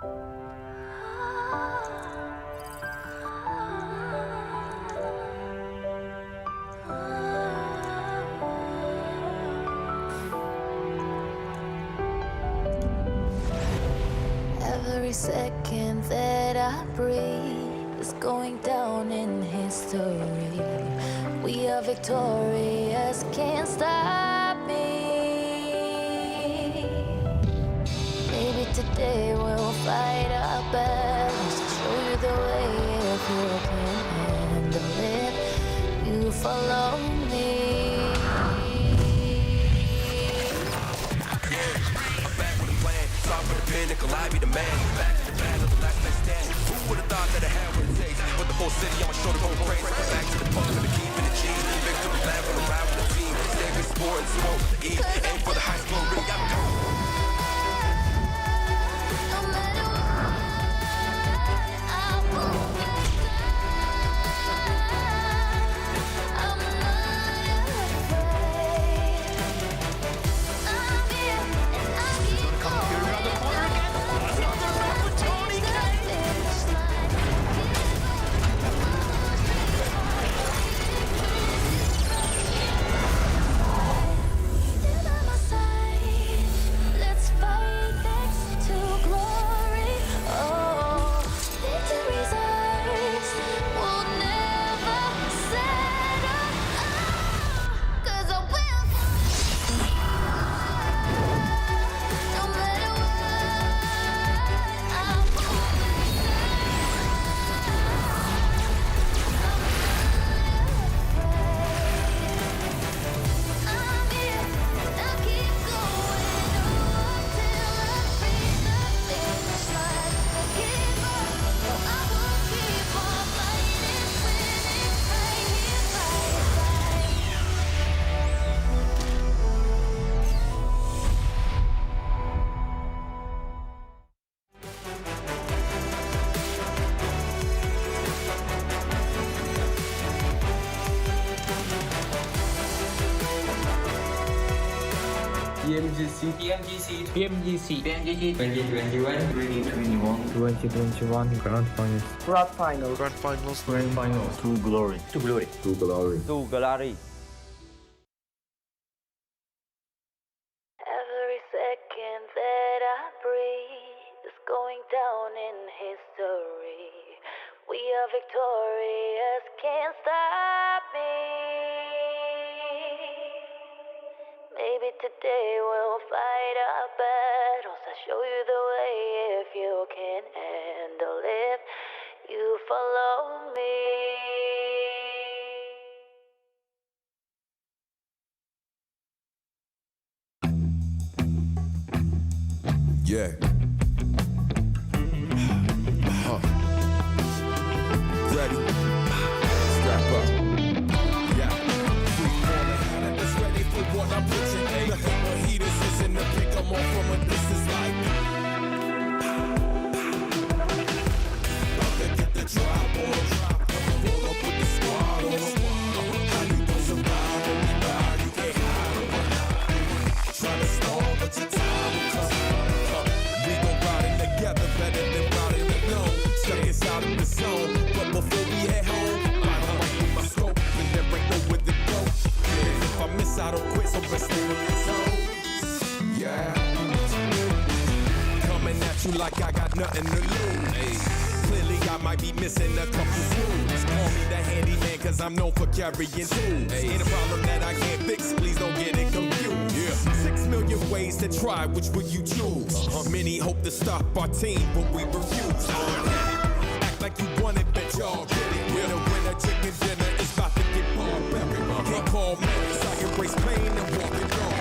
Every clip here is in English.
Every second that I breathe is going down in history. We are victorious, can't stop me. Maybe today we'll fight our battles, show you the way if you can handle it. You follow me. Pinnacle, I be the man. Back to the battle, the last man standing. Who would've thought that I had what it takes? But the whole city on my shoulder going crazy. Back to the pump, for the keep and the G. Victory plan for the ride with the team. Stay with sport and smoke for the E. Aim for the high school ring. I'm going. PMGC 2021 Grand Finals. To glory. Every second that I breathe is going down in history. We are victorious, can't stop me. Maybe today we'll fight our battles. I'll show you the way if you can handle it. You follow me. Yeah. Ready? Strap up. Yeah. It's ready for what I'm pitching. Nothing but heaters is in the pick. I'm off from a distance like. About to get the drop on. Roll up with the squad on. How you gon' survive when we ride? You can't hide or run. Tryna stall, but your time will come. We gon' ride it together better than riding alone. Check us out in the zone, but before we head home, I'm with my scope, and there ain't nowhere to go. Yeah, if I miss, I don't quit, so let's stay with the zone. Yeah, coming at you like I got nothing to lose. Clearly I might be missing a couple screws. Call me the handyman, cause I'm known for carrying tools. Ain't a problem that I can't fix, please don't get it confused. 6 million ways to try, which will you choose? Many hope to stop our team, but we refuse. Act like you want it, bet y'all get it. Winner, chicken dinner, it's about to get barbaric. Can't call marriage, I embrace pain and walk it on.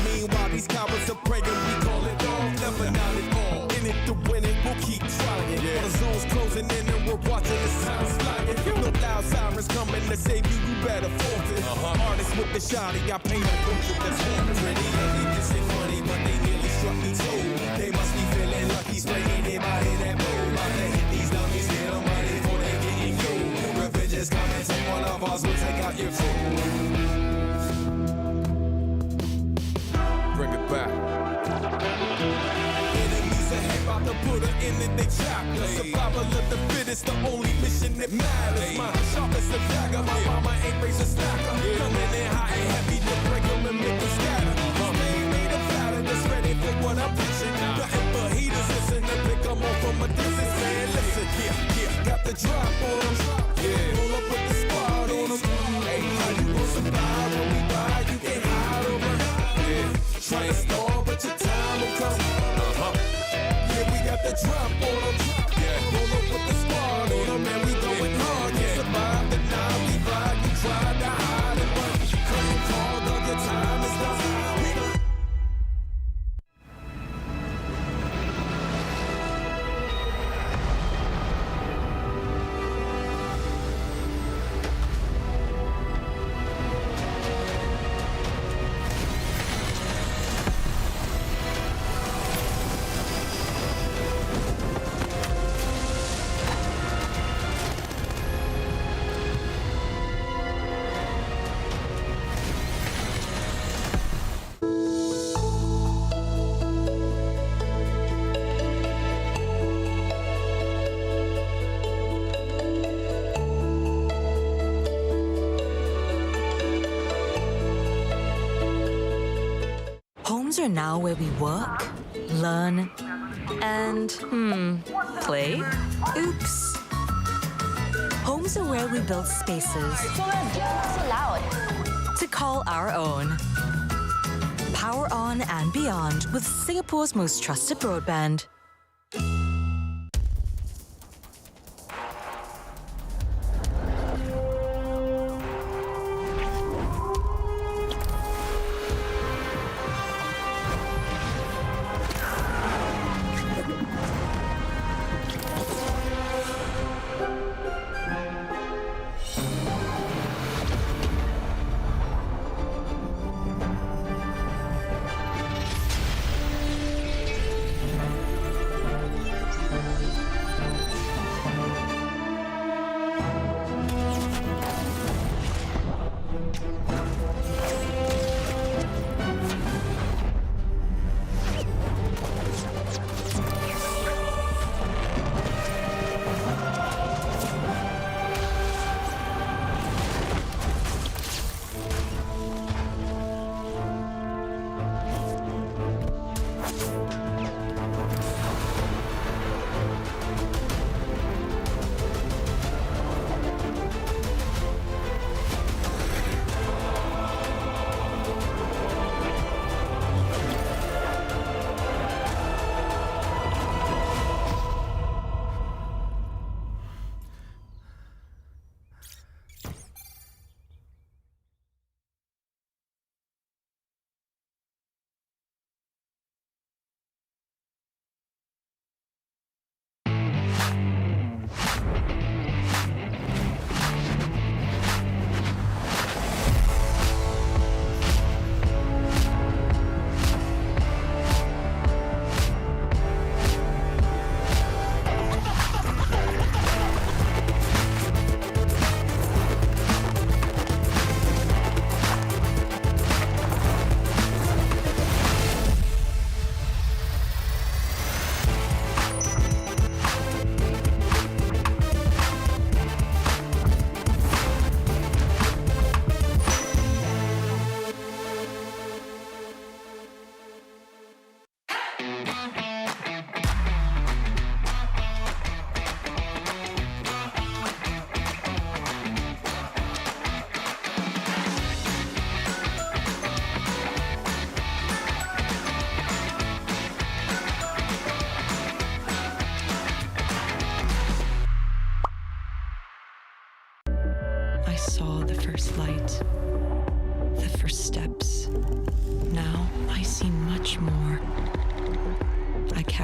Meanwhile, these cowards are praying, we call it all. Never not at all. In it to win it, we'll keep trying. While the zone's closing in and we're watching the sounds flying. No loud sirens coming to save you, you better forfeit. Artists with the shotty, I paint a picture that's haunted. Pretty ugly, this ain't funny, but they nearly struck me too. They must be feeling lucky, spraying anybody that move. About to hit these dummies, get them money before they getting you. Revenge is coming, take one of us, we'll take out your crew. Bring it back. Enemies ahead, about to put her in it, they chop her. Survival of the fittest, the only mission that matters. My sharp as a dagger, my mama ain't raised a stacker. Coming in hot and heavy to break them and make them scatter. Made a platter that's ready for what I'm pitching. Nothing but heaters, listen to pick them off from a distance. Man, listen, got the drop on them. Pull up with the squad on them. Hey, how you gon' survive when we ride? You can't hide on them. Try and stall, but your time will come. We got the drop on them. Pull up with the squad on them. And we going hard. You survive the night we ride. You tried to hide and run. Couldn't call, though your time is done. Are now where we work, learn, and play? Oops. Homes are where we build spaces So loud. to call our own. Power on and beyond with Singapore's most trusted broadband.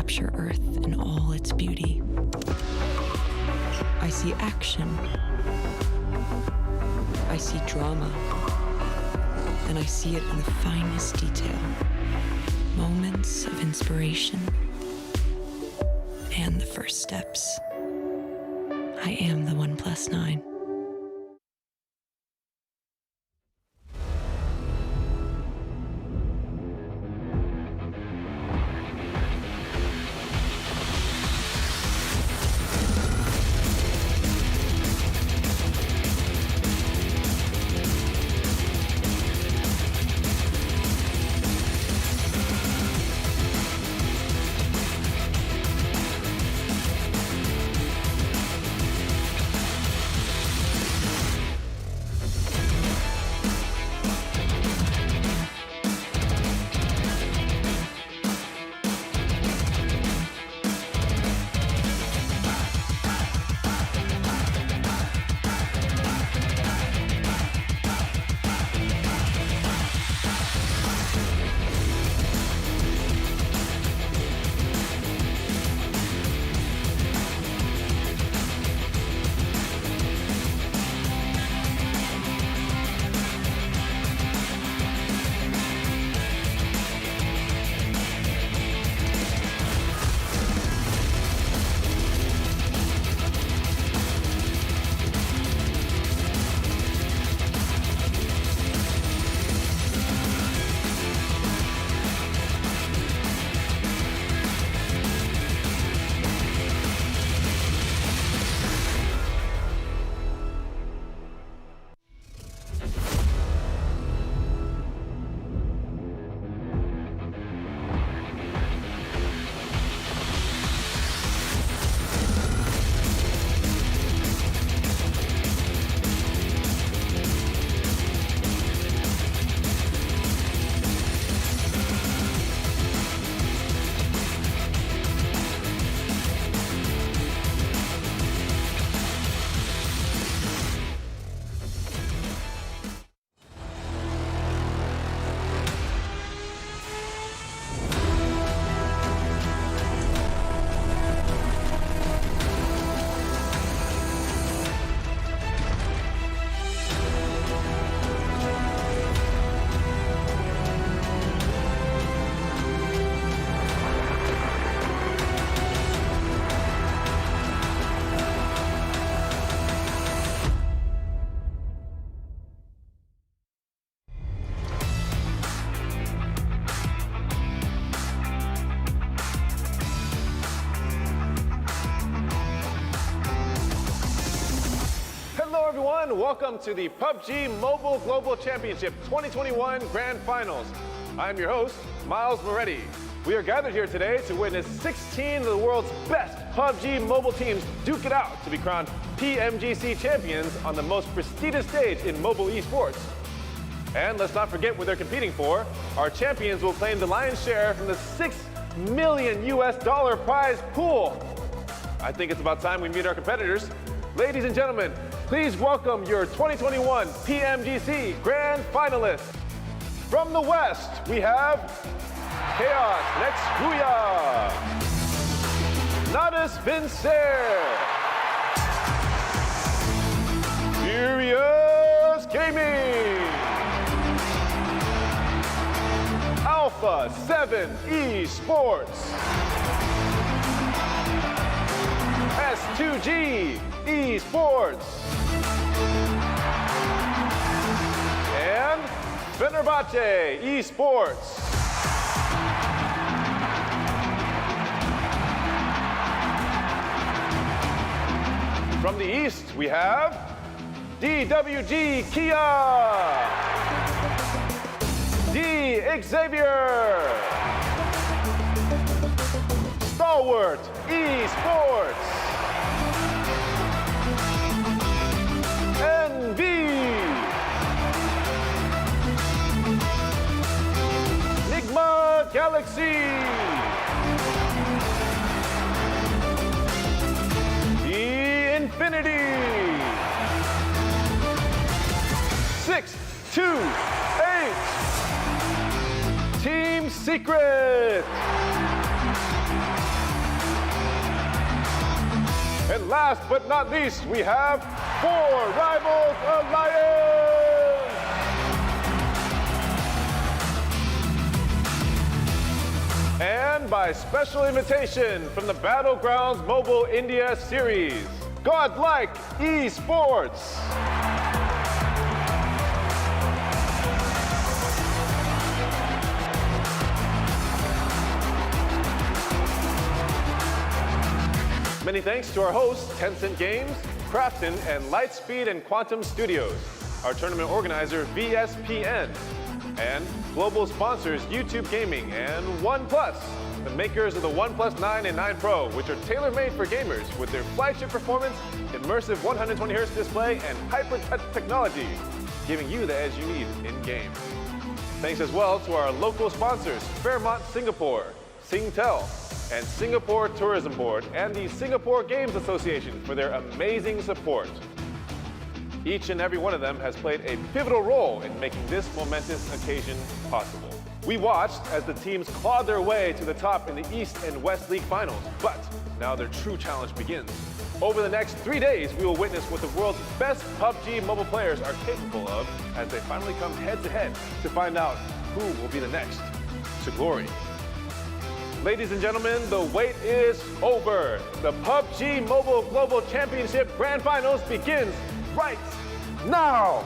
capture Earth in all its beauty. I see action. I see drama. And I see it in the finest detail. Moments of inspiration and the first steps. I am the 1+9. everyone. Welcome to the PUBG Mobile Global Championship 2021 Grand Finals. I'm your host, Miles Moretti. We are gathered here today to witness 16 of the world's best PUBG Mobile teams duke it out to be crowned PMGC champions on the most prestigious stage in mobile esports. And let's not forget what they're competing for. Our champions will claim the lion's share from the $6 million prize pool. I think it's about time we meet our competitors. Ladies and gentlemen, please welcome your 2021 PMGC Grand Finalists. From the West, we have KAOS next Ruya, Natus Vincere, Furious Gaming, Alpha 7 Esports, S2G Esports, and Fenerbahçe Esports. From the East, we have DWG Kia, Xavier, Stalwart Esports, NV, Nigma Galaxy, Infinity, 628, Team Secret, and last but not least, we have 4 Rivals Alliance. And by special invitation from the Battlegrounds Mobile India Series, GodLike Esports. Many thanks to our hosts, Tencent Games, Krafton, and Lightspeed and Quantum Studios, our tournament organizer, VSPN, and global sponsors, YouTube Gaming and OnePlus, the makers of the OnePlus 9 and 9 Pro, which are tailor-made for gamers with their flagship performance, immersive 120Hz display, and hyper-touch technology, giving you the edge you need in-game. Thanks as well to our local sponsors, Fairmont Singapore, Singtel, and Singapore Tourism Board, and the Singapore Games Association for their amazing support. Each and every one of them has played a pivotal role in making this momentous occasion possible. We watched as the teams clawed their way to the top in the East and West League finals, but now their true challenge begins. Over the next 3 days, we will witness what the world's best PUBG mobile players are capable of as they finally come head-to-head to find out who will be the next to glory. Ladies and gentlemen, the wait is over. The PUBG Mobile Global Championship Grand Finals begins right now.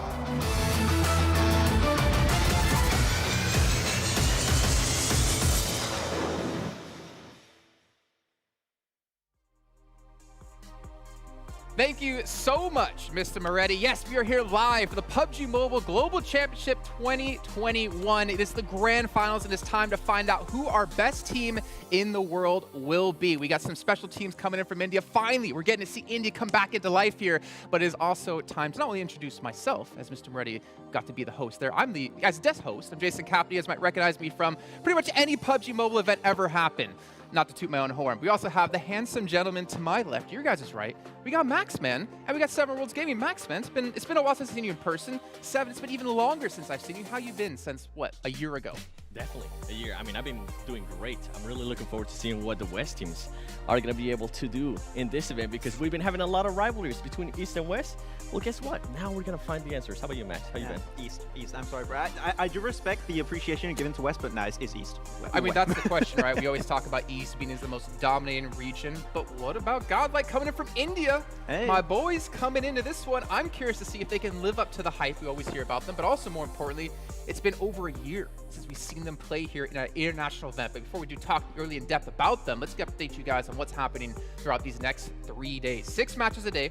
Thank you so much, Mr. Moretti. Yes, we are here live for the PUBG Mobile Global Championship 2021. It is the grand finals, and it's time to find out who our best team in the world will be. We got some special teams coming in from India. Finally, we're getting to see India come back into life here, but it is also time to not only introduce myself, as Mr. Moretti got to be the host there. I'm the guest host. I'm Jason Capney, as you might recognize me from pretty much any PUBG Mobile event ever happened. Not to toot my own horn. We also have the handsome gentleman to my left. Your guys is right. We got Maxman, and we got Seven Worlds Gaming. Maxman, it's been a while since I've seen you in person. Seven, it's been even longer since I've seen you. How you been since, what, a year ago? Definitely a year. I mean, I've been doing great. I'm really looking forward to seeing what the West teams are going to be able to do in this event, because we've been having a lot of rivalries between East and West. Well, guess what? Now we're going to find the answers. How about you, Max? How you been? East. I'm sorry, bro. I do respect the appreciation given to West, but nice is East. I mean, that's the question, right? We always talk about East being the most dominating region, but what about GodLike coming in from India? Hey. My boys coming into this one. I'm curious to see if they can live up to the hype we always hear about them, but also more importantly, it's been over a year since we've seen them play here in an international event. But before we do talk really in depth about them, let's update you guys on what's happening throughout these next 3 days. 6 matches a day,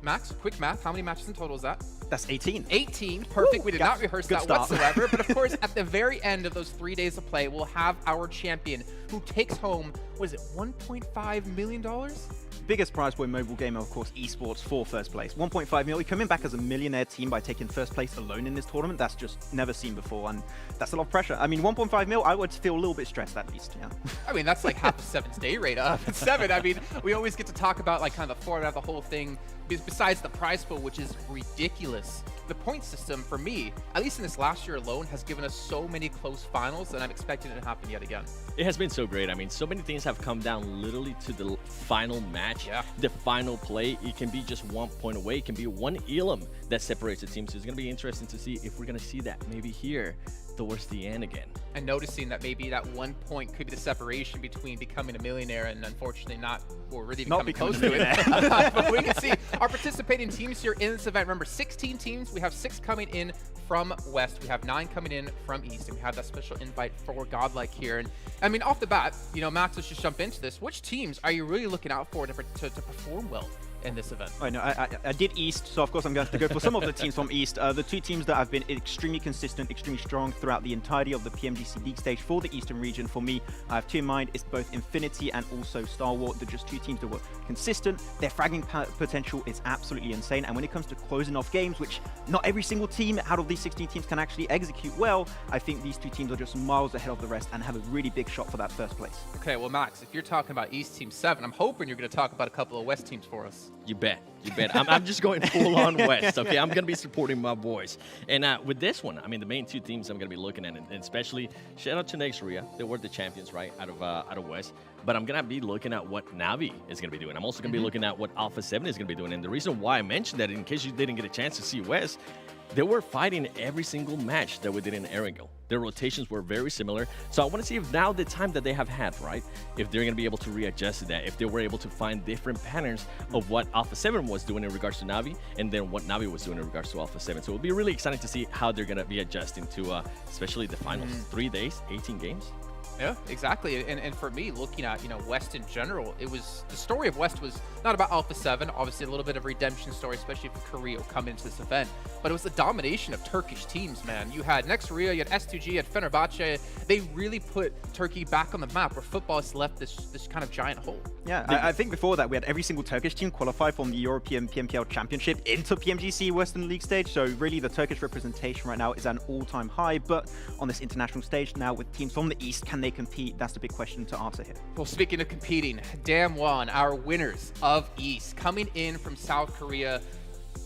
Max, quick math. How many matches in total is that? That's 18. 18. Perfect. Woo, We did not rehearse that start. whatsoever. But of course, at the very end of those 3 days of play, we'll have our champion who takes home, what is it, $1.5 million? Biggest prize for a mobile game, of course, Esports for first place. 1.5 mil. You're coming back as a millionaire team by taking first place alone in this tournament. That's just never seen before, and that's a lot of pressure. I mean, 1.5 mil, I would feel a little bit stressed at least, yeah. I mean, that's like half of Seven's day rate up at 7. I mean, we always get to talk about like kind of the format of the whole thing, besides the prize pool, which is ridiculous. The point system, for me, at least in this last year alone, has given us so many close finals, and I'm expecting it to happen yet again. It has been so great. I mean, so many things have come down literally to the final match, the final play. It can be just 1 point away. It can be one elim that separates the team. So it's going to be interesting to see if we're going to see that maybe here towards the end again. And noticing that maybe that 1 point could be the separation between becoming a millionaire and unfortunately not, or really becoming close to it. But we can see our participating teams here in this event. Remember, 16 teams. We have 6 coming in from West. We have 9 coming in from East. And we have that special invite for GodLike here. And I mean, off the bat, you know, Max, let's just jump into this. Which teams are you really looking out for to perform well in this event? I know, I did East, so of course I'm going to go for some of the teams from East. The 2 teams that have been extremely consistent, extremely strong throughout the entirety of the PMGC League stage for the Eastern region. For me, I have 2 in mind. It's both Infinity and also Stalwart. They're just 2 teams that were consistent. Their fragging potential is absolutely insane. And when it comes to closing off games, which not every single team out of these 16 teams can actually execute well, I think these 2 teams are just miles ahead of the rest and have a really big shot for that first place. Okay, well, Max, if you're talking about East Team 7, I'm hoping you're going to talk about a couple of West teams for us. You bet. You bet. I'm just going full on West, okay? I'm going to be supporting my boys. And with this one, I mean, the main 2 teams I'm going to be looking at, and especially shout out to next Ruya. They were the champions, right, out of West. But I'm going to be looking at what Navi is going to be doing. I'm also going to be looking at what Alpha 7 is going to be doing. And the reason why I mentioned that, in case you didn't get a chance to see West, they were fighting every single match that we did in Erangel. Their rotations were very similar. So I want to see if now the time that they have had, right, if they're going to be able to readjust to that, if they were able to find different patterns of what Alpha 7 was doing in regards to Navi, and then what Navi was doing in regards to Alpha 7. So it'll be really exciting to see how they're going to be adjusting to, especially the finals. 3 days, 18 games. Yeah, exactly. And for me, looking at, you know, West in general, it was, the story of West was not about Alpha 7, obviously a little bit of redemption story, especially for Korea come into this event, but it was the domination of Turkish teams, man. You had next Ruya, you had S2G, you had Fenerbahçe. They really put Turkey back on the map where football has left this kind of giant hole. Yeah, I think before that we had every single Turkish team qualify from the European PMPL Championship into PMGC Western League stage. So really the Turkish representation right now is at an all-time high. But on this international stage now with teams from the East, can they compete? That's the big question to answer here. Well, speaking of competing, Damwon, our winners of East, coming in from South Korea,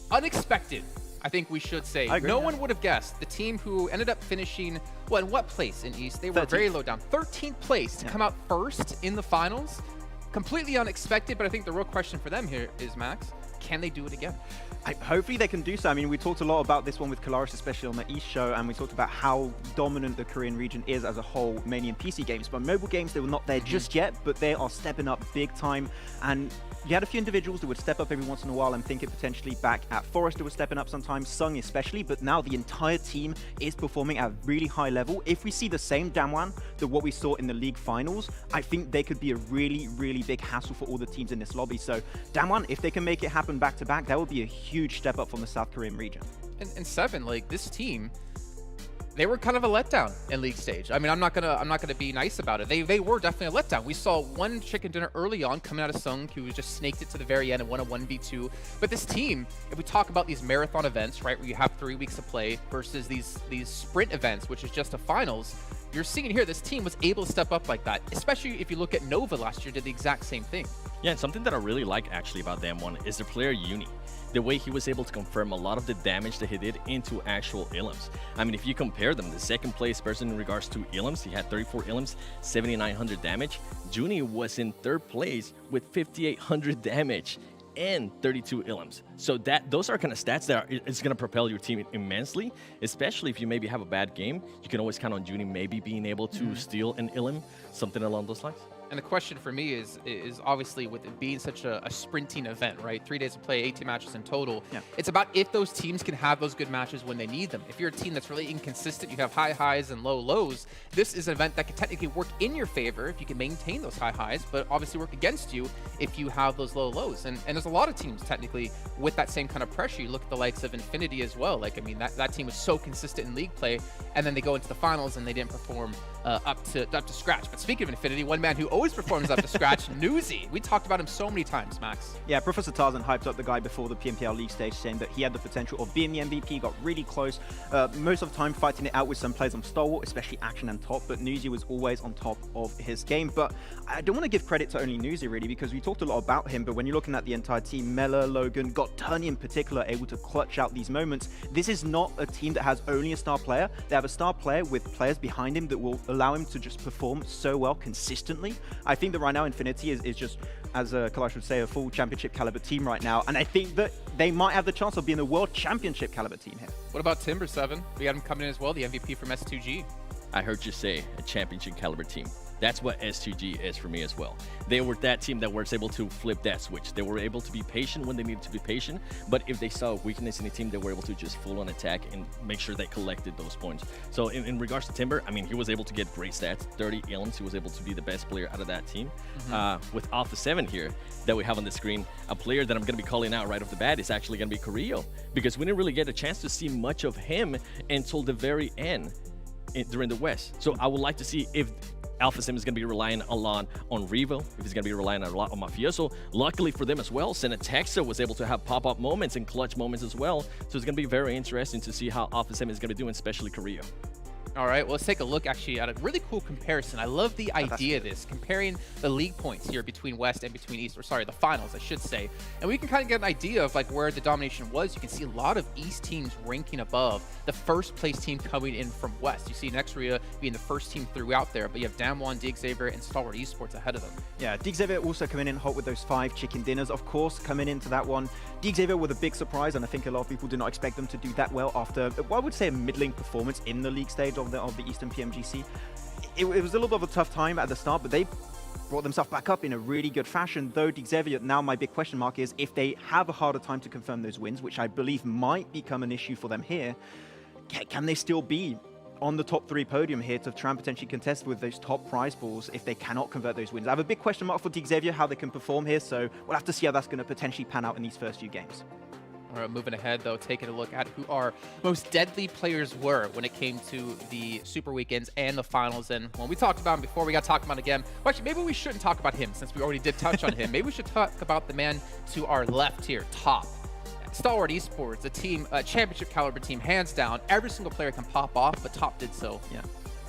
unexpected, I think we should say. No one would have guessed. The team who ended up finishing, well, in what place in East? They were 13th. Very low down. 13th place to come out first in the finals. Completely unexpected, but I think the real question for them here is, Max, can they do it again? Hopefully they can do so. I mean, we talked a lot about this one with Kalaris, especially on the East show, and we talked about how dominant the Korean region is as a whole, mainly in PC games. But mobile games, they were not there just yet, but they are stepping up big time. And you had a few individuals that would step up every once in a while. I'm thinking potentially back at Forest, who was stepping up sometimes, Sung especially, but now the entire team is performing at a really high level. If we see the same Damwon that what we saw in the league finals, I think they could be a really, really big hassle for all the teams in this lobby. So Damwon, if they can make it happen back to back, that would be a huge step up from the South Korean region. And 7, like this team, they were kind of a letdown in league stage. I mean, I'm not gonna be nice about it. They were definitely a letdown. We saw one chicken dinner early on coming out of Sung, who just snaked it to the very end and won a 1v2. But this team, if we talk about these marathon events, right, where you have 3 weeks to play versus these sprint events, which is just a finals, you're seeing here this team was able to step up like that, especially if you look at Nova last year, did the exact same thing. Yeah, and something that I really like actually about Damwon is the player Uni. The way he was able to confirm a lot of the damage that he did into actual Ilims. I mean, if you compare them, the second place person in regards to Ilims, he had 34 Ilims, 7,900 damage. Juni was in 3rd place with 5,800 damage and 32 Ilims. So those are kind of stats that it's going to propel your team immensely, especially if you maybe have a bad game. You can always count on Juni maybe being able to steal an Ilim, something along those lines. And the question for me is obviously with it being such a sprinting event, right? 3 days of play, 18 matches in total. Yeah. It's about if those teams can have those good matches when they need them. If you're a team that's really inconsistent, you have high highs and low lows, this is an event that can technically work in your favor if you can maintain those high highs, but obviously work against you if you have those low lows. And there's a lot of teams technically with that same kind of pressure. You look at the likes of Infinity as well. Like, I mean, that team was so consistent in league play, and then they go into the finals and they didn't perform up to scratch. But speaking of Infinity, one man who always performs up to scratch, Newsy. We talked about him so many times, Max. Yeah, Professor Tarzan hyped up the guy before the PMPL League stage, saying that he had the potential of being the MVP, got really close, most of the time fighting it out with some players on Stalwart, especially Action and Top, but Newsy was always on top of his game. But I don't want to give credit to only Newsy, really, because we talked a lot about him, but when you're looking at the entire team, Mela, Logan, got Turney in particular, able to clutch out these moments. This is not a team that has only a star player. They have a star player with players behind him that will allow him to just perform so well consistently. I think that right now Infinity is just, as Kalash would say, a full championship caliber team right now, and I think that they might have the chance of being a world championship caliber team here. What about Timber 7? We had him coming in as well, the MVP from S2G. I heard you say a championship caliber team. That's what S2G is for me as well. They were that team that was able to flip that switch. They were able to be patient when they needed to be patient, but if they saw a weakness in the team, they were able to just full on attack and make sure they collected those points. So in regards to Timber, I mean, he was able to get great stats, 30 ilms. He was able to be the best player out of that team. With Alpha 7 here that we have on the screen, a player that I'm going to be calling out right off the bat is actually going to be Carrillo, because we didn't really get a chance to see much of him until the very end during the West. So I would like to see if Alpha Sim is going to be relying a lot on Revo, if he's going to be relying a lot on Mafioso. Luckily for them as well, Senatexa was able to have pop-up moments and clutch moments as well. So it's going to be very interesting to see how Alpha Sim is going to do, especially Carrillo. All right, well, let's take a look actually at a really cool comparison. I love the idea of this, comparing the league points here between West and between East, or sorry, the finals, I should say. And we can kind of get an idea of like where the domination was. You can see a lot of East teams ranking above the first place team coming in from West. You see Ruya being the first team throughout there, but you have Damwon, DXavier, and Stalwart Esports ahead of them. Yeah, DXavier also coming in hot with those 5 chicken dinners, of course, coming into that one. DXavier with a big surprise, and I think a lot of people did not expect them to do that well after, what I would say, a middling performance in the league stage of the Eastern PMGC. It was a little bit of a tough time at the start, but they brought themselves back up in a really good fashion, though DXavier, now my big question mark is if they have a harder time to confirm those wins, which I believe might become an issue for them here, can they still be on the top 3 podium here to try and potentially contest with those top prize balls if they cannot convert those wins? I have a big question mark for DXavier, how they can perform here, so we'll have to see how that's going to potentially pan out in these first few games. All right, moving ahead, though, taking a look at who our most deadly players were when it came to the Super Weekends and the finals. And when we talked about him before, we got to talk about him again. Well, actually, maybe we shouldn't talk about him since we already did touch on him. Maybe we should talk about the man to our left here, Top. Stalwart Esports, a team, a championship caliber team, hands down. Every single player can pop off, but Top did so. Yeah.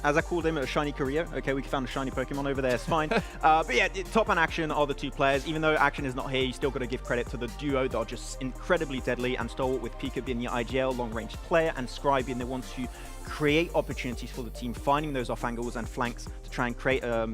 As I called him, a shiny career. Okay, we found a shiny Pokemon over there, it's fine. But yeah, Top and Action are the 2 players. Even though Action is not here, you still got to give credit to the duo that are just incredibly deadly, and Stalwart with Pika being the IGL long-range player and Scry being the one to create opportunities for the team, finding those off angles and flanks to try and create a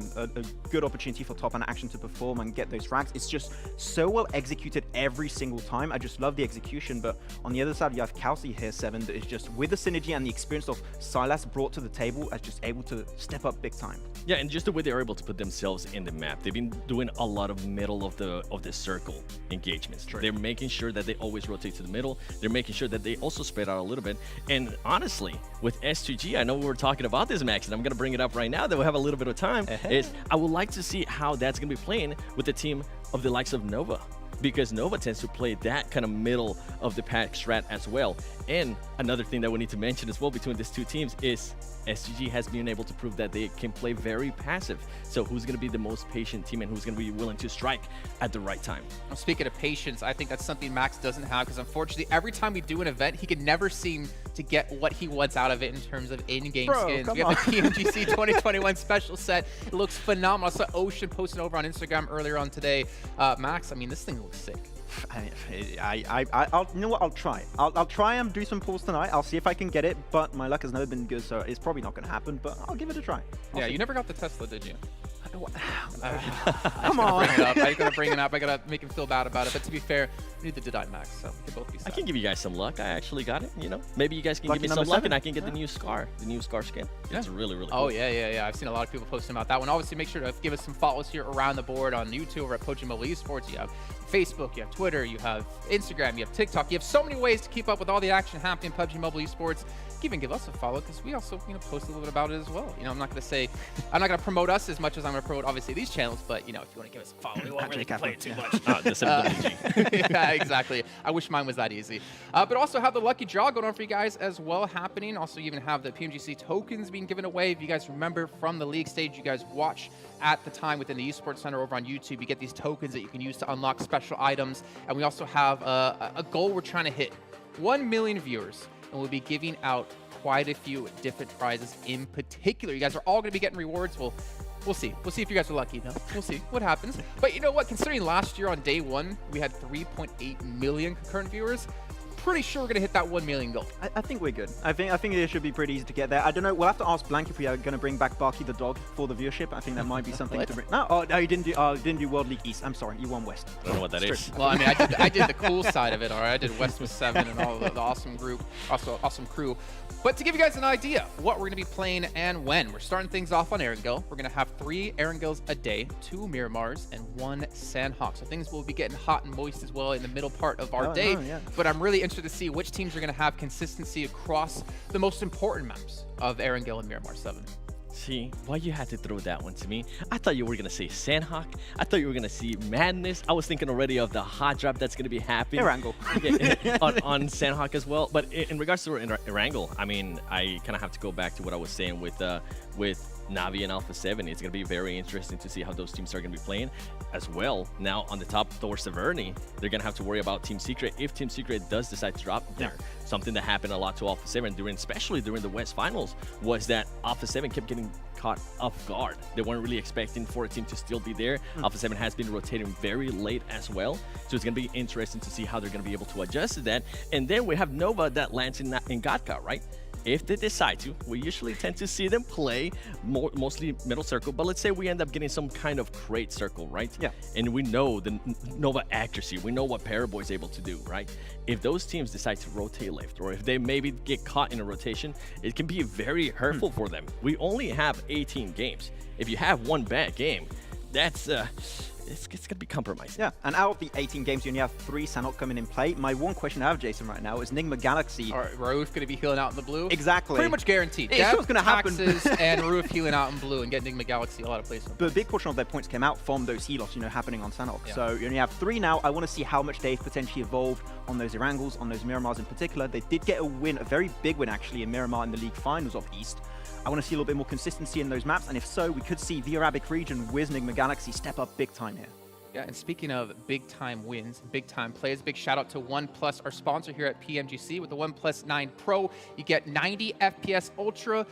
good opportunity for Top and Action to perform and get those frags. It's just so well executed every single time. I just love the execution. But on the other side, you have Kelsey here, 7, that is just with the synergy and the experience of Silas brought to the table as just able to step up big time. Yeah, and just the way they're able to put themselves in the map. They've been doing a lot of middle of the circle engagements. True. They're making sure that they always rotate to the middle. They're making sure that they also spread out a little bit. And honestly, with S2G, I know we were talking about this, Max, and I'm going to bring it up right now that we have a little bit of time, is I would like to see how that's going to be playing with the team of the likes of Nova, because Nova tends to play that kind of middle of the pack strat as well. And another thing that we need to mention as well between these 2 teams is SGG has been able to prove that they can play very passive. So who's going to be the most patient team and who's going to be willing to strike at the right time? Well, speaking of patience, I think that's something Max doesn't have, because unfortunately every time we do an event, he can never seem to get what he wants out of it in terms of in-game skins. We have the PMGC 2021 special set. It looks phenomenal. I saw Ocean posting over on Instagram earlier on today. Max, I mean, this thing looks sick. I'll, you know what? I'll try. I'll try and do some pulls tonight. I'll see if I can get it, but my luck has never been good, so it's probably not going to happen. But I'll give it a try. Yeah, you never got the Tesla, did you? Come on. I gotta bring it up. I gotta make him feel bad about it. But to be fair, we need the Didine Max, so we can both be sad. I can give you guys some luck. I actually got it, you know. Maybe you guys can Lucky give me some number luck 7. and I can get the new Scar skin. It's really, really cool. Oh, yeah. I've seen a lot of people posting about that one. Obviously, make sure to give us some follows here around the board on YouTube over at PUBG Mobile Esports. You have Facebook, you have Twitter, you have Instagram, you have TikTok. You have so many ways to keep up with all the action happening in PUBG Mobile Esports. Even give us a follow because we also post a little bit about it as well. I'm not gonna promote us as much as I'm gonna promote obviously these channels, but if you want to give us a follow, we won't really complain too much. Yeah, exactly. I wish mine was that easy. But also have the lucky draw going on for you guys as well happening. Also, you even have the PMGC tokens being given away. If you guys remember from the league stage, you guys watch at the time within the Esports Center over on YouTube. You get these tokens that you can use to unlock special items, and we also have a goal we're trying to hit: 1 million viewers. And we'll be giving out quite a few different prizes in particular. You guys are all going to be getting rewards. We'll see. We'll see if you guys are lucky. No, we'll see what happens. But you know what? Considering last year on day 1, we had 3.8 million concurrent viewers, pretty sure we're going to hit that 1 million goal. I think we're good. I think it should be pretty easy to get there. I don't know. We'll have to ask Blank if we are going to bring back Barky the dog for the viewership. I think that might be something to bring. No, you didn't do World League East. I'm sorry, you won West. I don't know what that is. Well, I mean, I did the cool side of it. All right, I did West with 7 and all the awesome group, awesome crew. But to give you guys an idea what we're going to be playing and when, we're starting things off on Erangel. We're going to have 3 Erangels a day, 2 Miramars, and 1 Sanhok. So things will be getting hot and moist as well in the middle part of our day. Yeah. But I'm really interested to see which teams are going to have consistency across the most important maps of Erangel and Miramar 7. See, why you had to throw that one to me? I thought you were going to say Sanhok. I thought you were going to see Madness. I was thinking already of the hot drop that's going to be happening. Erangel. on Sanhok as well. But in regards to Erangel, I mean, I kind of have to go back to what I was saying with Navi and Alpha 7. It's going to be very interesting to see how those teams are going to be playing as well. Now, on the top, Thor Severny, they're going to have to worry about Team Secret. If Team Secret does decide to drop there, something that happened a lot to Alpha 7, especially during the West Finals, was that Alpha 7 kept getting caught off guard. They weren't really expecting for a team to still be there. Alpha 7 has been rotating very late as well, so it's going to be interesting to see how they're going to be able to adjust to that. And then we have Nova that lands in Godka, right? If they decide to, we usually tend to see them play mostly middle circle, but let's say we end up getting some kind of crate circle, right? Yeah. And we know the Nova accuracy. We know what Paraboy is able to do, right? If those teams decide to rotate left, or if they maybe get caught in a rotation, it can be very hurtful for them. We only have 18 games. If you have one bad game, that's it's going to be compromised. Yeah, and out of the 18 games, you only have 3 Sanhok coming in play. My one question I have, Jason, right now is Nigma Galaxy. All right, Rauf going to be healing out in the blue? Exactly. Pretty much guaranteed. It's what's going to happen. Taxes and Rauf healing out in blue and get Nigma Galaxy a lot of placement. But a big portion of their points came out from those heal-offs, happening on Sanhok. Yeah. So you only have 3 now. I want to see how much they've potentially evolved on those Erangels, on those Miramars in particular. They did get a win, a very big win actually, in Miramar in the league finals of East. I want to see a little bit more consistency in those maps, and if so, we could see the Arabic region with Nigma Galaxy step up big time here. Yeah, and speaking of big-time wins, big-time plays, big shout-out to OnePlus, our sponsor here at PMGC. With the OnePlus 9 Pro, you get 90 FPS Ultra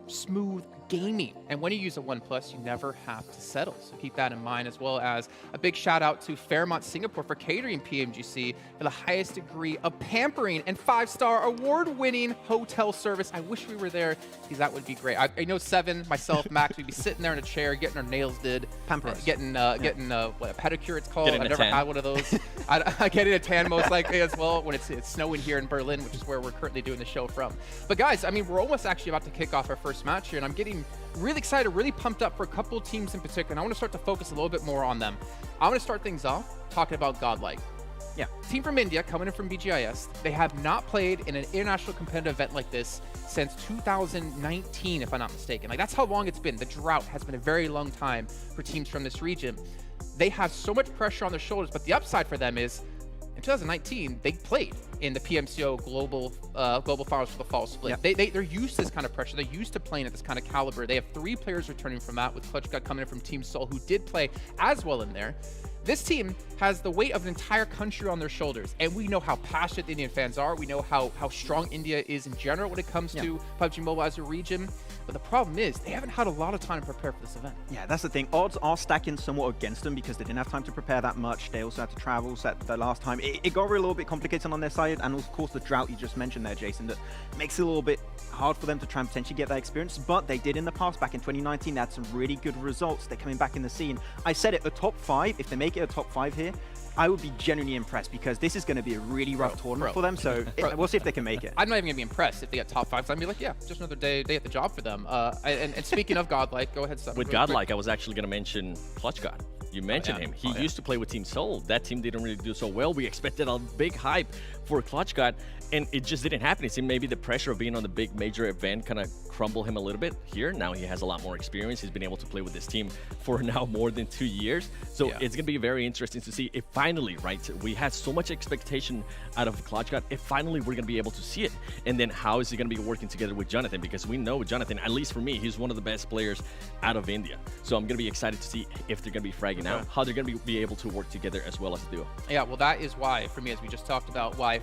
smooth gaming. And when you use a OnePlus, you never have to settle. So keep that in mind, as well as a big shout-out to Fairmont Singapore for catering PMGC for the highest degree of pampering and 5-star award-winning hotel service. I wish we were there because that would be great. I know 7, myself, Max, we'd be sitting there in a chair getting our nails did. Pampering. Getting what, a pedicure it's called. I've never had one of those. I get a tan most likely as well when it's snowing here in Berlin, which is where we're currently doing the show from. But guys, I mean, we're almost actually about to kick off our first match here, and I'm getting really excited, really pumped up for a couple of teams in particular, and I want to start to focus a little bit more on them. I want to start things off talking about GodLike. Yeah, team from India coming in from BGIS. They have not played in an international competitive event like this since 2019, if I'm not mistaken. Like, that's how long it's been. The drought has been a very long time for teams from this region. They have so much pressure on their shoulders, but the upside for them is in 2019, they played in the PMCO global finals for the fall split. Yeah. They're used to this kind of pressure. They're used to playing at this kind of caliber. They have 3 players returning from that, with Clutch God coming in from Team Seoul, who did play as well in there. This team has the weight of an entire country on their shoulders, and we know how passionate the Indian fans are. We know how strong India is in general when it comes to PUBG Mobile as a region. But the problem is they haven't had a lot of time to prepare for this event. Yeah, that's the thing. Odds are stacking somewhat against them because they didn't have time to prepare that much. They also had to travel the last time. It got a little bit complicated on their side, and of course the drought you just mentioned there, Jason, that makes it a little bit hard for them to try and potentially get that experience. But they did in the past. Back in 2019, they had some really good results. They're coming back in the scene. I said it, a top 5, if they make it a top 5 here, I would be genuinely impressed because this is going to be a really rough tournament for them. So we'll see if they can make it. I'm not even going to be impressed if they get top 5. So I'd be like, yeah, just another day at the job for them. And speaking of GodLike, go ahead, Steph. With GodLike, I was actually going to mention Clutch God. You mentioned him. He used to play with Team Seoul. That team didn't really do so well. We expected a big hype for Clutch God, and it just didn't happen. It seemed maybe the pressure of being on the big major event kind of crumbled him a little bit. Here, now he has a lot more experience. He's been able to play with this team for now more than 2 years. So it's going to be very interesting to see if finally, right, we had so much expectation out of Clutch God, if finally we're going to be able to see it. And then how is he going to be working together with Jonathan? Because we know Jonathan, at least for me, he's one of the best players out of India. So I'm going to be excited to see if they're going to be fragging out, how they're going to be able to work together as well as a duo. Yeah, well, that is why, for me, as we just talked about, why,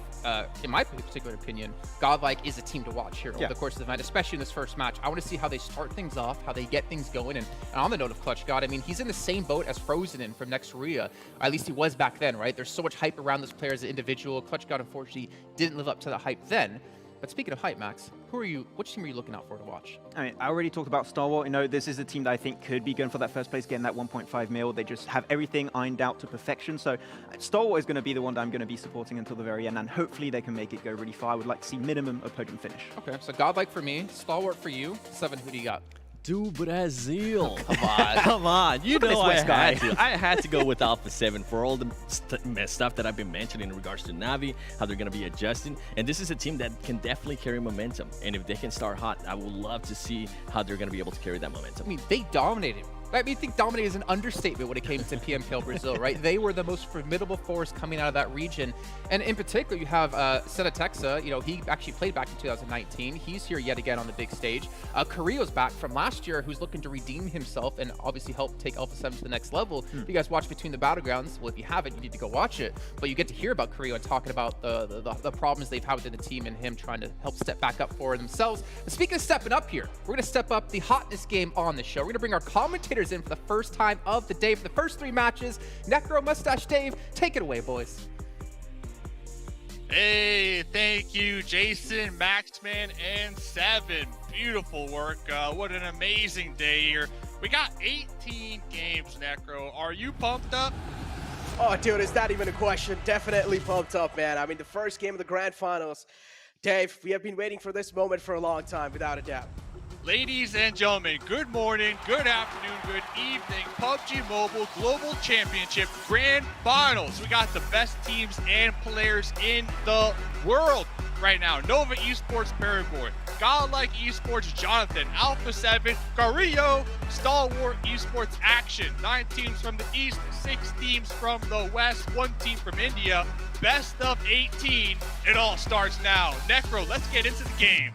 in my particular opinion, GodLike is a team to watch here over the course of the event, especially in this first match. I want to see how they start things off, how they get things going. And on the note of Clutch God, I mean, he's in the same boat as Frozen from Next Ruya. At least he was back then, right? There's so much hype around this player as an individual. Clutch God, unfortunately, didn't live up to the hype then. But speaking of hype, Max, which team are you looking out for to watch? I mean, I already talked about Stalwart. You know, this is a team that I think could be going for that first place, getting that 1.5 mil. They just have everything ironed out to perfection. So Stalwart is going to be the one that I'm going to be supporting until the very end, and hopefully they can make it go really far. I would like to see minimum a podium finish. Okay, so GodLike for me, Stalwart for you. 7, who do you got? Do Brazil. Oh, come on. Come on. You know I had to go with Alpha 7 for all the stuff that I've been mentioning in regards to Navi, how they're going to be adjusting. And this is a team that can definitely carry momentum. And if they can start hot, I would love to see how they're going to be able to carry that momentum. I mean, they dominated. I mean, I think dominate is an understatement when it came to PMPL Brazil, right? They were the most formidable force coming out of that region. And in particular, you have Texa, you know, he actually played back in 2019. He's here yet again on the big stage. Carrillo's back from last year, who's looking to redeem himself and obviously help take Alpha 7 to the next level. If you guys watch Between the Battlegrounds, well, if you haven't, you need to go watch it. But you get to hear about Carrillo and talking about the problems they've had within the team and him trying to help step back up for themselves. But speaking of stepping up here, we're going to step up the hotness game on the show. We're going to bring our commentators in for the first time of the day for the first 3 matches. Necro, Mustache, Dave, take it away, boys. Hey, thank you, Jason, Maxman, and 7. Beautiful work. What an amazing day here. We got 18 games, Necro. Are you pumped up? Oh, dude, it's not even a question. Definitely pumped up, man. I mean, the first game of the Grand Finals. Dave, we have been waiting for this moment for a long time, without a doubt. Ladies and gentlemen, good morning, good afternoon, good evening. PUBG Mobile Global Championship Grand Finals. We got the best teams and players in the world right now. Nova Esports Paraguay, GodLike Esports Jonathan, Alpha 7, Carrillo, Stalwart Esports Action. 9 teams from the East, 6 teams from the West, 1 team from India. Best of 18. It all starts now. Necro, let's get into the game.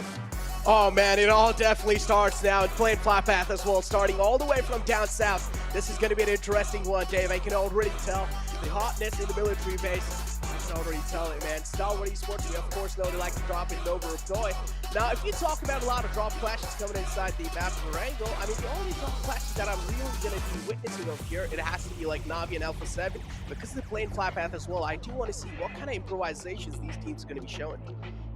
Oh man, it all definitely starts now, and playing flat path as well, starting all the way from down south. This is going to be an interesting one, Dave. I can already tell the hotness in the military base. I can already tell it, man. Stalwart Esports, we of course know they like to drop in Nova or Toy. Now, if you talk about a lot of drop clashes coming inside the map of Erangel, I mean, the only drop clashes that I'm really going to be witnessing over here, it has to be like Navi and Alpha 7. Because of the playing flat path as well, I do want to see what kind of improvisations these teams are going to be showing.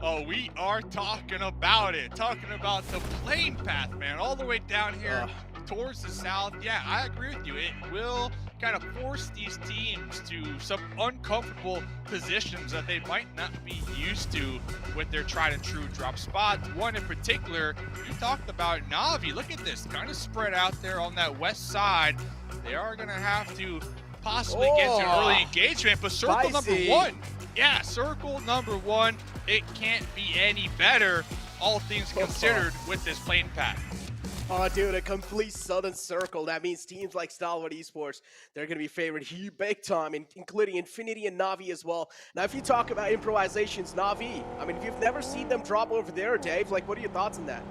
Oh, we are talking about it. Talking about the plane path, man, all the way down here towards the south. Yeah, I agree with you. It will kind of force these teams to some uncomfortable positions that they might not be used to with their tried and true drop spots. One in particular, you talked about Navi. Look at this, kind of spread out there on that west side. They are going to have to possibly get to an early engagement, but circle number 1. Yeah, circle number 1. It can't be any better, all things considered, with this plane path. Oh, dude, a complete sudden circle. That means teams like Stalwart Esports, they're going to be favored here big time, including Infinity and Navi as well. Now, if you talk about improvisations, Navi, I mean, if you've never seen them drop over there, Dave, like, what are your thoughts on that?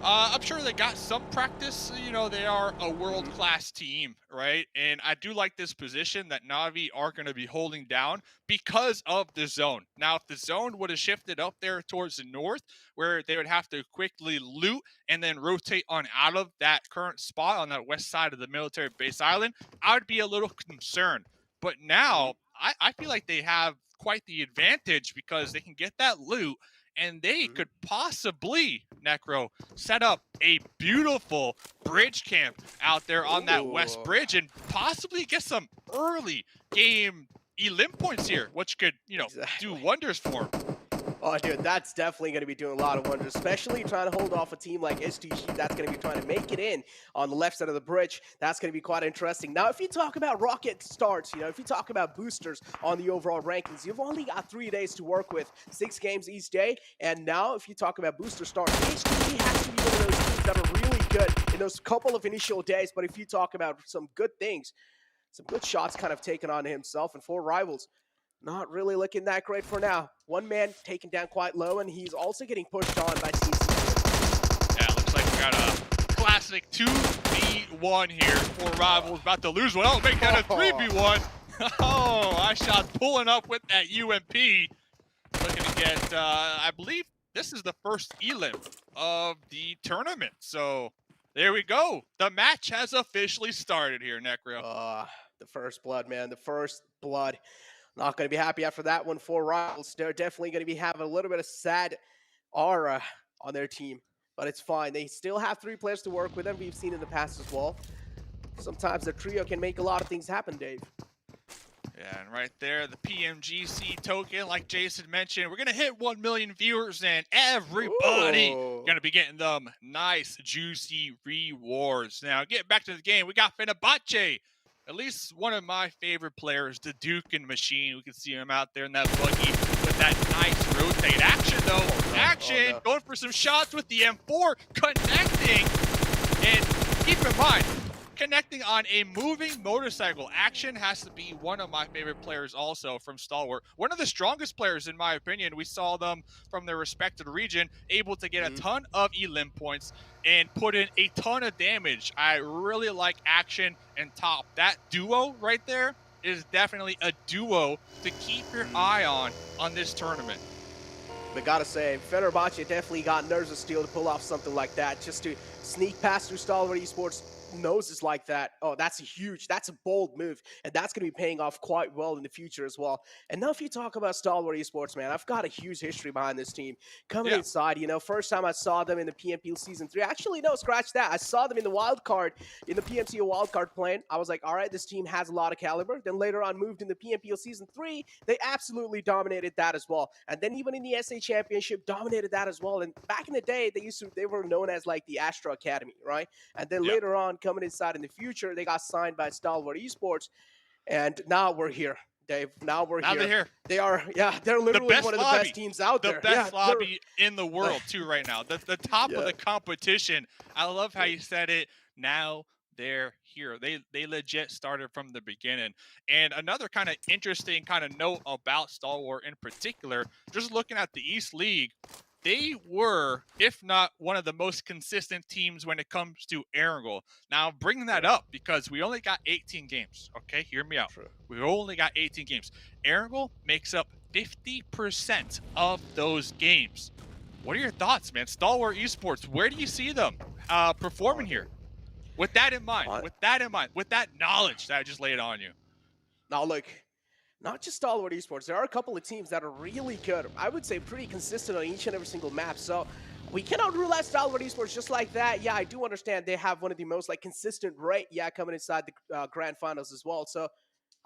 I'm sure they got some practice. You know, they are a world-class team, right? And I do like this position that Na'Vi are going to be holding down because of the zone. Now, if the zone would have shifted up there towards the north, where they would have to quickly loot and then rotate on out of that current spot on that west side of the military base island, I would be a little concerned. But now, I feel like they have quite the advantage because they can get that loot and they could possibly, Necro, set up a beautiful bridge camp out there on that west bridge and possibly get some early game elim points here, which could, you know, do wonders for them. Oh, dude, that's definitely going to be doing a lot of wonders, especially trying to hold off a team like STG that's going to be trying to make it in on the left side of the bridge. That's going to be quite interesting. Now, if you talk about rocket starts, you know, if you talk about boosters on the overall rankings, you've only got 3 days to work with, 6 games each day. And now, if you talk about booster starts, STG has to be one of those teams that are really good in those couple of initial days. But if you talk about some good things, some good shots kind of taken on himself and 4 rivals, not really looking that great for now. One man taken down quite low, and he's also getting pushed on by CC. Yeah, looks like we got a classic 2v1 here. 4 rivals about to lose one. Oh, make that a 3v1. Oh, I shot pulling up with that UMP. Looking to get, I believe this is the first elim of the tournament. So there we go. The match has officially started here, Necro. The first blood, man. The first blood. Not going to be happy after that one for rivals. They're definitely going to be having a little bit of sad aura on their team, but it's fine. They still have 3 players to work with them. We've seen in the past as well. Sometimes the trio can make a lot of things happen, Dave. Yeah, and right there, the PMGC token, like Jason mentioned, we're going to hit 1 million viewers, and everybody going to be getting them nice, juicy rewards. Now, getting back to the game, we got Fenerbahçe. At least one of my favorite players, the Duke Machine. We can see him out there in that buggy with that nice rotate. Action, though. Action. Going for some shots with the M4. Connecting. And keep in mind, connecting on a moving motorcycle. Action has to be one of my favorite players also from Stalwart. One of the strongest players, in my opinion. We saw them from their respected region, able to get a ton of elim points and put in a ton of damage. I really like Action and Top. That duo right there is definitely a duo to keep your eye on this tournament. But gotta say, Fenerbahçe definitely got nerves of steel to pull off something like that. Just to sneak past through Stalwart Esports noses like that. Oh, that's a bold move, and that's going to be paying off quite well in the future as well. And now if you talk about Stalwart Esports, man, I've got a huge history behind this team. Coming inside, you know, first time I saw them in the PMP Season 3, actually, no, scratch that. I saw them in the wild card, in the PMC wild card playing. I was like, all right, this team has a lot of caliber. Then later on moved in the PMP Season 3. They absolutely dominated that as well. And then even in the SA Championship, dominated that as well. And back in the day, they were known as like the Astra Academy, right? And then later on, coming inside in the future, they got signed by Stalwart Esports, and now we're here, Dave. Now we're here. They're here. They are, they're literally one of the best teams out there. The best lobby in the world, too, right now. The top of the competition. I love how you said it. Now they're here. They legit started from the beginning. And another kind of interesting kind of note about Stalwart in particular, just looking at the East League, they were, if not one of the most consistent teams when it comes to Erangel. Now, bringing that up because we only got 18 games. Okay, hear me out. We only got 18 games. Erangel makes up 50% of those games. What are your thoughts, man? Stalwart Esports, where do you see them performing here? With that in mind, with that knowledge that I just laid on you. Now, look. Not just Stalwart Esports, there are a couple of teams that are really good. I would say pretty consistent on each and every single map. So we cannot rule out Stalwart Esports just like that. Yeah, I do understand they have one of the most like consistent rate, coming inside the grand finals as well. So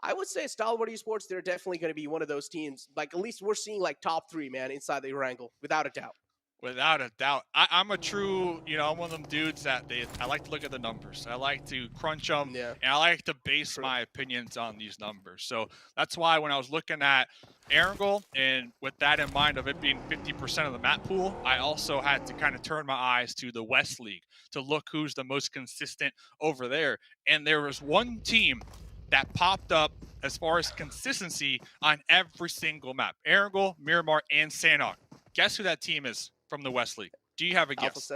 I would say Stalwart Esports, they're definitely going to be one of those teams. Like at least we're seeing like top 3, man, inside the Erangel, without a doubt. Without a doubt. I'm a true, I'm one of them dudes that I like to look at the numbers. I like to crunch them, and I like to base my opinions on these numbers. So that's why when I was looking at Erangel, and with that in mind of it being 50% of the map pool, I also had to kind of turn my eyes to the West League to look who's the most consistent over there. And there was one team that popped up as far as consistency on every single map. Erangel, Miramar, and Sanhok. Guess who that team is from the West League? Do you have a guess?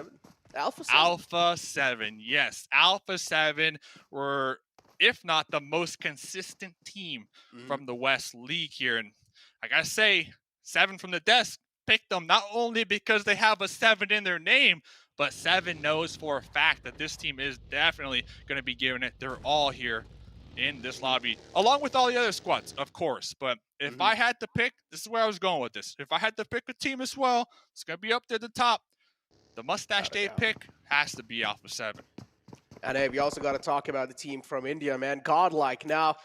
Alpha 7? Alpha 7, yes. Alpha 7 were, if not the most consistent team from the West League here. And I gotta say, 7 from the desk picked them not only because they have a 7 in their name, but 7 knows for a fact that this team is definitely going to be giving it their all here in this lobby, along with all the other squads, of course. But if I had to pick, this is where I was going with this. If I had to pick a team as well, it's going to be up there at the top. The Mustache Dave pick has to be Alpha 7. And hey, we also got to talk about the team from India, man. GodLike. Now,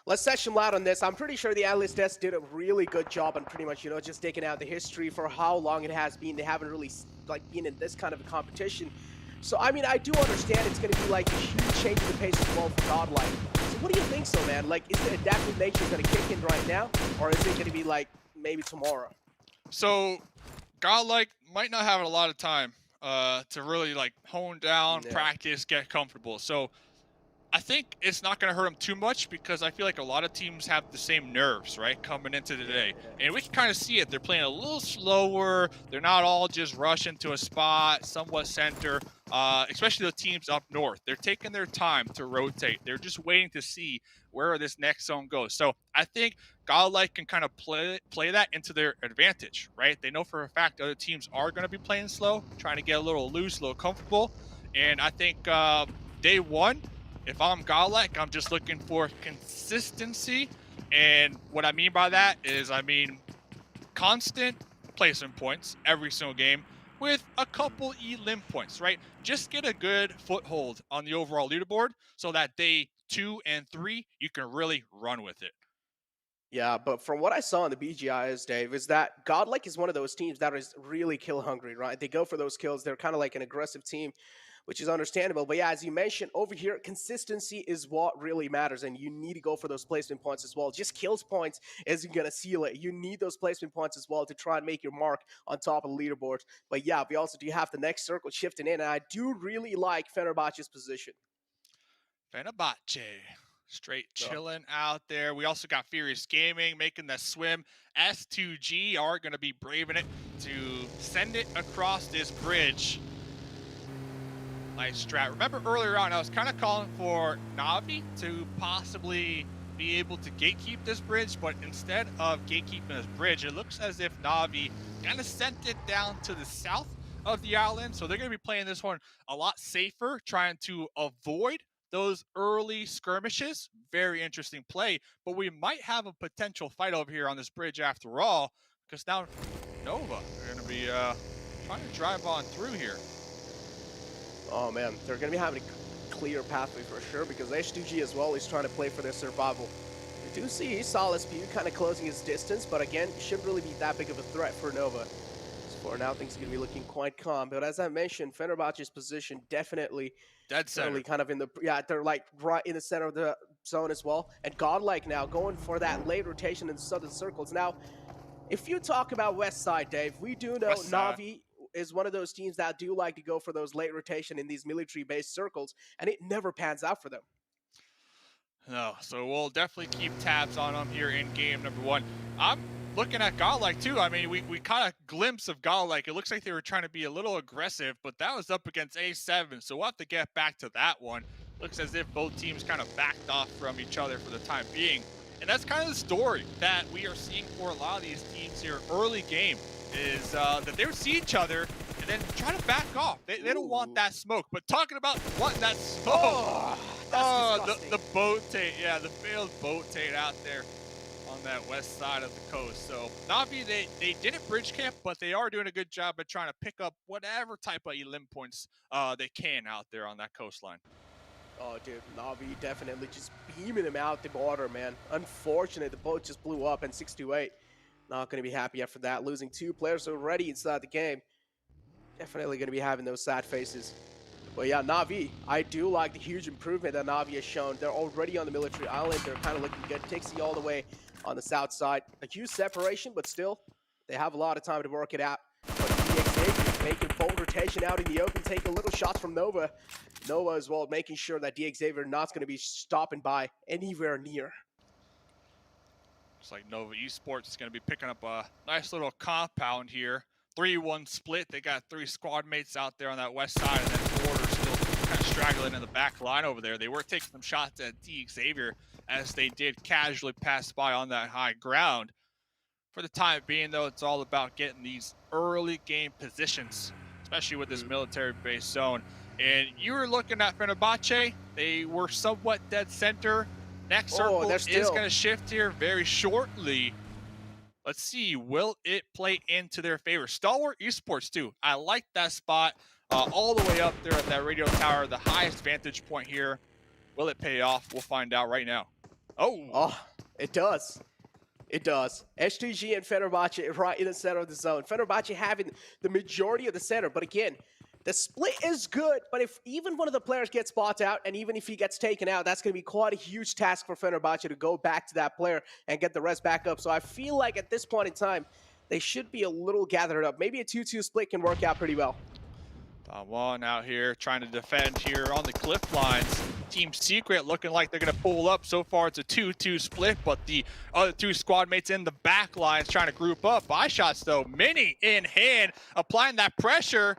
let's session loud on this. I'm pretty sure the analyst desk did a really good job on pretty much, you know, just taking out the history for how long it has been. They haven't really, like, been in this kind of a competition. So, I mean, I do understand it's going to be, like, a huge change in the pace as well for GodLike. So, what do you think so, man? Like, is the adaptive nature going to kick in right now? Or is it going to be, like, maybe tomorrow? So, GodLike might not have a lot of time to really like hone down, practice, get comfortable. So I think it's not going to hurt them too much because I feel like a lot of teams have the same nerves, right, coming into the day. And we can kind of see it. They're playing a little slower. They're not all just rushing to a spot, somewhat center, especially the teams up north. They're taking their time to rotate. They're just waiting to see where this next zone goes. So I think GodLike can kind of play that into their advantage, right? They know for a fact other teams are going to be playing slow, trying to get a little loose, a little comfortable. And I think day one, if I'm GodLike, I'm just looking for consistency. And what I mean by that is, I mean, constant placement points every single game with a couple elim points, right? Just get a good foothold on the overall leaderboard so that day 2 and 3, you can really run with it. Yeah, but from what I saw in the BGIS, Dave, is that GodLike is one of those teams that is really kill hungry, right? They go for those kills. They're kind of like an aggressive team, which is understandable. But yeah, as you mentioned over here, consistency is what really matters, and you need to go for those placement points as well. Just kills points isn't going to seal it. You need those placement points as well to try and make your mark on top of the leaderboard. But yeah, we also do have the next circle shifting in, and I do really like Fenerbahçe's position. Fenerbahçe, straight chilling out there. We also got Furious Gaming making the swim. S2G are going to be braving it to send it across this bridge. Nice strat. Remember earlier on, I was kind of calling for Na'Vi to possibly be able to gatekeep this bridge, but instead of gatekeeping this bridge, it looks as if Na'Vi kind of sent it down to the south of the island. So they're going to be playing this one a lot safer, trying to avoid those early skirmishes. Very interesting play, but we might have a potential fight over here on this bridge after all, because now Nova are going to be trying to drive on through here. Oh man, they're going to be having a clear pathway for sure, because H2G as well is trying to play for their survival. You do see Solid-Speed kind of closing his distance, but again, shouldn't really be that big of a threat for Nova. So for now, things are going to be looking quite calm. But as I mentioned, Fenerbahçe's position definitely dead center. Kind of in the, they're like right in the center of the zone as well. And GodLike now going for that late rotation in the southern circles. Now, if you talk about West Side, Dave, we do know Na'Vi is one of those teams that do like to go for those late rotation in these military-based circles, and it never pans out for them. No, so we'll definitely keep tabs on them here in game number 1. I'm looking at GodLike too. I mean, we caught a glimpse of GodLike. It looks like they were trying to be a little aggressive, but that was up against A7, so we'll have to get back to that one. Looks as if both teams kind of backed off from each other for the time being. And that's kind of the story that we are seeing for a lot of these teams here early game, is that they would see each other and then try to back off. They don't want that smoke. But talking about wanting that smoke, the boat taint, the failed boat taint out there on that west side of the coast. So Na'Vi, they didn't bridge camp, but they are doing a good job at trying to pick up whatever type of elim points they can out there on that coastline. Oh, dude, Na'Vi definitely just beaming him out the border, man. Unfortunate, the boat just blew up, and 628 not going to be happy after that. Losing 2 players already inside the game. Definitely going to be having those sad faces. But yeah, Na'Vi, I do like the huge improvement that Na'Vi has shown. They're already on the military island. They're kind of looking good. Tixie all the way on the south side. A huge separation, but still, they have a lot of time to work it out. But DXAVIER making bold rotation out in the open, taking little shots from Nova. Nova as well, making sure that DXAVIER not going to be stopping by anywhere near. Looks like Nova Esports is going to be picking up a nice little compound here 3-1 split. They got 3 squad mates out there on that west side, and then Border still kind of straggling in the back line over there. They were taking some shots at Xavier as they did casually pass by on that high ground. For the time being, though, it's all about getting these early game positions, especially with this military-based zone. And you were looking at Fenerbahçe. They were somewhat dead center. Next circle is going to shift here very shortly. Let's see, will it play into their favor? Stalwart Esports, too. I like that spot all the way up there at that radio tower, the highest vantage point here. Will it pay off? We'll find out right now. Oh, it does. It does. STG and Fenerbahçe right in the center of the zone. Fenerbahçe having the majority of the center, but again, the split is good, but if even one of the players gets bought out, and even if he gets taken out, that's going to be quite a huge task for Fenerbahçe to go back to that player and get the rest back up. So I feel like at this point in time, they should be a little gathered up. Maybe a 2-2 split can work out pretty well. One out here trying to defend here on the cliff lines. Team Secret looking like they're going to pull up. So far, it's a 2-2 split, but the other 2 squad mates in the back lines trying to group up. Buy shots, though. Mini in hand, applying that pressure.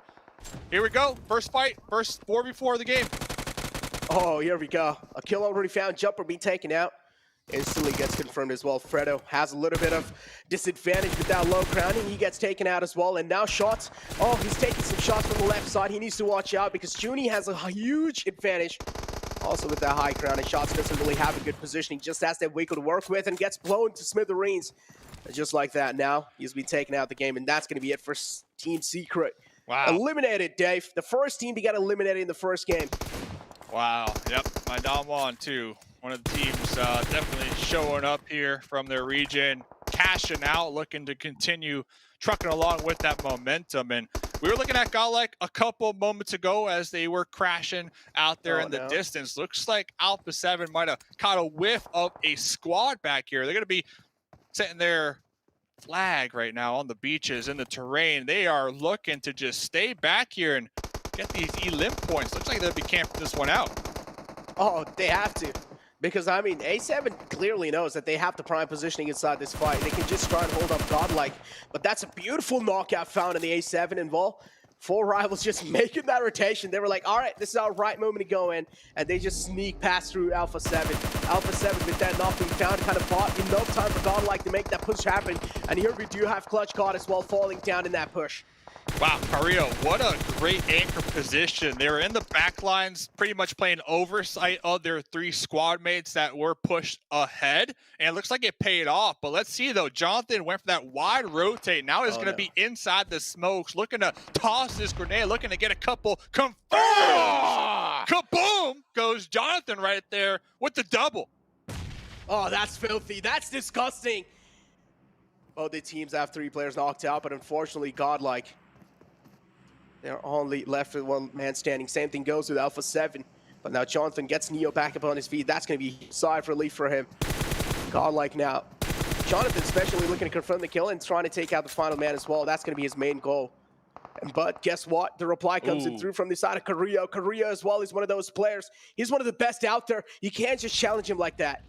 Here we go. First fight, first 4v4 of the game. Oh, here we go. A kill already found. Jumper being taken out. Instantly gets confirmed as well. Fredo has a little bit of disadvantage with that low crowning. He gets taken out as well. And now shots. Oh, he's taking some shots from the left side. He needs to watch out because Junie has a huge advantage. Also with that high crowning, shots doesn't really have a good positioning. Just has that wiggle to work with and gets blown to smithereens. And just like that now, he's been taken out of the game. And that's going to be it for Team Secret. Wow. Eliminated, Dave. The first team to get eliminated in the first game. Wow. Yep. My Damwon, too. One of the teams definitely showing up here from their region, cashing out, looking to continue trucking along with that momentum. And we were looking at GodLike a couple moments ago as they were crashing out there in the distance. Looks like Alpha 7 might have caught a whiff of a squad back here. They're going to be setting their flag right now on the beaches in the terrain. They are looking to just stay back here and get these elim points. Looks like they'll be camping this one out. Oh, they have to. Because, I mean, A7 clearly knows that they have the prime positioning inside this fight. They can just try and hold up GodLike. But that's a beautiful knockout found in the A7 involved. 4 rivals just making that rotation. They were like, all right, this is our right moment to go in. And they just sneak past through Alpha 7. Alpha 7 with that knock being found kind of bought enough time for GodLike to make that push happen. And here we do have Clutch God as well falling down in that push. Wow, Carrillo, what a great anchor position. They were in the back lines, pretty much playing oversight of their 3 squad mates that were pushed ahead. And it looks like it paid off. But let's see, though. Jonathan went for that wide rotate. Now he's going to be inside the smokes, looking to toss this grenade, looking to get a couple confirmed. Kaboom! Goes Jonathan right there with the double. Oh, that's filthy. That's disgusting. Both the teams have 3 players knocked out, but unfortunately, GodLike, they're only left with 1 man standing. Same thing goes with Alpha 7. But now Jonathan gets Neo back up on his feet. That's going to be sigh of relief for him. GodLike now. Jonathan especially looking to confirm the kill and trying to take out the final man as well. That's going to be his main goal. But guess what? The reply comes in through from the side of Carrillo. Carrillo as well is one of those players. He's one of the best out there. You can't just challenge him like that.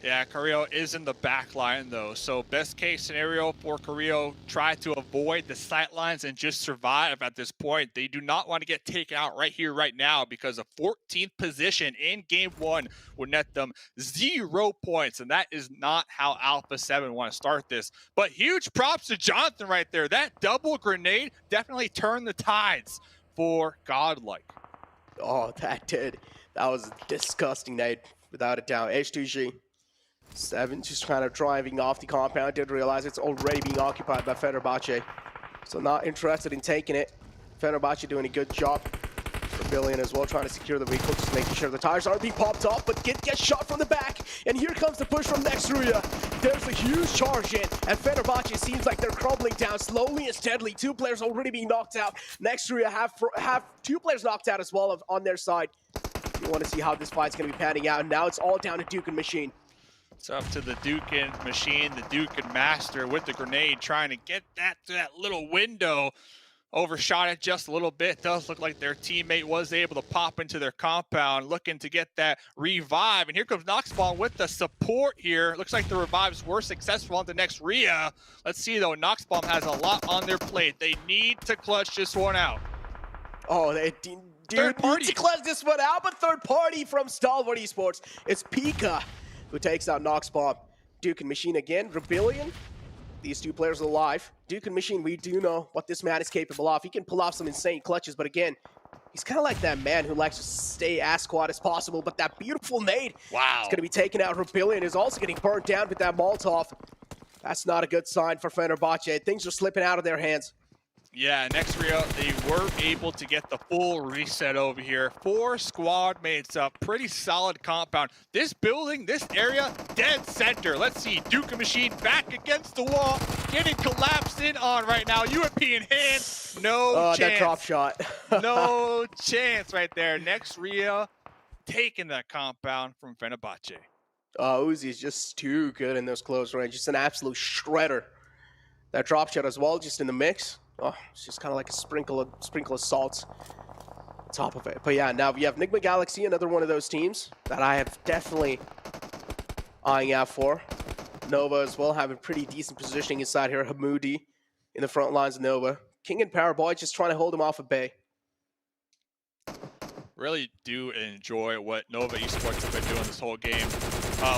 Yeah, Carrillo is in the back line, though. So best case scenario for Carrillo, try to avoid the sight lines and just survive at this point. They do not want to get taken out right here, right now, because a 14th position in Game 1 would net them 0 points. And that is not how Alpha 7 want to start this. But huge props to Jonathan right there. That double grenade definitely turned the tides for GodLike. Oh, that did. That was a disgusting night, without a doubt. H2G. 7 just kind of driving off the compound, didn't realize it's already being occupied by Fenerbahçe. So not interested in taking it. Fenerbahçe doing a good job. For Billion as well, trying to secure the vehicle, just making sure the tires aren't being popped off, but gets shot from the back. And here comes the push from next Ruya. There's a huge charge in, and Fenerbahçe seems like they're crumbling down slowly and steadily. 2 players already being knocked out. Next Ruya have 2 players knocked out as well on their side. You want to see how this fight's going to be panning out, and now it's all down to Duke and Machine. It's up to the Duke and Machine, the Duke and Master with the grenade, trying to get that to that little window. overshot it just a little bit. Does look like their teammate was able to pop into their compound, looking to get that revive. And here comes Noxbomb with the support here. Looks like the revives were successful on the next Ruya. Let's see though, Noxbomb has a lot on their plate. They need to clutch this one out. Oh, they do need to clutch this one out, but third party from Stalwart Esports. It's Pika who takes out Noxbomb. Duke and Machine again, Rebellion. These two players are alive. Duke and Machine, we do know what this man is capable of. He can pull off some insane clutches, but again, he's kind of like that man who likes to stay as squad as possible, but that beautiful nade is going to be taken out. Rebellion is also getting burnt down with that Molotov. That's not a good sign for Fenerbahçe. Things are slipping out of their hands. Yeah, next Rio, they were able to get the full reset over here. 4 squad mates up, pretty solid compound. This building, this area, dead center. Let's see, Duke and Machine back against the wall, getting collapsed in on right now. UMP in hand, no chance. That drop shot. No chance right there. Next Rio, taking that compound from Fenerbahçe. Uzi is just too good in those close range. Just an absolute shredder. That drop shot as well, just in the mix. Oh, it's just kind of like a sprinkle of salt on top of it. But yeah, now we have Nigma Galaxy, another one of those teams that I have definitely eyeing out for. Nova as well, having pretty decent positioning inside here. Hamoudi in the front lines of Nova. King and Paraboy just trying to hold him off of Bay. Really do enjoy what Nova Esports have been doing this whole game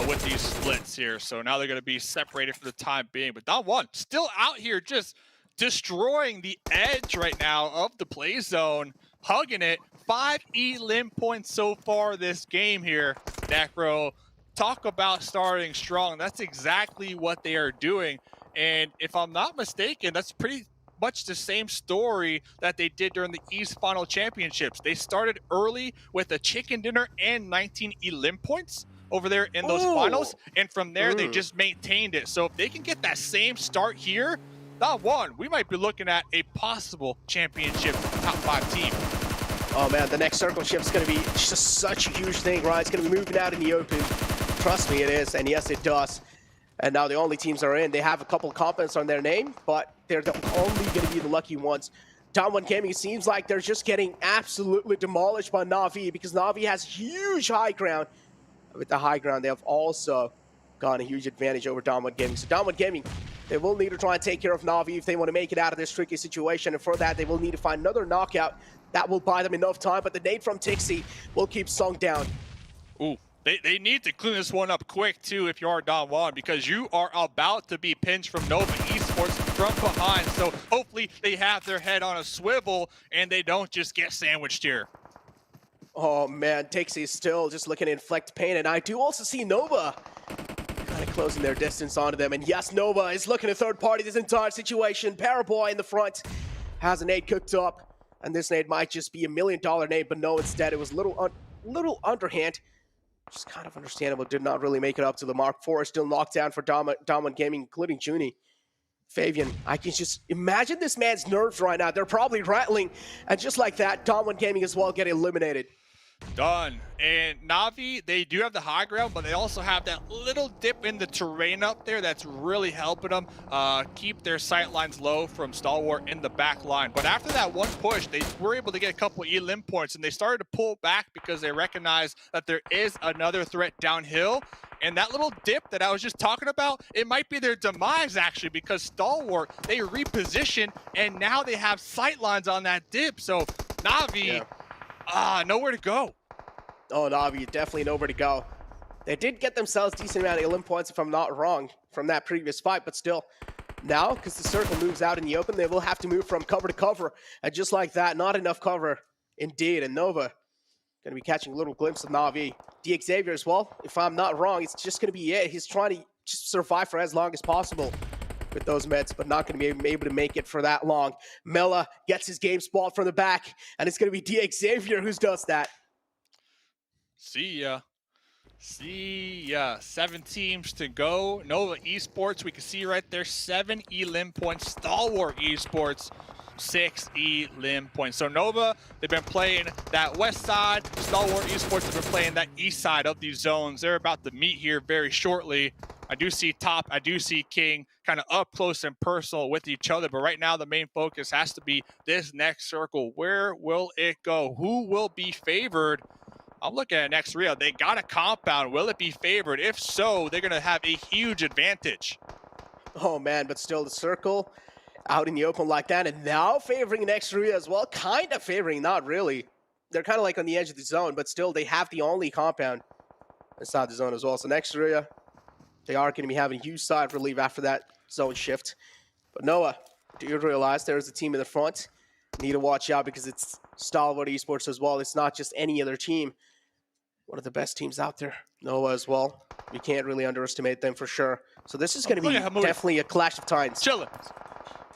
with these splits here. So now they're going to be separated for the time being. But Don1 still out here just destroying the edge right now of the play zone, hugging it. 5 elim points so far this game here. Necro, talk about starting strong. That's exactly what they are doing. And if I'm not mistaken, that's pretty much the same story that they did during the East Final Championships. They started early with a chicken dinner and 19 elim points over there in those finals. And from there, they just maintained it. So if they can get that same start here, not one, we might be looking at a possible championship top 5 team. Oh man, the next circle shift is going to be just such a huge thing, right? It's going to be moving out in the open. Trust me, it is, and yes, it does. And now the only teams are in. They have a couple of components on their name, but they're only going to be the lucky ones. Don1 Gaming, it seems like they're just getting absolutely demolished by Na'Vi because Na'Vi has huge high ground. With the high ground, they have also gotten a huge advantage over Don1 Gaming. So Don1 Gaming, they will need to try and take care of Na'Vi if they want to make it out of this tricky situation. And for that, they will need to find another knockout. That will buy them enough time, but the nade from Tixi will keep Sung down. Ooh, they need to clean this one up quick, too, if you are Don1, because you are about to be pinched from Nova Esports from behind. So hopefully they have their head on a swivel and they don't just get sandwiched here. Oh, man, Tixi is still just looking to inflict pain. And I do also see Nova kind of closing their distance onto them. And yes, Nova is looking to third party this entire situation. Paraboy in the front has a nade cooked up. And this nade might just be $1 million nade, but no, instead it was a little underhand. Just kind of understandable. Did not really make it up to the mark. 4 is still knocked down for Don1 Gaming, including Junie. Fabian, I can just imagine this man's nerves right now. They're probably rattling. And just like that, Don1 Gaming as well get eliminated. Done. And Na'Vi, they do have the high ground, but they also have that little dip in the terrain up there that's really helping them keep their sight lines low from Stalwart in the back line. But after that one push, they were able to get a couple elim points, and they started to pull back because they recognize that there is another threat downhill. And that little dip that I was just talking about, it might be their demise, actually, because Stalwart, they reposition, and now they have sight lines on that dip. So Na'Vi, nowhere to go. Oh, Na'Vi, definitely nowhere to go. They did get themselves a decent amount of elim points, if I'm not wrong, from that previous fight, but still. Now, because the circle moves out in the open, they will have to move from cover to cover. And just like that, not enough cover, indeed. And Nova going to be catching a little glimpse of Na'Vi. Xavier as well, if I'm not wrong, it's just going to be it. He's trying to just survive for as long as possible with those meds, but not going to be able to make it for that long. Mela gets his game spot from the back, and it's going to be Xavier who does that. See ya. See ya. 7 teams to go. Nova Esports, we can see right there, 7 elim points. Stalwart Esports, 6 elim points. So Nova, they've been playing that west side. Stalwart Esports have been playing that east side of these zones. They're about to meet here very shortly. I do see Top, I do see King kind of up close and personal with each other. But right now, the main focus has to be this next circle. Where will it go? Who will be favored? I'm looking at next Ruya. They got a compound. Will it be favored? If so, they're going to have a huge advantage. Oh, man, but still the circle out in the open like that. And now favoring next Ruya as well. Kind of favoring, not really. They're kind of like on the edge of the zone, but still they have the only compound inside the zone as well. So next Ruya, they are going to be having huge side relief after that zone shift. But Noah, do you realize there's a team in the front? You need to watch out because it's Stalwart Esports as well. It's not just any other team. One of the best teams out there. Noah as well. We can't really underestimate them for sure. So this is going to be definitely a clash of titans. Chillin'.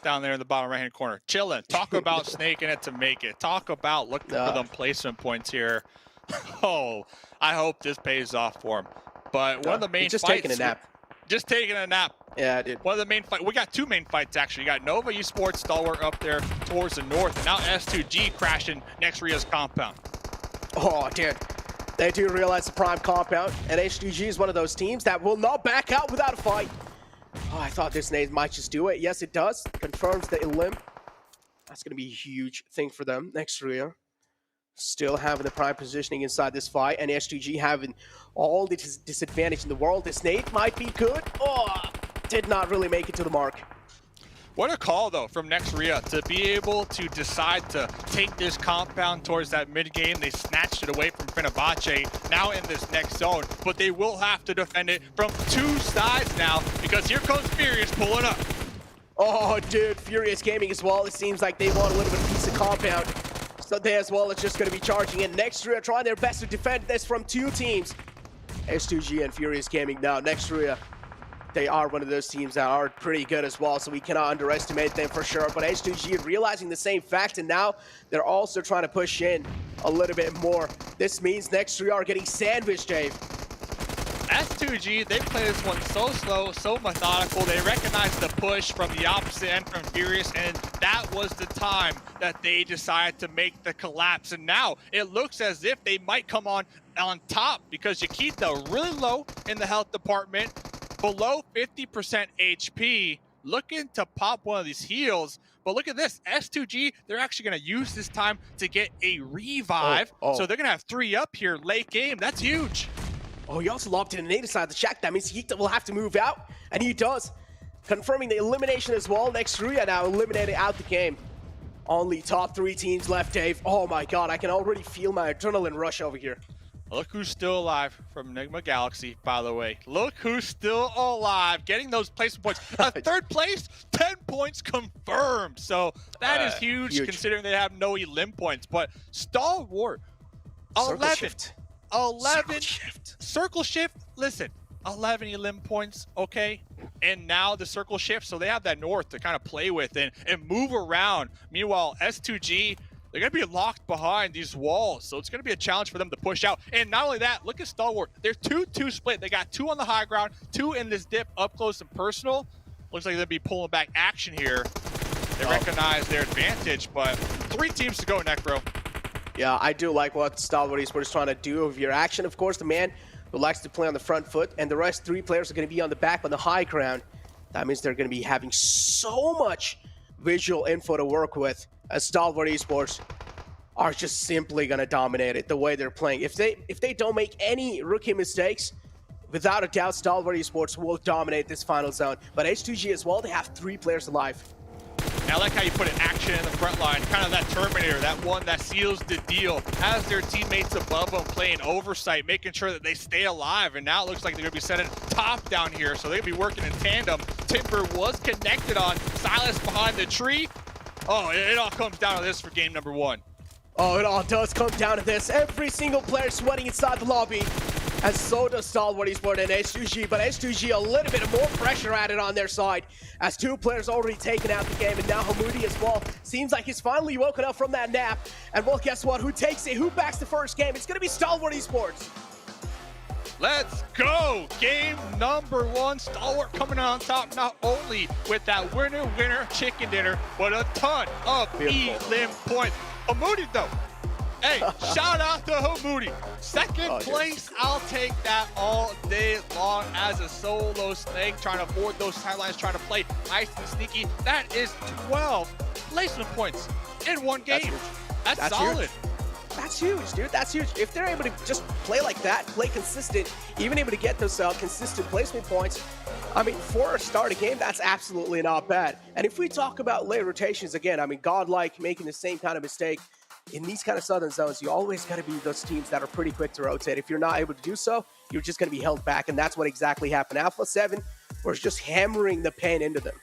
Down there in the bottom right-hand corner. Chillin'. Talk about snaking it to make it. Talk about looking for them placement points here. Oh, I hope this pays off for him. But one of the main just fights... taking a nap. Just taking a nap. Yeah, dude. One of the main fights. We got two main fights, actually. You got Nova Esports, Stalwart up there towards the north. And now S2G crashing next Ruya's compound. Oh, dude. They do realize the prime compound. And S2G is one of those teams that will not back out without a fight. Oh, I thought this nade might just do it. Yes, it does. Confirms the elim. That's going to be a huge thing for them next Ruya. Still having the prime positioning inside this fight. And S2G having all the disadvantage in the world. This nade might be good. Oh, did not really make it to the mark. What a call, though, from next Ruya to be able to decide to take this compound towards that mid-game. They snatched it away from Fenerbahçe, now in this next zone. But they will have to defend it from two sides now because here comes Furious pulling up. Oh, dude, Furious Gaming as well. It seems like they want a little bit of piece of compound. So they as well are just going to be charging in. Next Ruya trying their best to defend this from two teams. S2G and Furious Gaming now. Next Ruya. They are one of those teams that are pretty good as well, so we cannot underestimate them for sure. But S2G realizing the same fact, and now they're also trying to push in a little bit more. This means next Ruya are getting sandwiched, Dave. S2G, they play this one so slow, so methodical. They recognize the push from the opposite end from Furious, and that was the time that they decided to make the collapse. And now it looks as if they might come on top because Yakita really low in the health department. Below 50% HP, looking to pop one of these heals. But look at this, S2G, they're actually going to use this time to get a revive. So they're going to have 3 up here late game. That's huge. Oh, he also lobbed in a nade inside the shack. That means he will have to move out, and he does. Confirming the elimination as well. Next Ruya now eliminated out the game. Only top 3 teams left, Dave. Oh my god, I can already feel my adrenaline rush over here. Look who's still alive from Nigma Galaxy, by the way. Look who's still alive, getting those placement points. Third place, 10 points confirmed. So that is huge considering they have no elim points. But Stalwart, 11. Circle shift, listen, 11 elim points, okay? And now the circle shift, so they have that north to kind of play with and move around. Meanwhile, S2G, they're going to be locked behind these walls, so it's going to be a challenge for them to push out. And not only that, look at Stalwart. They're 2-2 split. They got 2 on the high ground, 2 in this dip up close and personal. Looks like they'll be pulling back action here. They recognize their advantage, but 3 teams to go, Necro. Yeah, I do like what Stalwart Esports is trying to do with your action. Of course, the man who likes to play on the front foot, and the rest 3 players are going to be on the back on the high ground. That means they're going to be having so much visual info to work with, as Stalwart Esports are just simply going to dominate it the way they're playing. If they don't make any rookie mistakes, without a doubt, Stalwart Esports will dominate this final zone. But S2G as well, they have 3 players alive. I like how you put an action in the front line, kind of that Terminator, that one that seals the deal, has their teammates above them playing oversight, making sure that they stay alive. And now it looks like they're going to be setting top down here, so they're going to be working in tandem. Timber was connected on Silas behind the tree. Oh, it all comes down to this for game number 1. Oh, it all does come down to this. Every single player sweating inside the lobby. And so does Stalwart Esports and S2G, but S2G a little bit more pressure added on their side as 2 players already taken out the game, and now Hamoudi as well. Seems like he's finally woken up from that nap. And well, guess what? Who takes it? Who backs the first game? It's going to be Stalwart Esports. Let's go! Game number 1, Stalwart coming on top not only with that winner chicken dinner, but a ton of elim points. Hamoudi though, Hey, shout out to Hamudi. Second place, I'll take that all day long as a solo snake, trying to avoid those sidelines, trying to play nice and sneaky. That is 12 placement points in one game. That's solid. Huge. That's huge, dude. That's huge. If they're able to just play like that, play consistent, even able to get those consistent placement points, I mean, for a start of game, that's absolutely not bad. And if we talk about late rotations again, I mean, GodLike making the same kind of mistake in these kind of southern zones, you always got to be those teams that are pretty quick to rotate. If you're not able to do so, you're just going to be held back, and that's what exactly happened. Alpha 7 was just hammering the pain into them.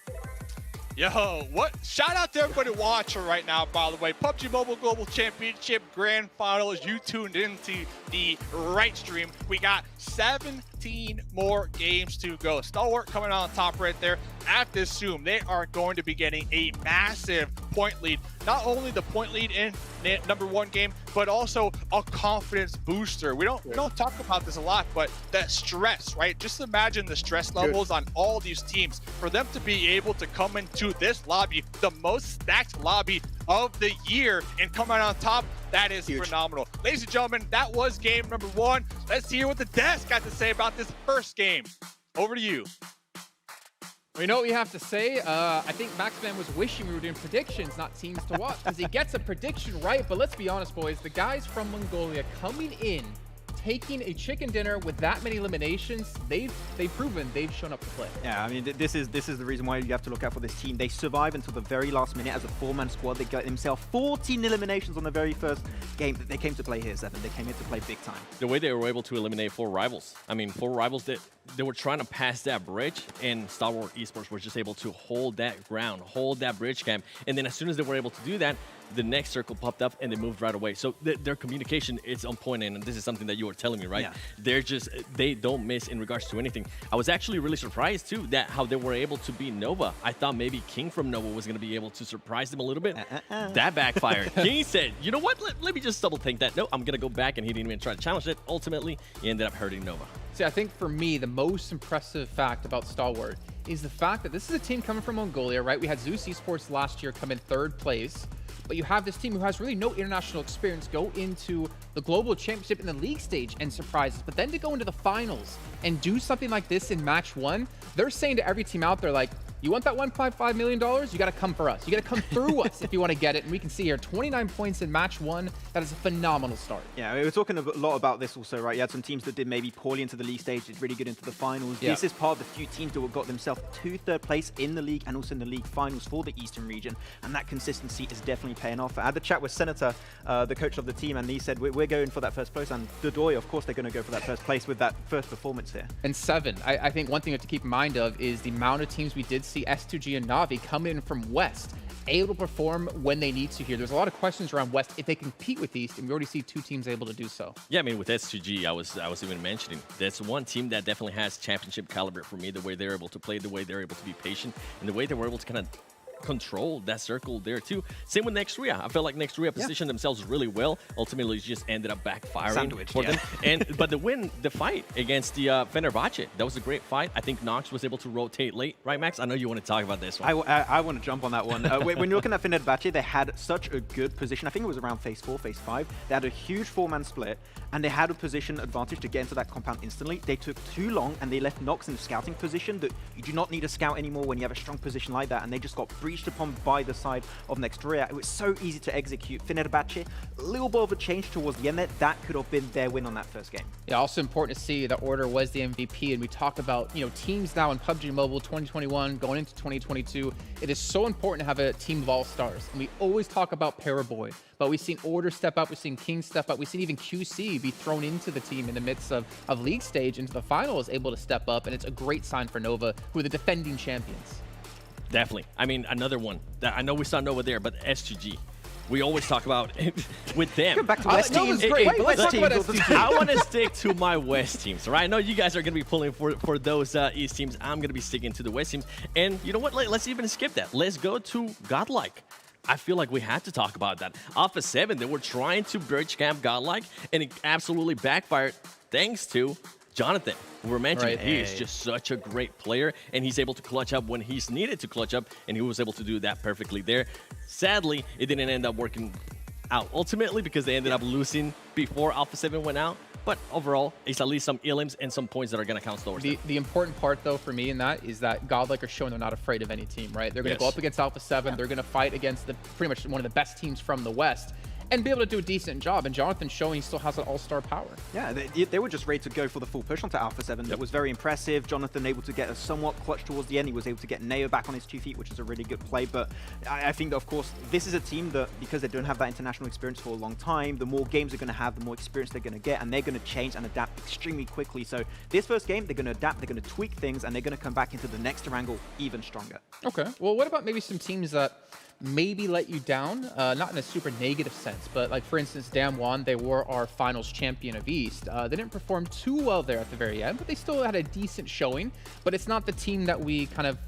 Yo, what? Shout out to everybody watching right now, by the way. PUBG Mobile Global Championship Grand Finals. You tuned into the right stream. We got 17 more games to go. Stalwart coming on top right there. At this Zoom, they are going to be getting a massive point lead. Not only the point lead in #1 game, but also a confidence booster. We don't talk about this a lot, but that stress, right? Just imagine the stress levels on all these teams. For them to be able to come into this lobby, the most stacked lobby of the year, and come out on top, that is phenomenal. Ladies and gentlemen, that was game #1. Let's hear what the desk got to say about this first game. Over to you. Well, you know what we have to say? I think Maxman was wishing we were doing predictions, not teams to watch, because he gets a prediction right. But let's be honest, boys. The guys from Mongolia coming in, taking a chicken dinner with that many eliminations, they've proven they've shown up to play. Yeah, I mean, this is the reason why you have to look out for this team. They survive until the very last minute as a 4-man squad. They got themselves 14 eliminations on the very first game that they came to play here, Seven. They came here to play big time. The way they were able to eliminate 4 rivals. I mean, 4 rivals that they were trying to pass that bridge, and Stalwart Esports were just able to hold that ground, hold that bridge camp. And then as soon as they were able to do that, the next circle popped up and they moved right away. So their communication is on point, and this is something that you were telling me, right? Yeah. They don't miss in regards to anything. I was actually really surprised too that how they were able to beat Nova. I thought maybe King from Nova was going to be able to surprise them a little bit. That backfired. King said, you know what, let me just double think that. No, I'm going to go back, and he didn't even try to challenge it. Ultimately, he ended up hurting Nova. See, I think for me, the most impressive fact about Stalwart is the fact that this is a team coming from Mongolia, right? We had Zeus Esports last year come in 3rd place. But you have this team who has really no international experience go into the global championship in the league stage and surprise us. But then to go into the finals and do something like this in match 1, they're saying to every team out there, like, you want that $1.5 million? You got to come for us. You got to come through us if you want to get it. And we can see here, 29 points in match 1. That is a phenomenal start. Yeah, we were talking a lot about this also, right? You had some teams that did maybe poorly into the league stage, did really good into the finals. Yeah. This is part of the few teams that got themselves to 3rd place in the league and also in the league finals for the Eastern region. And that consistency is definitely paying off. I had a chat with Senator, the coach of the team, and he said, we're going for that 1st place. And Dodoy, of course, they're going to go for that 1st place with that first performance here. And 7, I think one thing to keep in mind of is the amount of teams we did see S2G and Navi come in from West, able to perform when they need to here. There's a lot of questions around West if they compete with East, and we already see 2 teams able to do so. Yeah, I mean, with S2G, I was even mentioning, that's one team that definitely has championship caliber for me, the way they're able to play, the way they're able to be patient, and the way they were able to kind of control that circle there too. Same with Ruya. I felt like Ruya positioned themselves really well. Ultimately, it just ended up backfiring for them. But the fight against the Fenerbahçe, that was a great fight. I think Nox was able to rotate late, right, Max? I know you want to talk about this one. I want to jump on that one. When you're looking at Fenerbahçe, they had such a good position. I think it was around phase 4, phase 5. They had a huge 4-man split, and they had a position advantage to get into that compound instantly. They took too long, and they left Nox in the scouting position that you do not need a scout anymore when you have a strong position like that, and they just got breached upon by the side of Ruya. It was so easy to execute. Fenerbahçe, a little bit of a change towards the end there. That could have been their win on that first game. Yeah, also important to see that Order was the MVP, and we talk about, teams now in PUBG Mobile 2021 going into 2022. It is so important to have a team of all-stars, and we always talk about Paraboy, but we've seen Order step up, we've seen King step up, we've seen even QC be thrown into the team in the midst of league stage into the finals, able to step up, and it's a great sign for Nova, who are the defending champions. Definitely. I mean, another one that I know we saw Nova there, but S2G. We always talk about with them. Go back to West teams. Let's talk about S2G. I want to stick to my West teams, right? I know you guys are going to be pulling for those East teams. I'm going to be sticking to the West teams. And you know what? Let's even skip that. Let's go to GodLike. I feel like we had to talk about that. Alpha 7, they were trying to bridge camp GodLike, and it absolutely backfired thanks to Jonathan, who we're mentioning. He is just such a great player, and he's able to clutch up when he's needed to clutch up, and he was able to do that perfectly there. Sadly, it didn't end up working out ultimately because they ended up losing before Alpha 7 went out. But overall, it's at least some elims and some points that are going to count Stalwart. The important part, though, for me in that is that GodLike are showing they're not afraid of any team, right? They're going to go up against Alpha 7. They're going to fight against pretty much one of the best teams from the West and be able to do a decent job. And Jonathan's showing he still has an all-star power. Yeah, they were just ready to go for the full push onto Alpha 7. That was very impressive. Jonathan able to get a somewhat clutch towards the end. He was able to get Neo back on his 2 feet, which is a really good play. But I think that, of course, this is a team that, because they don't have that international experience for a long time, the more games they're going to have, the more experience they're going to get, and they're going to change and adapt extremely quickly. So this first game, they're going to adapt, they're going to tweak things, and they're going to come back into the next Erangel even stronger. Okay. Well, what about maybe some teams that maybe let you down, not in a super negative sense, but like for instance, Damwon, they were our finals champion of East. They didn't perform too well there at the very end, but they still had a decent showing. But it's not the team that we kind of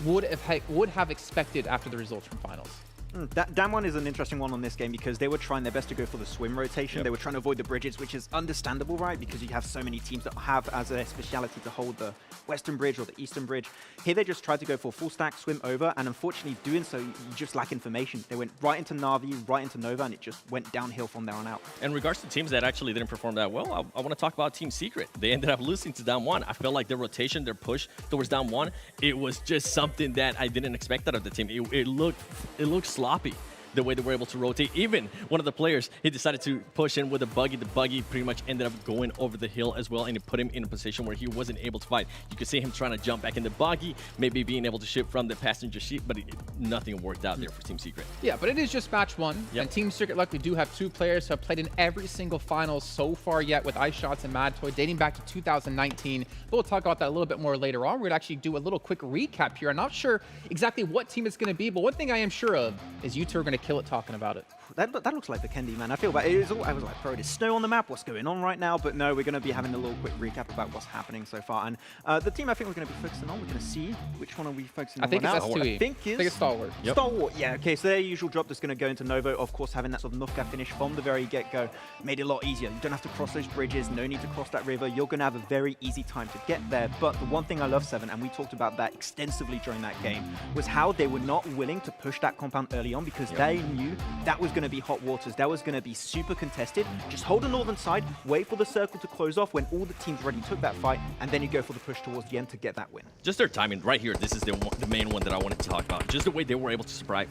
would have expected after the results from finals. Damwon is an interesting one on this game because they were trying their best to go for the swim rotation. They were trying to avoid the bridges, which is understandable, right? Because you have so many teams that have as a speciality to hold the Western Bridge or the Eastern Bridge. Here they just tried to go for a full stack, swim over, and unfortunately doing so, you just lack information. They went right into Na'Vi, right into Nova, and it just went downhill from there on out. In regards to teams that actually didn't perform that well, I want to talk about Team Secret. They ended up losing to Damwon. I felt like their rotation, their push towards Damwon, it was just something that I didn't expect out of the team. It looked sloppy, the way they were able to rotate. Even one of the players, he decided to push in with a buggy. The buggy pretty much ended up going over the hill as well, and it put him in a position where he wasn't able to fight. You could see him trying to jump back in the buggy, maybe being able to shoot from the passenger seat, but nothing worked out there for Team Secret. Yeah, but it is just match one, and Team Secret luckily do have 2 players who have played in every single final so far yet with Ice Shots and Mad Toy, dating back to 2019. But we'll talk about that a little bit more later on. We're going to actually do a little quick recap here. I'm not sure exactly what team it's going to be, but one thing I am sure of is you two are going to kill it talking about it. That looks like the Kendi, man. I feel bad. I was like, bro, there's snow on the map. What's going on right now? But no, we're going to be having a little quick recap about what's happening so far. And the team I think we're going to be focusing on, we're going to see which one are we focusing on right now. I think it's Stalwart. Stalwart, yeah. Okay, so their usual drop that's going to go into Nova. Of course, having that sort of Nufka finish from the very get-go made it a lot easier. You don't have to cross those bridges. No need to cross that river. You're going to have a very easy time to get there. But the one thing I love, Seven, and we talked about that extensively during that game, was how they were not willing to push that compound early on because they knew that was going to be hot waters. That was going to be super contested. Just hold the northern side, wait for the circle to close off when all the teams already took that fight, and then you go for the push towards the end to get that win. Just their timing right here. This is the main one that I wanted to talk about. Just the way they were able to surprise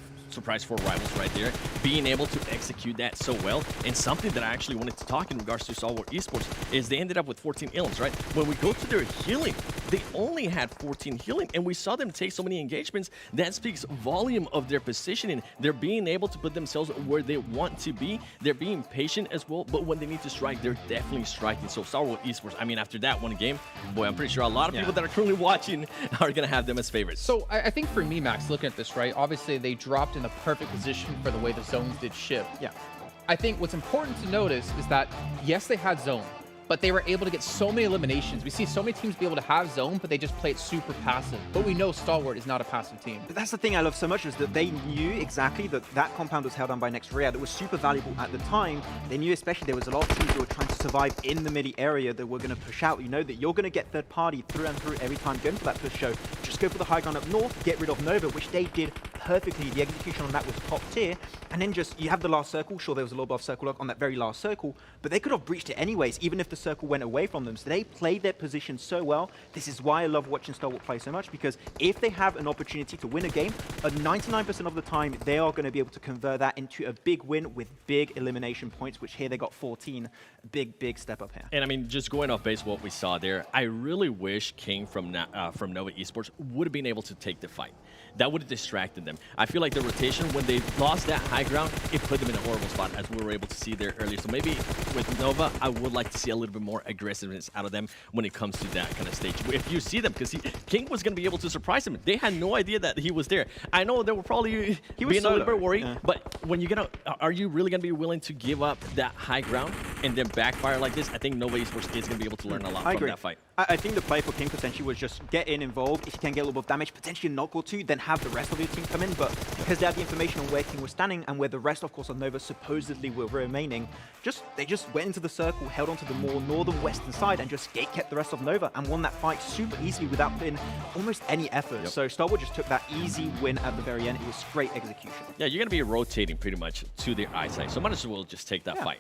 4 rivals right there, being able to execute that so well. And something that I actually wanted to talk in regards to Stalwart Esports is they ended up with 14 elims, right? When we go to their healing, they only had 14 healing, and we saw them take so many engagements. That speaks volume of their positioning. They're being able to put themselves where they want to be. They're being patient as well, but when they need to strike, they're definitely striking. So Stalwart Esports, I mean, after that one game, boy, I'm pretty sure a lot of people that are currently watching are going to have them as favorites. So I think for me, Max, looking at this, right, obviously they dropped in the perfect position for the way the zones did shift. Yeah. I think what's important to notice is that, yes, they had zone, but they were able to get so many eliminations. We see so many teams be able to have zone, but they just play it super passive. But we know Stalwart is not a passive team. But that's the thing I love so much, is that they knew exactly that that compound was held down by next Ruya. That was super valuable at the time. They knew especially there was a lot of teams who were trying to survive in the midi area that were going to push out. You know that you're going to get third party through and through every time going for that push show. Just go for the high ground up north, get rid of Nova, which they did perfectly. The execution on that was top tier. And then just, you have the last circle. Sure, there was a little bit of circle lock on that very last circle, but they could have breached it anyways, even if the circle went away from them. So they played their position so well. This is why I love watching Stalwart play so much, because if they have an opportunity to win a game, 99% of the time, they are going to be able to convert that into a big win with big elimination points, which here they got 14. Big step up here. And I mean, just going off base what we saw there, I really wish King from Nova Esports would have been able to take the fight. That would have distracted them. I feel like the rotation, when they lost that high ground, it put them in a horrible spot, as we were able to see there earlier. So maybe with Nova, I would like to see a little bit more aggressiveness out of them when it comes to that kind of stage. If you see them, because King was going to be able to surprise them. They had no idea that he was there. I know they were probably being a little bit worried, but when you get out, are you really going to be willing to give up that high ground and then backfire like this? I think Nova Esports is going to be able to learn a lot from that fight. I think the play for King potentially was just get involved. If you can get a little bit of damage, potentially a knock or two, then have the rest of your team come in. But because they had the information on where King was standing and where the rest, of course, of Nova supposedly were remaining, they just went into the circle, held onto the more northern-western side, and just gate-kept the rest of Nova and won that fight super easily without putting almost any effort. So Stalwart just took that easy win at the very end. It was great execution. Yeah, you're going to be rotating pretty much to their eyesight, so might as well just take that fight.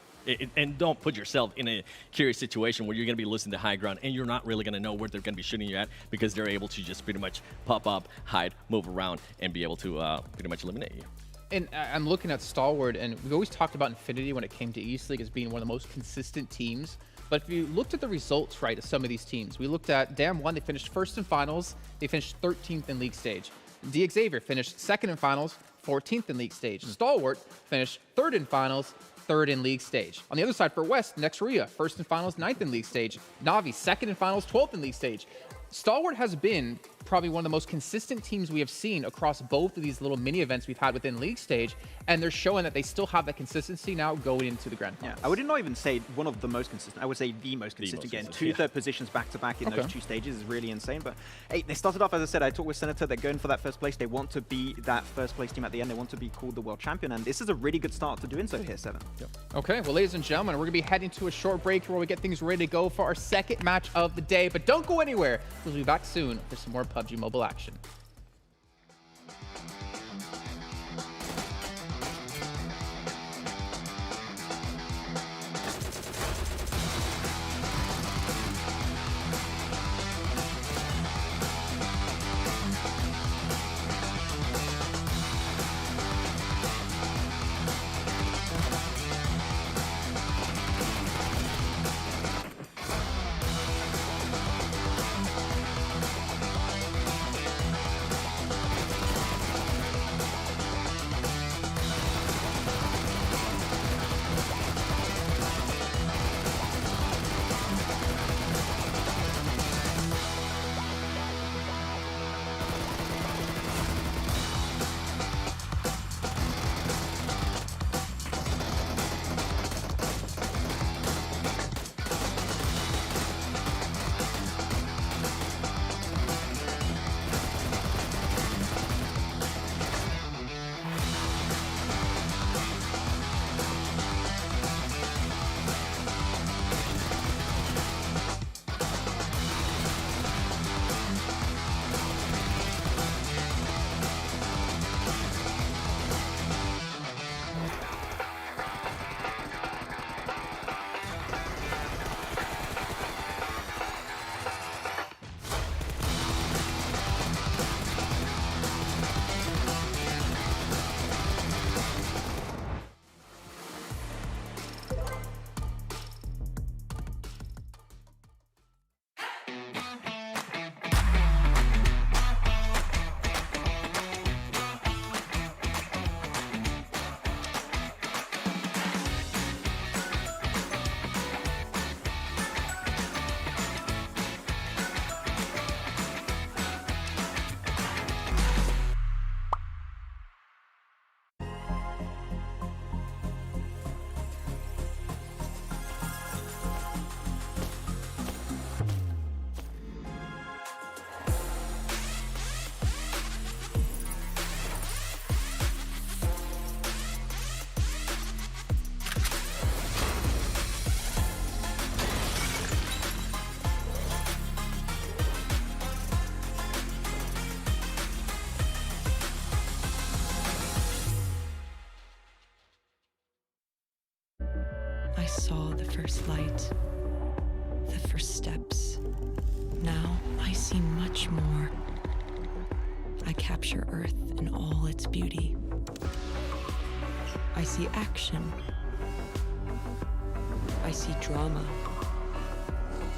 And don't put yourself in a curious situation where you're going to be losing the high ground and you're not really going to know where they're going to be shooting you at, because they're able to just pretty much pop up, hide, move around, and be able to pretty much eliminate you. And I'm looking at Stalwart, and we always talked about Infinity when it came to East League as being one of the most consistent teams. But if you looked at the results, right, of some of these teams, we looked at Dam1, they finished first in finals, they finished 13th in league stage. Xavier finished second in finals, 14th in league stage. Stalwart finished third in finals, third in league stage. On the other side for West, next Ruya, first in finals, 9th in league stage. Navi, second in finals, 12th in league stage. Stalwart has been probably one of the most consistent teams we have seen across both of these little mini events we've had within league stage, and they're showing that they still have that consistency now going into the grand finals. I would not even say one of the most consistent. I would say the most consistent. Again, two third positions back-to-back in those two stages is really insane. But hey, they started off, as I said, I talked with Senator, they're going for that first place. They want to be that first place team at the end. They want to be called the world champion, and this is a really good start to doing so here, Seven. Okay, well, ladies and gentlemen, we're going to be heading to a short break where we get things ready to go for our second match of the day. But don't go anywhere. We'll be back soon for some more PUBG Mobile action. I saw the first light, the first steps. Now I see much more. I capture Earth in all its beauty. I see action. I see drama.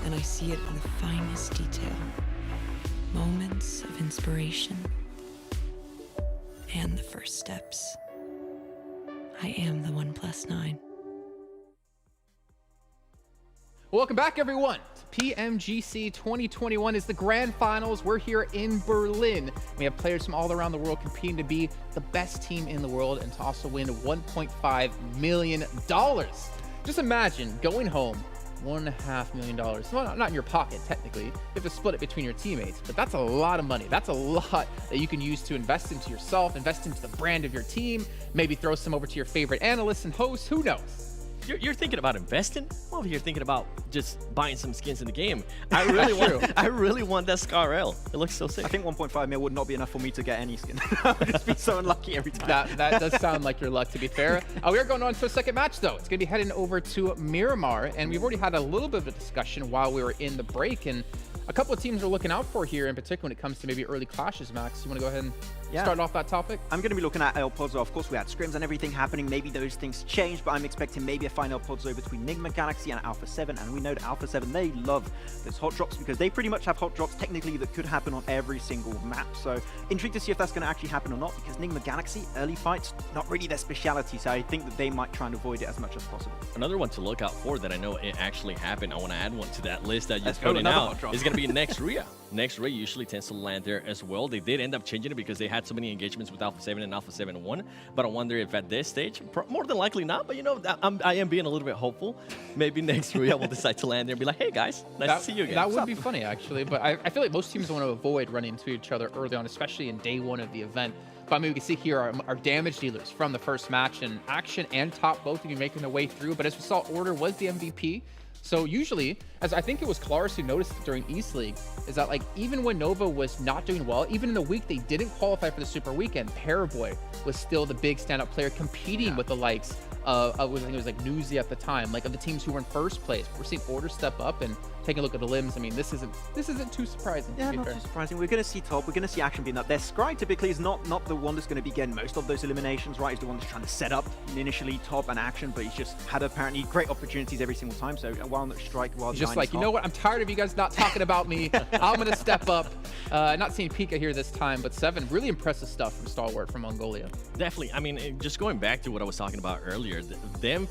And I see it in the finest detail. Moments of inspiration. And the first steps. I am the 1+9. Welcome back, everyone. PMGC 2021 is the grand finals. We're here in Berlin. We have players from all around the world competing to be the best team in the world and to also win $1.5 million. Just imagine going home, $1.5 million. Well, not in your pocket, technically. You have to split it between your teammates, but that's a lot of money. That's a lot that you can use to invest into yourself, invest into the brand of your team, maybe throw some over to your favorite analysts and hosts. Who knows? You're thinking about investing? I'm over here thinking about just buying some skins in the game. I really want that Scar-L. It looks so sick. I think 1.5 mil would not be enough for me to get any skin. I would just be so unlucky every time. That does sound like your luck, to be fair. We are going on to a second match, though. It's going to be heading over to Miramar, and we've already had a little bit of a discussion while we were in the break, and a couple of teams we're looking out for here in particular when it comes to maybe early clashes. Max, you want to go ahead and start off that topic? I'm going to be looking at El Pozo. Of course, we had scrims and everything happening. Maybe those things change, but I'm expecting maybe a fine El Pozo between Nigma Galaxy and Alpha 7. And we know that Alpha 7, they love those hot drops because they pretty much have hot drops technically that could happen on every single map. So intrigued to see if that's going to actually happen or not, because Nigma Galaxy, early fights, not really their speciality. So I think that they might try and avoid it as much as possible. Another one to look out for that I know it actually happened. I want to add one to that list that you're pointing out. Is going to be Next Ruya. Next Ruya usually tends to land there as well. They did end up changing it because they had so many engagements with Alpha 7 and Alpha 7-1. But I wonder if at this stage, more than likely not, but you know, I am being a little bit hopeful. Maybe Next Ruya will decide to land there and be like, hey guys, nice to see you again. That would be funny, actually. But I feel like most teams want to avoid running into each other early on, especially in day one of the event. But I mean, we can see here our damage dealers from the first match, and Action and Top both of you making their way through. But as we saw, Order was the MVP. So usually, as I think it was Claris who noticed it during East League, is that like even when Nova was not doing well, even in the week they didn't qualify for the Super Weekend, Paraboy was still the big standout player competing with the likes of, I think it was like Newsy at the time, like of the teams who were in first place. We're seeing Order step up and taking a look at the limbs. I mean, this isn't too surprising. Yeah, not too surprising. We're going to see Top. We're going to see Action being up there. Scry typically is not the one that's going to be getting most of those eliminations, right? He's the one that's trying to set up initially Top and Action, but he's just had apparently great opportunities every single time. So while not Strike, while he's just like, you know what? I'm tired of you guys not talking about me. I'm going to step up. Not seeing Pika here this time, but 7, really impressive stuff from Stalwart from Mongolia. Definitely. I mean, just going back to what I was talking about earlier,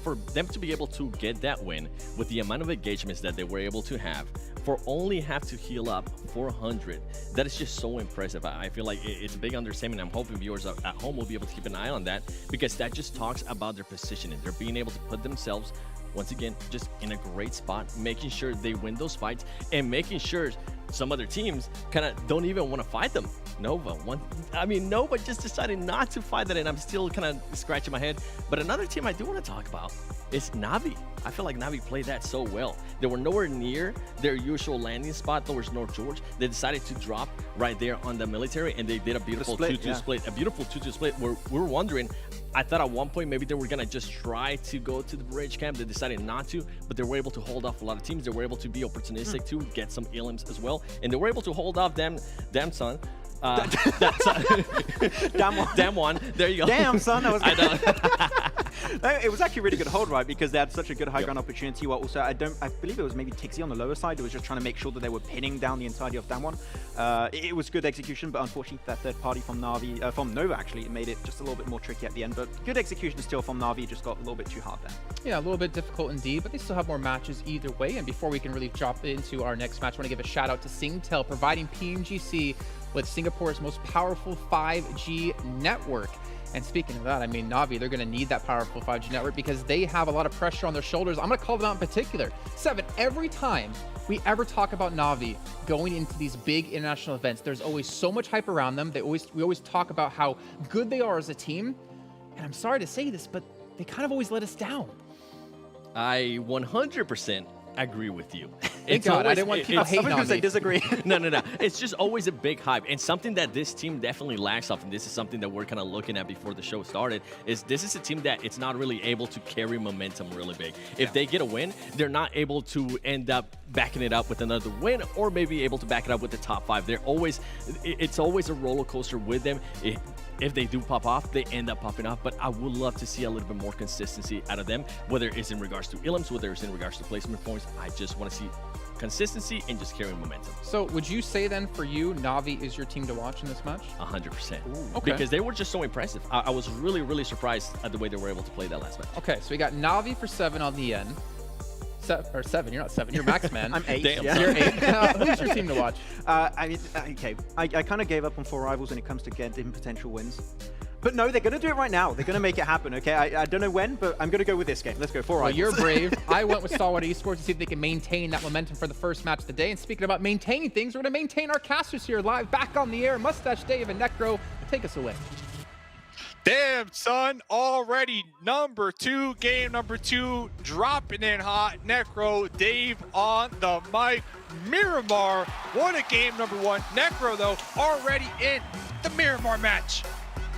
for them to be able to get that win with the amount of engagements that they were able to have, for only have to heal up 400, that is just so impressive. I feel like it's a big understatement. I'm hoping viewers at home will be able to keep an eye on that, because that just talks about their positioning. They're being able to put themselves, once again, just in a great spot, making sure they win those fights and making sure some other teams kind of don't even want to fight them. Nova just decided not to fight that, and I'm still kind of scratching my head. But another team I do want to talk about is Navi. I feel like Navi played that so well. They were nowhere near their usual landing spot towards North George. They decided to drop right there on the military, and they did a beautiful 2-2 split. A beautiful 2-2 split. We were wondering, I thought at one point maybe they were going to just try to go to the bridge camp. They decided not to, but they were able to hold off a lot of teams. They were able to be opportunistic to get some elims as well, and they were able to hold off Damn Son. Damn one. There you go. Damn, son. That was good. I know. It was actually a really good hold, right? Because they had such a good high ground opportunity. While also, I believe it was maybe Tixie on the lower side who was just trying to make sure that they were pinning down the entirety of Damwon. It was good execution, but unfortunately, that third party from Navi, from Nova actually, made it just a little bit more tricky at the end. But good execution still from Navi. Just got a little bit too hard there. Yeah, a little bit difficult indeed, but they still have more matches either way. And before we can really drop into our next match, I want to give a shout out to Singtel, providing PMGC with Singapore's most powerful 5G network. And speaking of that, I mean, Navi, they're going to need that powerful 5G network because they have a lot of pressure on their shoulders. I'm going to call them out in particular. 7, every time we ever talk about Navi going into these big international events, there's always so much hype around them. We always talk about how good they are as a team. And I'm sorry to say this, but they kind of always let us down. I 100% agree with you. Thank God, I didn't want people hating on me. I disagree. No. It's just always a big hype. And something that this team definitely lacks of, and this is something that we're kind of looking at before the show started, is this is a team that it's not really able to carry momentum really big. If they get a win, they're not able to end up backing it up with another win, or maybe able to back it up with the top 5. It's always a roller coaster with them. If they do pop off, they end up popping off. But I would love to see a little bit more consistency out of them, whether it's in regards to elims, whether it's in regards to placement points. I just want to see consistency and just carrying momentum. So would you say then for you, Navi is your team to watch in this match? 100%. Okay. Because they were just so impressive. I was really, really surprised at the way they were able to play that last match. Okay, so we got Navi for 7 on the end. 7, you're not 7, you're Max Man. I'm 8. Damn. Yeah. You're 8. Who's your team to watch? I mean, okay. I kind of gave up on 4 rivals when it comes to getting potential wins. But no, they're going to do it right now. They're going to make it happen, okay? I don't know when, but I'm going to go with this game. Let's go. 4 Well, rivals. you're brave. I went with Stalwart Esports to see if they can maintain that momentum for the first match of the day. And speaking about maintaining things, we're going to maintain our casters here live, back on the air. Mustache Dave and Necro, take us away. Damn, son, already game number 2, dropping in hot. Necro, Dave on the mic. Miramar, what a game number 1. Necro, though, already in the Miramar match.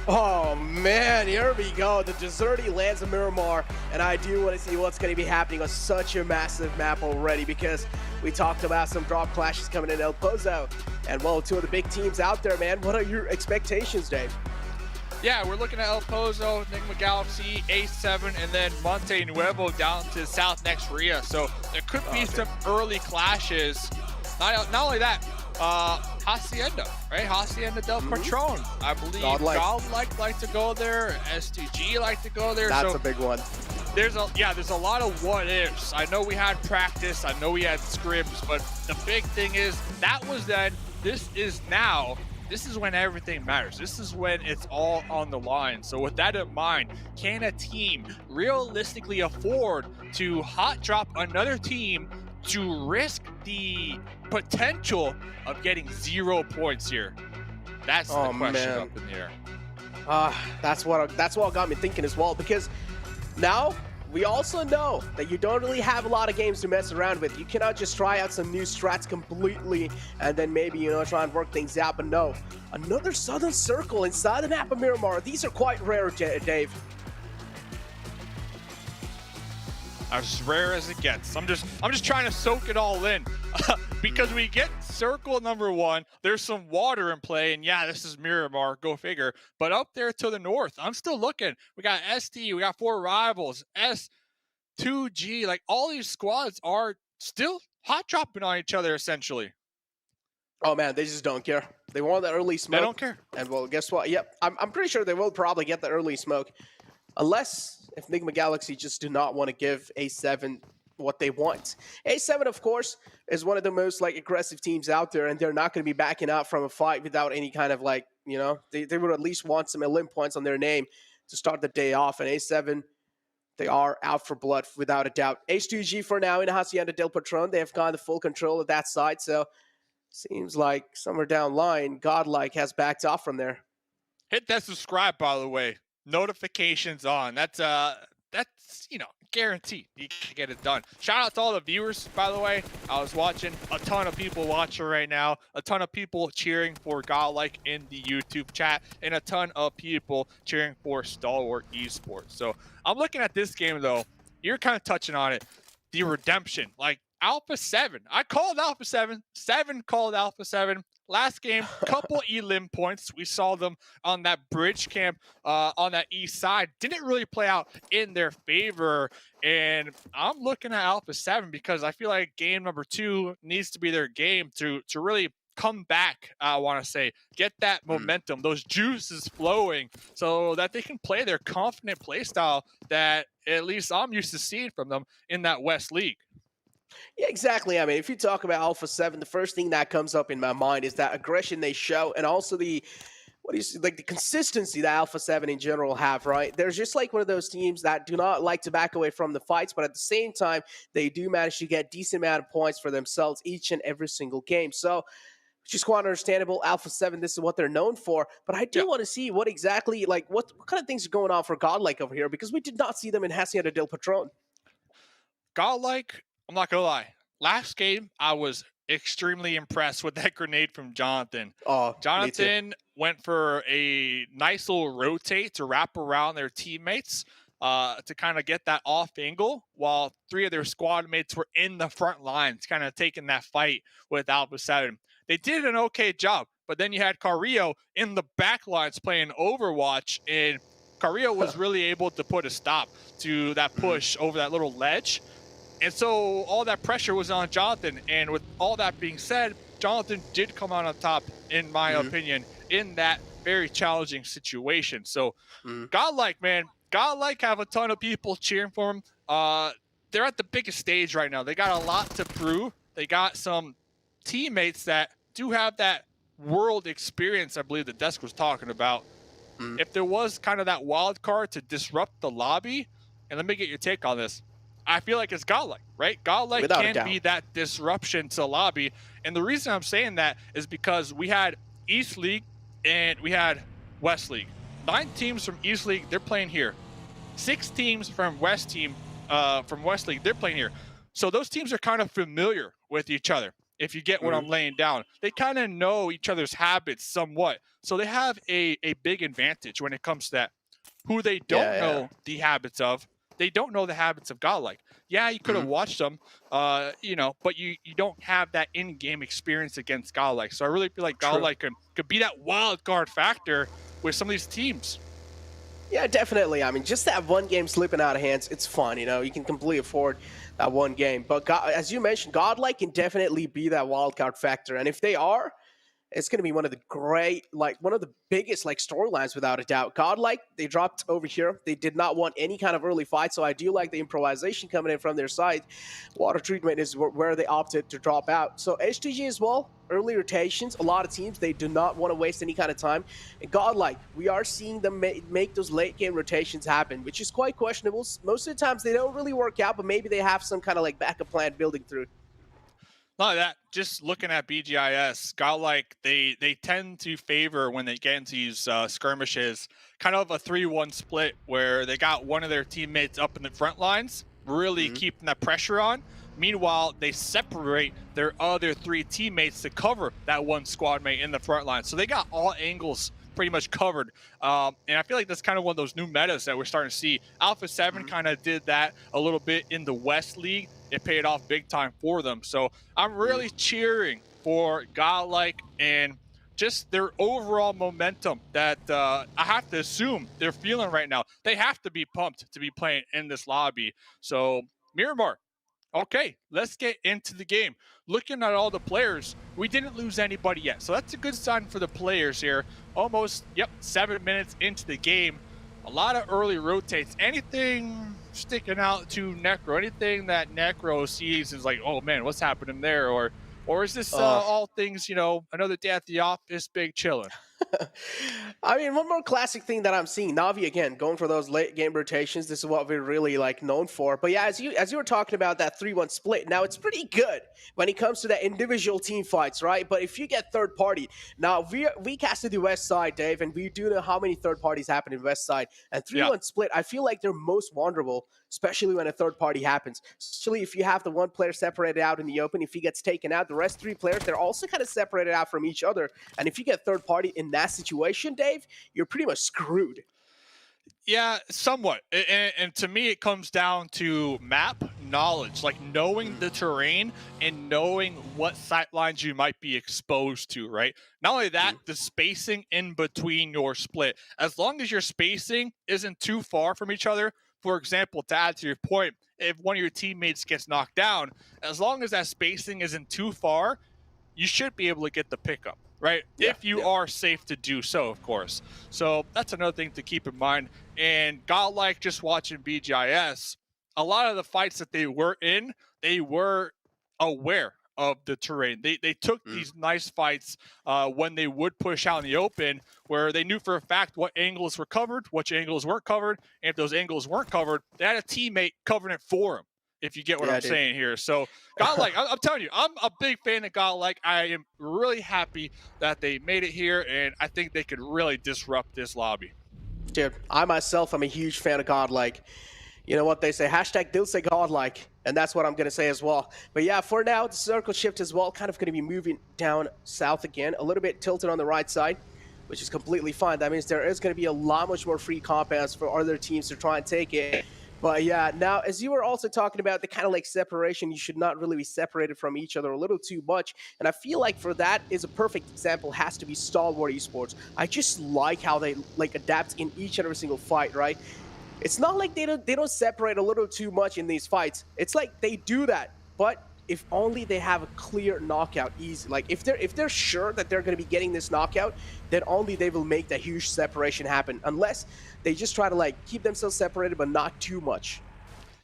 Oh man, here we go. The Deserty lands a Miramar, and I do want to see what's going to be happening on such a massive map already, because we talked about some drop clashes coming in El Pozo. And well, 2 of the big teams out there, man. What are your expectations, Dave? Yeah, we're looking at El Pozo, Nigma Galaxy, A7, and then Monte Nuevo down to south next Ruya. So there could be some early clashes. Not only that, Hacienda, right? Hacienda del Patron. I believe GodLike like to go there, S2G like to go there. That's a big one. There's a lot of what ifs. I know we had practice, I know we had scrims, but the big thing is that was then, this is now. This is when everything matters. This is when it's all on the line. So with that in mind, can a team realistically afford to hot drop another team to risk the potential of getting 0 points here? That's the question up in the air. That's what got me thinking as well, because now we also know that you don't really have a lot of games to mess around with. You cannot just try out some new strats completely and then maybe, you know, try and work things out. But no, another Southern Circle inside the map of Miramar. These are quite rare, Dave. As rare as it gets. I'm just trying to soak it all in. Because we get circle number 1, there's some water in play, and yeah, this is Miramar, go figure. But up there to the north, I'm still looking. We got ST, we got 4 rivals, S2G, like all these squads are still hot dropping on each other essentially. Oh man, they just don't care. They want the early smoke. They don't care. And well, guess what? Yep, I'm pretty sure they will probably get the early smoke, unless if Nigma Galaxy just do not want to give A7 what they want. A7, of course, is one of the most like aggressive teams out there, and they're not going to be backing out from a fight without any kind of like, you know, they would at least want some elim points on their name to start the day off. And A7, they are out for blood without a doubt. H2G for now in Hacienda del Patron, they have kind of full control of that side, so seems like somewhere down line, GodLike has backed off from there. Hit that subscribe, by the way. Notifications on. That's you know, guaranteed you can get it done. Shout out to all the viewers, by the way. I was watching a ton of people watching right now, a ton of people cheering for GodLike in the YouTube chat, and a ton of people cheering for Stalwart Esports. So I'm looking at this game though. You're kind of touching on it. The redemption, like Alpha 7. I called Alpha 7. 7 called Alpha 7. Last game, couple elim points. We saw them on that bridge camp on that east side. Didn't really play out in their favor. And I'm looking at Alpha 7 because I feel like game number 2 needs to be their game to really come back, I want to say. Get that momentum, those juices flowing so that they can play their confident play style that at least I'm used to seeing from them in that West League. Yeah, exactly. I mean, if you talk about Alpha 7, the first thing that comes up in my mind is that aggression they show, and also the the consistency that Alpha 7 in general have, right? There's just like one of those teams that do not like to back away from the fights, but at the same time, they do manage to get decent amount of points for themselves each and every single game. So, which is quite understandable. Alpha 7, this is what they're known for. But I do want to see what exactly, like, what kind of things are going on for GodLike over here, because we did not see them in Hacienda del Patron. GodLike, I'm not going to lie. Last game, I was extremely impressed with that grenade from Jonathan. Oh, Jonathan went for a nice little rotate to wrap around their teammates to kind of get that off angle, while 3 of their squad mates were in the front lines, kind of taking that fight with Alpha 7. They did an okay job, but then you had Carrillo in the back lines playing Overwatch, and Carrillo was really able to put a stop to that push over that little ledge. And so all that pressure was on Jonathan. And with all that being said, Jonathan did come out on top, in my opinion, in that very challenging situation. So GodLike, man, GodLike have a ton of people cheering for him. They're at the biggest stage right now. They got a lot to prove. They got some teammates that do have that world experience, I believe the desk was talking about. if there was kind of that wild card to disrupt the lobby, and let me get your take on this, I feel like it's GodLike, right? GodLike can be that disruption to the lobby. And the reason I'm saying that is because we had East League and we had West League. 9 teams from East League, they're playing here. 6 teams from West League, they're playing here. So those teams are kind of familiar with each other, if you get what I'm laying down. They kind of know each other's habits somewhat. So they have a big advantage when it comes to that. Who they don't know the habits of, they don't know the habits of GodLike. Yeah, you could have watched them, you know, but you don't have that in-game experience against GodLike. So I really feel like GodLike could be that wild card factor with some of these teams. Yeah, definitely. I mean, just that one game slipping out of hands, it's fun, you know. You can completely afford that one game. But as you mentioned, GodLike can definitely be that wild card factor. And if they are, it's going to be one of the one of the biggest storylines without a doubt. GodLike, they dropped over here. They did not want any kind of early fight, so I do like the improvisation coming in from their side. Water treatment is where they opted to drop out. So HTG as well, early rotations. A lot of teams, they do not want to waste any kind of time. And GodLike, we are seeing them make those late game rotations happen, which is quite questionable. Most of the times they don't really work out, but maybe they have some kind of backup plan building through. Not only that, just looking at BGIS, GodLike, they tend to favor when they get into these skirmishes, kind of a 3-1 split where they got one of their teammates up in the front lines, really keeping that pressure on. Meanwhile, they separate their other 3 teammates to cover that one squad mate in the front line. So they got all angles pretty much covered. And I feel like that's kind of one of those new metas that we're starting to see. Alpha 7 kind of did that a little bit in the West League. It paid off big time for them. So I'm really cheering for GodLike and just their overall momentum that I have to assume they're feeling right now. They have to be pumped to be playing in this lobby. So Miramar, okay, let's get into the game. Looking at all the players, we didn't lose anybody yet. So that's a good sign for the players here. Almost, 7 minutes into the game. A lot of early rotates. Anything sticking out to Necro? Anything that Necro sees is like, oh man, what's happening there? Or is this all things, you know, another day at the office, big chilling? I mean, one more classic thing that I'm seeing, Navi again going for those late game rotations. This is what we're really known for. But yeah, as you were talking about that 3-1 split, now it's pretty good when it comes to the individual team fights, right? But if you get third party, now we casted the West Side, Dave, and we do know how many third parties happen in West Side. And 3-1 split, I feel like they're most vulnerable, especially when a third party happens. Especially if you have the one player separated out in the open, if he gets taken out, the rest 3 players, they're also kind of separated out from each other. And if you get third party in that situation, Dave, you're pretty much screwed. Yeah, somewhat. And to me, it comes down to map knowledge, like knowing the terrain and knowing what sight lines you might be exposed to, right? Not only that, the spacing in between your split. As long as your spacing isn't too far from each other, for example, to add to your point, if one of your teammates gets knocked down, as long as that spacing isn't too far, you should be able to get the pickup, right? If you are safe to do so, of course. So that's another thing to keep in mind. And GodLike, just watching BGIS, a lot of the fights that they were in, they were aware of the terrain. They took these nice fights when they would push out in the open, where they knew for a fact what angles were covered, which angles weren't covered, and if those angles weren't covered, they had a teammate covering it for them, if you get what I'm saying here. So GodLike, I'm telling you, I'm a big fan of GodLike. I am really happy that they made it here, and I think they could really disrupt this lobby. Dude, I myself am a huge fan of GodLike. You know what they say, hashtag they'll say GodLike, and that's what I'm going to say as well. But yeah, for now, the circle shift as well, kind of going to be moving down south again, a little bit tilted on the right side, which is completely fine. That means there is going to be a lot much more free compounds for other teams to try and take it. But yeah, now, as you were also talking about the kind of separation, you should not really be separated from each other a little too much. And I feel like for that is a perfect example has to be Stalwart Esports. I just like how they adapt in each and every single fight, right? It's not like they don't separate a little too much in these fights. It's like they do that, but if only they have a clear knockout, easy. Like if they're sure that they're going to be getting this knockout, then only they will make that huge separation happen. Unless they just try to keep themselves separated, but not too much.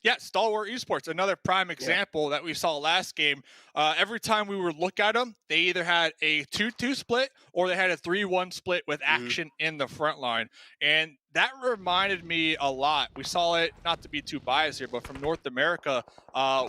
Yeah, Stalwart Esports, another prime example that we saw last game. Every time we would look at them, they either had a 2-2 split or they had a 3-1 split with action in the front line. And that reminded me a lot. We saw it, not to be too biased here, but from North America,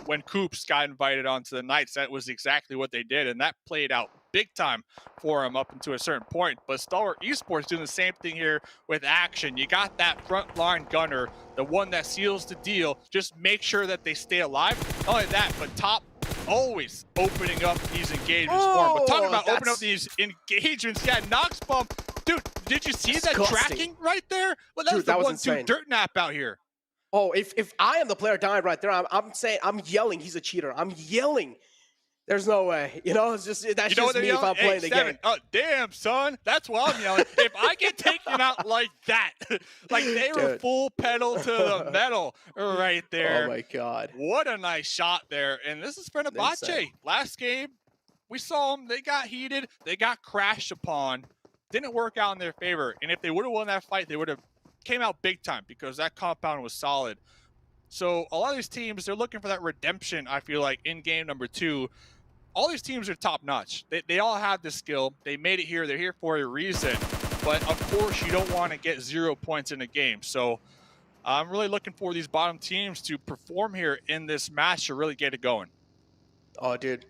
when Coops got invited onto the Knights, that was exactly what they did. And that played out big time for him up until a certain point. But Stalwart Esports doing the same thing here with action. You got that front line gunner, the one that seals the deal. Just make sure that they stay alive. Not only that, but top always opening up these engagements for him. But talking about opening up these engagements, yeah, Nox Bomb. Dude, did you see that tracking right there? Well, that was the 1-2 dirt nap out here. Oh, if I am the player dying right there, I'm saying, I'm yelling he's a cheater. I'm yelling. There's no way. You know, it's just, that's just me if I'm playing the game. Oh, damn, son. That's why I'm yelling. If I get taken out like that, like they were full pedal to the metal right there. Oh, my God. What a nice shot there. And this is Fenerbahçe. Last game, we saw them. They got heated. They got crashed upon. Didn't work out in their favor. And if they would have won that fight, they would have came out big time because that compound was solid. So a lot of these teams, they're looking for that redemption, I feel like, in game number 2. All these teams are top-notch. They all have the skill. They made it here. They're here for a reason. But, of course, you don't want to get 0 points in a game. So I'm really looking for these bottom teams to perform here in this match to really get it going. Oh, dude.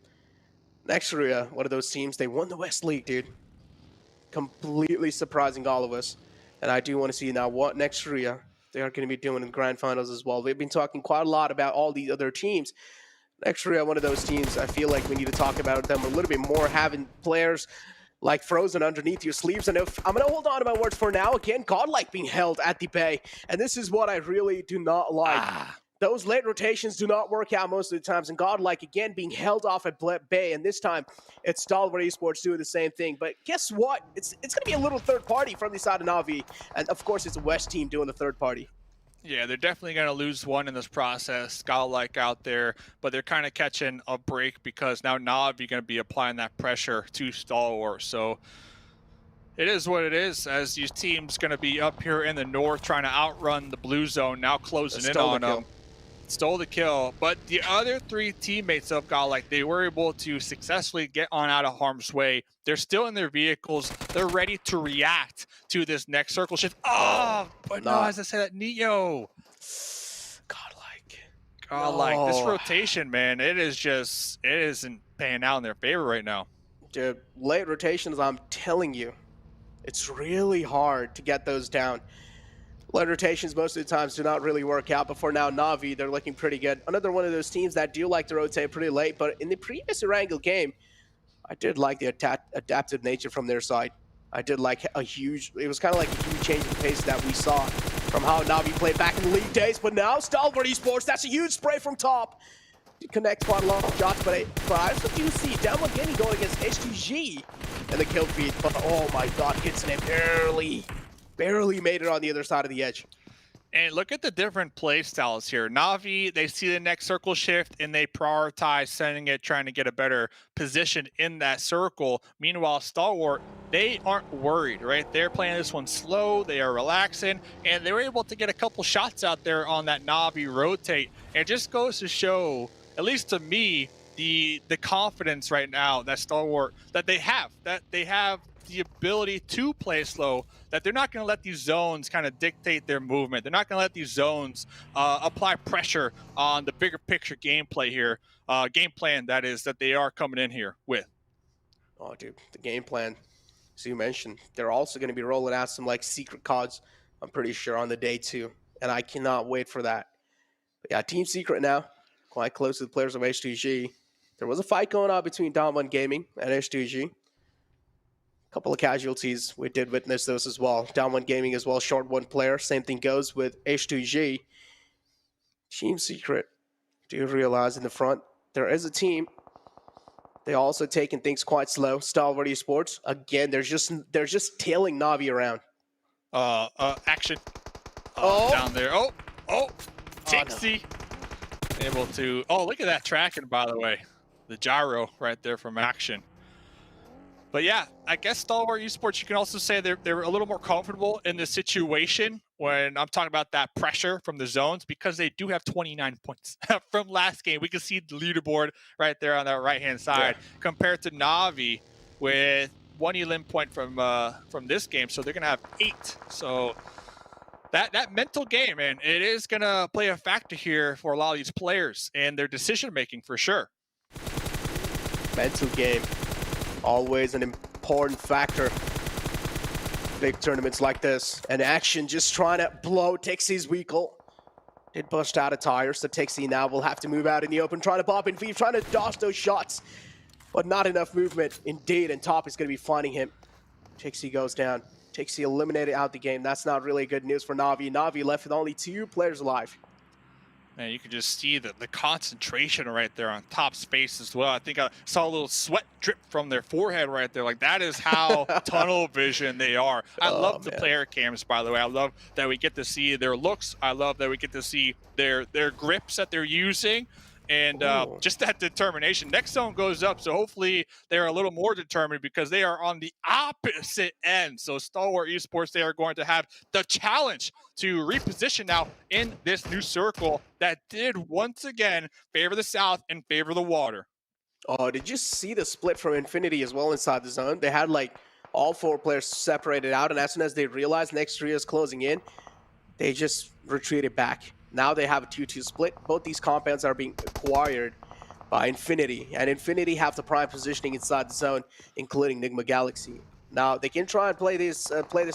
Next Ruya, one of those teams, they won the West League, dude. Completely surprising all of us. And I do want to see now what next Ruya they are going to be doing in the grand finals as well. We've been talking quite a lot about all these other teams. Next Ruya, one of those teams, I feel like we need to talk about them a little bit more, having players like frozen underneath your sleeves. And if I'm going to hold on to my words for now, again, GodLike being held at the bay. And this is what I really do not like. Those late rotations do not work out most of the times. And GodLike, again, being held off at bay. And this time, it's Stalwart Esports doing the same thing. But guess what? It's going to be a little third party from the side of Na'Vi. And, of course, it's a West team doing the third party. Yeah, they're definitely going to lose one in this process. GodLike out there, but they're kind of catching a break because now Na'Vi going to be applying that pressure to Stalwart. So it is what it is, as these teams going to be up here in the north trying to outrun the blue zone, now closing in on them. Stole the kill, but the other 3 teammates of GodLike, they were able to successfully get on out of harm's way. They're still in their vehicles. They're ready to react to this next circle shift. Oh, but no, as I said, Neo. GodLike. This rotation, man, it isn't paying out in their favor right now. Dude, late rotations, I'm telling you, it's really hard to get those down. Late rotations most of the times do not really work out, but for now, Na'Vi, they're looking pretty good. Another one of those teams that do like to rotate pretty late, but in the previous Erangel game, I did like the adaptive nature from their side. I did like it was kind of like a huge change in the pace that we saw from how Na'Vi played back in the league days, but now Stalwart Esports, that's a huge spray from top. To connect quite a lot of shots, but I also do see Downward Gaming going against H2G in the kill feed, but oh my God, hits him barely made it on the other side of the edge. And look at the different play styles here. Na'Vi, they see the next circle shift and they prioritize sending it, trying to get a better position in that circle. Meanwhile, Stalwart, they aren't worried, right? They're playing this one slow, they are relaxing, and they were able to get a couple shots out there on that Na'Vi rotate. And it just goes to show, at least to me, the confidence right now that Stalwart, that they have the ability to play slow, that they're not going to let these zones kind of dictate their movement. They're not going to let these zones apply pressure on the bigger picture gameplay here, game plan that is, that they are coming in here with. Oh, dude, the game plan, as you mentioned, they're also going to be rolling out some like secret cards, I'm pretty sure, on the day too, and I cannot wait for that. But yeah, Team Secret now, quite close to the players of H2G. There was a fight going on between Downward Gaming and H2G. Couple of casualties, we did witness those as well. Downward Gaming as well, short one player. Same thing goes with H2G. Team Secret, do you realize in the front, there is a team. They're also taking things quite slow. Stalwart Esports, again, they're just tailing Na'Vi around. Action. Down there. Tixie. Able to, look at that tracking, by the way. The gyro right there from action. But yeah, I guess Stalwart Esports, you can also say they're a little more comfortable in this situation when I'm talking about that pressure from the zones, because they do have 29 points from last game. We can see the leaderboard right there on that right-hand side compared to Na'Vi with 1 elim point from this game. So they're going to have 8. So that mental game, man, it is going to play a factor here for a lot of these players and their decision-making for sure. Mental game. Always an important factor. Big tournaments like this. And Action just trying to blow Tixie's vehicle. Did bust out a tire, so Tixie now will have to move out in the open, trying to pop in V, trying to dodge those shots. But not enough movement indeed, and Top is going to be finding him. Tixie goes down. Tixie eliminated out the game. That's not really good news for Na'Vi. Na'Vi left with only 2 players alive. Man, you can just see the concentration right there on Top's face as well. I think I saw a little sweat drip from their forehead right there. Like, that is how tunnel vision they are. I love the player cams, by the way. I love that we get to see their looks. I love that we get to see their grips that they're using. And just that determination. Next zone goes up, so hopefully they're a little more determined because they are on the opposite end. So Stalwart Esports, they are going to have the challenge to reposition now in this new circle that did once again favor the south and favor the water. Oh, did you see the split from Infinity as well inside the zone? They had like all 4 players separated out, and as soon as they realized next Ruya is closing in, they just retreated back. Now they have a 2-2 split. Both these compounds are being acquired by Infinity, and Infinity have the prime positioning inside the zone, including Nigma Galaxy. Now they can try and play this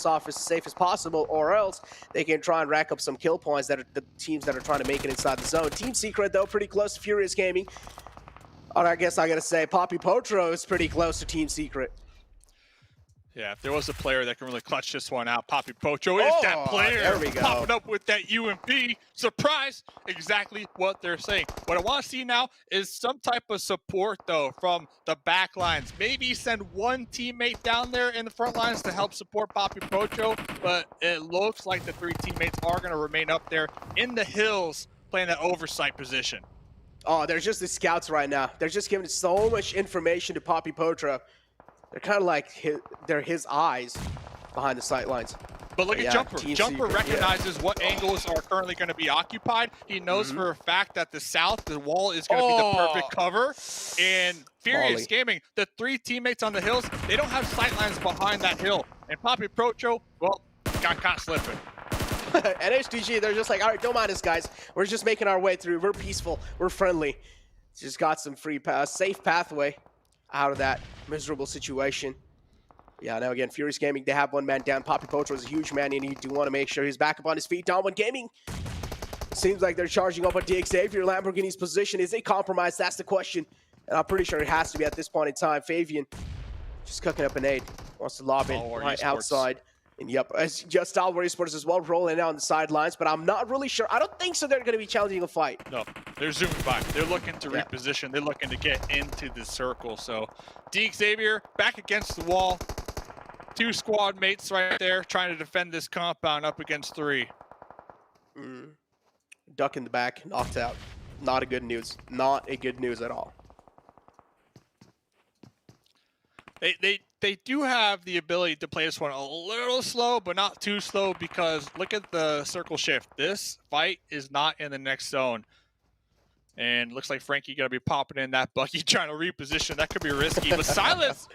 off as safe as possible, or else they can try and rack up some kill points that are the teams that are trying to make it inside the zone. Team Secret, though, pretty close to Furious Gaming. Or I guess I gotta say, Poppy Potro is pretty close to Team Secret. Yeah, if there was a player that can really clutch this one out, Poppy Pocho is that player. There we go. Popping up with that UMP. Surprise! Exactly what they're saying. What I want to see now is some type of support, though, from the back lines. Maybe send one teammate down there in the front lines to help support Poppy Pocho, but it looks like the 3 teammates are going to remain up there in the hills playing that oversight position. Oh, they're just the scouts right now. They're just giving so much information to Poppy Potro. They're kind of like they're his eyes behind the sight lines. But look at Jumper. Jumper recognizes what angles are currently going to be occupied. He knows for a fact that the south, the wall is going to be the perfect cover. And Furious Gaming, the 3 teammates on the hills, they don't have sight lines behind that hill. And Poppy Procho, well, got caught slipping. And HDG, they're just like, all right, don't mind us, guys. We're just making our way through. We're peaceful. We're friendly. Just got some free safe pathway out of that miserable situation. Yeah, now again, Furious Gaming, they have 1 man down. Poppy Potro is a huge man, and you do want to make sure he's back up on his feet. Down 1 Gaming. Seems like they're charging up on Xavier. Lamborghini's position, is it compromised? That's the question. And I'm pretty sure it has to be at this point in time. Fabian just cooking up an aid. Wants to lob in right outside. And yep, as just Stalwart Esports as well, rolling out on the sidelines, but I'm not really sure. I don't think so they're going to be challenging a fight. No, they're zooming by. They're looking to reposition. They're looking to get into the circle. So Xavier back against the wall. 2 squad mates right there trying to defend this compound up against 3. Duck in the back, knocked out. Not a good news. Not a good news at all. They do have the ability to play this one a little slow, but not too slow, because look at the circle shift. This fight is not in the next zone. And looks like Frankie going to be popping in that Bucky trying to reposition. That could be risky. But Silas!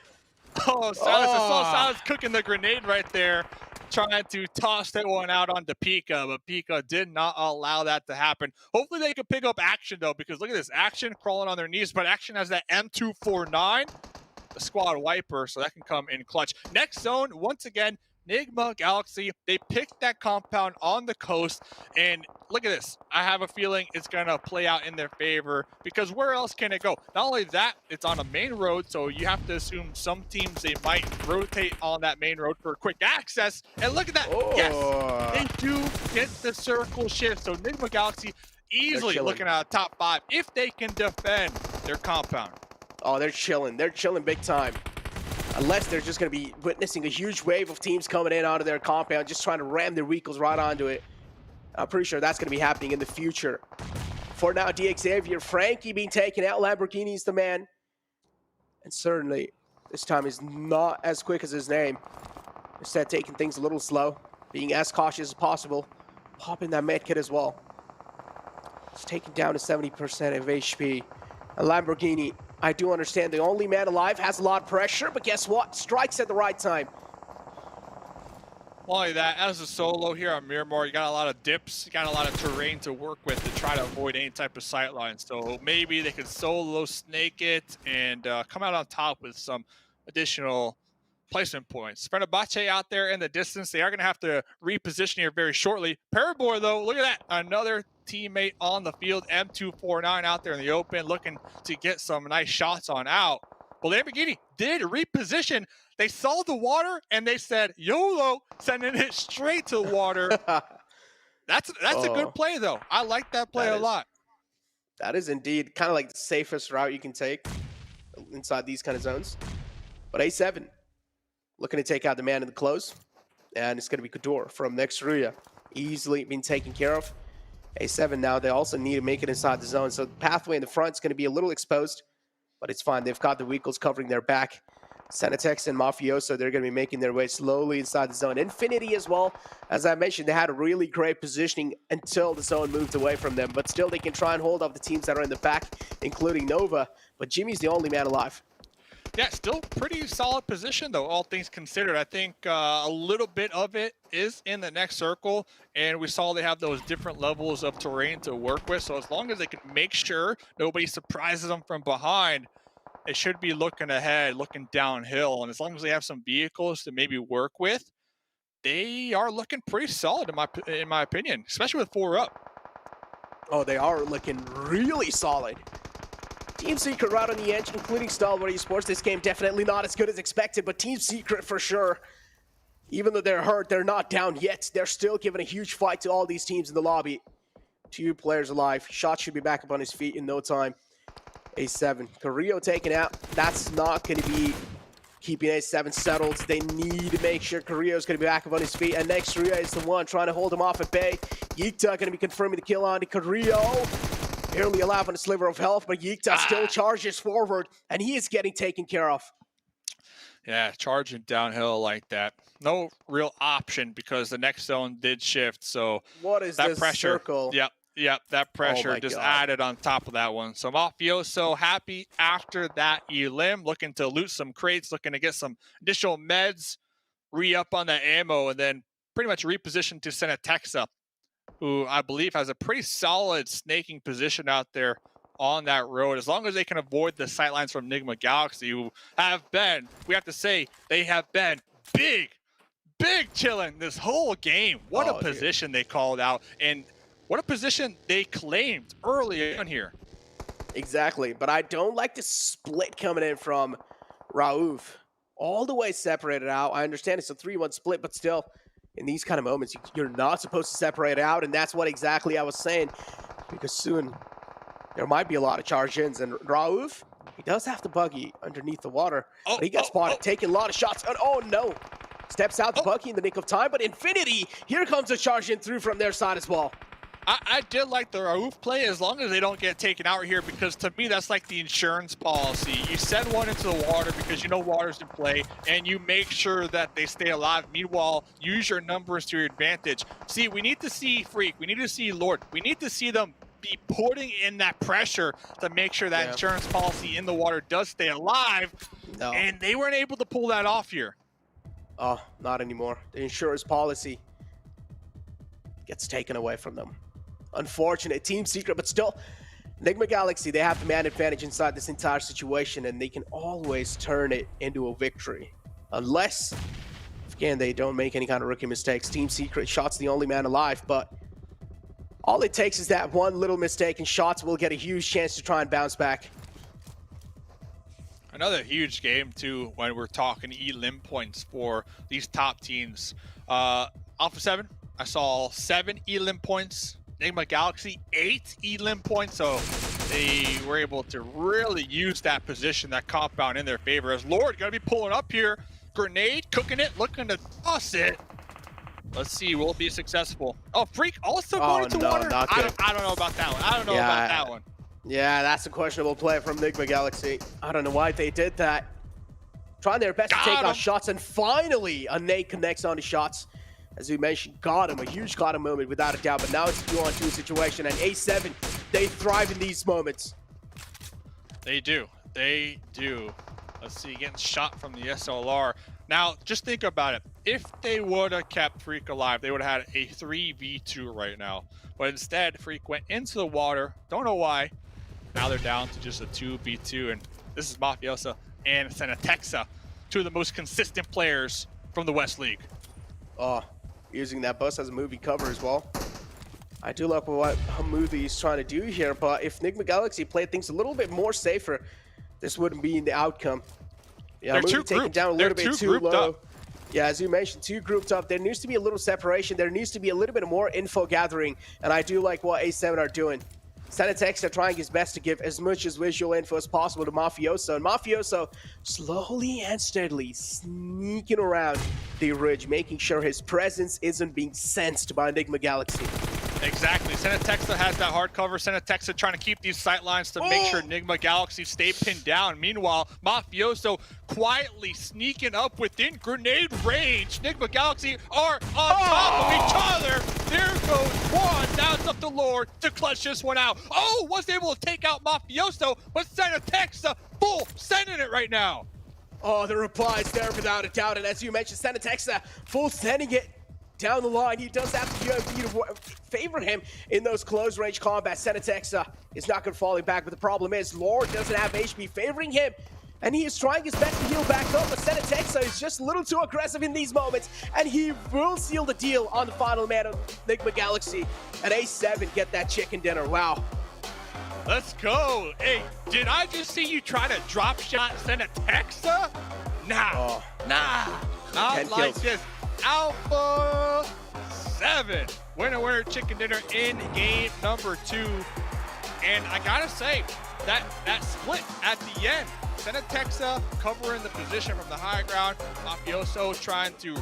Oh, Silas. I saw Silas cooking the grenade right there, trying to toss that one out onto Pika, but Pika did not allow that to happen. Hopefully they can pick up Action, though, because look at this. Action crawling on their knees, but Action has that M249. The squad wiper, so that can come in clutch. Next zone, once again, Nigma Galaxy. They picked that compound on the coast, and look at this. I have a feeling it's going to play out in their favor, because where else can it go? Not only that, it's on a main road, so you have to assume some teams, they might rotate on that main road for quick access. And look at that. Yes, they do get the circle shift. So Nigma Galaxy easily looking at a top 5 if they can defend their compound. Oh, they're chilling. They're chilling big time. Unless they're just going to be witnessing a huge wave of teams coming in onto their compound, just trying to ram their vehicles right onto it. I'm pretty sure that's going to be happening in the future. For now, Xavier, Frankie being taken out. Lamborghini's the man. And certainly, This time is not as quick as his name. Instead, taking things a little slow, being as cautious as possible, popping that med kit as well. It's taken down to 70% of HP. And Lamborghini, I do understand the only man alive has a lot of pressure, but guess what? Strikes at the right time. Not only that, as a solo here on Miramar, you got a lot of dips, you got a lot of terrain to work with to try to avoid any type of sightlines. So maybe they could solo snake it and come out on top with some additional placement points. Fenerbahçe out there in the distance. They are going to have to reposition here very shortly. Parabor, though, look at that. Another teammate on the field. M249 out there in the open, looking to get some nice shots on out. But Lamborghini did reposition. They saw the water, and they said, YOLO, sending it straight to the water. That's a good play, though. I like that play a lot. That is indeed kind of like the safest route you can take inside these kind of zones. But A7, looking to take out the man in the close. And it's going to be Couture from next Ruya. Easily being taken care of. A7 now, they also need to make it inside the zone. So the pathway in the front is going to be a little exposed. But it's fine. They've got the vehicles covering their back. Senatex and Mafioso, they're going to be making their way slowly inside the zone. Infinity as well. As I mentioned, they had a really great positioning until the zone moved away from them. But still, they can try and hold off the teams that are in the back, including Nova. But Jimmy's the only man alive. Yeah, still pretty solid position, though, all things considered. I think a little bit of it is in the next circle, and we saw they have those different levels of terrain to work with. So as long as they can make sure nobody surprises them from behind, they should be looking ahead, looking downhill. And as long as they have some vehicles to maybe work with, they are looking pretty solid, in my opinion, especially with 4 up. Oh, they are looking really solid. Team Secret right on the edge, including Stalwart Esports. This game definitely not as good as expected, but Team Secret for sure. Even though they're hurt, they're not down yet. They're still giving a huge fight to all these teams in the lobby. 2 players alive. Shot should be back up on his feet in no time. A7. Carrillo taken out. That's not going to be keeping A7 settled. They need to make sure Carrillo's going to be back up on his feet. And next, Ruya is the one trying to hold him off at bay. Yikta going to be confirming the kill on to Carrillo. Barely alive on a sliver of health, but Yikta still charges forward, and he is getting taken care of. Yeah, charging downhill like that. No real option because the next zone did shift. So what is that this pressure? circle? Yep, that pressure just added on top of that one. So Mafioso happy after that elim, looking to loot some crates, looking to get some additional meds, re-up on the ammo, and then pretty much reposition to send a text up, who I believe has a pretty solid snaking position out there on that road. As long as they can avoid the sightlines from Nigma Galaxy, who have been, we have to say, they have been big chilling this whole game. What a position they called out, and what a position they claimed early on here. Exactly, but I don't like the split coming in from Raouf. All the way separated out. I understand it's a 3-1 split, but still, in these kind of moments, you're not supposed to separate out, and that's what exactly I was saying, because soon there might be a lot of charge-ins, and Raouf, he does have the buggy underneath the water, but he got spotted, taking a lot of shots, and oh no! Steps out the buggy in the nick of time, but Infinity, here comes a charge-in through from their side as well. I did like the Raouf play as long as they don't get taken out here, because to me that's like the insurance policy. You send one into the water because you know water's in play, and you make sure that they stay alive. Meanwhile, use your numbers to your advantage. See, we need to see Freak, we need to see Lord, we need to see them be putting in that pressure to make sure that insurance policy in the water does stay alive, and they weren't able to pull that off here. Oh, not anymore. The insurance policy gets taken away from them. Unfortunate. Team Secret, but still, Nigma Galaxy, they have the man advantage inside this entire situation, and they can always turn it into a victory. Unless, again, they don't make any kind of rookie mistakes. Team Secret, Shots the only man alive, but all it takes is that one little mistake, and Shots will get a huge chance to try and bounce back. Another huge game, too, when we're talking elim points for these top teams. Alpha 7, I saw 7 elim points. Nigma Galaxy, 8 elim points, so they were able to really use that position, that compound in their favor. As Lord gonna be pulling up here, grenade, cooking it, looking to toss it. Let's see, will it be successful? Oh, Freak also going to water? I don't know about that one. I don't know about that one. Yeah, that's a questionable play from Nigma Galaxy. I don't know why they did that. trying their best to take Got out him. shots, and finally a nade connects on the shots. As we mentioned, got him, a huge got him moment without a doubt, but now it's a 2-on-2 situation, and A7, they thrive in these moments. They do. They do. Let's see, getting shot from the SLR. Now, just think about it. If they would have kept Freak alive, they would have had a 3v2 right now. But instead, Freak went into the water. Don't know why. Now they're down to just a 2v2. And this is Mafioso and Senatexa, two of the most consistent players from the West League. Oh, using that bus as a movie cover as well. I do like what Hammoudi is trying to do here, but if Nigma Galaxy played things a little bit more safer, this wouldn't be the outcome. Yeah, They're taken down a little bit too low. Yeah, as you mentioned, two grouped up. There needs to be a little separation. There needs to be a little bit more info gathering, and I do like what A7 are doing. Senatex are trying his best to give as much as visual info as possible to Mafioso, and Mafioso slowly and steadily sneaking around the ridge, making sure his presence isn't being sensed by Nigma Galaxy. Exactly. Senatexa has that hard cover. Senatexa trying to keep these sight lines to make sure Nigma Galaxy stay pinned down. Meanwhile, Mafioso quietly sneaking up within grenade range. Nigma Galaxy are on top of each other. There goes one. Now it's up to Lord to clutch this one out. Oh, was able to take out Mafioso, but Senatexa full sending it right now. Oh, the reply is there without a doubt. And as you mentioned, Senatexa full sending it down the line. He does have the UMP to favor him in those close range combat. Senatexa is not going to fall back, but the problem is Lord doesn't have HP favoring him, and he is trying his best to heal back up, but Senatexa is just a little too aggressive in these moments, and he will seal the deal on the final man of Nigma Galaxy. And A7 get that chicken dinner. Wow. Let's go. Hey, did I just see you try to drop shot Senatexa? Nah, nah, not like this. Alpha 7. Winner, chicken dinner in game number 2. And I gotta say, that split at the end, Senatexa covering the position from the high ground, Mafioso trying to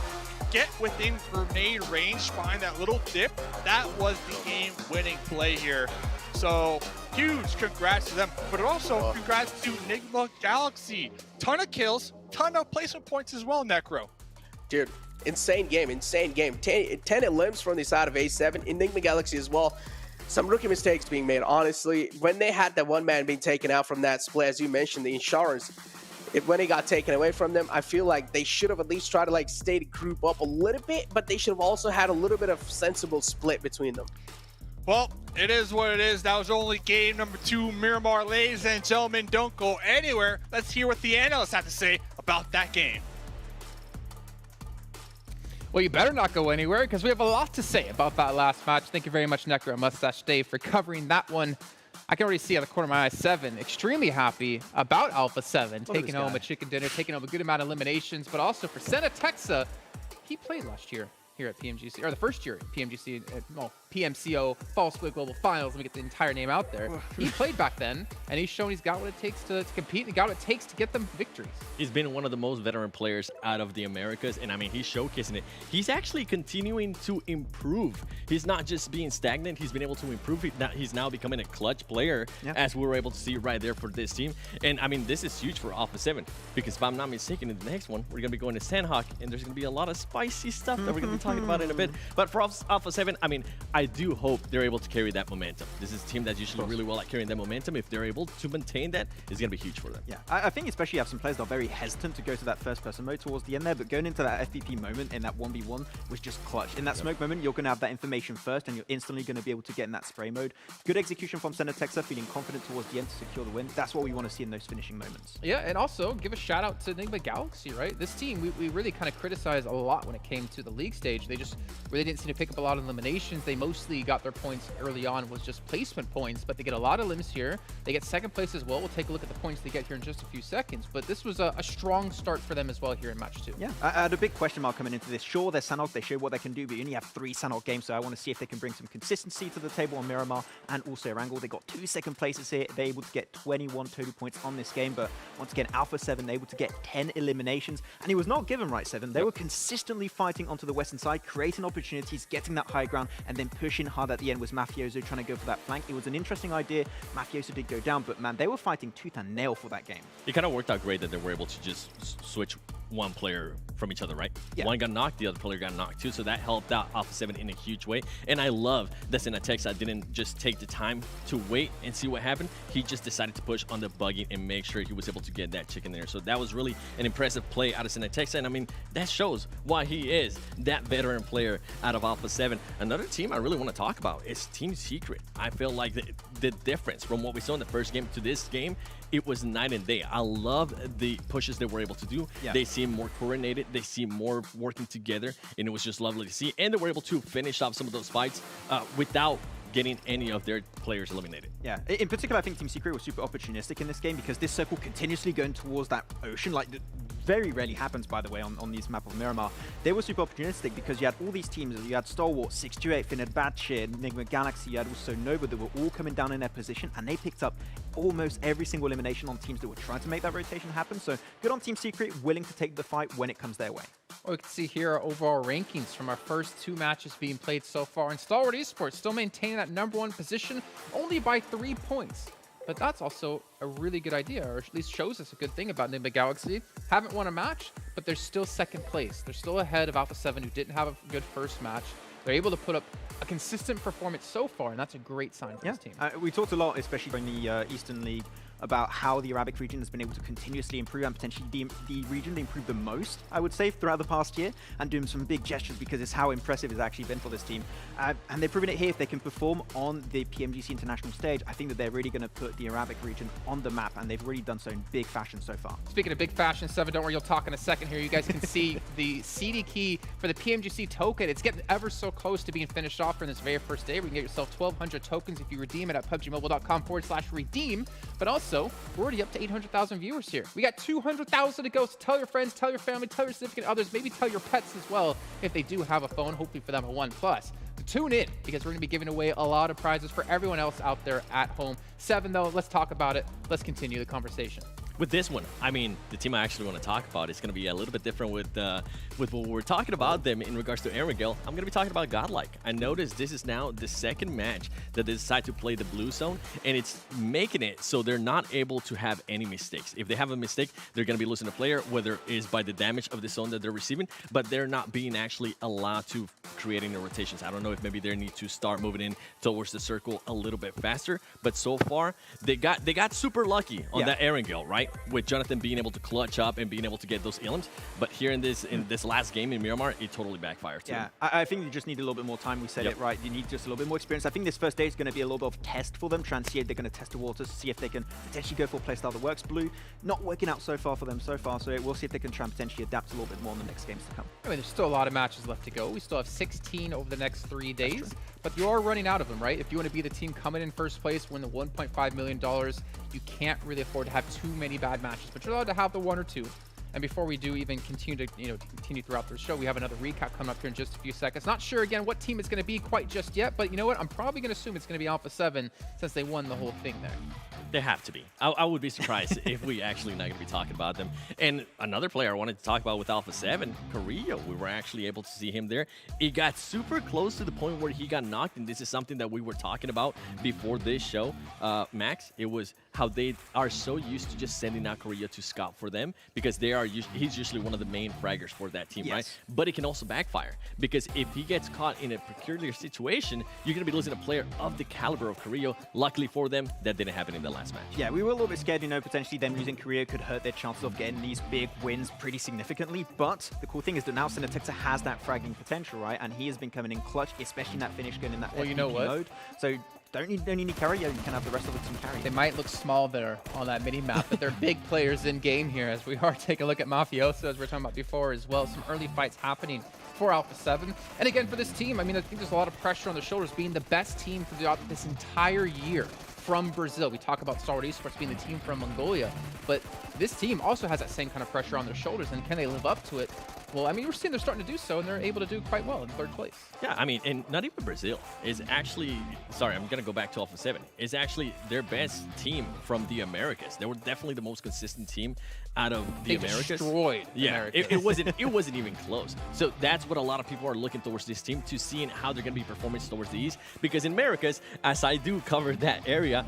get within grenade range, find that little dip. That was the game-winning play here. So huge congrats to them, but also congrats to Nigma Galaxy. Ton of kills, ton of placement points as well, Necro. Dude, insane game, insane game. 10 elims from the side of A7, Enigma Galaxy as well. Some rookie mistakes being made, honestly. When they had that one man being taken out from that split, as you mentioned, the insurance, when it got taken away from them, I feel like they should have at least tried to like stay to group up a little bit, but they should have also had a little bit of sensible split between them. Well, it is what it is. That was only game number 2, Miramar. Ladies and gentlemen, don't go anywhere. Let's hear what the analysts have to say about that game. Well, you better not go anywhere, because we have a lot to say about that last match. Thank you very much, Necro and Mustache Dave, for covering that one. I can already see out of the corner of my eye, 7 extremely happy about Alpha 7, taking home a chicken dinner, taking home a good amount of eliminations, but also for Senatexa, he played last year here at PMGC, or the first year at PMGC, well, PMCO, Fall Split Global Finals, let me get the entire name out there. He played back then, and he's shown he's got what it takes to compete, and got what it takes to get them victories. He's been one of the most veteran players out of the Americas, and I mean, he's showcasing it. He's actually continuing to improve. He's not just being stagnant, he's been able to improve. He's now becoming a clutch player, as we were able to see right there for this team. And I mean, this is huge for Alpha 7, because if I'm not mistaken, in the next one, we're going to be going to Sanhok, and there's going to be a lot of spicy stuff that we're going to be talking about in a bit. But for Alpha 7, I mean, I do hope they're able to carry that momentum. This is a team that's usually really well at carrying that momentum. If they're able to maintain that, it's going to be huge for them. Yeah, I think especially you have some players that are very hesitant to go to that first-person mode towards the end there, but going into that FPP moment in that 1v1 was just clutch. In that smoke moment, you're going to have that information first, and you're instantly going to be able to get in that spray mode. Good execution from Senatexa, feeling confident towards the end to secure the win. That's what we want to see in those finishing moments. Yeah, and also give a shout out to Nigma Galaxy, right? This team, we really kind of criticized a lot when it came to the league stage. They just really didn't seem to pick up a lot of eliminations. They mostly got their points early on was just placement points, but they get a lot of limbs here. They get second place as well. We'll take a look at the points they get here in just a few seconds, but this was a strong start for them as well here in match 2. Yeah, I had a big question mark coming into this. Sure, they're Sanhok, they showed what they can do, but you only have 3 Sanhok games, so I want to see if they can bring some consistency to the table on Miramar and also Erangel. They got 2 second places here. They're able to get 21 total points on this game, but once again, Alpha 7 able to get 10 eliminations, and he was not given right 7. They were consistently fighting onto the western inside, creating opportunities, getting that high ground, and then pushing hard at the end was Mafioso trying to go for that flank. It was an interesting idea. Mafioso did go down, but man, they were fighting tooth and nail for that game. It kind of worked out great that they were able to just switch one player from each other, right? Yeah. One got knocked, the other player got knocked too, so that helped out Alpha 7 in a huge way. And I love that SIXTWOEIGHT didn't just take the time to wait and see what happened. He just decided to push on the buggy and make sure he was able to get that chicken there. So that was really an impressive play out of SIXTWOEIGHT, and I mean, that shows why he is that veteran player out of Alpha 7. Another team I really want to talk about is Team Secret. I feel like the difference from what we saw in the first game to this game, it was night and day. I love the pushes they were able to do. Yeah. They seem more coordinated. They seem more working together, and it was just lovely to see. And they were able to finish off some of those fights without getting any of their players eliminated. Yeah, in particular, I think Team Secret was super opportunistic in this game because this circle continuously going towards that ocean, like very rarely happens, by the way, on this map of Miramar. They were super opportunistic because you had all these teams. You had Stalwart, SIXTWOEIGHT, Fenerbahçe, Nigma Galaxy, you had also Nova that were all coming down in their position, and they picked up almost every single elimination on teams that were trying to make that rotation happen. So good on Team Secret, willing to take the fight when it comes their way. Well, we can see here our overall rankings from our first 2 matches being played so far. And Stalwart Esports still maintaining that #1 position only by 3 points. But that's also a really good idea, or at least shows us a good thing about Nigma Galaxy. Haven't won a match, but they're still 2nd place. They're still ahead of Alpha 7, who didn't have a good first match. They're able to put up a consistent performance so far, and that's a great sign for this team. We talked a lot, especially in the Eastern League, about how the Arabic region has been able to continuously improve, and potentially the region to improve the most, I would say, throughout the past year, and doing some big gestures because it's how impressive it's actually been for this team. And they've proven it here. If they can perform on the PMGC international stage, I think that they're really going to put the Arabic region on the map, and they've really done so in big fashion so far. Speaking of big fashion, 7, don't worry, you'll talk in a second here. You guys can see the CD key for the PMGC token. It's getting ever so close to being finished off for this very first day. We can get yourself 1,200 tokens if you redeem it at PUBGMobile.com/redeem. But also, we're already up to 800,000 viewers here. We got 200,000 to go, so tell your friends, tell your family, tell your significant others, maybe tell your pets as well if they do have a phone, hopefully for them a OnePlus. So tune in, because we're going to be giving away a lot of prizes for everyone else out there at home. 7, though, let's talk about it. Let's continue the conversation. With this one, I mean, the team I actually want to talk about is going to be a little bit different with what we're talking about them in regards to Erangel. I'm going to be talking about GodLike. I noticed this is now the 2nd match that they decide to play the blue zone, and it's making it so they're not able to have any mistakes. If they have a mistake, they're going to be losing a player, whether it is by the damage of the zone that they're receiving, but they're not being actually allowed to create any rotations. I don't know if maybe they need to start moving in towards the circle a little bit faster, but so far they got super lucky on that Erangel, right? With Jonathan being able to clutch up and being able to get those elims, but here in this last game in Miramar, it totally backfired too. Yeah, I think you just need a little bit more time. We said it right. You need just a little bit more experience. I think this first day is going to be a little bit of test for them. Try and see if they're going to test the waters, see if they can potentially go for a playstyle that works. Blue, not working out so far for them so far, so we'll see if they can try and potentially adapt a little bit more in the next games to come. I mean, there's still a lot of matches left to go. We still have 16 over the next 3 days, but you are running out of them, right? If you want to be the team coming in first place, win the $1.5 million, you can't really afford to have too many bad matches, but you're allowed to have the 1 or 2. And before we do even continue throughout the show, we have another recap coming up here in just a few seconds. Not sure again what team it's going to be quite just yet, but you know what? I'm probably going to assume it's going to be Alpha 7 since they won the whole thing there. They have to be. I would be surprised if we actually not going to be talking about them. And another player I wanted to talk about with Alpha 7, Ruya, we were actually able to see him there. It got super close to the point where he got knocked, and this is something that we were talking about before this show, Max. It was how they are so used to just sending out Ruya to scout for them, because he's usually one of the main fraggers for that team, right? But it can also backfire, because if he gets caught in a peculiar situation, you're going to be losing a player of the caliber of Ruya. Luckily for them, that didn't happen in the last match. Yeah, we were a little bit scared, potentially them losing Korea could hurt their chances of getting these big wins pretty significantly, but the cool thing is that now SIXTWOEIGHT has that fragging potential, right? And he has been coming in clutch, especially in that finish gun in that FPP mode. So don't need carry, you can have the rest of the team carry. They might look small there on that mini-map, but they're big players in game here, as we are taking a look at Mafioso, as we were talking about before as well. Some early fights happening for Alpha 7. And again, for this team, I mean, I think there's a lot of pressure on their shoulders, being the best team throughout this entire year from Brazil. We talk about Stalwart Esports being the team from Mongolia, but this team also has that same kind of pressure on their shoulders, and can they live up to it? Well, I mean, we're seeing they're starting to do so, and they're able to do quite well in third place. Yeah, I mean, and not even Brazil is actually, sorry, I'm going to go back to Alpha 7, is actually their best team from the Americas. They were definitely the most consistent team out of the Americas. Destroyed Americas. It wasn't even close. So that's what a lot of people are looking towards this team, to seeing how they're going to be performing towards the East. Because in Americas, as I do cover that area,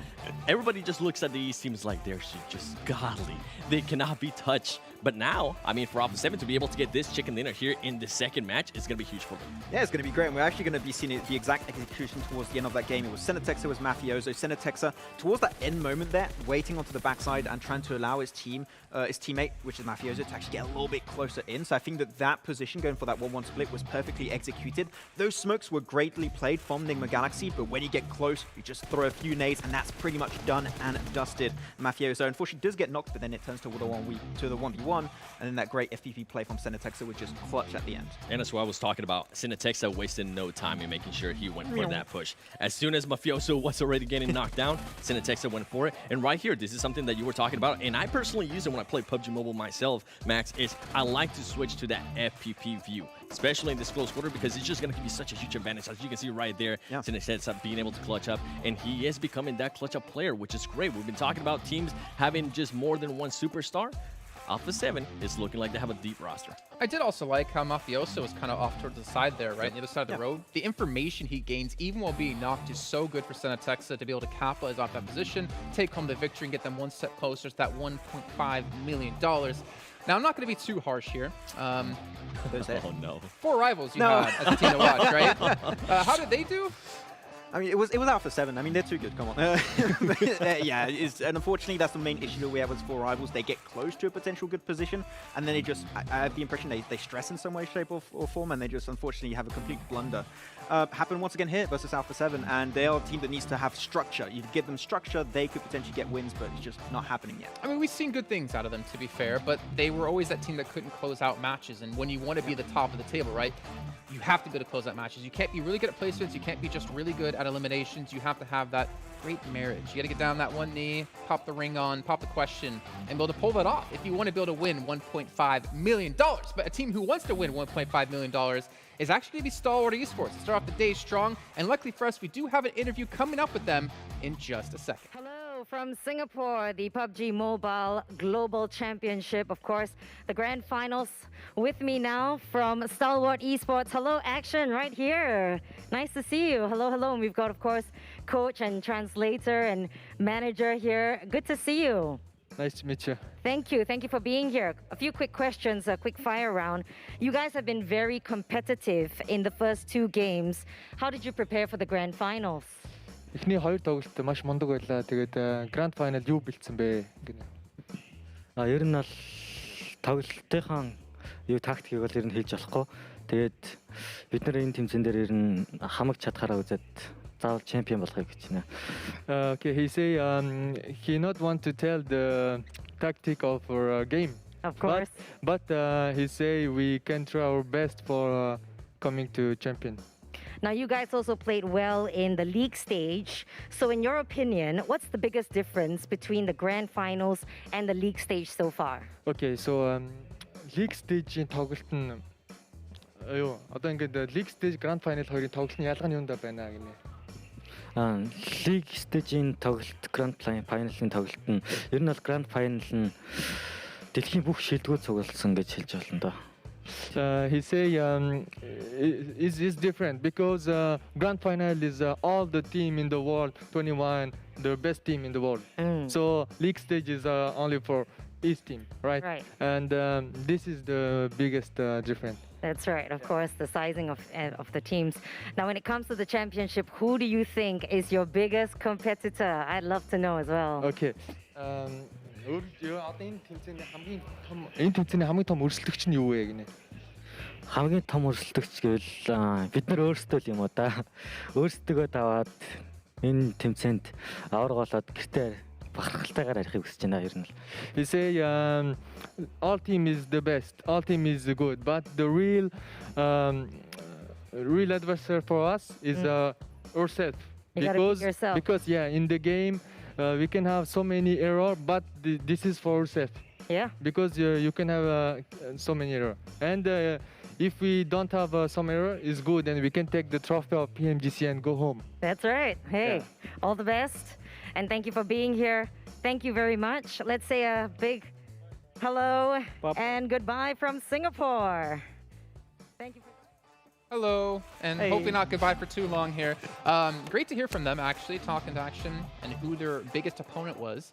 everybody just looks at the East teams like they're just godly. They cannot be touched. But now, I mean, for Alpha 7 to be able to get this chicken dinner here in the second match is going to be huge for them. Yeah, it's going to be great. And we're actually going to be seeing the exact execution towards the end of that game. It was Senatexa, it was Mafioso. Senatexa, towards that end moment there, waiting onto the backside and trying to allow his teammate, which is Mafioso, to actually get a little bit closer in. So I think that position, going for that 1-1 split, was perfectly executed. Those smokes were greatly played from Nigma Galaxy, but when you get close, you just throw a few nades, and that's pretty much done and dusted. Mafioso, unfortunately, does get knocked, but then it turns to the 1v1, and then that great FPP play from Senatexa, which is clutch at the end. And that's what I was talking about. Senatexa wasted no time in making sure he went for that push. As soon as Mafioso was already getting knocked down, Senatexa went for it. And right here, this is something that you were talking about, and I personally use it when I play PUBG Mobile myself, Max, is I like to switch to that FPP view, especially in this close quarter, because it's just going to give you such a huge advantage. As you can see right there, Senatexa being able to clutch up, and he is becoming that clutch up player, which is great. We've been talking about teams having just more than one superstar. Alpha 7 is looking like they have a deep roster. I did also like how Mafioso was kind of off towards the side there, right? On the other side of the road. The information he gains, even while being knocked, is so good for Senatexa to be able to capitalize off that position, take home the victory, and get them one step closer to that $1.5 million. Now, I'm not going to be too harsh here. Oh, no. 4 rivals you had as a team to watch, right? How did they do? I mean, it was Alpha 7. I mean, they're too good. Come on. Yeah, and unfortunately, that's the main issue that we have with 4 rivals. They get close to a potential good position, and then I have the impression they stress in some way, shape, or form, and they just unfortunately have a complete blunder. Happen once again here versus Alpha 7, and they are a team that needs to have structure. You give them structure, they could potentially get wins, but it's just not happening yet. I mean, we've seen good things out of them, to be fair, but they were always that team that couldn't close out matches, and when you want to be the top of the table, right, you have to be able to close out matches. You can't be really good at placements. You can't be just really good at eliminations. You have to have that great marriage. You got to get down that one knee, pop the ring on, pop the question, and be able to pull that off if you want to be able to win $1.5 million. But a team who wants to win $1.5 million is actually going to be Stalwart Esports. Start off the day strong, and luckily for us, we do have an interview coming up with them in just a second. Hello from Singapore, the PUBG Mobile Global Championship, of course, the grand finals. With me now from Stalwart Esports. Hello, Action, right here. Nice to see you. Hello, hello. And we've got, of course, coach and translator and manager here. Good to see you. Nice to meet you. Thank you. Thank you for being here. A few quick questions, a quick fire round. You guys have been very competitive in the first 2 games. How did you prepare for the grand finals? Эхний 2 тоглолт маш мундаг байлаа. Тэгээд grand final юу бэлдсэн бэ гэнэ. Ер нь бол тоглолтынхаа юу тактикийг бол ер нь хэлж болохгүй. Тэгээд бид нар энэ тэмцээн дээр ер нь хамаг чадхаараа үзээд заавал чемпион болохыг гэж байна. Okay, he say he not want to tell the tactic of our game. Of course. But he say we can try our best for coming to champion. Now, you guys also played well in the league stage. So in your opinion, what's the biggest difference between the grand finals and the league stage so far? Okay, so league stage-ийн тоглолт нь одоо ингээд league stage grand final хоёрын тоглолтын ялгаа нь юунд байна гинэ. League stage-ийн тоглолт grand final-ын тоглолт нь ер нь бол grand final нь дэлхийн бүх шилдэгүүд цугласан гэж хэлж болно доо. He say is different because grand final is all the team in the world, 21, the best team in the world. So league stage is only for each team, right? Right. And this is the biggest difference. That's right, of course, the sizing of the teams. Now, when it comes to the championship, who do you think is your biggest competitor? I'd love to know as well. Okay. Одоо энэ тэмцээний хамгийн том өрсөлдөгч нь юу вэ гинэ? Хамгийн том өрсөлдөгч гэвэл бид нар өөрсдөө л юм уу да. Өөрсдөө даваад энэ тэмцээнд авраг болоод гэртээ бахархалтайгаар арихыг хүсэж байна ер нь. He say all team is the best, all team is good, but the real adversary for us is ourselves. Because yeah, in the game we can have so many errors, but this is for ourselves. Yeah. Because you can have so many error. And if we don't have some error, it's good, and we can take the trophy of PMGC and go home. That's right. Hey, all the best. And thank you for being here. Thank you very much. Let's say a big hello and goodbye from Singapore. Thank you. Hello, and hopefully not goodbye for too long here. Great to hear from them, actually, talking to Action and who their biggest opponent was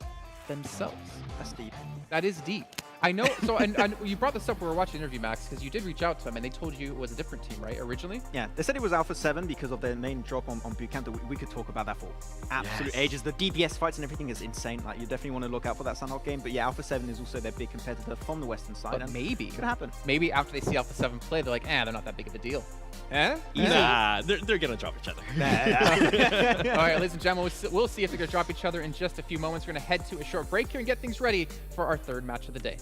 themselves. That's deep. That is deep. I know. So, and you brought this up when we were watching the interview, Max, because you did reach out to them, and they told you it was a different team, right, originally? Yeah, they said it was Alpha 7 because of their main drop on bootcamp. That we could talk about that for absolute ages. The DPS fights and everything is insane. Like, you definitely want to look out for that Sanhok game. But yeah, Alpha 7 is also their big competitor from the western side. But and maybe. It could happen. Maybe after they see Alpha 7 play, they're like, they're not that big of a deal. Eh? Nah, they're going to drop each other. All right, ladies and gentlemen, we'll see if they're going to drop each other in just a few moments. We're going to head to a short break here and get things ready for our third match of the day.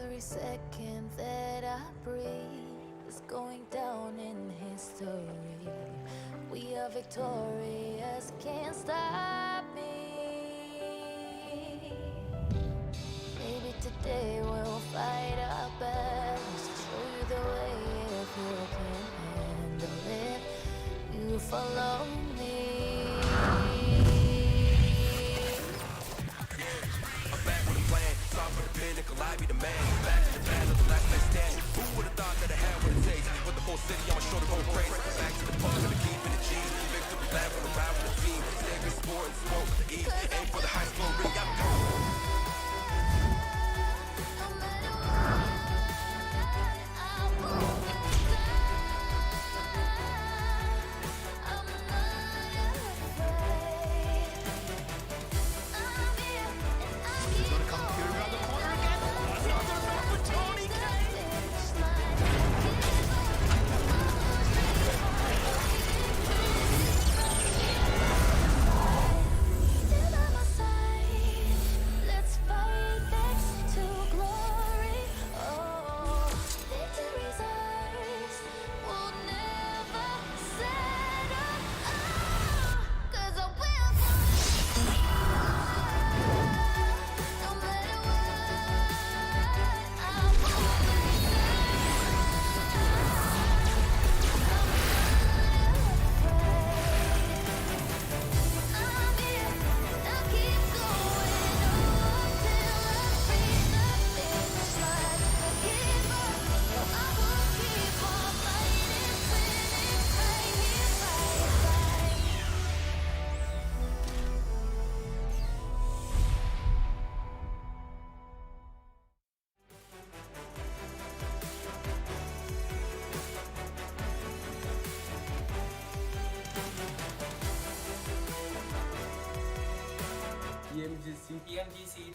Every second that I breathe is going down in history. We are victorious, can't stop me. Maybe today we'll fight our best, show you the way if you can handle it. You follow me. I be the man, back to the battle, the last man standing. Who would have thought that I had what it takes? With the whole city on my shoulder going crazy. Back to the pub, gonna keep in the G. Victory lab on the ride with the team. Stay good sport and smoke with the E. Aim for the high school ring, I'm gone.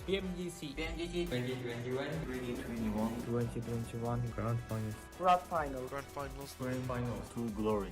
PMGC 2021 Grand Finals. Grand Finals. To glory.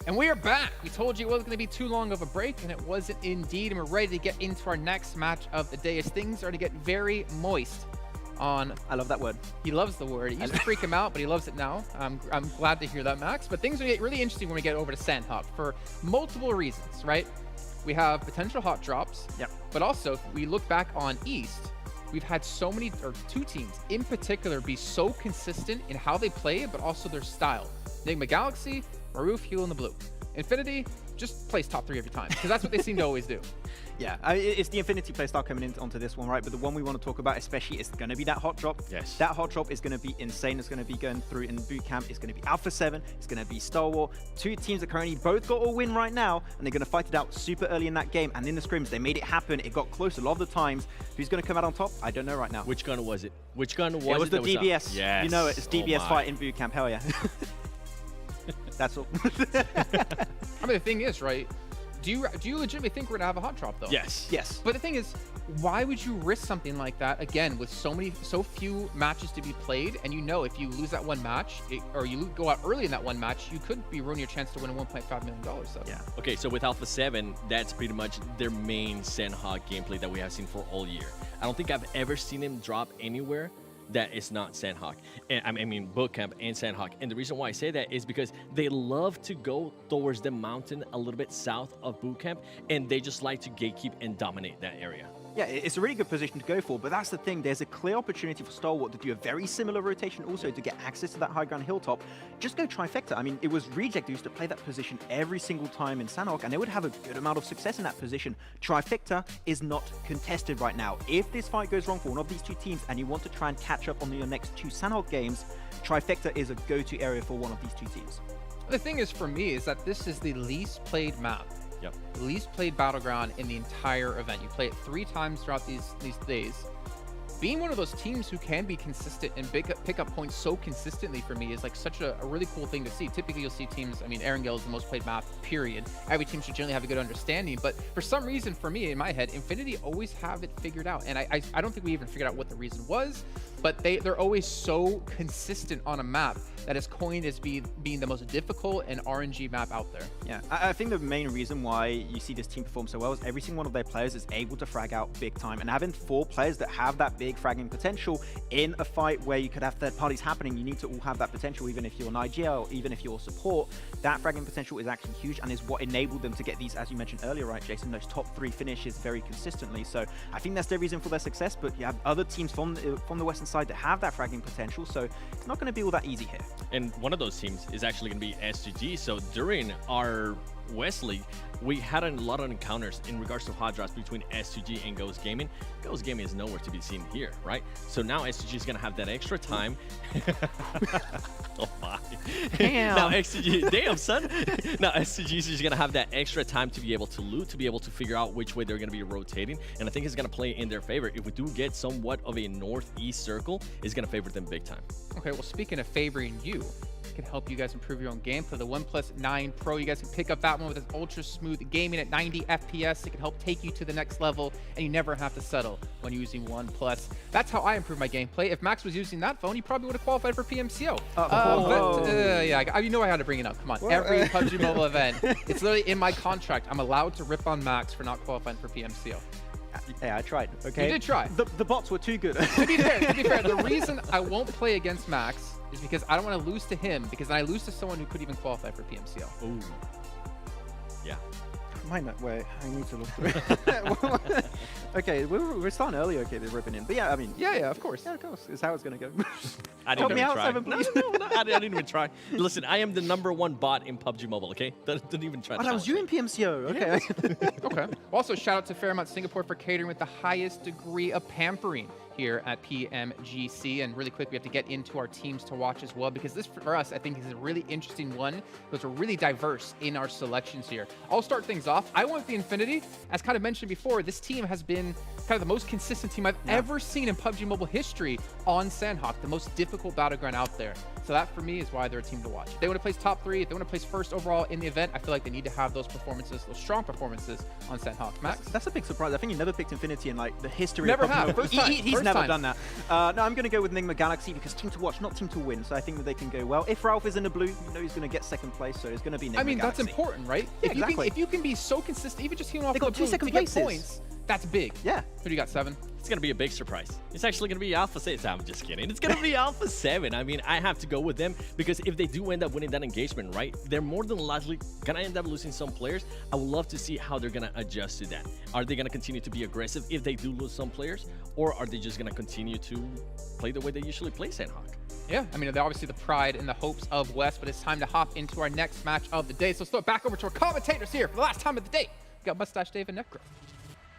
And we are back. We told you it wasn't going to be too long of a break, and it wasn't indeed. And we're ready to get into our next match of the day as things are to get very moist on... I love that word. He loves the word. It used to freak him out, but he loves it now. I'm glad to hear that, Max. But things are going to get really interesting when we get over to Sanhok for multiple reasons, right? We have potential hot drops. Yep. But also, if we look back on East, we've had so many, or two teams in particular, be so consistent in how they play, but also their style. Nigma Galaxy, Maruf, Heal in the blue. Infinity just plays top 3 every time, because that's what they seem to always do. Yeah, it's the Infinity playstyle coming in onto this one, right? But the one we want to talk about especially is going to be that hot drop. Yes. That hot drop is going to be insane. It's going to be going through in boot camp. It's going to be Alpha 7. It's going to be Stalwart. 2 teams that currently both got a win right now, and they're going to fight it out super early in that game. And in the scrims, they made it happen. It got close a lot of the times. Who's going to come out on top? I don't know right now. Which gun was it? Which gun was it? It was the DBS. Yes. You know it. It's DBS fight in boot camp. Hell yeah. That's all. I mean, the thing is, right? Do you legitimately think we're gonna have a hot drop though? Yes. Yes. But the thing is, why would you risk something like that again with so few matches to be played? And you know, if you lose that one match, or you go out early in that one match, you could be ruining your chance to win a $1.5 million. So. Yeah. Okay, so with Alpha 7, that's pretty much their main Sanhok gameplay that we have seen for all year. I don't think I've ever seen him drop anywhere that is not Sanhok. And I mean bootcamp and Sanhok. And the reason why I say that is because they love to go towards the mountain a little bit south of bootcamp, and they just like to gatekeep and dominate that area. Yeah, it's a really good position to go for, but that's the thing. There's a clear opportunity for Stalwart to do a very similar rotation also to get access to that high ground hilltop. Just go trifecta. I mean, it was Reject who used to play that position every single time in Sanhok, and they would have a good amount of success in that position. Trifecta is not contested right now. If this fight goes wrong for one of these 2 teams and you want to try and catch up on your next 2 Sanhok games, trifecta is a go-to area for one of these 2 teams. The thing is, for me, is that this is the least played map. Yep. The least played battleground in the entire event. You play it 3 times throughout these days. Being one of those teams who can be consistent and pick up points so consistently for me is like such a really cool thing to see. Typically, you'll see teams, I mean, Erangel is the most played map, period. Every team should generally have a good understanding, but for some reason, for me, in my head, Infinity always have it figured out. And I don't think we even figured out what the reason was, but they're always so consistent on a map that is coined as being the most difficult and RNG map out there. Yeah, I think the main reason why you see this team perform so well is every single one of their players is able to frag out big time, and having 4 players that have that big fragging potential in a fight where you could have third parties happening, you need to all have that potential. Even if you're an IGL, or even if you're support, that fragging potential is actually huge and is what enabled them to get these, as you mentioned earlier, right, Jason, those top 3 finishes very consistently. So I think that's the reason for their success, but you have other teams from the Western side that have that fragging potential, so it's not going to be all that easy here. And one of those teams is actually going to be SGG. So during our West League, we had a lot of encounters in regards to hot drops between SGG and Ghost Gaming. Ghost Gaming is nowhere to be seen here, right? So now SGG is going to have that extra time. Oh my. Damn. Now SGG, damn son. Now SGG is just going to have that extra time to be able to loot, to be able to figure out which way they're going to be rotating. And I think it's going to play in their favor. If we do get somewhat of a northeast circle, it's going to favor them big time. Okay, well, speaking of favoring you, can help you guys improve your own gameplay. The OnePlus 9 Pro, you guys can pick up that one with its ultra smooth gaming at 90 FPS. It can help take you to the next level, and you never have to settle when using OnePlus. That's how I improve my gameplay. If Max was using that phone, he probably would have qualified for PMCO. Yeah, you know I had to bring it up. Come on, every PUBG Mobile event, it's literally in my contract. I'm allowed to rip on Max for not qualifying for PMCO. Yeah, I tried. Okay, You did try. The bots were too good. To be fair, the reason I won't play against Max is because I don't want to lose to him, because then I lose to someone who could even qualify for PMCO. Ooh. Yeah. Might not wait. I need to look through it. Okay, we're starting early. Okay, they're ripping in. But yeah, I mean, yeah, of course. Yeah, of course. It's how it's gonna go. I didn't Help me even out, try. Seven, please. No, I didn't even try. Listen, I am the #1 bot in PUBG Mobile, okay? Don't even try to that was you in PMCO. Okay. Okay. Also, shout out to Fairmont Singapore for catering with the highest degree of pampering here at PMGC. And really quick, we have to get into our teams to watch as well, because this, for us, I think is a really interesting one, because we're really diverse in our selections here. I'll start things off. I went with the Infinity. As kind of mentioned before, this team has been kind of the most consistent team I've ever seen in PUBG Mobile history on Sanhok, the most difficult battleground out there. So that, for me, is why they're a team to watch. If they want to place top 3, if they want to place first overall in the event, I feel like they need to have those performances, those strong performances on Sanhok. Max? That's a big surprise. I think he never picked Infinity in like the history Never of PUBG have. Mobile. First time. He's First never time. done that. No, I'm going to go with Nigma Galaxy because team to watch, not team to win. So I think that they can go well. If Ralph is in the blue, you know he's going to get second place. So it's going to be Nigma I mean, Galaxy. that's important, right? Yeah, if exactly. If you can be so consistent, even just healing off They got the 2 blue second to get places. points, that's big. Yeah. Who do you got, 7? It's going to be a big surprise. It's actually going to be Alpha 6. I'm just kidding. It's going to be Alpha 7. I mean, I have to go with them because if they do end up winning that engagement, right, they're more than likely going to end up losing some players. I would love to see how they're going to adjust to that. Are they going to continue to be aggressive if they do lose some players? Or are they just going to continue to play the way they usually play Sanhok? Yeah, I mean, they're obviously the pride and the hopes of West, but it's time to hop into our next match of the day. So let's throw it back over to our commentators here for the last time of the day. We got Mustache Dave and Necro.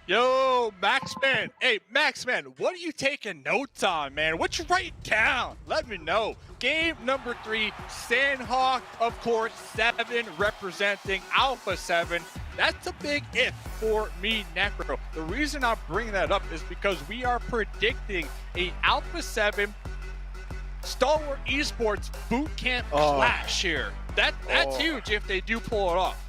Yo, Maxman. Hey, Maxman, what are you taking notes on, man? What you writing down? Let me know. Game number 3, Sanhok, of course, 7 representing Alpha 7. That's a big if for me, Necro. The reason I'm bringing that up is because we are predicting a Alpha 7 Stalwart Esports bootcamp clash here. That's huge if they do pull it off.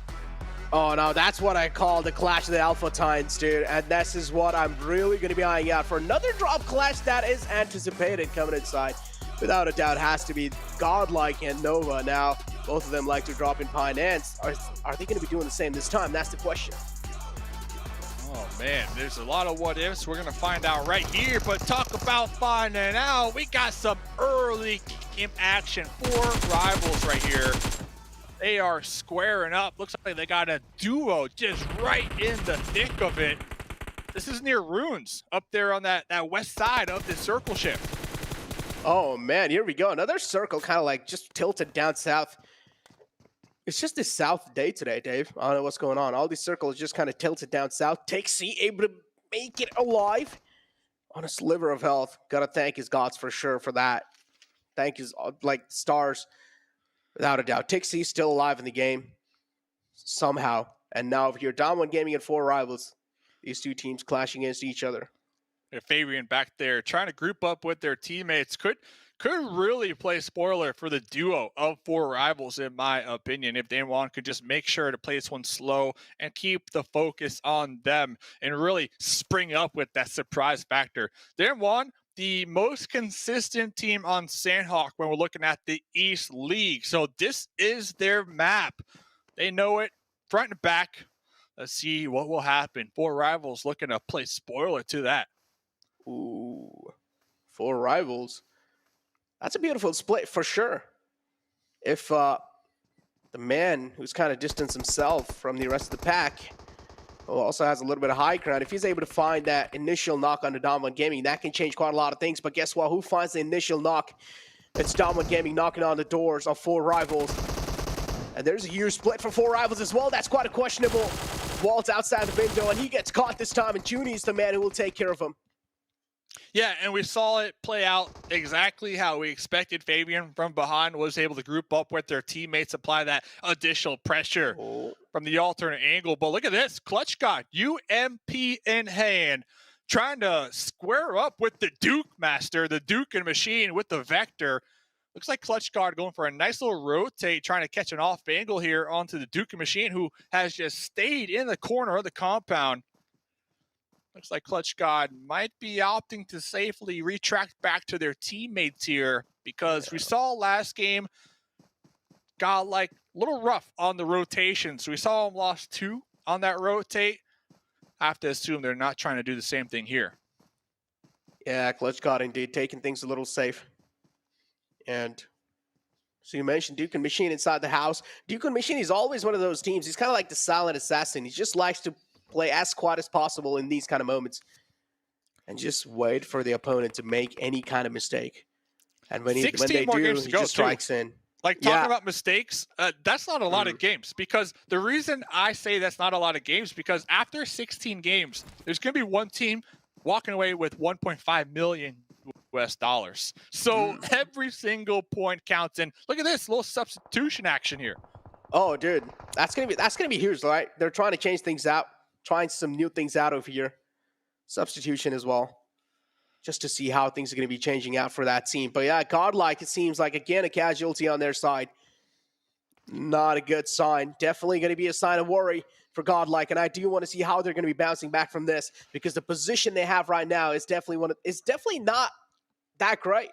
Oh no, that's what I call the Clash of the Alpha Titans, dude. And this is what I'm really going to be eyeing out for. Another drop clash that is anticipated coming inside. Without a doubt, has to be GodLike and Nova. Now, both of them like to drop in Pine Ants. Are they going to be doing the same this time? That's the question. Oh man, there's a lot of what ifs. We're going to find out right here. But talk about finding out. We got some early game action for Rivals right here. They are squaring up. Looks like they got a duo just right in the thick of it. This is near Runes, up there on that west side of the circle shift. Oh man, here we go. Another circle kind of like just tilted down south. It's just a south day today, Dave. I don't know what's going on. All these circles just kind of tilted down south. Tixi able to make it alive on a sliver of health. Gotta thank his gods for sure for that. Thank his like stars. Without a doubt. Tixi still alive in the game somehow. And now if you're down 1 gaming and 4 rivals, these 2 teams clashing against each other. Fabian back there trying to group up with their teammates could really play spoiler for the duo of 4 rivals, in my opinion, if Daewon could just make sure to play this one slow and keep the focus on them and really spring up with that surprise factor. Daewon, the most consistent team on Sanhok when we're looking at the East League. So this is their map. They know it front and back. Let's see what will happen. 4 rivals looking to play spoiler to that. Ooh, 4 rivals. That's a beautiful split for sure. If the man who's kind of distanced himself from the rest of the pack, who also has a little bit of high ground, if he's able to find that initial knock on the Dominant Gaming, that can change quite a lot of things. But guess what? Who finds the initial knock? It's Dominant Gaming knocking on the doors of 4 rivals. And there's a huge split for 4 rivals as well. That's quite a questionable. Walt's outside the window, and he gets caught this time, and Junie's the man who will take care of him. Yeah, and we saw it play out exactly how we expected. Fabian from behind was able to group up with their teammates, apply that additional pressure from the alternate angle. But look at this, Clutch God, UMP in hand, trying to square up with the Duke Master, the Duke and Machine with the Vector. Looks like Clutch Guard going for a nice little rotate, trying to catch an off angle here onto the Duke and Machine, who has just stayed in the corner of the compound. Looks like Clutch God might be opting to safely retract back to their teammates here, because we saw last game got like a little rough on the rotation. So we saw him lost 2 on that rotate. I have to assume they're not trying to do the same thing here. Yeah, Clutch God indeed taking things a little safe. And so you mentioned Duke and Machine inside the house. Duke and Machine is always one of those teams. He's kind of like the silent assassin. He just likes to play as quiet as possible in these kind of moments and just wait for the opponent to make any kind of mistake. And when they do, he just strikes in. Like, talking about mistakes, that's not a lot of games, because the reason I say that's not a lot of games, because after 16 games, there's going to be one team walking away with $1.5 million US dollars. So every single point counts. And look at this little substitution action here. Oh, dude, that's gonna be huge, right? They're trying to change things out, trying some new things out over here. substitution as well, just to see how things are going to be changing out for that team. But yeah, GodLike, it seems like, again, a casualty on their side. Not a good sign. Definitely going to be a sign of worry for GodLike, and I do want to see how they're going to be bouncing back from this, because the position they have right now is definitely not that great.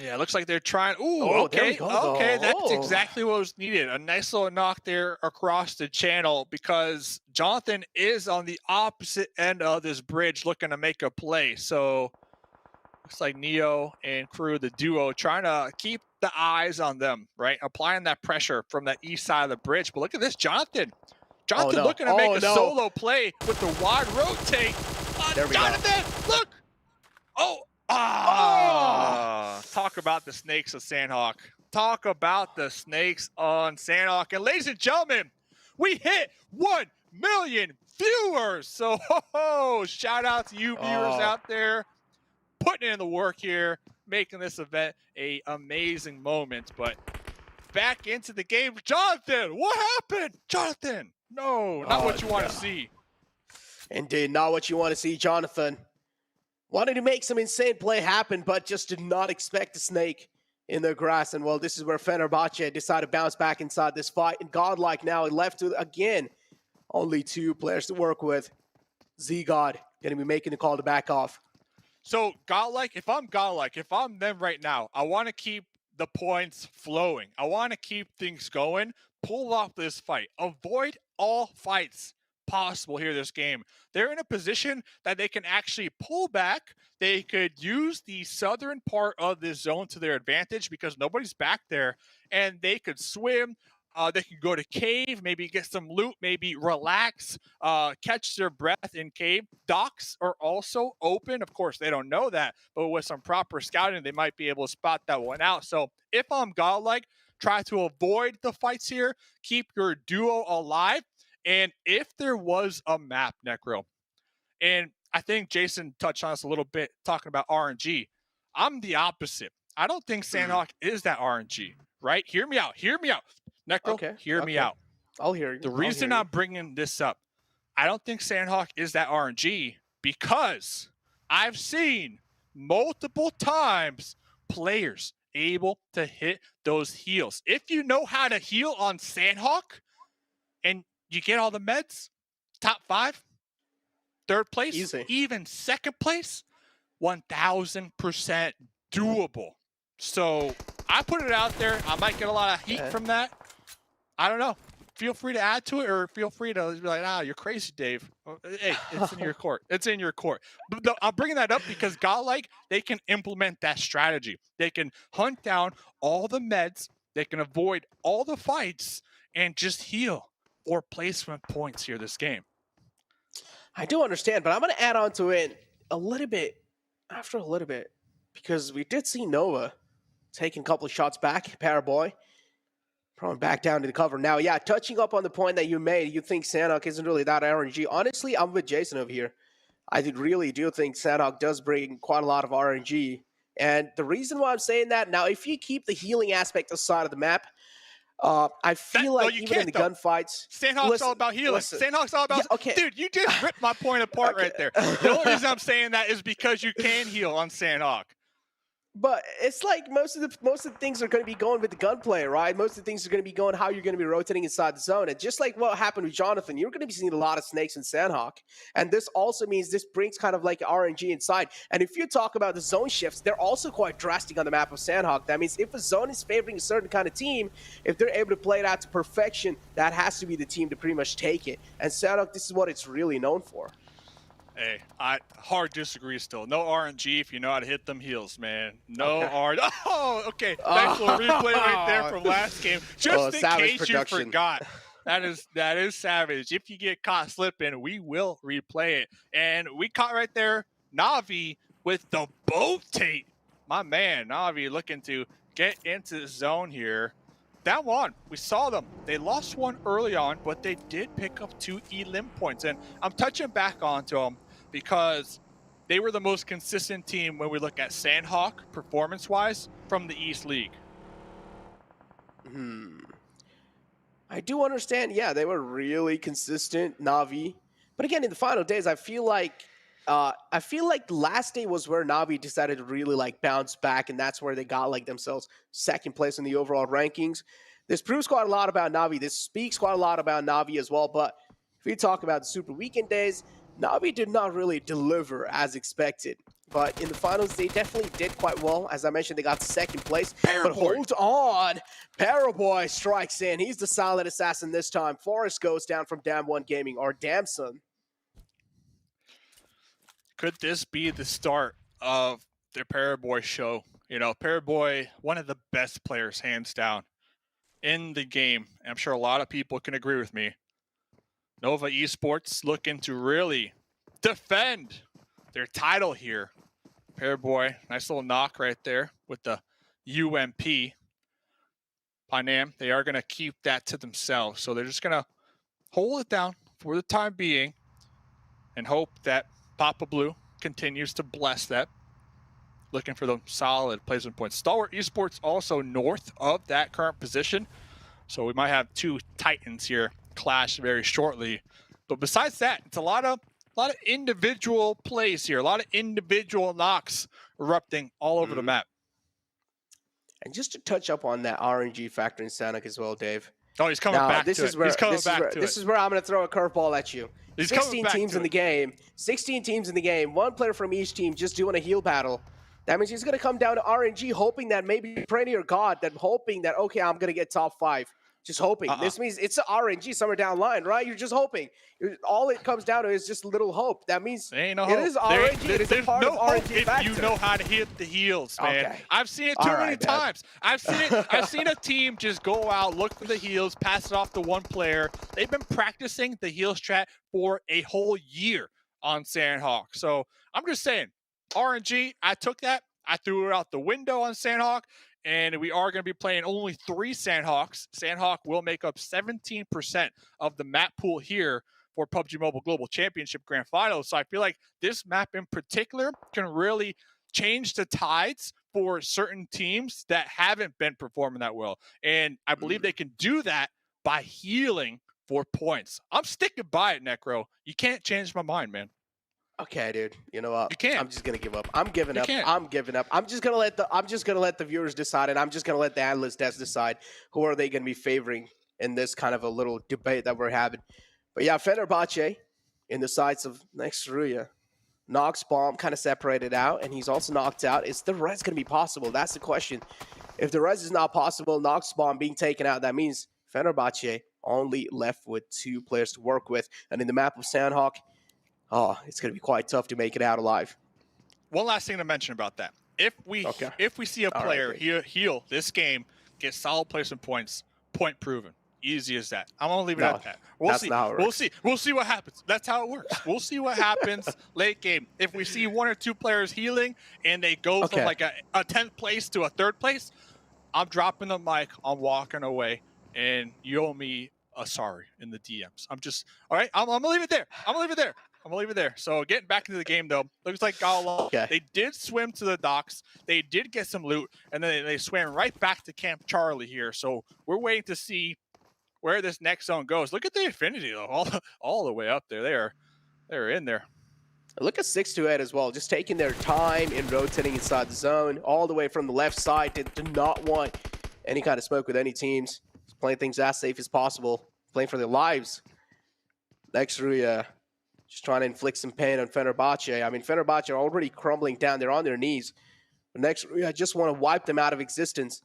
Yeah, it looks like they're trying. Ooh, Oh, there okay, we go. okay, that's Oh. exactly what was needed. A nice little knock there across the channel, because Jonathan is on the opposite end of this bridge looking to make a play. So looks like Neo and crew, the duo, trying to keep the eyes on them, right? Applying that pressure from the east side of the bridge. But look at this, Jonathan. Jonathan no. looking to make a no. solo play with the wide rotate. There we Jonathan, look! Oh! Talk about the snakes of Sanhok. Talk about the snakes on Sanhok. And ladies and gentlemen, we hit 1 million viewers. So shout out to you viewers out there putting in the work here, making this event a amazing moment. But back into the game. Jonathan, what happened? Jonathan, no, not what you want to see. Indeed, not what you want to see, Jonathan. Wanted to make some insane play happen, but just did not expect a snake in the grass. And well, this is where Fenerbahçe decided to bounce back inside this fight. And GodLike now left with, again, only 2 players to work with. Z-God going to be making the call to back off. So GodLike, if I'm them right now, I want to keep the points flowing. I want to keep things going. Pull off this fight. Avoid all fights possible here this game. They're in a position that they can actually pull back. They could use the southern part of this zone to their advantage because nobody's back there, and they could swim. They could go to cave, maybe get some loot, maybe relax, catch their breath in cave. Docks are also open. Of course, they don't know that, but with some proper scouting, they might be able to spot that one out. So if I'm GodLike, try to avoid the fights here. Keep your duo alive. And if there was a map, Necro, and I think Jason touched on this a little bit, talking about RNG, I'm the opposite. I don't think Sanhok is that RNG, right? Hear me out. Necro, hear me out. I'll hear you. The reason I'm bringing this up, I don't think Sanhok is that RNG because I've seen multiple times players able to hit those heals. If you know how to heal on Sanhok and you get all the meds, top 5, 3rd place, Easy. even 2nd place, 1000% doable. So I put it out there. I might get a lot of heat from that. I don't know. Feel free to add to it, or feel free to be like, you're crazy, Dave. Hey, it's in your court. It's in your court. But I'm bringing that up because GodLike, they can implement that strategy. They can hunt down all the meds. They can avoid all the fights and just heal or placement points here this game. I do understand, but I'm going to add on to it a little bit, because we did see Nova taking a couple of shots back, Paraboy, probably back down to the cover. Now, yeah, touching up on the point that you made, you think Sanhok isn't really that RNG. Honestly, I'm with Jason over here. I really do think Sanhok does bring quite a lot of RNG. And the reason why I'm saying that, now, if you keep the healing aspect aside of the map, I feel like even in the gunfights, Sanhok's all about healing. Sanhok's all about. Yeah, Dude, you just ripped my point apart right there. The only reason I'm saying that is because you can heal on Sanhok. But it's like most of the things are going to be going with the gunplay, right? Most of the things are going to be going how you're going to be rotating inside the zone. And just like what happened with Jonathan, you're going to be seeing a lot of snakes in Sanhok. And this also means this brings kind of like RNG inside. And if you talk about the zone shifts, they're also quite drastic on the map of Sanhok. That means if a zone is favoring a certain kind of team, if they're able to play it out to perfection, that has to be the team to pretty much take it. And Sanhok, this is what it's really known for. Hey, I hard disagree still. No RNG if you know how to hit them heals, man. No RNG. Oh, okay. Nice little replay right there from last game. Just in case you forgot. That is savage. If you get caught slipping, we will replay it. And we caught right there Navi with the boat tape. My man, Navi looking to get into the zone here. That one, we saw them. They lost one early on, but they did pick up 2 elim points. And I'm touching back onto them because they were the most consistent team when we look at Sanhok performance-wise from the East League. I do understand, yeah, they were really consistent, Navi. But again, in the final days, I feel like last day was where Navi decided to really like bounce back, and that's where they got like themselves second place in the overall rankings. This proves quite a lot about Navi. This speaks quite a lot about Navi as well. But if we talk about the Super Weekend days, Navi did not really deliver as expected. But in the finals, they definitely did quite well. As I mentioned, they got second place. But hold on. Paraboy strikes in. He's the silent assassin this time. Forrest goes down from Dam 1 Gaming, or Damson. Could this be the start of the Paraboy show? You know, Paraboy, one of the best players, hands down, in the game. I'm sure a lot of people can agree with me. Nova Esports looking to really defend their title here. Paraboy, nice little knock right there with the UMP. Panam, they are going to keep that to themselves. So they're just going to hold it down for the time being and hope that Papa Blue continues to bless that. Looking for the solid placement points. Stalwart Esports also north of that current position. So we might have two Titans here clash very shortly. But besides that, it's a lot of individual plays here, a lot of individual knocks erupting all over the map. And just to touch up on that RNG factor in Sanhok as well, Dave. Oh, he's coming back to it. This is where I'm going to throw a curveball at you. He's 16 teams in the game. 16 teams in the game. One player from each team just doing a heal battle. That means he's going to come down to RNG hoping that maybe Premier God, that hoping that, okay, I'm going to get top 5. Just hoping. This means it's an RNG somewhere down the line, right? You're just hoping. All it comes down to is just a little hope. That means it is RNG. It is a part of RNG factor. You know how to hit the heals, man. Okay. I've seen it too many times. I've seen a team just go out, look for the heals, pass it off to one player. They've been practicing the heal strat for a whole year on Sanhok. So I'm just saying, RNG, I took that. I threw it out the window on Sanhok. And we are going to be playing only 3 Sanhoks. Sanhok will make up 17% of the map pool here for PUBG Mobile Global Championship Grand Finals. So I feel like this map in particular can really change the tides for certain teams that haven't been performing that well. And I believe they can do that by healing for points. I'm sticking by it, Necro. You can't change my mind, man. Okay, dude. You know what? You can't. I'm just gonna give up. I'm giving up. Can't. I'm giving up. I'm just gonna let the viewers decide, and I'm just gonna let the analyst desk decide who are they gonna be favoring in this kind of a little debate that we're having. But yeah, Fenerbahçe in the sights of next Ruya. Nox bomb kind of separated out, and he's also knocked out. Is the res gonna be possible? That's the question. If the res is not possible, Nox bomb being taken out, that means Fenerbahçe only left with 2 players to work with, and in the map of Sanhok. Oh, it's going to be quite tough to make it out alive. One last thing to mention about that. If we see a player heal this game, get solid placement points, point proven. Easy as that. I'm going to leave it at that. We'll see what happens. That's how it works. We'll see what happens late game. If we see 1 or 2 players healing and they go from like a 10th place to a 3rd place, I'm dropping the mic. I'm walking away, and you owe me a sorry in the DMs. All right? I'm going to leave it there. I'm going to leave it there. So getting back into the game, though, looks like they did swim to the docks. They did get some loot, and then they swam right back to Camp Charlie here. So we're waiting to see where this next zone goes. Look at the Infinity, though, all the way up there. They're in there. Look at SIXTWOEIGHT as well, just taking their time in rotating inside the zone, all the way from the left side. Did not want any kind of smoke with any teams. Just playing things as safe as possible, playing for their lives. Next Ruya. Just trying to inflict some pain on Fenerbahçe. I mean, Fenerbahçe are already crumbling down. They're on their knees. But next, I just want to wipe them out of existence.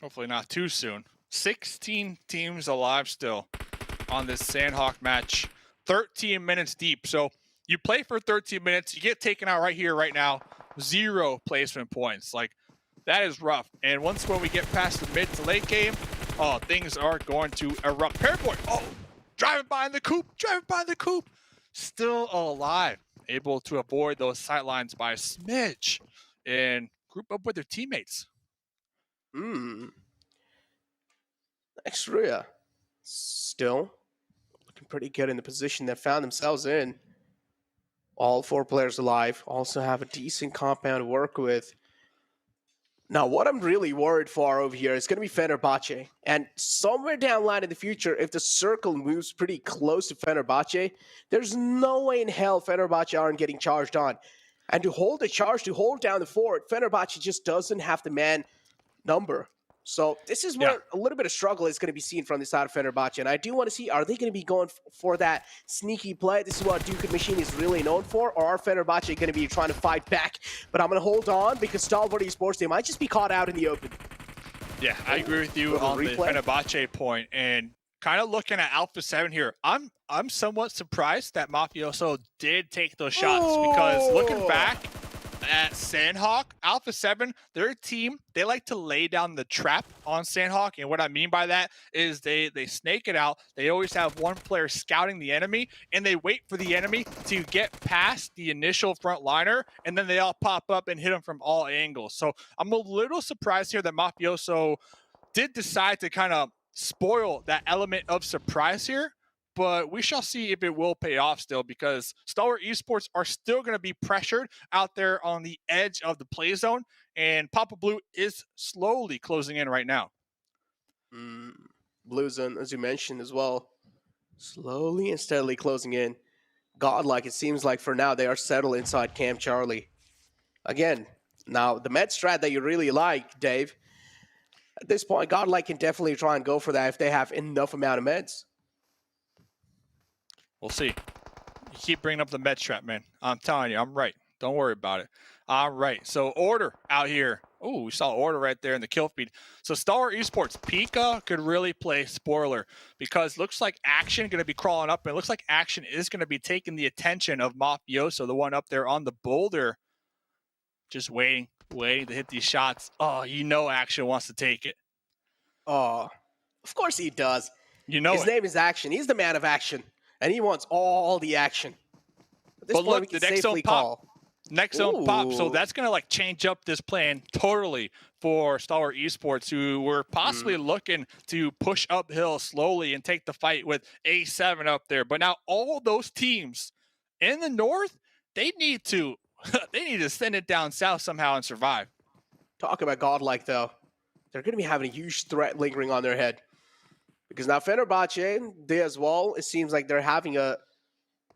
Hopefully not too soon. 16 teams alive still on this Sanhok match. 13 minutes deep. So you play for 13 minutes. You get taken out right here, right now. 0 placement points. Like, that is rough. And when we get past the mid to late game, things are going to erupt. Paraboy, driving by the coop, still alive, able to avoid those sightlines by a smidge and group up with their teammates. Next Ruya, still looking pretty good in the position they found themselves in. All 4 players alive, also have a decent compound to work with. Now, what I'm really worried for over here is going to be Fenerbahçe. And somewhere down the line in the future, if the circle moves pretty close to Fenerbahçe, there's no way in hell Fenerbahçe aren't getting charged on. And to hold the charge, to hold down the fort, Fenerbahçe just doesn't have the man number. So this is where a little bit of struggle is going to be seen from the side of Fenerbahçe. And I do want to see, are they going to be going for that sneaky play? This is what Duke and Machine is really known for. Or are Fenerbahçe going to be trying to fight back? But I'm going to hold on because Stalwart Esports, they might just be caught out in the open. Yeah, I agree with you on the Fenerbahçe point. And kind of looking at Alpha 7 here, I'm somewhat surprised that Mafioso did take those shots because looking back at Sanhok, Alpha 7, their team, they like to lay down the trap on Sanhok. And what I mean by that is they snake it out. They always have one player scouting the enemy, and they wait for the enemy to get past the initial front liner, and then they all pop up and hit them from all angles. So I'm a little surprised here that Mafioso did decide to kind of spoil that element of surprise here. But we shall see if it will pay off still, because Stalwart Esports are still going to be pressured out there on the edge of the play zone, and Papa Blue is slowly closing in right now. Blue zone, as you mentioned as well, slowly and steadily closing in. Godlike, it seems like for now they are settled inside Camp Charlie. Again, now the med strat that you really like, Dave, at this point, Godlike can definitely try and go for that if they have enough amount of meds. We'll see. You keep bringing up the med trap, man. I'm telling you, I'm right. Don't worry about it. All right. So Order out here. Oh, we saw Order right there in the kill feed. So Stalwart Esports, Pika could really play spoiler because looks like Action going to be crawling up, and it looks like Action is going to be taking the attention of Mafioso, the one up there on the boulder. Just waiting to hit these shots. Oh, you know Action wants to take it. Oh, of course he does. You know his name is Action. He's the man of action. And he wants all the action. At this but point, look, the next zone pop. Next zone pop. So that's going to like change up this plan totally for Stalwart Esports, who were possibly looking to push uphill slowly and take the fight with A7 up there. But now all those teams in the north, they need to send it down south somehow and survive. Talk about Godlike, though. They're going to be having a huge threat lingering on their head. Because now Fenerbahçe, they as well, it seems like they're having a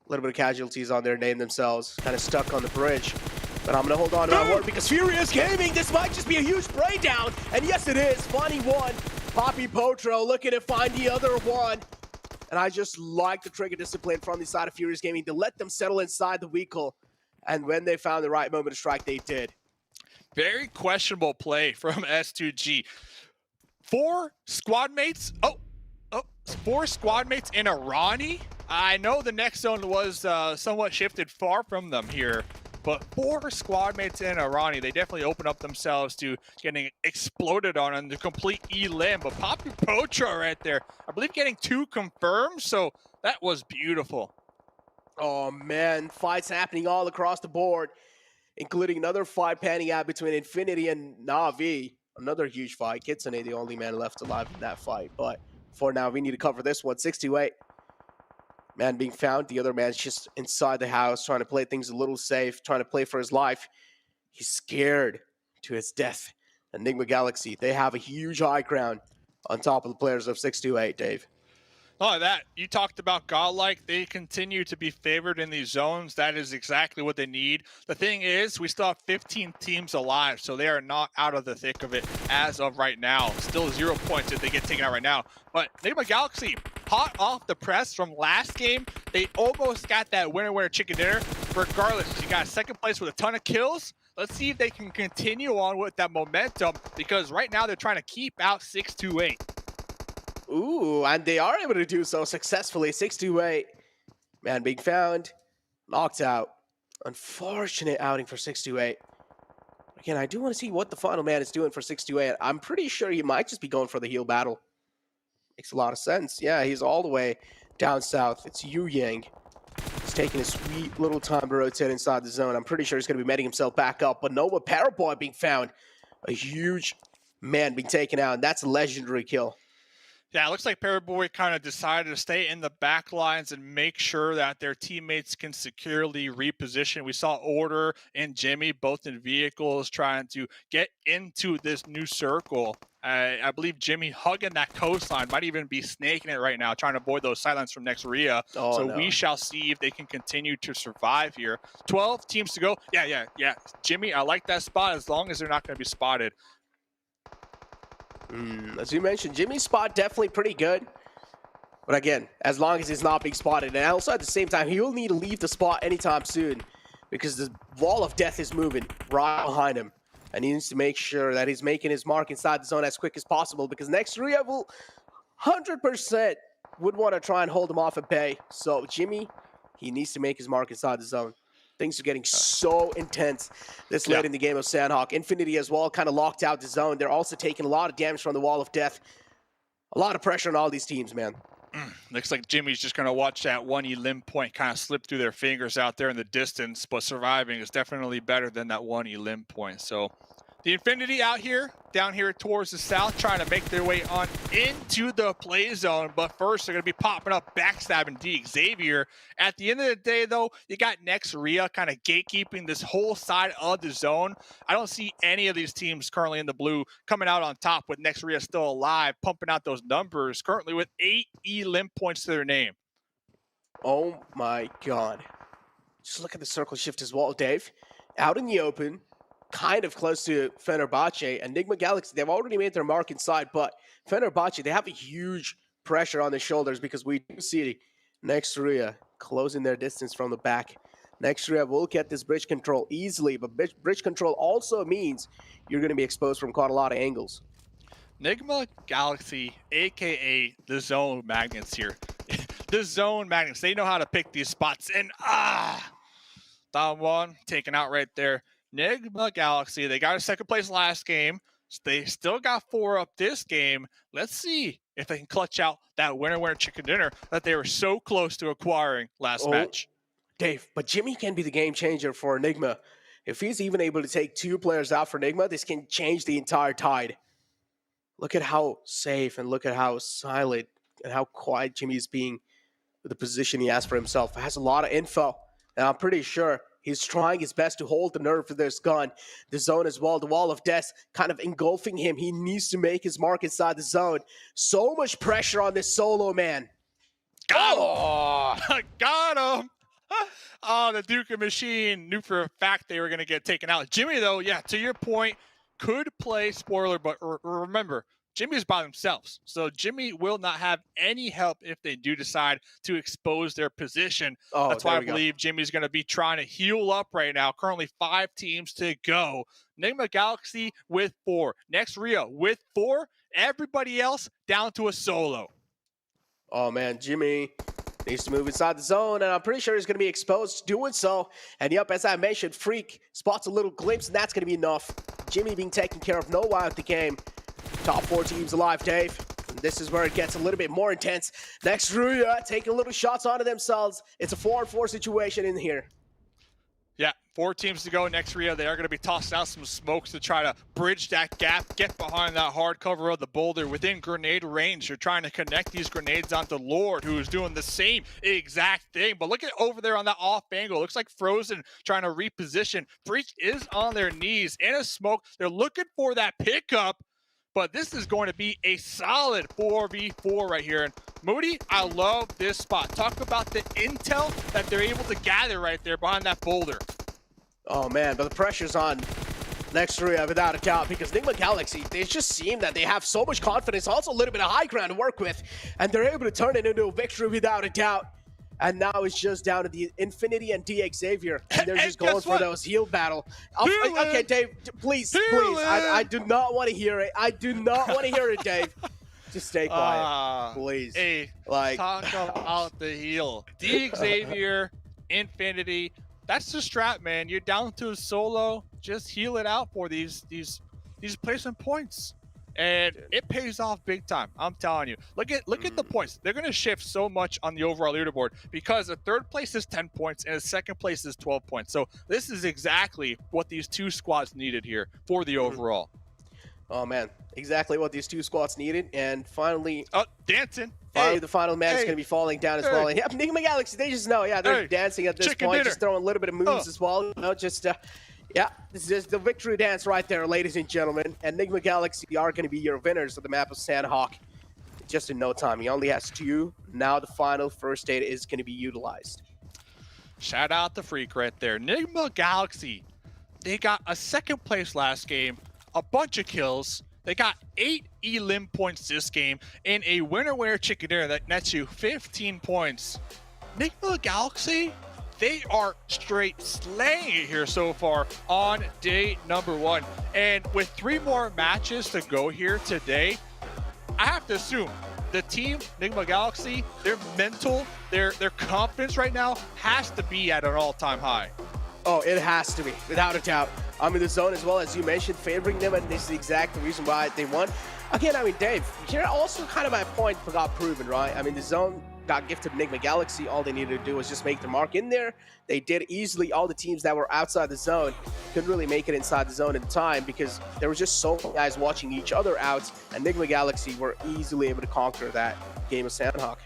little bit of casualties on their name themselves, kind of stuck on the bridge. But I'm going to hold on to my word because Furious Gaming, this might just be a huge breakdown. And yes, it is. Finding one. Poppy Potro looking to find the other one. And I just like the trigger discipline from the side of Furious Gaming to let them settle inside the vehicle. And when they found the right moment to strike, they did. Very questionable play from S2G. 4 squad mates. Oh, 4 squad mates in a Ronnie. I know the next zone was somewhat shifted far from them here, but 4 squad mates in a Ronnie, they definitely open up themselves to getting exploded on the complete elim. But Poppy Potra right there, I believe getting 2 confirmed, so that was beautiful. Oh man, fights happening all across the board, including another fight panning out between Infinity and Na'Vi. Another huge fight. Kitsune, the only man left alive in that fight, but for now, we need to cover this one. 628. Man being found. The other man's just inside the house, trying to play things a little safe, trying to play for his life. He's scared to his death. Enigma Galaxy, they have a huge high ground on top of the players of 628, Dave. Not only that, you talked about Godlike. They continue to be favored in these zones. That is exactly what they need. The thing is, we still have 15 teams alive, so they are not out of the thick of it as of right now. Still 0 points if they get taken out right now. But Nigma Galaxy, hot off the press from last game, they almost got that winner chicken dinner. Regardless, you got 2nd place with a ton of kills. Let's see if they can continue on with that momentum, because right now they're trying to keep out 628. Ooh, and they are able to do so successfully. 628. Man being found. Knocked out. Unfortunate outing for 628. Again, I do want to see what the final man is doing for 628. I'm pretty sure he might just be going for the heal battle. Makes a lot of sense. Yeah, he's all the way down south. It's Yu Yang. He's taking a sweet little time to rotate inside the zone. I'm pretty sure he's going to be meting himself back up. But Nova Paraboy being found. A huge man being taken out, and that's a legendary kill. Yeah, it looks like Paraboy kind of decided to stay in the back lines and make sure that their teammates can securely reposition. We saw Order and Jimmy both in vehicles trying to get into this new circle. I believe Jimmy hugging that coastline, might even be snaking it right now, trying to avoid those sidelines from next Ruya. We shall see if they can continue to survive here. 12 teams to go. Yeah. Jimmy, I like that spot as long as they're not going to be spotted. As you mentioned, Jimmy's spot definitely pretty good. But again, as long as he's not being spotted. And also at the same time, he will need to leave the spot anytime soon because the wall of death is moving right behind him. And he needs to make sure that he's making his mark inside the zone as quick as possible because next Ruya will 100% would want to try and hold him off at bay. So Jimmy, he needs to make his mark inside the zone. Things are getting so intense this late in the game of Sanhok. Infinity as well kind of locked out the zone. They're also taking a lot of damage from the wall of death. A lot of pressure on all these teams, man. Looks like Jimmy's just going to watch that one elim point kind of slip through their fingers out there in the distance, but surviving is definitely better than that one elim point. So the Infinity out here, down here towards the south, trying to make their way on into the play zone. But first, they're going to be popping up, backstabbing Xavier. At the end of the day, though, you got next Ruya kind of gatekeeping this whole side of the zone. I don't see any of these teams currently in the blue coming out on top with next Ruya still alive, pumping out those numbers, currently with 8 elim points to their name. Oh, my God. Just look at the circle shift as well, Dave. Out in the open. Kind of close to Fenerbahçe and Nigma Galaxy. They've already made their mark inside, but Fenerbahçe, they have a huge pressure on their shoulders because we do see next Ruya closing their distance from the back. Next Ruya will get this bridge control easily, but bridge control also means you're going to be exposed from quite a lot of angles. Nigma Galaxy, a.k.a. the Zone Magnets here. The Zone Magnets, they know how to pick these spots. And that one taken out right there. Nigma Galaxy, they got a second place last game. They still got 4 up this game. Let's see if they can clutch out that winner chicken dinner that they were so close to acquiring last match. Dave, but Jimmy can be the game changer for Nigma. If he's even able to take 2 players out for Nigma, this can change the entire tide. Look at how safe and look at how silent and how quiet Jimmy's being with the position he has for himself. He has a lot of info, and I'm pretty sure he's trying his best to hold the nerve for this gun. The zone as well, the wall of death kind of engulfing him. He needs to make his mark inside the zone. So much pressure on this solo, man. Got him. Oh, the Duke machine knew for a fact they were going to get taken out. Jimmy, though, yeah, to your point, could play spoiler, but remember, Jimmy's by themselves. So Jimmy will not have any help if they do decide to expose their position. That's why I believe Jimmy's going to be trying to heal up right now. Currently 5 teams to go. Nigma Galaxy with 4. Next Ruya with 4. Everybody else down to a solo. Oh, man, Jimmy needs to move inside the zone, and I'm pretty sure he's going to be exposed doing so. And yep, as I mentioned, Freak spots a little glimpse, and that's going to be enough. Jimmy being taken care of, no out the game. Top 4 teams alive, Dave. And this is where it gets a little bit more intense. Next Ruya taking little shots onto themselves. It's a 4-on-4 situation in here. Yeah, 4 teams to go. Next Ruya, they are going to be tossing out some smokes to try to bridge that gap, get behind that hard cover of the boulder. Within grenade range, you're trying to connect these grenades onto Lord, who is doing the same exact thing. But look at over there on that off angle. Looks like Frozen trying to reposition. Freak is on their knees in a smoke. They're looking for that pickup. But this is going to be a solid 4v4 right here. And Moody, I love this spot. Talk about the intel that they're able to gather right there behind that boulder. Oh, man, but the pressure's on next Ruya without a doubt because Nigma Galaxy, they just seem that they have so much confidence, also a little bit of high ground to work with, and they're able to turn it into a victory without a doubt. And now it's just down to the Infinity and Xavier, and they're just going for those heal battle. Okay, Dave, please. I do not want to hear it. I do not want to hear it, Dave. Just stay quiet, please. Hey, talk about the heal. Xavier, Infinity. That's the strat, man. You're down to a solo. Just heal it out for these placement points. And it pays off big time. I'm telling you. Look at the points. They're going to shift so much on the overall leaderboard because the 3rd place is 10 points and the 2nd place is 12 points. So this is exactly what these 2 squads needed here for the overall. Oh man, exactly what these two squads needed, and finally, dancing. Finally, the final match is going to be falling down as well. And yeah, Nigma Galaxy, they just know, they're dancing at this point, just throwing a little bit of moves as well. You know, just this is the victory dance right there, ladies and gentlemen. And Nigma Galaxy are going to be your winners of the map of Sanhok. Just in no time. He only has 2. Now the final first aid is going to be utilized. Shout out the Freak right there. Nigma Galaxy, they got a 2nd place last game, a bunch of kills. They got 8 elim points this game, and a winner chicken dinner that nets you 15 points. Nigma Galaxy, they are straight slaying it here so far on day number 1. And with 3 more matches to go here today, I have to assume the team, Nigma Galaxy, their mental, their confidence right now has to be at an all-time high. Oh, it has to be, without a doubt. I'm in the zone as well, as you mentioned, favoring them, and this is the exact reason why they won. Again, I mean, Dave, here also kind of my point got proven, right? I mean, the zone got gifted Nigma Galaxy. All they needed to do was just make their mark in there. They did easily. All the teams that were outside the zone couldn't really make it inside the zone in time because there was just so many guys watching each other out, and Nigma Galaxy were easily able to conquer that game of Sanhok.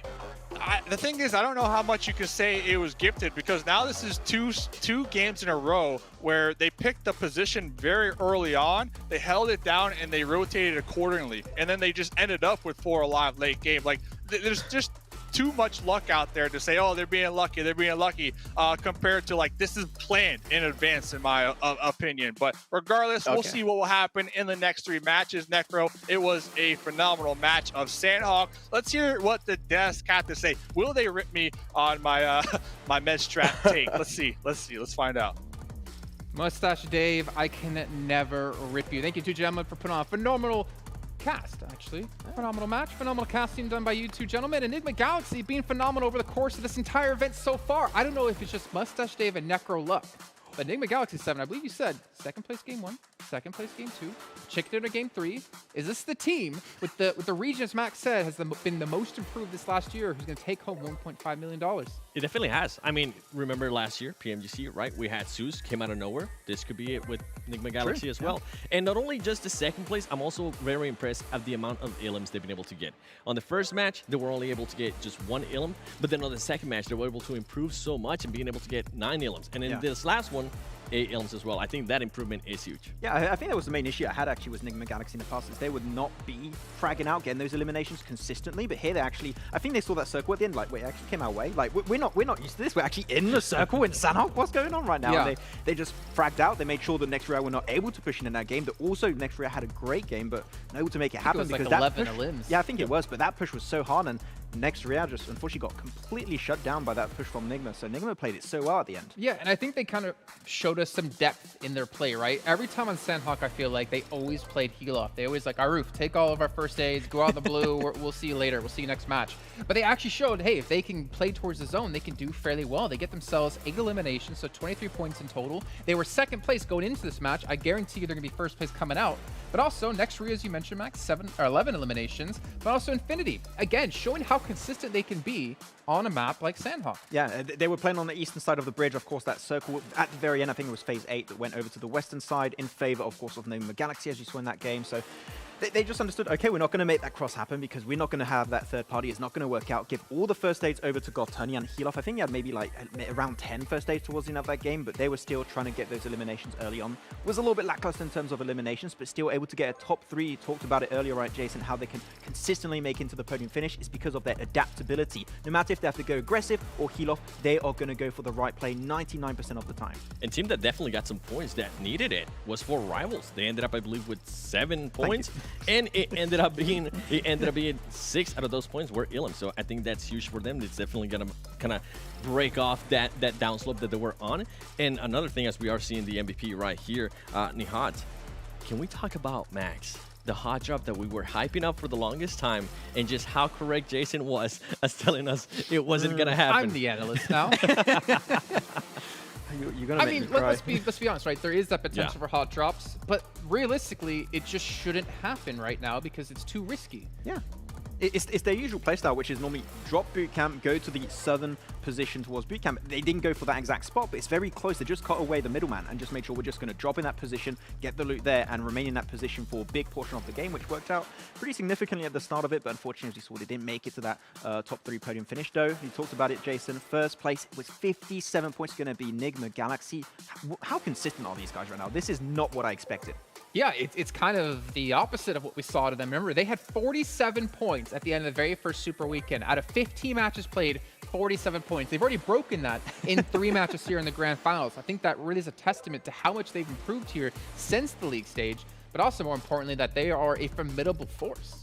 The thing is, I don't know how much you could say it was gifted, because now this is two games in a row where they picked the position very early on, they held it down, and they rotated accordingly. And then they just ended up with 4 alive late game. Like, there's just too much luck out there to say, oh, they're being lucky, compared to, like, this is planned in advance, in my opinion. But regardless, we'll see what will happen in the next 3 matches. Necro, it was a phenomenal match of Sanhok. Let's hear what the desk had to say. Will they rip me on my my med strap take? Let's find out. Mustache Dave, I can never rip you. Thank you, 2 gentlemen, for putting on a phenomenal cast, actually. Phenomenal match, phenomenal casting done by you 2 gentlemen. Enigma Galaxy being phenomenal over the course of this entire event so far. I don't know if it's just Mustache Dave and Necro luck, but Enigma Galaxy 7, I believe you said 2nd place game 1, 2nd place game 2, chicken dinner game 3. Is this the team with the region, as Max said, has been the most improved this last year, who's going to take home $1.5 million? It definitely has. I mean, remember last year, PMGC, right? We had Zeus, came out of nowhere. This could be it with Nigma Galaxy as well. And not only just the 2nd place, I'm also very impressed at the amount of ilims they've been able to get. On the first match, they were only able to get just 1 ilim, but then on the 2nd match, they were able to improve so much and being able to get 9 ilims. And in this last one, 8 ilims as well. I think that improvement is huge. Yeah, I think that was the main issue I had actually with Nigma Galaxy in the past, is they would not be fragging out, getting those eliminations consistently, but here they actually, I think they saw that circle at the end, like, wait, it actually came our way. Like, we're not used to this. We're actually in the circle in Sanhok. What's going on right now? Yeah. And they just fragged out. They made sure that Next Ruya were not able to push in that game. That also Next Ruya had a great game, but not able to make it happen it was because like that 11 elims. Yeah, I think it was, but that push was so hard, and Next Ruya just unfortunately got completely shut down by that push from Nigma. So Nigma played it so well at the end. Yeah, and I think they kind of showed us some depth in their play, right? Every time on Sanhok, I feel like they always played heal off. They always like, Aruf, take all of our first aids, go out in the blue, we'll see you later, we'll see you next match. But they actually showed, hey, if they can play towards the zone, they can do fairly well. They get themselves 8 eliminations, so 23 points in total. They were 2nd place going into this match. I guarantee you they're going to be 1st place coming out. But also, next Ruya, as you mentioned, Max, 11 eliminations, but also Infinity. Again, showing how consistent they can be on a map like Sanhok. Yeah, they were playing on the eastern side of the bridge. Of course, that circle at the very end, I think it was phase 8 that went over to the western side in favor, of course, of Nigma Galaxy, as you saw in that game. So they just understood, okay, we're not going to make that cross happen because we're not going to have that third party. It's not going to work out. Give all the first aids over to Gothani and heal off. I think he had maybe like around 10 first aids towards the end of that game, but they were still trying to get those eliminations early on. Was a little bit lackluster in terms of eliminations, but still able to get a top 3. You talked about it earlier, right, Jason, how they can consistently make into the podium finish is because of their adaptability. No matter if they have to go aggressive or heal off, they are going to go for the right play 99% of the time. And team that definitely got some points that needed it was for Rivals. They ended up, I believe, with 7 points, and it ended up being 6 out of those points were Ilum. So I think that's huge for them. It's definitely gonna kind of break off that downslope that they were on. And another thing, as we are seeing the MVP right here, Nihat, can we talk about Max? The hot drop that we were hyping up for the longest time, and just how correct Jason was as telling us it wasn't gonna happen. I'm the analyst now. You're gonna make me cry. Let's be honest, right? There is that potential for hot drops, but realistically, it just shouldn't happen right now because it's too risky. Yeah. It's their usual playstyle, which is normally drop boot camp, go to the southern position towards boot camp. They didn't go for that exact spot, but it's very close. They just cut away the middleman and just made sure we're just going to drop in that position, get the loot there, and remain in that position for a big portion of the game, which worked out pretty significantly at the start of it. But unfortunately, as you saw, they didn't make it to that top 3 podium finish, though. You talked about it, Jason. First place with 57 points going to be Nigma Galaxy. How consistent are these guys right now? This is not what I expected. Yeah, it's kind of the opposite of what we saw to them. Remember, they had 47 points at the end of the very first Super Weekend. Out of 15 matches played, 47 points. They've already broken that in 3 matches here in the Grand Finals. I think that really is a testament to how much they've improved here since the league stage, but also more importantly, that they are a formidable force.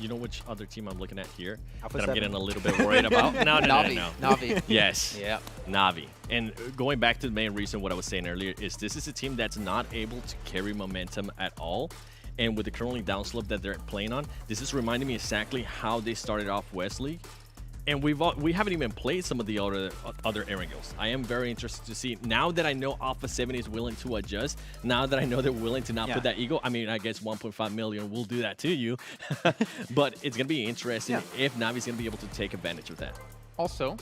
You know which other team I'm looking at here Alpha that 7. I'm getting a little bit worried about? No. Navi. Yes. Yeah. Navi. And going back to the main reason what I was saying earlier is this is a team that's not able to carry momentum at all. And with the currently downslope that they're playing on, this is reminding me exactly how they started off Wesley. And we haven't even played some of the other Erangels. I am very interested to see, now that I know Alpha 7 is willing to adjust, now that I know they're willing to not put that ego, I mean, I guess 1.5 million will do that to you. But it's going to be interesting if Navi's going to be able to take advantage of that. Also,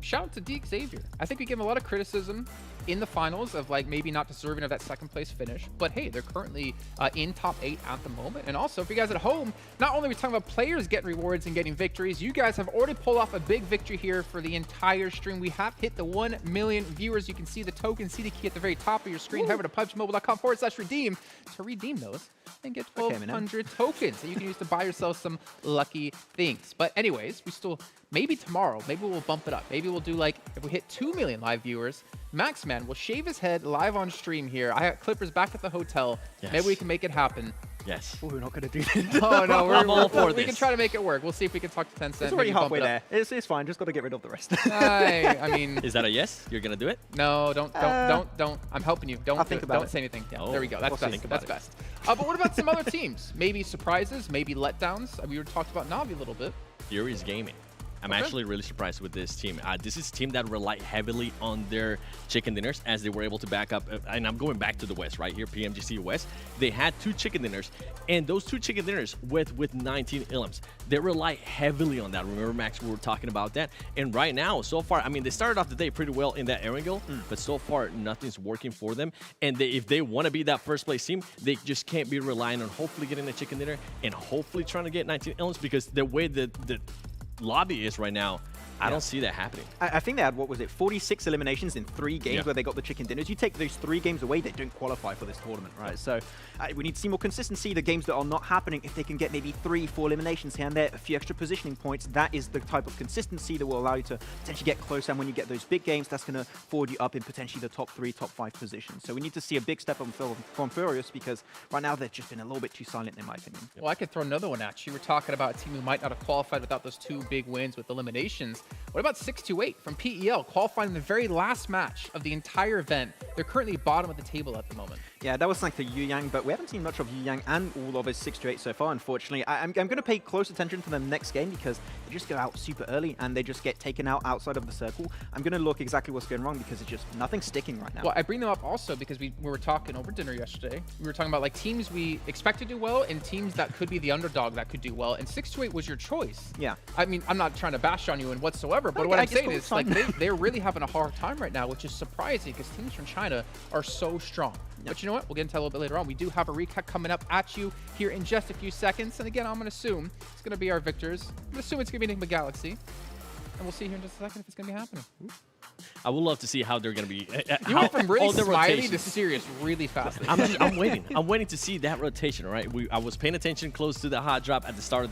shout out to Deke Xavier. I think we give him a lot of criticism in the finals of like maybe not deserving of that 2nd place finish, but hey, they're currently in top 8 at the moment. And also for you guys at home, not only are we talking about players getting rewards and getting victories, you guys have already pulled off a big victory here for the entire stream. We have hit the 1 million viewers. You can see the token, see the key at the very top of your screen. Head over to PUBGMOBILE.com/redeem to redeem those and get 1,200 tokens that you can use to buy yourself some lucky things. But anyways, we still, maybe tomorrow, maybe we'll bump it up. Maybe we'll do like, if we hit 2 million live viewers, Maxman will shave his head live on stream here. I got Clippers back at the hotel. Yes. Maybe we can make it happen. Yes. We're not going to do that. Oh, no, I'm all for we this. can try to make it work. We'll see if we can talk to Tencent. It's already maybe bump halfway it there. up. It's fine. Just got to get rid of the rest. I mean... Is that a yes? You're going to do it? No, don't. I'm helping you. I'll think about don't it. say anything. Yeah, Oh, there we go. That's we'll best. think That's about best. But what about some other teams? Maybe surprises, maybe letdowns. We were talking about Navi a little bit. Fury's Gaming. I'm actually really surprised with this team. This is a team that relied heavily on their chicken dinners as they were able to back up. And I'm going back to the West right here, PMGC West. They had 2 chicken dinners, and those 2 chicken dinners with 19 ilms. They rely heavily on that. Remember, Max, we were talking about that. And right now, so far, I mean, they started off the day pretty well in that Erangel, but so far, nothing's working for them. And if they want to be that 1st place team, they just can't be relying on hopefully getting a chicken dinner and hopefully trying to get 19 ilms, because the way the lobby is right now, I don't see that happening. I think they had, what was it, 46 eliminations in 3 games where they got the chicken dinners. You take those 3 games away, they don't qualify for this tournament, right? So we need to see more consistency. The games that are not happening, if they can get maybe 3, 4 eliminations here and there, a few extra positioning points, that is the type of consistency that will allow you to potentially get close. And when you get those big games, that's going to forward you up in potentially the top 3, top 5 positions. So we need to see a big step up from Furious, because right now they've just been a little bit too silent, in my opinion. Well, I could throw another one at you. We're talking about a team who might not have qualified without those 2 big wins with eliminations. What about 628 from PEL, qualifying in the very last match of the entire event? They're currently bottom of the table at the moment. Yeah, that was thanks to Yu Yang, but we haven't seen much of Yu Yang and all of his 628 so far, unfortunately. I'm going to pay close attention to them next game, because they just go out super early and they just get taken out outside of the circle. I'm going to look exactly what's going wrong, because it's just nothing's sticking right now. Well, I bring them up also because we were talking over dinner yesterday. We were talking about like teams we expect to do well and teams that could be the underdog that could do well. And 628 was your choice. Yeah. I mean, I'm not trying to bash on you in whatsoever, but what I'm saying is like they're really having a hard time right now, which is surprising because teams from China are so strong. Yep. But you know what? We'll get into that a little bit later on. We do have a recap coming up at you here in just a few seconds. And again, I'm going to assume it's going to be our victors. I'm going to assume it's going to be Nigma Galaxy. And we'll see here in just a second if it's going to be happening. I would love to see how they're going to be. You went from really smiley rotations. to serious really fast. I'm waiting. I'm waiting to see that rotation, right? I was paying attention close to the hot drop at the start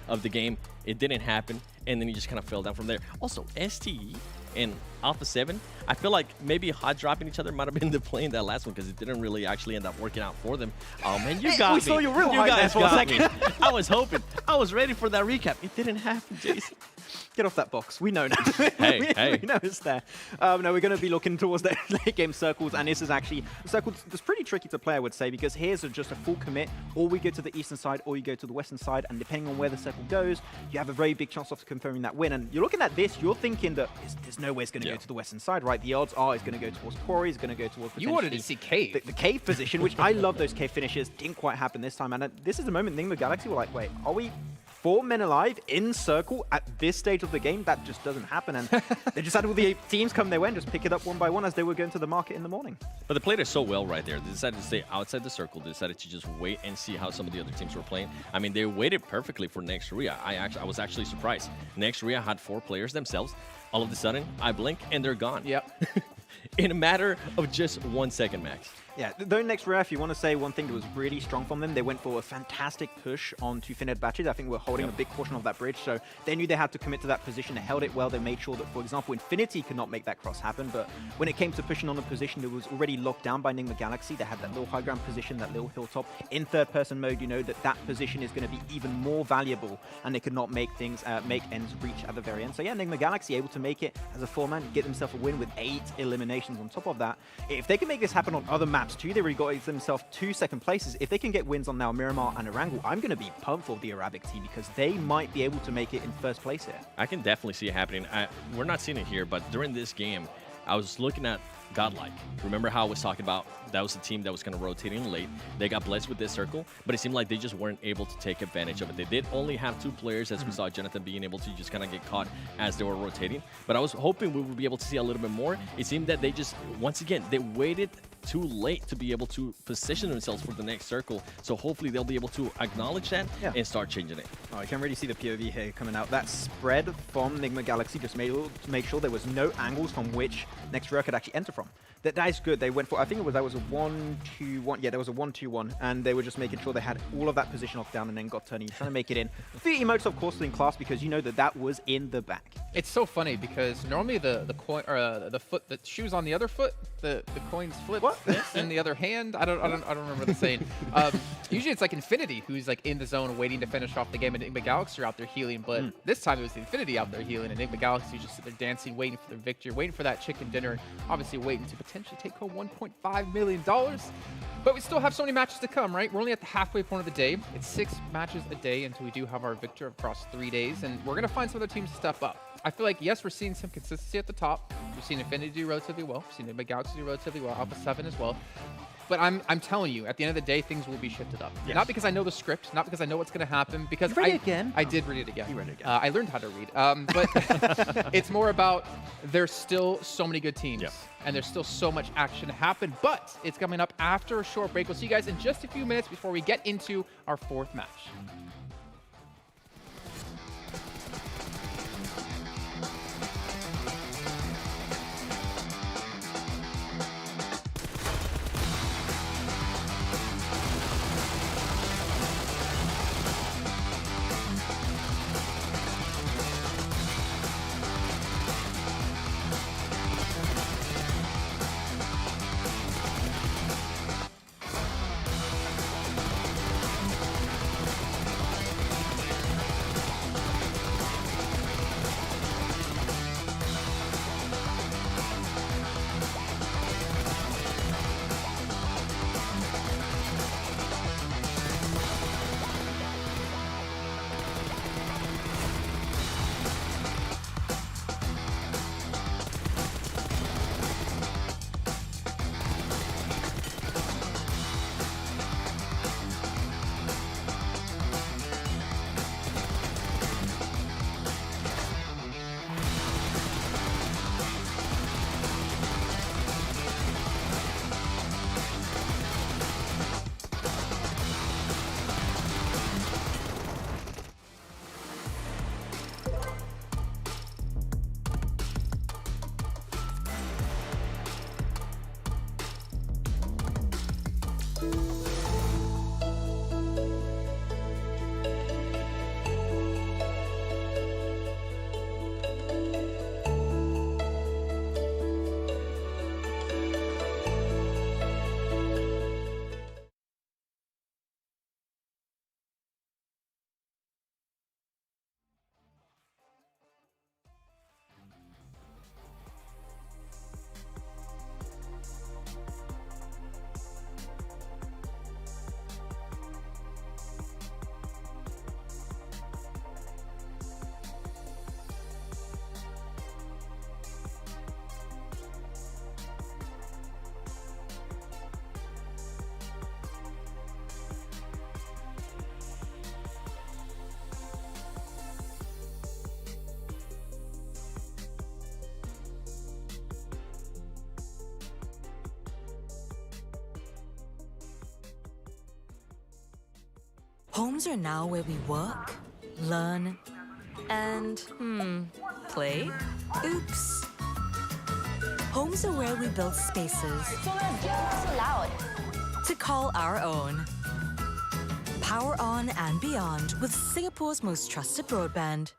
of the game. It didn't happen, and then he just kind of fell down from there. Also, STE and Alpha 7, I feel like maybe hot dropping each other might have been the play in that last one, because it didn't really actually end up working out for them. Oh man, you got me. We saw you real You high guys there for a got me. second. I was hoping. I was ready for that recap. It didn't happen, Jason. get off that box. We know now. Hey. We know it's there. No, we're going to be looking towards the late game circles, and this is actually a circle that's pretty tricky to play, I would say, because here's just a full commit. Or we go to the eastern side, or you go to the western side, and depending on where the circle goes, you have a very big chance of confirming that win. And you're looking at this, you're thinking that there's no way it's going to go to the western side, right? The odds are it's going to go towards Quarry, it's going to go towards You wanted to see Cave. The Cave position, which I love those Cave finishes. Didn't quite happen this time. And this is the moment Nigma Galaxy were like, wait, are we 4 men alive in circle at this stage of the game? That just doesn't happen. And they just had all the teams come their way and just pick it up one by one as they were going to the market in the morning. But they played it so well right there. They decided to stay outside the circle. They decided to just wait and see how some of the other teams were playing. I mean, they waited perfectly for next Ruya. I was actually surprised. Next Ruya had 4 players themselves. All of a sudden, I blink and they're gone. Yep. In a matter of just 1 second, Max. Yeah, though next Ruya, if you want to say one thing that was really strong from them, they went for a fantastic push onto Fenerbahçe. I think we're holding a big portion of that bridge, so they knew they had to commit to that position. They held it well. They made sure that, for example, Infinity could not make that cross happen, but when it came to pushing on a position that was already locked down by Nigma Galaxy, they had that little high ground position, that little hilltop. In third-person mode, you know that position is going to be even more valuable, and they could not make things, make ends reach at the very end. So yeah, Nigma Galaxy able to make it as a 4-man, get themselves a win with 8 eliminations on top of that. If they can make this happen on other maps too, they already got themselves 2 second places. If they can get wins on now Miramar and Erangel, I'm going to be pumped for the Arabic team because they might be able to make it in first place here. I can definitely see it happening. We're not seeing it here, but during this game, I was looking at GodLike. Remember how I was talking about that was the team that was going to rotate in late. They got blessed with this circle, but it seemed like they just weren't able to take advantage of it. They did only have 2 players, as we saw Jonathan being able to just kind of get caught as they were rotating. But I was hoping we would be able to see a little bit more. It seemed that they just, once again, they waited too late to be able to position themselves for the next circle. So hopefully they'll be able to acknowledge that and start changing it. Oh, I can really see the POV here coming out. That spread from Nigma Galaxy just made to make sure there was no angles from which next Ruya could actually enter from. That is good. They went for, I think that was a 1-2-1. Yeah, there was a 1-2-1, and they were just making sure they had all of that position locked down and then got turning, trying to make it in. The emotes, of course, in class because you know that was in the back. It's so funny because normally the coin or the foot, the shoes on the other foot, the coins flip in the other hand. I don't remember the saying. Usually it's like Infinity who's like in the zone waiting to finish off the game, and Nigma Galaxy are out there healing. But this time it was the Infinity out there healing, and Nigma Galaxy just sit there dancing, waiting for their victory, waiting for that chicken dinner, and obviously waiting to potentially take home $1.5 million. But we still have so many matches to come, right? We're only at the halfway point of the day. It's 6 matches a day until we do have our victor across 3 days, and we're going to find some other teams to step up. I feel like, yes, we're seeing some consistency at the top. We've seen Infinity do relatively well. We've seen Nigma Galaxy do relatively well. Alpha 7 as well. But I'm telling you, at the end of the day, things will be shifted up. Yes. Not because I know the script, not because I know what's going to happen, because you read it again? I did read it again. You read it again. I learned how to read. But it's more about there's still so many good teams. Yep. And there's still so much action to happen, but it's coming up after a short break. We'll see you guys in just a few minutes before we get into our 4th match. Homes are now where we work, learn, and, play? Oops. Homes are where we build spaces So loud. to call our own. Power on and beyond with Singapore's most trusted broadband.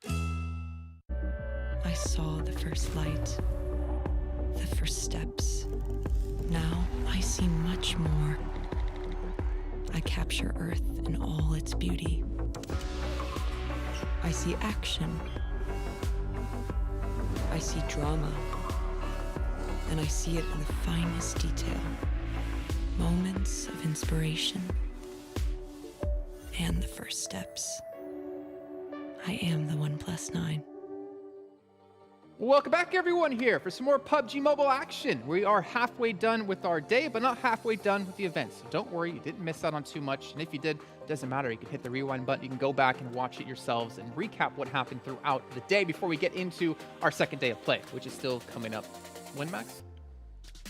I saw the first light, the first steps. Now I see much more. I capture Earth in all its beauty. I see action. I see drama. And I see it in the finest detail. Moments of inspiration. And the first steps. I am the 1+9. Welcome back, everyone, here for some more PUBG Mobile action. We are halfway done with our day, but not halfway done with the event. So don't worry, you didn't miss out on too much. And if you did, it doesn't matter. You can hit the rewind button. You can go back and watch it yourselves and recap what happened throughout the day before we get into our second day of play, which is still coming up. When, Max?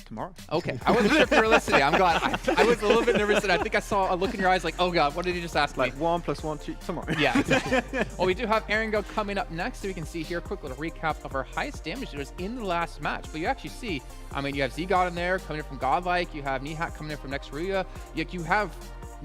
Tomorrow. Okay, I wasn't sure if you were listening. I'm glad. I was a little bit nervous, and I think I saw a look in your eyes like, oh God, what did he just ask me? Like 1 + 1, 2, tomorrow. Yeah, exactly. Well, we do have Erangel coming up next, so we can see here a quick little recap of our highest damage dealers in the last match. But you actually see, I mean, you have Z-God in there coming in from GodLike, you have Nihat coming in from next Ruya, you have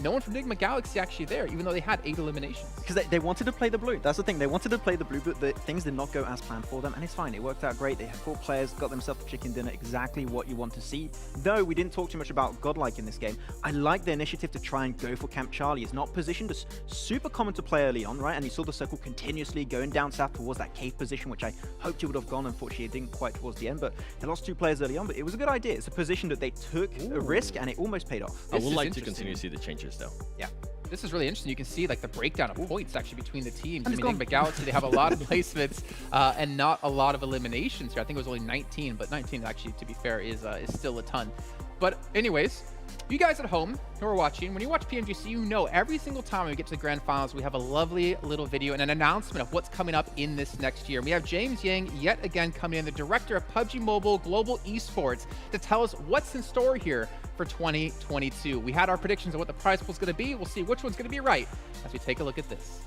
no one from Nigma Galaxy actually there, even though they had 8 eliminations. Because they wanted to play the blue. That's the thing. They wanted to play the blue, but things did not go as planned for them, and it's fine. It worked out great. They had 4 players, got themselves a chicken dinner, exactly what you want to see. Though we didn't talk too much about GodLike in this game, I like the initiative to try and go for Camp Charlie. It's not positioned as super common to play early on, right? And you saw the circle continuously going down south towards that cave position, which I hoped it would have gone. Unfortunately, it didn't quite towards the end, but they lost 2 players early on, but it was a good idea. It's a position that they took a risk, and it almost paid off. I would like to continue to see the changes, though. Yeah. This is really interesting. You can see like the breakdown of points actually between the teams. I mean, Nigma Galaxy, they have a lot of placements and not a lot of eliminations here. I think it was only 19, but 19 actually, to be fair, is still a ton. But anyways, you guys at home who are watching, when you watch PMGC, you know every single time we get to the grand finals, we have a lovely little video and an announcement of what's coming up in this next year. We have James Yang yet again coming in, the director of PUBG Mobile Global Esports, to tell us what's in store here for 2022. We had our predictions of what the prize pool is going to be. We'll see which one's going to be right as we take a look at this.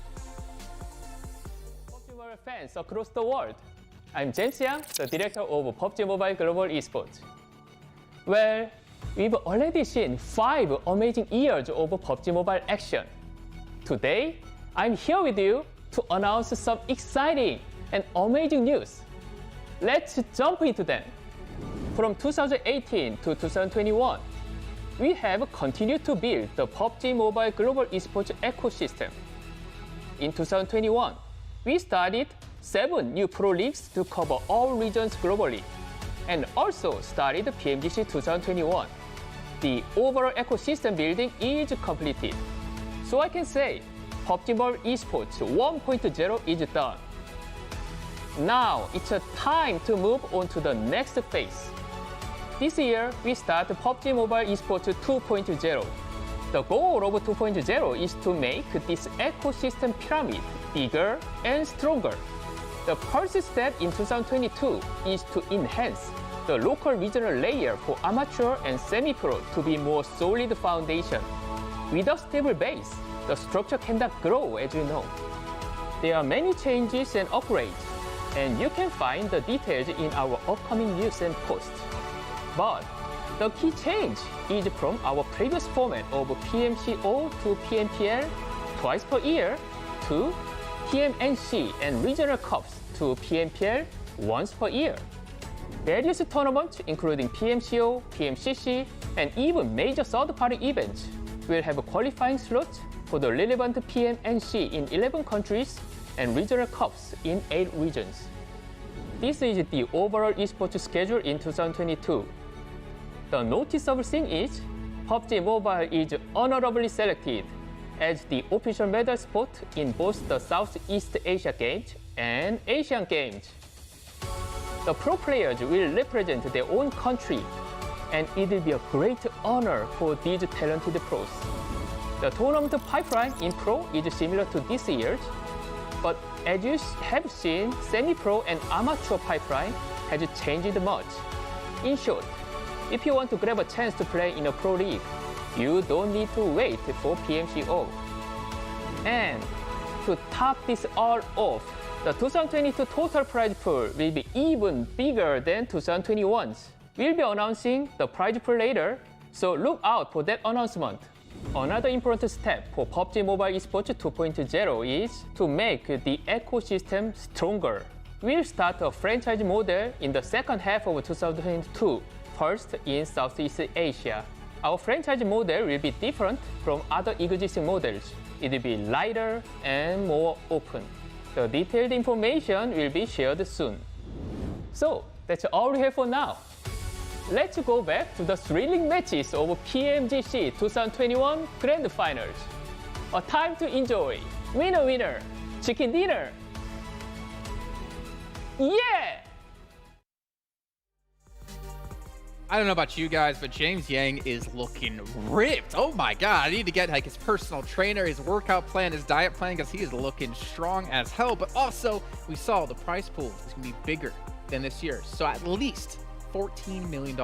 PUBG Mobile fans across the world, I'm James Yang, the director of PUBG Mobile Global Esports. Well, we've already seen 5 amazing years of PUBG Mobile action. Today, I'm here with you to announce some exciting and amazing news. Let's jump into them. From 2018 to 2021, we have continued to build the PUBG Mobile Global Esports ecosystem. In 2021, we started 7 new pro leagues to cover all regions globally, and also started PMGC 2021. The overall ecosystem building is completed. So I can say PUBG Mobile Esports 1.0 is done. Now it's a time to move on to the next phase. This year, we start PUBG Mobile Esports 2.0. The goal of 2.0 is to make this ecosystem pyramid bigger and stronger. The first step in 2022 is to enhance the local regional layer for amateur and semi-pro to be more solid foundation. Without stable base, the structure cannot grow, as you know. There are many changes and upgrades, and you can find the details in our upcoming news and posts. But the key change is from our previous format of PMCO to PMPL twice per year to PMNC and regional cups to PMPL once per year. Various tournaments, including PMCO, PMCC, and even major third-party events, will have qualifying slots for the relevant PMNC in 11 countries and regional cups in 8 regions. This is the overall esports schedule in 2022. The noticeable thing is, PUBG Mobile is honorably selected as the official medal spot in both the Southeast Asia Games and Asian Games. The pro players will represent their own country, and it will be a great honor for these talented pros. The tournament pipeline in pro is similar to this year's, but as you have seen, semi-pro and amateur pipeline has changed much. In short, if you want to grab a chance to play in a pro league, you don't need to wait for PMCO. And to top this all off, the 2022 total prize pool will be even bigger than 2021's. We'll be announcing the prize pool later, so look out for that announcement. Another important step for PUBG Mobile Esports 2.0 is to make the ecosystem stronger. We'll start a franchise model in the second half of 2022, first in Southeast Asia. Our franchise model will be different from other existing models. It will be lighter and more open. The detailed information will be shared soon. So that's all we have for now. Let's go back to the thrilling matches of PMGC 2021 Grand Finals. A time to enjoy. Winner, winner, chicken dinner. Yeah! I don't know about you guys, but James Yang is looking ripped. Oh my God, I need to get like his personal trainer, his workout plan, his diet plan, because he is looking strong as hell. But also, we saw the prize pool is gonna be bigger than this year. So at least $14 million.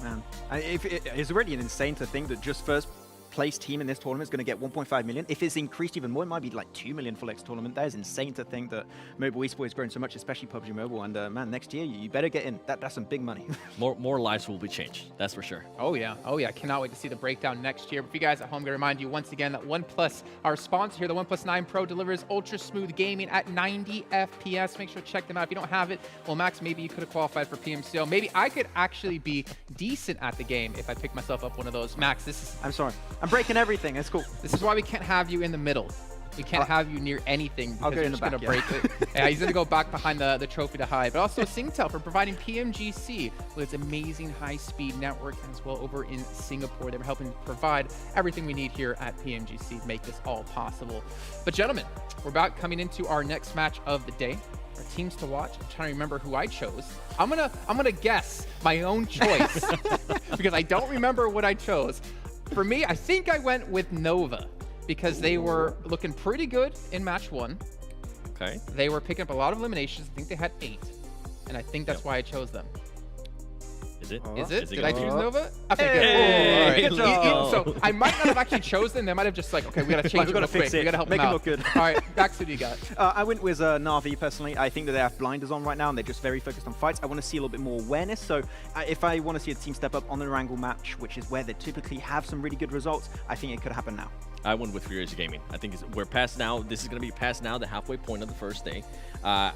Man, it's already insane to think that just first place team in this tournament is going to get 1.5 million. If it's increased even more, it might be like 2 million for next tournament. That is insane to think that mobile esports has grown so much, especially PUBG Mobile. And man, next year you better get in. That's some big money. more lives will be changed. That's for sure. Oh yeah, I cannot wait to see the breakdown next year. But for you guys at home, I'm gonna remind you once again that OnePlus, our sponsor here, the OnePlus 9 Pro delivers ultra smooth gaming at 90 FPS. Make sure to check them out. If you don't have it, well, Max, maybe you could have qualified for PMCO. Maybe I could actually be decent at the game if I pick myself up one of those. Max, this is... I'm sorry. I'm breaking everything. It's cool. This is why we can't have you in the middle. We can't have you near anything because you're just going to break it. Yeah, he's going to go back behind the trophy to hide. But also Singtel for providing PMGC with its amazing high-speed network as well over in Singapore. They were helping provide everything we need here at PMGC to make this all possible. But gentlemen, we're about coming into our next match of the day. Our teams to watch. I'm trying to remember who I chose. I'm gonna guess my own choice because I don't remember what I chose. For me, I think I went with Nova because they were looking pretty good in match 1. Okay. They were picking up a lot of eliminations. I think they had 8. And I think that's why I chose them. Is it? Is it? Did I choose good? Nova? Okay, Hey, good. All right. So I might not have actually chosen. They might have just like, okay, we gotta change it real quick. We gotta help Make them it out. look good. All right, Dax, who do you got? I went with Na'Vi personally. I think that they have blinders on right now and they're just very focused on fights. I want to see a little bit more awareness. So if I want to see a team step up on the Erangel match, which is where they typically have some really good results, I think it could happen now. I went with Furious Gaming. I think we're past now. This is going to be past now the halfway point of the first day. I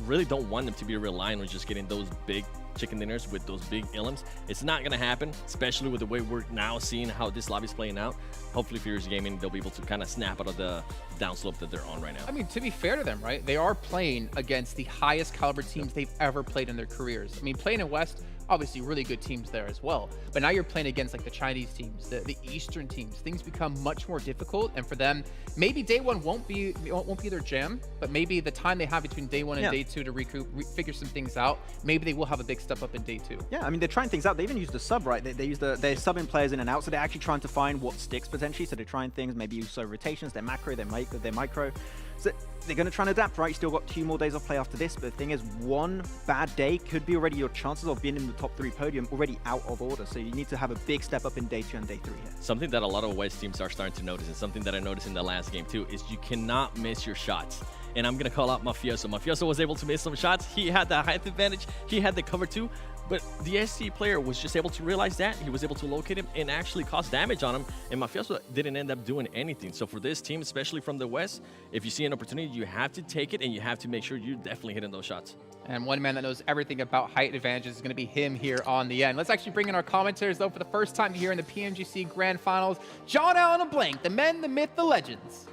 really don't want them to be relying on just getting those big chicken dinners with those big elims. It's not going to happen, especially with the way we're now seeing how this lobby is playing out. Hopefully Furious Gaming, they'll be able to kind of snap out of the downslope that they're on right now. I mean, to be fair to them, right? They are playing against the highest caliber teams they've ever played in their careers. I mean, playing in West, obviously really good teams there as well. But now you're playing against like the Chinese teams, the Eastern teams. Things become much more difficult. And for them, maybe day 1 won't be their jam, but maybe the time they have between day 1 and day 2 to recoup, figure some things out, maybe they will have a big step up in day 2. Yeah, I mean, they're trying things out. They even use the sub, right? They use they're subbing players in and out, so they're actually trying to find what sticks potentially. So they're trying things, maybe use rotations, their macro, their micro. So they're going to try and adapt, right? You still got 2 more days of play after this, but the thing is, one bad day could be already your chances of being in the top 3 podium already out of order. So you need to have a big step up in day 2 and day 3 here. Something that a lot of West teams are starting to notice, and something that I noticed in the last game too, is you cannot miss your shots. And I'm going to call out Mafioso. Mafioso was able to miss some shots. He had the height advantage. He had the cover too. But the SC player was just able to realize that. He was able to locate him and actually cause damage on him. And Mafioso didn't end up doing anything. So for this team, especially from the West, if you see an opportunity, you have to take it and you have to make sure you're definitely hitting those shots. And one man that knows everything about height advantages is going to be him here on the end. Let's actually bring in our commentators, though, for the first time here in the PMGC Grand Finals. John Allen and Blank, the men, the myth, the legends.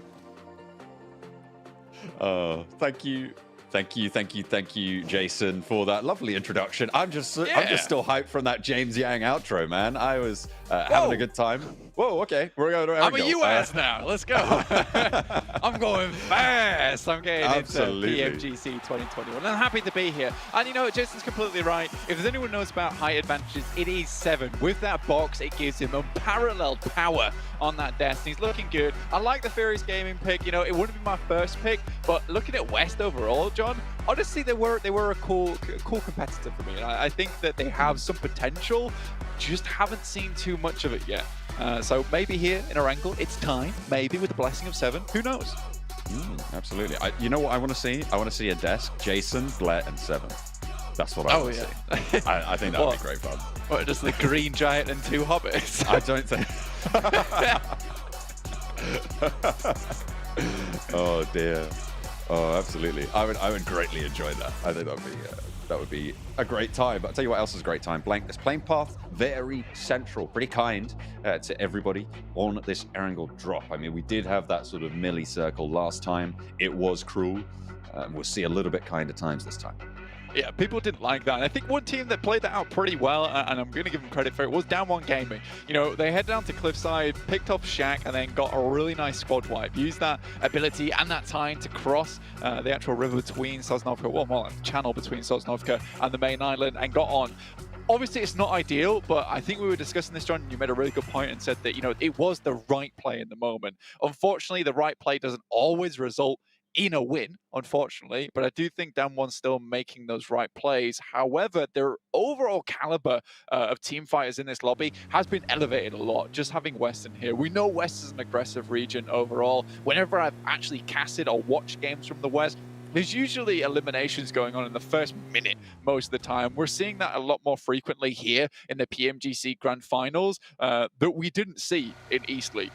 Thank you, Jason, for that lovely introduction. I'm just still hyped from that James Yang outro, man. I was having a good time. Whoa, okay. We're going to I'm a US now. Let's go. I'm going fast. I'm getting into PMGC 2021. I'm happy to be here. And you know, Jason's completely right. If there's anyone who knows about height advantages, it is 7. With that box, it gives him unparalleled power on that desk. He's looking good. I like the Furious Gaming pick. You know, it wouldn't be my first pick, but looking at West overall, John, honestly, they were a cool competitor for me. I think that they have some potential, just haven't seen too much of it yet. So maybe here in Erangel, it's time. Maybe with the blessing of 7. Who knows? Absolutely. You know what I want to see? I want to see a desk, Jason, Blair, and 7. That's what I want to see. I think that would be great fun. What, just the green giant and 2 hobbits? I don't think... Oh, dear. Oh, absolutely. I would greatly enjoy that. I think that would be a great time. But I'll tell you what else is a great time. This playing path, very central, pretty kind to everybody on this Erangel drop. I mean, we did have that sort of melee circle last time. It was cruel. We'll see a little bit kinder times this time. Yeah, people didn't like that. And I think one team that played that out pretty well, and I'm going to give them credit for it, was Down One Gaming. You know, they head down to Cliffside, picked off Shack, and then got a really nice squad wipe. Used that ability and that time to cross the actual river between Sosnovka, well, more like channel between Sosnovka and the main island, and got on. Obviously, it's not ideal, but I think we were discussing this, John, and you made a really good point and said that, you know, it was the right play in the moment. Unfortunately, the right play doesn't always result in a win, unfortunately, but I do think Dan One's still making those right plays. However, their overall caliber of team fighters in this lobby has been elevated a lot, just having Western here. We know West is an aggressive region overall. Whenever I've actually casted or watched games from the West, there's usually eliminations going on in the first minute most of the time. We're seeing that a lot more frequently here in the PMGC Grand Finals that we didn't see in East League.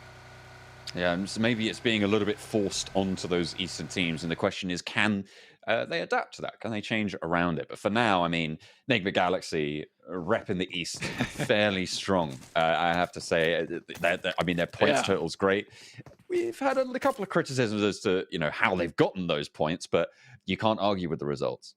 Yeah, and so maybe it's being a little bit forced onto those Eastern teams, and the question is, can they adapt to that? Can they change around it? But for now, I mean, Nigma Galaxy repping the East fairly strong. I have to say, I mean, their points total's great. We've had a couple of criticisms as to, you know, how they've gotten those points, but you can't argue with the results.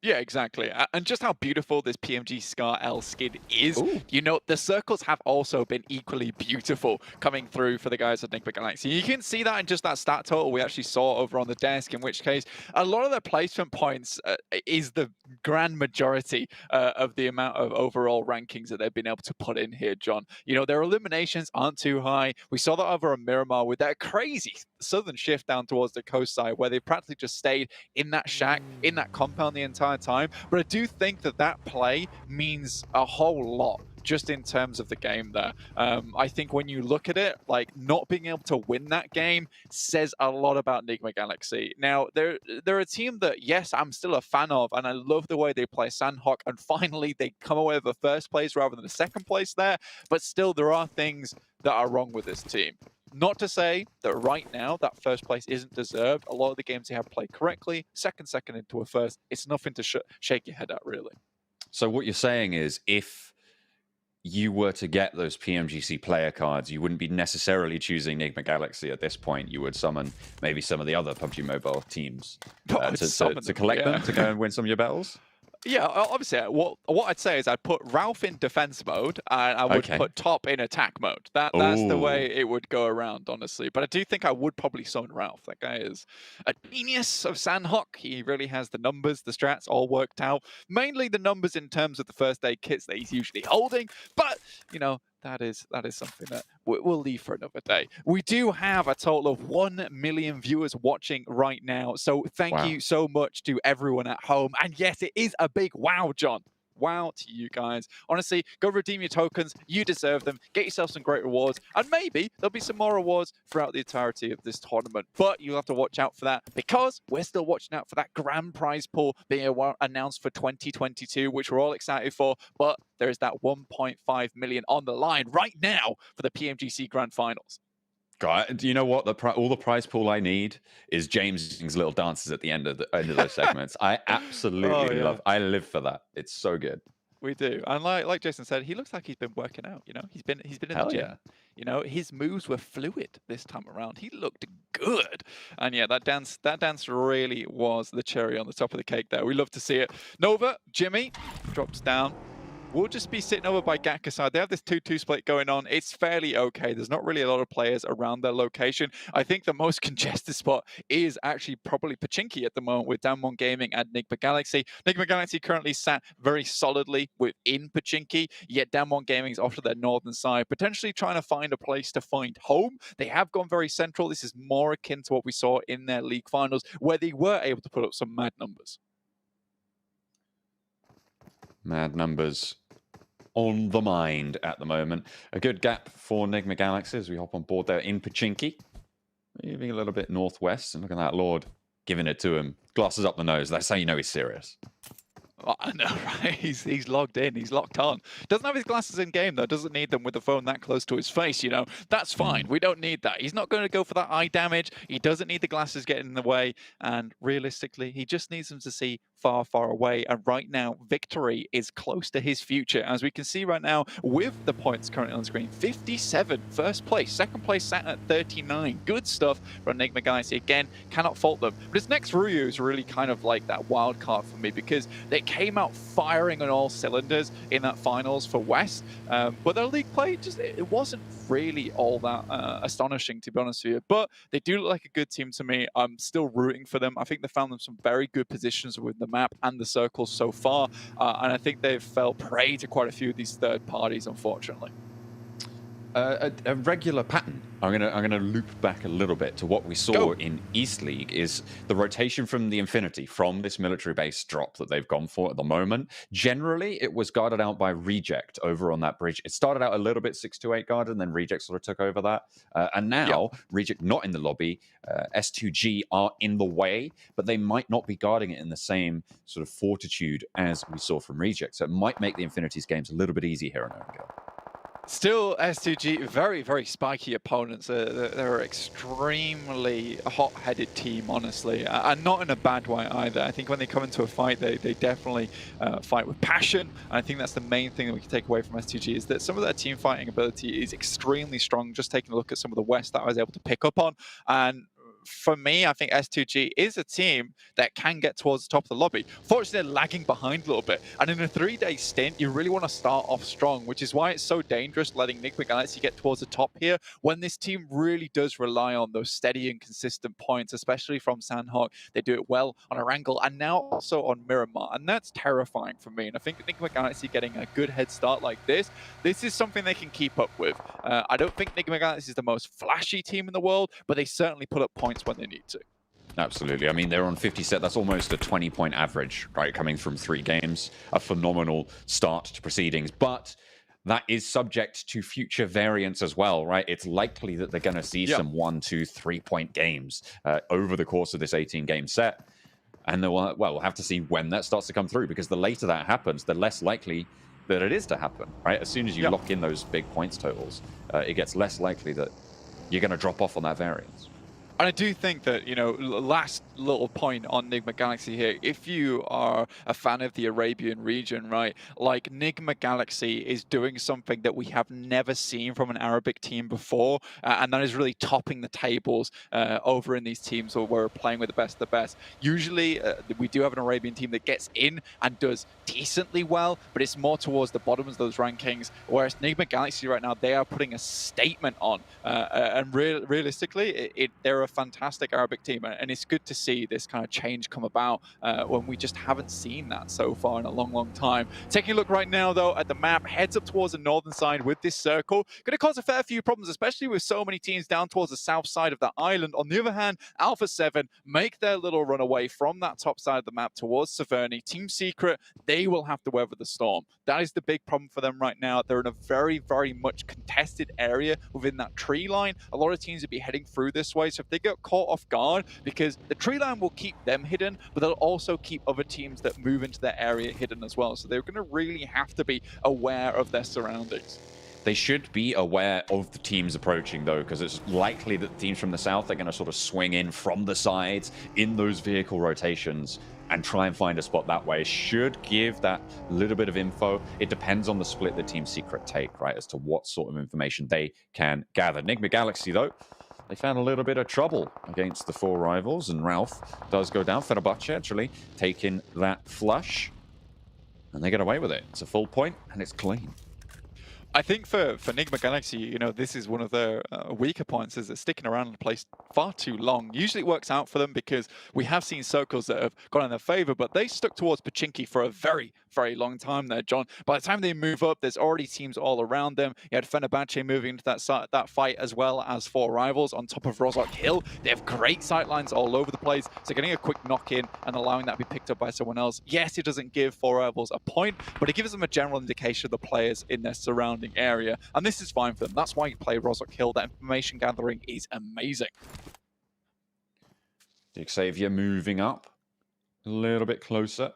Yeah, exactly. And just how beautiful this PMG Scar L skin is. Ooh. You know, the circles have also been equally beautiful coming through for the guys at Nigma Galaxy. You can see that in just that stat total we actually saw over on the desk, in which case a lot of their placement points is the grand majority of the amount of overall rankings that they've been able to put in here, John. You know, their eliminations aren't too high. We saw that over on Miramar with that crazy southern shift down towards the coast side where they practically just stayed in that shack, in that compound the entire time. But I do think that that play means a whole lot just in terms of the game there. I think when you look at it, like, not being able to win that game says a lot about Nigma Galaxy. Now, they're a team that, yes, I'm still a fan of, and I love the way they play Sanhok, and finally they come away with a first place rather than a second place there, but still there are things that are wrong with this team. Not to say that right now that first place isn't deserved. A lot of the games they have played correctly, second into a first. It's nothing to shake your head at, really. So what you're saying is, if you were to get those PMGC player cards, you wouldn't be necessarily choosing Nigma Galaxy at this point. You would summon maybe some of the other PUBG Mobile teams to collect them, to go and win some of your battles? Yeah, obviously, what I'd say is I'd put Ralph in defense mode, and I would put Top in attack mode. That's the way it would go around, honestly. But I do think I would probably summon Ralph. That guy is a genius of Sanhok. He really has the numbers, the strats all worked out. Mainly the numbers in terms of the first aid kits that he's usually holding. But, you know, that is something that we'll leave for another day. We do have a total of 1 million viewers watching right now. So thank you so much to everyone at home. And yes, it is a big wow, John. Wow to you guys. Honestly, go redeem your tokens. You deserve them. Get yourself some great rewards. And maybe there'll be some more rewards throughout the entirety of this tournament. But you'll have to watch out for that, because we're still watching out for that grand prize pool being announced for 2022, which we're all excited for. But there is that 1.5 million on the line right now for the PMGC Grand Finals. God, do you know what? All the prize pool I need is James's little dances at the end of those segments. I absolutely love. I live for that. It's so good. We do, and like Jason said, he looks like he's been working out. You know, he's been in the gym. Yeah. You know, his moves were fluid this time around. He looked good, and yeah, that dance really was the cherry on the top of the cake. There, we love to see it. Nova, Jimmy drops down. We'll just be sitting over by Gaka side. They have this 2-2 split going on. It's fairly okay. There's not really a lot of players around their location. I think the most congested spot is actually probably Pachinki at the moment with Damwon Gaming and Nigma Galaxy. Nigma Galaxy currently sat very solidly within Pachinki, yet Damwon Gaming is off to their northern side, potentially trying to find a place to find home. They have gone very central. This is more akin to what we saw in their league finals, where they were able to put up some mad numbers. Mad numbers. on the mind at the moment. A good gap for Nigma Galaxy as we hop on board there in Pochinki. Moving a little bit northwest, and look at that Lord giving it to him. Glasses up the nose. That's how you know he's serious. Oh, I know, right? He's logged in. He's locked on. Doesn't have his glasses in game, though. Doesn't need them with the phone that close to his face, you know. That's fine. We don't need that. He's not going to go for that eye damage. He doesn't need the glasses getting in the way. And realistically, he just needs them to see far, far away. And right now, victory is close to his future. As we can see right now, with the points currently on screen, 57, first place. Second place sat at 39. Good stuff from Nigma Galaxy. Again, cannot fault them. But his next Ruya is really kind of like that wild card for me, because they came out firing on all cylinders in that finals for West. But their league play, it wasn't really all that astonishing, to be honest with you. But they do look like a good team to me. I'm still rooting for them. I think they found them some very good positions with the map and the circles so far. And I think they've fell prey to quite a few of these third parties, unfortunately. A regular pattern. I'm gonna loop back a little bit to what we saw in East League is the rotation from the Infinity, from this military base drop that they've gone for at the moment. Generally, it was guarded out by Reject over on that bridge. It started out a little bit 628 guarded, and then Reject sort of took over that. And now, Reject not in the lobby, S2G are in the way, but they might not be guarding it in the same sort of fortitude as we saw from Reject. So it might make the Infinity's games a little bit easier here on Erangel. Still, S2G, very, very spiky opponents. They're an extremely hot-headed team, honestly, and not in a bad way either. I think when they come into a fight, they definitely fight with passion. And I think that's the main thing that we can take away from S2G, is that some of their team fighting ability is extremely strong. Just taking a look at some of the West that I was able to pick up on. And for me, I think S2G is a team that can get towards the top of the lobby. Fortunately, they're lagging behind a little bit. And in a 3-day stint, you really want to start off strong, which is why it's so dangerous letting Nigma Galaxy get towards the top here, when this team really does rely on those steady and consistent points, especially from Sanhok. They do it well on Erangel and now also on Miramar. And that's terrifying for me. And I think Nigma Galaxy getting a good head start like this is something they can keep up with. I don't think Nigma Galaxy is the most flashy team in the world, but they certainly put up points when they need to. Absolutely. I mean, they're on 50 set. That's almost a 20-point average, right? Coming from 3 games. A phenomenal start to proceedings. But that is subject to future variance as well, right? It's likely that they're going to see some 1, 2, 3-point games over the course of this 18-game set. And we'll have to see when that starts to come through, because the later that happens, the less likely that it is to happen, right? As soon as you lock in those big points totals, it gets less likely that you're going to drop off on that variance. And I do think that, you know, last little point on Nigma Galaxy here, if you are a fan of the Arabian region, right, like Nigma Galaxy is doing something that we have never seen from an Arabic team before, and that is really topping the tables over in these teams where we're playing with the best of the best. Usually, we do have an Arabian team that gets in and does decently well, but it's more towards the bottoms of those rankings, whereas Nigma Galaxy right now, they are putting a statement on, and realistically, they're a fantastic Arabic team, and it's good to see this kind of change come about when we just haven't seen that so far in a long time. Taking a look right now though at the map, heads up towards the northern side with this circle, going to cause a fair few problems, especially with so many teams down towards the south side of the island. On the other hand, Alpha 7 make their little run away from that top side of the map towards Severny. Team Secret, they will have to weather the storm. That is the big problem for them right now. They're in a very, very much contested area within that tree line. A lot of teams will be heading through this way, so if they get caught off guard, because the tree line will keep them hidden, but they'll also keep other teams that move into their area hidden as well. So they're going to really have to be aware of their surroundings. They should be aware of the teams approaching, though, because it's likely that teams from the south are going to sort of swing in from the sides in those vehicle rotations and try and find a spot that way. Should give that little bit of info. It depends on the split that Team Secret take, right, as to what sort of information they can gather. Nigma Galaxy, though, they found a little bit of trouble against the 4 rivals, and Ralph does go down. Fenerbahçe actually taking that flush, and they get away with it. It's a full point, and it's clean. I think for Nigma Galaxy, you know, this is one of their weaker points, is they're sticking around in the place far too long. Usually it works out for them because we have seen circles that have gone in their favor, but they stuck towards Pachinki for a very, very long time there, John. By the time they move up, there's already teams all around them. You had Fenerbahçe moving into that fight, as well as 4 rivals on top of Rozok Hill. They have great sightlines all over the place, so getting a quick knock in and allowing that to be picked up by someone else. Yes, it doesn't give 4 rivals a point, but it gives them a general indication of the players in their surrounding area, and this is fine for them. That's why you play Rozok Hill. That information gathering is amazing. Xavier moving up a little bit closer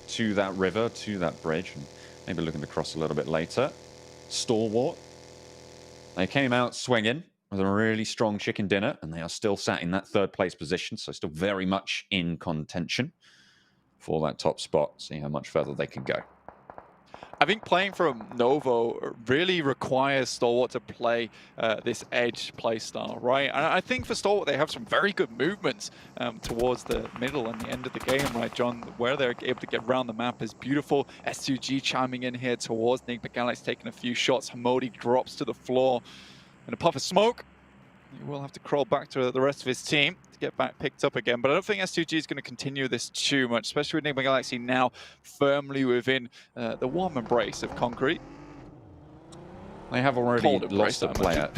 to that river, to that bridge, and maybe looking to cross a little bit later. Stalwart, they came out swinging with a really strong chicken dinner, and they are still sat in that 3rd place position, so still very much in contention for that top spot. See how much further they can go. I think playing from Novo really requires Stalwart to play this edge play style, right? And I think for Stalwart, they have some very good movements towards the middle and the end of the game, right, John? Where they're able to get around the map is beautiful. S2G chiming in here towards Nigma Galaxy, taking a few shots. Hamodi drops to the floor. And a puff of smoke. He will have to crawl back to the rest of his team to get back picked up again. But I don't think S2G is going to continue this too much, especially with Nigma Galaxy now firmly within the warm embrace of concrete. They have already lost a player.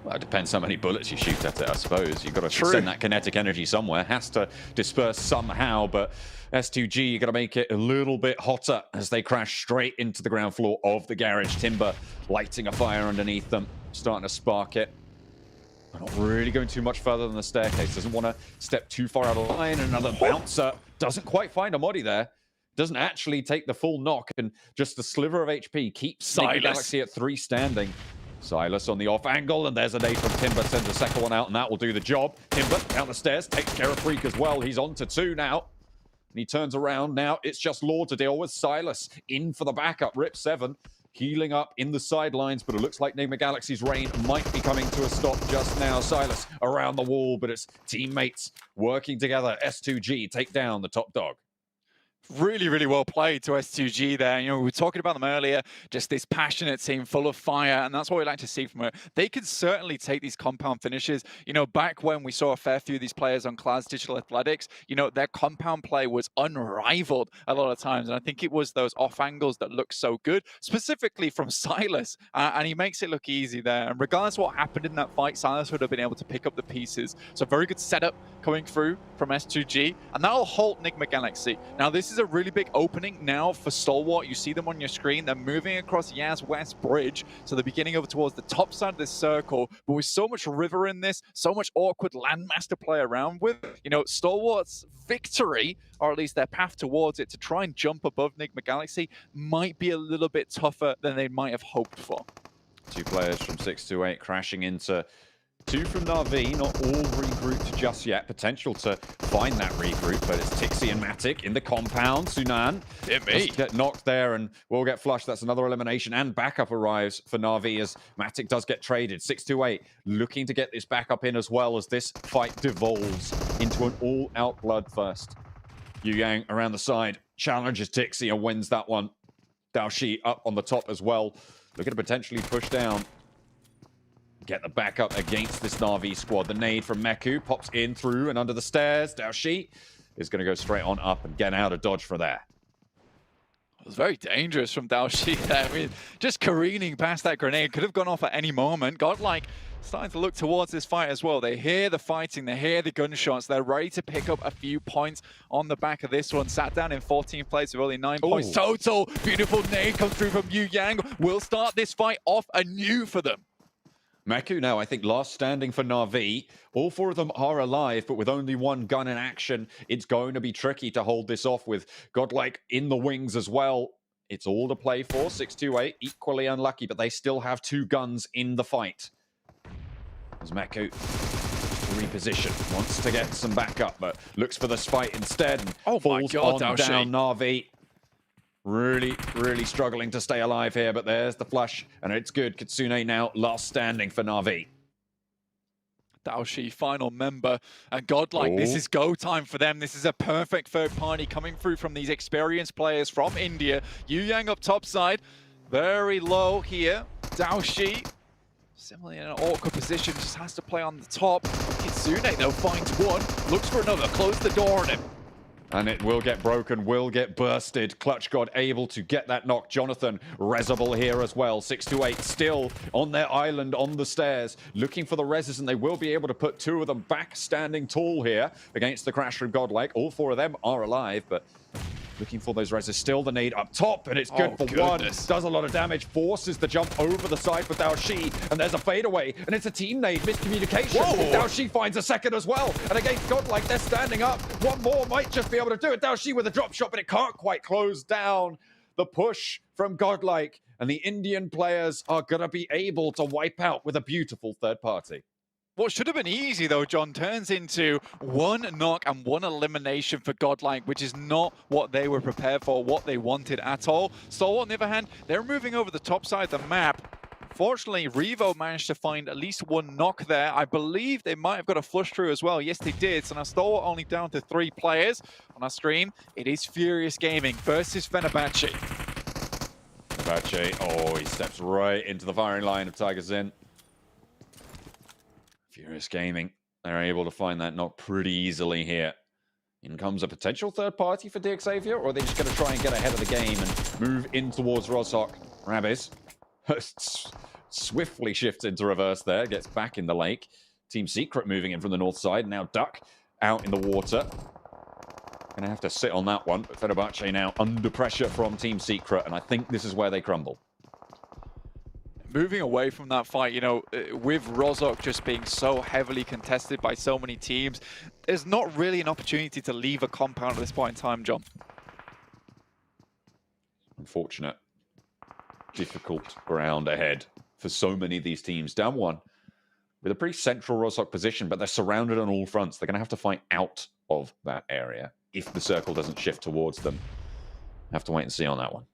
Well, it depends how many bullets you shoot at it, I suppose. You've got to send that kinetic energy somewhere. Has to disperse somehow, but S2G, you've got to make it a little bit hotter as they crash straight into the ground floor of the garage. Timber lighting a fire underneath them, starting to spark it. Not really going too much further than the staircase. Doesn't want to step too far out of line. Another bouncer. Doesn't quite find a Modi there. Doesn't actually take the full knock, and just the sliver of HP keeps Nigma Galaxy at 3 standing. Silas on the off angle, and there's a nade from Timber. Sends the second one out, and that will do the job. Timber down the stairs, takes care of Freak as well. He's on to 2 now. And he turns around. Now it's just Lord to deal with. Silas in for the backup. Rip 7. Healing up in the sidelines, but it looks like Nigma Galaxy's reign might be coming to a stop just now. Silas around the wall, but it's teammates working together. S2G take down the top dog. Really, really well played to S2G there. You know, we were talking about them earlier, just this passionate team full of fire, and that's what we like to see from her. They could certainly take these compound finishes. You know, back when we saw a fair few of these players on Cloud's Digital Athletics, you know, their compound play was unrivaled a lot of times, and I think it was those off angles that looked so good, specifically from Silas, and he makes it look easy there. And regardless of what happened in that fight, Silas would have been able to pick up the pieces. So very good setup coming through from S2G, and that'll halt Nigma Galaxy. Now, this is a really big opening now for Stalwart. You see them on your screen. They're moving across Yaz West Bridge, so they're beginning over towards the top side of this circle. But with so much river in this, so much awkward landmass to play around with, you know, Stalwart's victory, or at least their path towards it, to try and jump above Nigma Galaxy, might be a little bit tougher than they might have hoped for. 2 players from 628 crashing into 2 from Na'Vi, not all regrouped just yet. Potential to find that regroup, but it's Tixi and Matic in the compound. Sunan does get knocked there and will get flushed. That's another elimination, and backup arrives for Na'Vi as Matic does get traded. 628 looking to get this backup in as well as this fight devolves into an all-out bloodthirst. Yu Yang around the side challenges Tixi and wins that one. Daoshi up on the top as well, looking to potentially push down. Get the backup against this Na'Vi squad. The nade from Meku pops in through and under the stairs. Daoshi is going to go straight on up and get out of dodge for there. It was very dangerous from Daoshi there. I mean, just careening past that grenade. Could have gone off at any moment. GodLike starting to look towards this fight as well. They hear the fighting. They hear the gunshots. They're ready to pick up a few points on the back of this one. Sat down in 14th place with only 9 points total. Beautiful nade comes through from Yu Yang. Will start this fight off anew for them. Meku now, I think, last standing for Na'Vi. All 4 of them are alive, but with only 1 gun in action, it's going to be tricky to hold this off with GodLike in the wings as well. It's all to play for. 628, equally unlucky, but they still have 2 guns in the fight. As Meku reposition, wants to get some backup, but looks for this fight instead and falls on down Na'Vi. Really, really struggling to stay alive here, but there's the flush, and it's good. Kitsune now last standing for Na'Vi. Daoshi, final member, and GodLike, this is go time for them. This is a perfect third party coming through from these experienced players from India. Yu Yang up top side. very low here. Daoshi, similarly in an awkward position, just has to play on the top. Kitsune, though, finds one, looks for another, close the door on him. And it will get broken, will get bursted. Clutch God able to get that knock. Jonathan, Resable here as well. 628 still on their island on the stairs, looking for the reses, and they will be able to put two of them back standing tall here against the crash from GodLike. All four of them are alive, but looking for those reses. Still the nade up top, and it's good for one. Does a lot of damage, forces the jump over the side for Daoshi, and there's a fadeaway, and it's a team nade. Miscommunication. Daoshi finds a second as well, and against GodLike, they're standing up. One more might just be able to do it. Daoshi with a drop shot, but it can't quite close down the push from GodLike, and the Indian players are going to be able to wipe out with a beautiful third party. What should have been easy, though, John, turns into one knock and one elimination for GodLike, which is not what they were prepared for, what they wanted at all. Stalwart, on the other hand, they're moving over the top side of the map. Fortunately, Revo managed to find at least one knock there. I believe they might have got a flush through as well. Yes, they did. So now Stalwart only down to 3 players. On our screen, it is Furious Gaming versus Fenerbahçe. Fenerbahçe, oh, he steps right into the firing line of Tiger Zin. Furious Gaming, they're able to find that knock pretty easily here. In comes a potential third party for DXavier, or are they just going to try and get ahead of the game and move in towards Rozhok? Rabis swiftly shifts into reverse there, gets back in the lake. Team Secret moving in from the north side. Now Duck out in the water. Going to have to sit on that one. But Fenerbahçe now under pressure from Team Secret, and I think this is where they crumble. Moving away from that fight, you know, with Rozhok just being so heavily contested by so many teams, there's not really an opportunity to leave a compound at this point in time, John. Unfortunate. Difficult ground ahead for so many of these teams. Down one with a pretty central Rozhok position, but they're surrounded on all fronts. They're going to have to fight out of that area if the circle doesn't shift towards them. Have to wait and see on that one.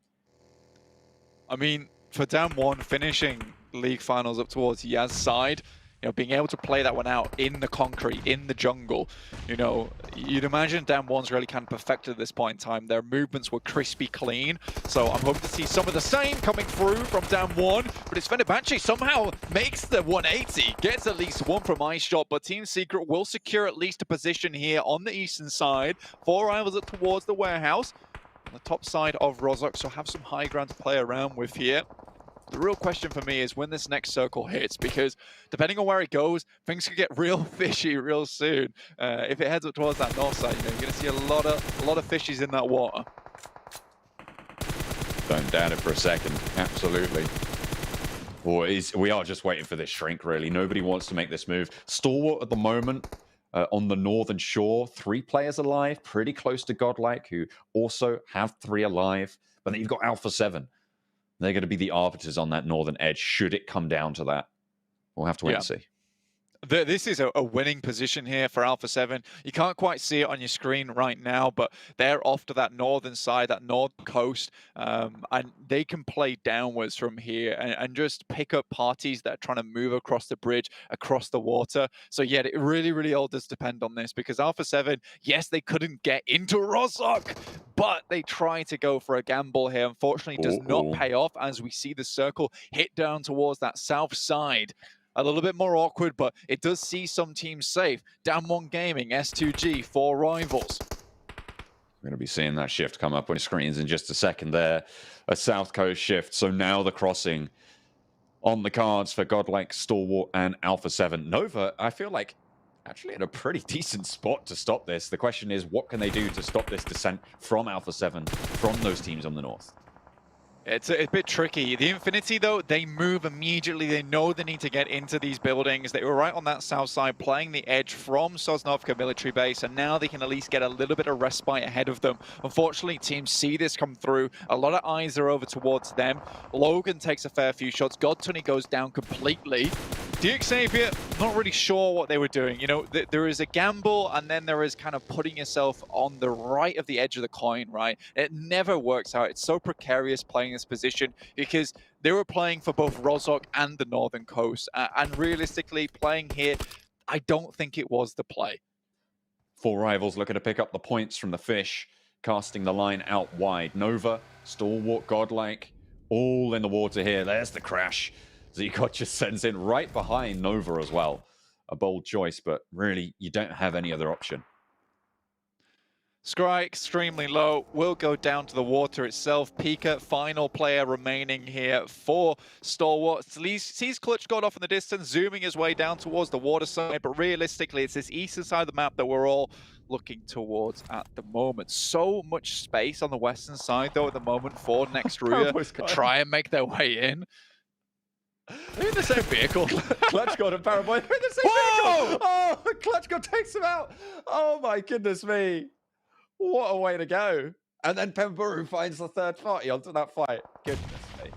I mean, for Down One, finishing league finals up towards Yaz's side, you know, being able to play that one out in the concrete, in the jungle, you know, you'd imagine Down One's really kind of perfected at this point in time. Their movements were crispy clean, so I'm hoping to see some of the same coming through from Down One, but it's Fenerbahçe somehow makes the 180, gets at least one from Ice Shot, but Team Secret will secure at least a position here on the eastern side. 4 rivals up towards the warehouse, on the top side of Rozhok, so have some high ground to play around with here. The real question for me is when this next circle hits, because depending on where it goes, things could get real fishy real soon. If it heads up towards that north side, you know, you're going to see a lot of fishies in that water. Don't doubt it for a second. Absolutely. We are just waiting for this shrink, really. Nobody wants to make this move. Stalwart at the moment on the northern shore, 3 players alive, pretty close to GodLike, who also have 3 alive. But then you've got Alpha 7. They're going to be the arbiters on that northern edge, should it come down to that. We'll have to wait and see. This is a winning position here for Alpha 7. You can't quite see it on your screen right now, but they're off to that northern side, that northern coast, and they can play downwards from here and just pick up parties that are trying to move across the bridge, across the water. So yeah, it really, really all does depend on this, because Alpha 7, yes, they couldn't get into Rozhok, but they try to go for a gamble here. Unfortunately, does not pay off as we see the circle hit down towards that south side. A little bit more awkward, but it does see some teams safe. Down One Gaming, S2G, 4 rivals. We're going to be seeing that shift come up on screens in just a second there. A South Coast shift. So now the crossing on the cards for GodLike, Stalwart, and Alpha 7. Nova, I feel like, actually in a pretty decent spot to stop this. The question is, what can they do to stop this descent from Alpha 7, from those teams on the north? It's a bit tricky. The Infinity, though, they move immediately. They know they need to get into these buildings. They were right on that south side, playing the edge from Sosnovka military base, and now they can at least get a little bit of respite ahead of them. Unfortunately, teams see this come through. A lot of eyes are over towards them. Logan takes a fair few shots. GodTunny goes down completely. DXavier, not really sure what they were doing. You know, there is a gamble, and then there is kind of putting yourself on the right of the edge of the coin, right? It never works out. It's so precarious playing this position because they were playing for both Rozhok and the northern coast. And realistically, playing here, I don't think it was the play. 4 rivals looking to pick up the points from the fish, casting the line out wide. Nova, Stalwart, GodLike, all in the water here. There's the crash. Zcot just sends in right behind Nova as well. A bold choice, but really, you don't have any other option. Scry extremely low, will go down to the water itself. Pika, final player remaining here for Stalwart. Sees KlutchGod off in the distance, zooming his way down towards the water side, but realistically, it's this eastern side of the map that we're all looking towards at the moment. So much space on the western side, though, at the moment for next Ruya to try and make their way in. They're in the same vehicle. KlutchGod and Paraboy are in the same vehicle. Oh, KlutchGod takes him out. Oh my goodness me. What a way to go. And then Pemburu finds the third party onto that fight. Goodness me.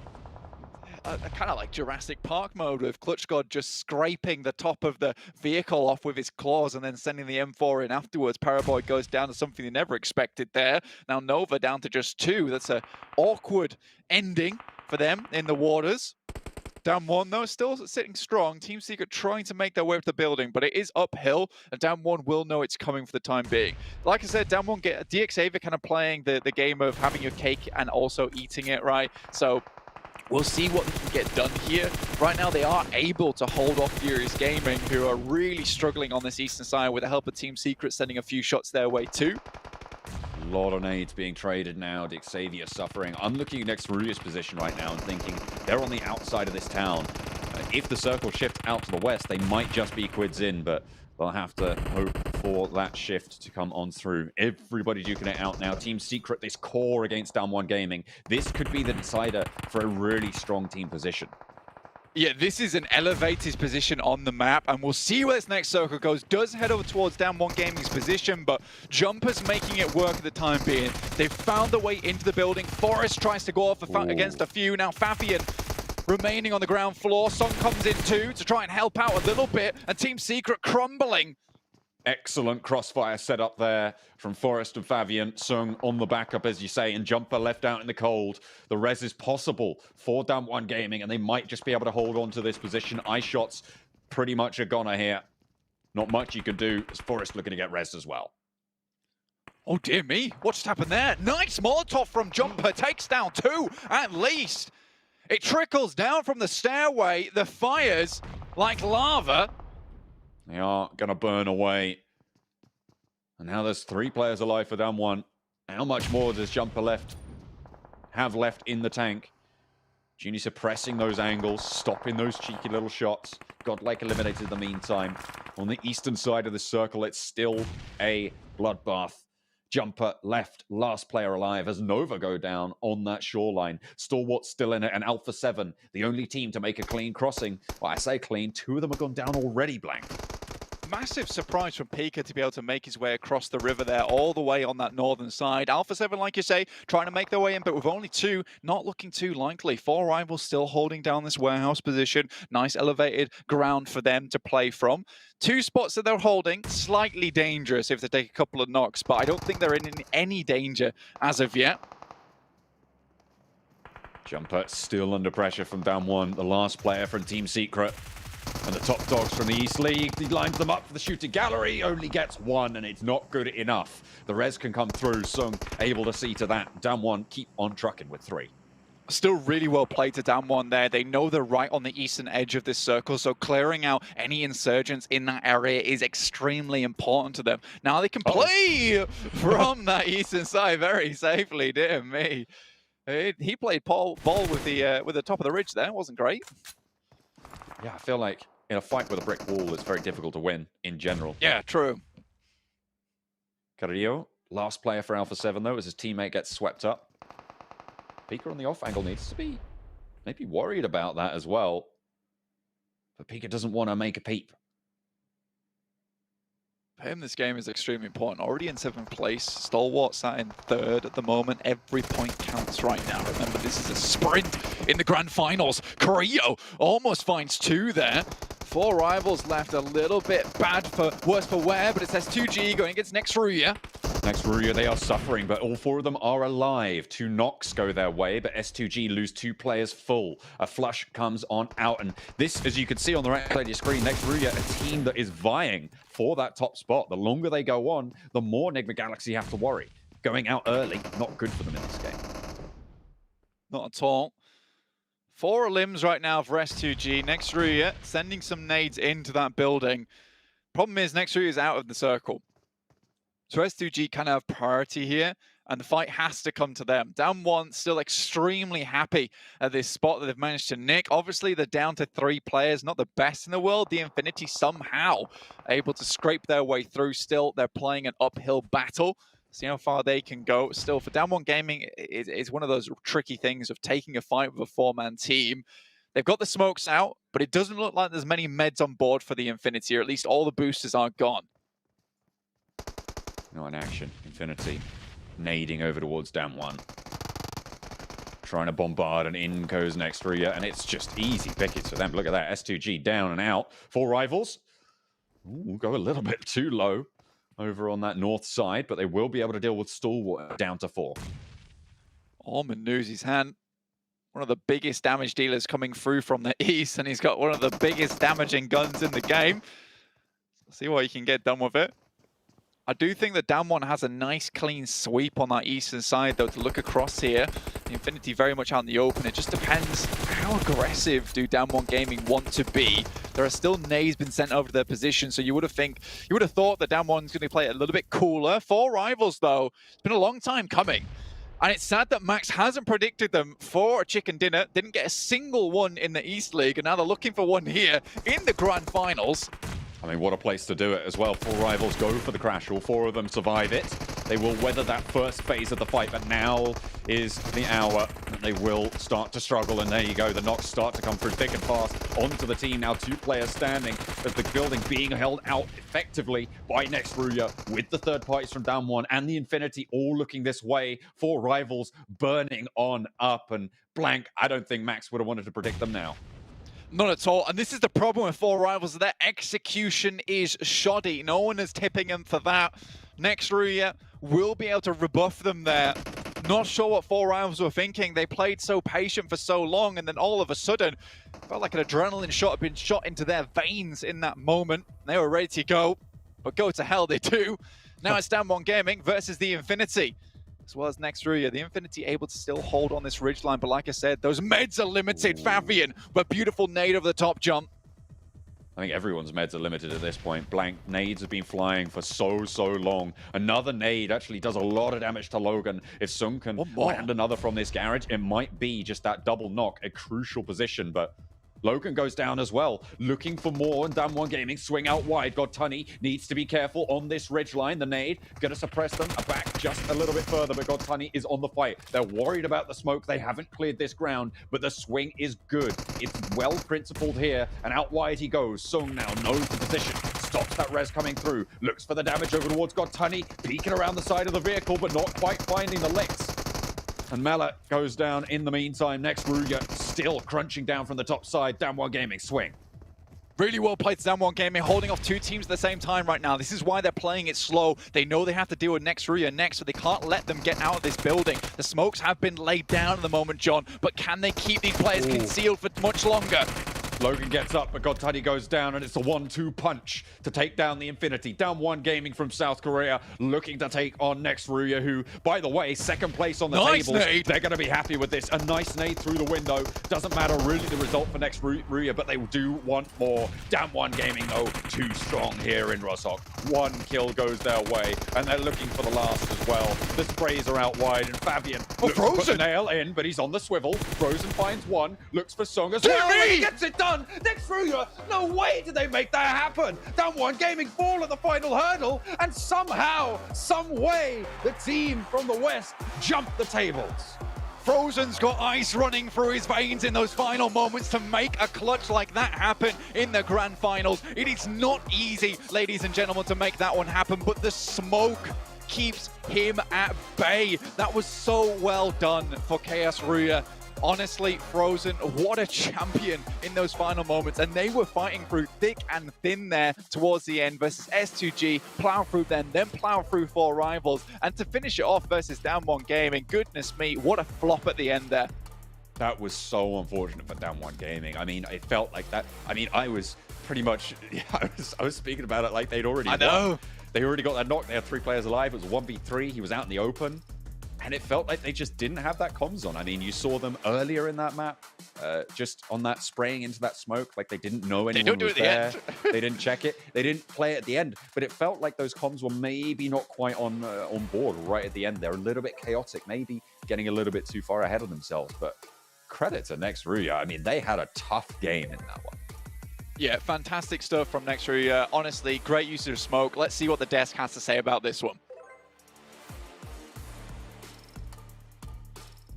Kind of like Jurassic Park mode with KlutchGod just scraping the top of the vehicle off with his claws and then sending the M4 in afterwards. Paraboy goes down to something they never expected there. Now Nova down to just 2. That's an awkward ending for them in the waters. Down 1 though, still sitting strong. Team Secret trying to make their way up the building, but it is uphill, and Down 1 will know it's coming for the time being. Like I said, Down 1 get DXAVIA kind of playing the game of having your cake and also eating it, right? So we'll see what they can get done here. Right now, they are able to hold off Furious Gaming, who are really struggling on this eastern side with the help of Team Secret sending a few shots their way too. A lot of nades being traded now. DXAVIA suffering. I'm looking at next Ruya's position right now and thinking they're on the outside of this town. If the circle shifts out to the west, they might just be quids in, but they'll have to hope for that shift to come on through. Everybody duking it out now. Team Secret, this core against Down 1 Gaming. This could be the decider for a really strong team position. Yeah, this is an elevated position on the map, and we'll see where this next circle goes. Does head over towards Down 1 Gaming's position, but Jumper's making it work at the time being. They've found their way into the building. Forest tries to go off against a few. Now Fabian remaining on the ground floor. Song comes in too to try and help out a little bit, and Team Secret crumbling. Excellent crossfire set up there from Forrest and Fabian. Sung on the backup, as you say, and Jumper left out in the cold. The res is possible for Down 1 Gaming, and they might just be able to hold on to this position. Eye shots pretty much a goner here. Not much you can do as Forrest looking to get res as well. Oh dear me, what just happened there? Nice Molotov from Jumper, takes down 2 at least. It trickles down from the stairway, the fires like lava. They are going to burn away. And now there's 3 players alive for Down 1. How much more does Jumper have left in the tank? Genie suppressing those angles, stopping those cheeky little shots. GodLike eliminated in the meantime. On the eastern side of the circle, it's still a bloodbath. Jumper left, last player alive as Nova go down on that shoreline. Stalwart still in it, and Alpha 7, the only team to make a clean crossing. Well, I say clean, 2 of them have gone down already, Blank. Massive surprise from Pika to be able to make his way across the river there, all the way on that northern side. Alpha 7, like you say, trying to make their way in, but with only 2, not looking too likely. 4 rivals still holding down this warehouse position. Nice elevated ground for them to play from. 2 spots that they're holding, slightly dangerous if they take a couple of knocks, but I don't think they're in any danger as of yet. Jumper still under pressure from Down 1, the last player from Team Secret. And the top dogs from the East League, he lines them up for the shooting gallery, only gets 1, and it's not good enough. The res can come through, Sung able to see to that. Down 1 keep on trucking with 3. Still really well played to Down 1 there. They know they're right on the eastern edge of this circle, so clearing out any insurgents in that area is extremely important to them. Now they can play from that eastern side very safely, dear me. He played ball with the top of the ridge there, it wasn't great. Yeah, I feel like in a fight with a brick wall, it's very difficult to win in general. Yeah, true. Carrillo, last player for Alpha 7, though, as his teammate gets swept up. Pika on the off angle needs to be maybe worried about that as well. But Pika doesn't want to make a peep. For him, this game is extremely important. Already in 7th place, Stalwart sat in 3rd at the moment. Every point counts right now. Remember, this is a sprint in the grand finals. Carrillo almost finds 2 there. 4 rivals left, a little bit worse for wear, but it's S2G going against next Ruya. Next Ruya, they are suffering, but all 4 of them are alive. 2 knocks go their way, but S2G lose 2 players full. A flush comes on out, and this, as you can see on the right side of your screen, next Ruya, a team that is vying for that top spot. The longer they go on, the more Nigma Galaxy have to worry. Going out early, not good for them in this game. Not at all. 4 limbs right now for S2G. Next Ruya sending some nades into that building. Problem is, next Ruya is out of the circle. So S2G kind of have priority here, and the fight has to come to them. Down 1, still extremely happy at this spot that they've managed to nick. Obviously, they're down to 3 players, not the best in the world. The Infinity somehow able to scrape their way through. Still, they're playing an uphill battle. See how far they can go. Still, for Down 1 Gaming, it's one of those tricky things of taking a fight with a 4-man team. They've got the smokes out, but it doesn't look like there's many meds on board for the Infinity, or at least all the boosters are gone. Not in action. Infinity nading over towards Down 1. Trying to bombard, and in goes next Ruya, and it's just easy pickets for them. Look at that. S2G down and out. 4 rivals. Ooh, go a little bit too low over on that north side, but they will be able to deal with Stalwart down to 4. Orman knows his hand. One of the biggest damage dealers coming through from the east, and he's got one of the biggest damaging guns in the game. Let's see what he can get done with it. I do think that Down 1 has a nice clean sweep on that eastern side, though, to look across here. The Infinity very much out in the open. It just depends how aggressive do Down 1 Gaming want to be. There are still nades been sent over to their position, so you would have thought that Down 1's going to play it a little bit cooler. 4 rivals, though. It's been a long time coming. And it's sad that Max hasn't predicted them for a chicken dinner. Didn't get a single one in the East League, and now they're looking for one here in the Grand Finals. I mean, what a place to do it as well. 4 rivals go for the crash. All 4 of them survive it. They will weather that first phase of the fight, but now is the hour that they will start to struggle. And there you go. The knocks start to come through thick and fast onto the team. Now 2 players standing as the building being held out effectively by next Ruya, with the third parties from Down 1 and the Infinity all looking this way. 4 rivals burning on up, and blank. I don't think Max would have wanted to predict them now. Not at all. And this is the problem with 4 rivals. Their execution is shoddy. No one is tipping them for that. Next Ruya will be able to rebuff them there. Not sure what 4 rivals were thinking. They played so patient for so long, and then all of a sudden, felt like an adrenaline shot had been shot into their veins in that moment. They were ready to go, but go to hell they do. Now it's Down 1 Gaming versus the Infinity, as well as next Ruya. The Infinity able to still hold on this ridgeline, but like I said, those meds are limited. Fabian, but beautiful nade over the top jump. I think everyone's meds are limited at this point. Blank nades have been flying for so long. Another nade actually does a lot of damage to Logan. If Sung can land another from this garage, it might be just that double knock, a crucial position, but Logan goes down as well, looking for more, and Down 1 Gaming swing out wide. Godtunny needs to be careful on this ridge line. The nade gonna suppress them back just a little bit further, but Godtunny is on the fight. They're worried about the smoke. They haven't cleared this ground, but the swing is good. It's well principled here, and out wide he goes. Sung now knows the position, stops that res coming through, looks for the damage over towards Godtunny, peeking around the side of the vehicle, but not quite finding the licks. And Mallet goes down in the meantime. Next Ruya still crunching down from the top side. Down 1 Gaming swing. Really well played, Down 1 Gaming, holding off 2 teams at the same time right now. This is why they're playing it slow. They know they have to deal with next Ruya next, so they can't let them get out of this building. The smokes have been laid down at the moment, John, but can they keep these players concealed for much longer? Logan gets up, but Godtunny goes down, and it's a 1-2 punch to take down the Infinity. Down 1 Gaming from South Korea, looking to take on next Ruya, who, by the way, second place on the tables. Nade. They're going to be happy with this. A nice nade through the window. Doesn't matter really the result for next Ruya, but they do want more. Down 1 Gaming, though, too strong here in Roshok. 1 kill goes their way, and they're looking for the last as well. The sprays are out wide, and Fabian looks to put the nail in, but he's on the swivel. Frozen finds 1, looks for Sung as well, and he gets it done! Next Ruya, no way did they make that happen! Down 1 Gaming fall at the final hurdle, and somehow, some way, the team from the West jumped the tables. Frozen's got ice running through his veins in those final moments to make a clutch like that happen in the Grand Finals. It is not easy, ladies and gentlemen, to make that one happen, but the smoke keeps him at bay. That was so well done for KAOS Ruya. Honestly, Frozen, what a champion in those final moments. And they were fighting through thick and thin there towards the end versus S2G, plow through them, then plow through 4 rivals. And to finish it off versus Down 1 Gaming, goodness me, what a flop at the end there. That was so unfortunate for Down 1 Gaming. I mean, it felt like that. I mean, I was pretty much, I was speaking about it like they'd already won. know. They already got that knock. They had 3 players alive. It was 1v3. He was out in the open. And it felt like they just didn't have that comms on. I mean, you saw them earlier in that map, just on that spraying into that smoke, like they didn't know anyone was there. They didn't check it. They didn't play at the end. But it felt like those comms were maybe not quite on board right at the end. They're a little bit chaotic, maybe getting a little bit too far ahead of themselves. But credit to Next Ruya. I mean, they had a tough game in that one. Yeah, fantastic stuff from Next Ruya. Honestly, great use of smoke. Let's see what the desk has to say about this one.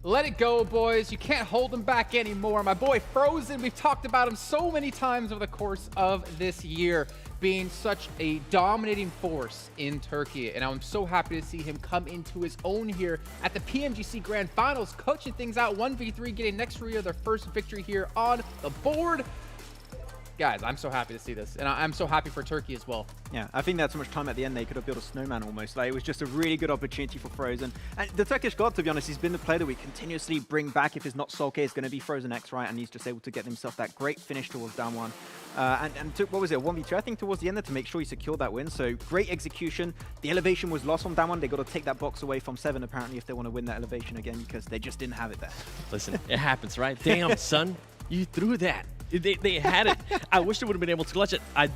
Let it go, boys. You can't hold him back anymore. My boy Frozen, we've talked about him so many times over the course of this year, being such a dominating force in Turkey. And I'm so happy to see him come into his own here at the PMGC Grand Finals, coaching things out 1v3, getting Next Ruya their first victory here on the board. Guys, I'm so happy to see this, and I'm so happy for Turkey as well. Yeah, I think they had so much time at the end, they could have built a snowman almost. Like, it was just a really good opportunity for Frozen. And the Turkish God, to be honest, he's been the player that we continuously bring back. If it's not Solke, it's going to be Frozen X, right? And he's just able to get himself that great finish towards down one. And took, what was it, a 1v2, I think, towards the end there to make sure he secured that win. So great execution. The elevation was lost from down one. They got to take that box away from 7, apparently, if they want to win that elevation again, because they just didn't have it there. Listen, it happens, right? Damn, son, you threw that. They had it. I wish they would have been able to clutch it. I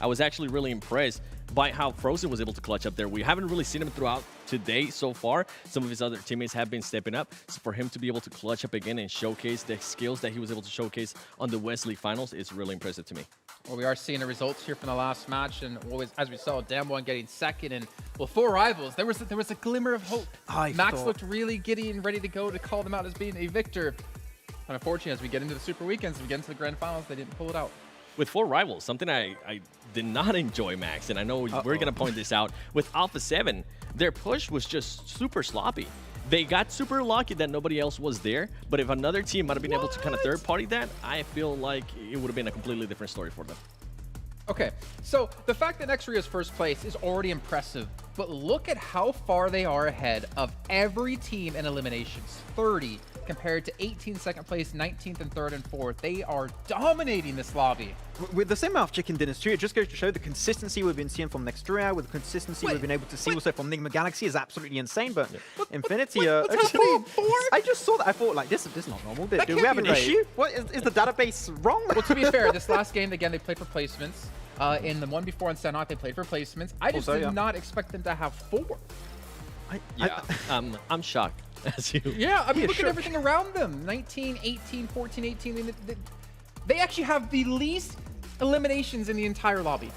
was actually really impressed by how Frozen was able to clutch up there. We haven't really seen him throughout today so far. Some of his other teammates have been stepping up. So for him to be able to clutch up again and showcase the skills that he was able to showcase on the West League Finals is really impressive to me. Well, we are seeing the results here from the last match, and as we saw, Damwon getting second, and well, 4 rivals. There was a glimmer of hope. Max looked really giddy and ready to go to call them out as being a victor. And unfortunately, as we get into the Super Weekends and we get into the Grand Finals, they didn't pull it out. With 4 rivals, something I did not enjoy, Max, and I know we're going to point this out. With Alpha 7, their push was just super sloppy. They got super lucky that nobody else was there, but if another team might have been able to kind of third-party that, I feel like it would have been a completely different story for them. Okay, so the fact that Next Ruya's first place is already impressive, but look at how far they are ahead of every team in eliminations. 30 compared to 18 second place, 19th and 3rd and 4th. They are dominating this lobby. With the same amount of chicken dinners too, it just goes to show the consistency we've been seeing from Next Ruya, with the consistency we've been able to see also from Nigma Galaxy is absolutely insane. But Infinity, I just saw that. I thought, like, this is not normal. Do we have an issue? What is the database wrong? Well, to be fair, this last game, again, they played for placements. In the one before on Sanhok, they played for placements. I just did not expect them to have 4. I'm shocked. Yeah, I mean, look at everything around them. 19, 18, 14, 18. They actually have the least eliminations in the entire lobby.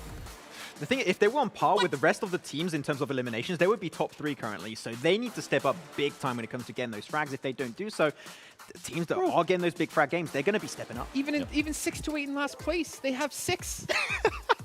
The thing, if they were on par with the rest of the teams in terms of eliminations, they would be top 3 currently. So they need to step up big time when it comes to getting those frags. If they don't do so, the teams that are getting those big frag games, they're going to be stepping up. Even SIXTWOEIGHT in last place, they have 6.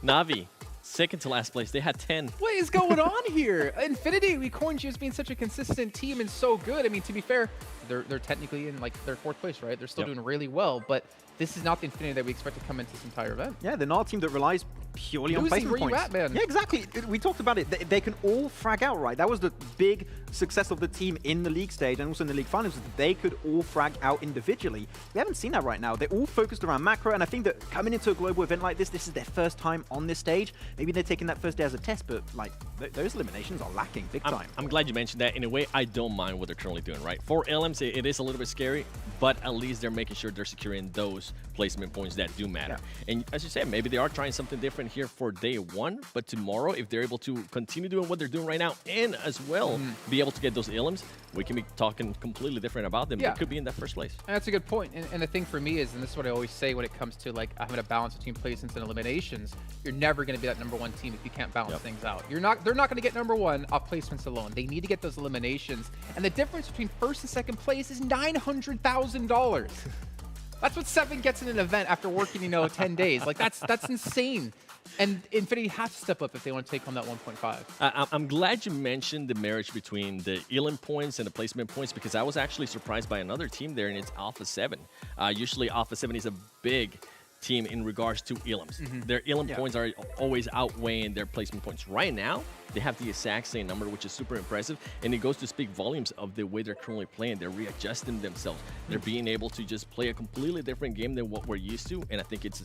Navi, second to last place, they had 10. What is going on here? Infinity, we coined you as being such a consistent team and so good. I mean, to be fair, they're technically in like their 4th place, right? They're still doing really well, but this is not the Infinity that we expect to come into this entire event. Yeah, they're not a team that relies purely on placement points. Where you at, man? Yeah, exactly. We talked about it. They can all frag out, right? That was the big success of the team in the league stage and also in the league finals, that they could all frag out individually. We haven't seen that right now. They're all focused around macro, and I think that coming into a global event like this is their first time on this stage. Maybe they're taking that first day as a test, but like those eliminations are lacking big time. I'm glad you mentioned that. In a way, I don't mind what they're currently doing, right? For LMs, it is a little bit scary, but at least they're making sure they're securing those placement points that do matter. Yeah. And as you said, maybe they are trying something different here for day 1, but tomorrow, if they're able to continue doing what they're doing right now and as well be able to get those elims, we can be talking completely different about them. Yeah. They could be in that first place. And that's a good point. And the thing for me is, and this is what I always say when it comes to like having a balance between placements and eliminations, you're never going to be that #1 team if you can't balance things out. They're not going to get #1 off placements alone. They need to get those eliminations. And the difference between 1st and 2nd place is $900,000. That's what 7 gets in an event after working, 10 days. Like, that's insane. And Infinity has to step up if they want to take home that 1.5. I'm glad you mentioned the marriage between the elim points and the placement points, because I was actually surprised by another team there, and it's Alpha 7. Usually Alpha 7 is a big team in regards to elims. Their elim points are always outweighing their placement points. Right now, they have the exact same number, which is super impressive, and it goes to speak volumes of the way they're currently playing. They're readjusting themselves. They're being able to just play a completely different game than what we're used to, and I think it's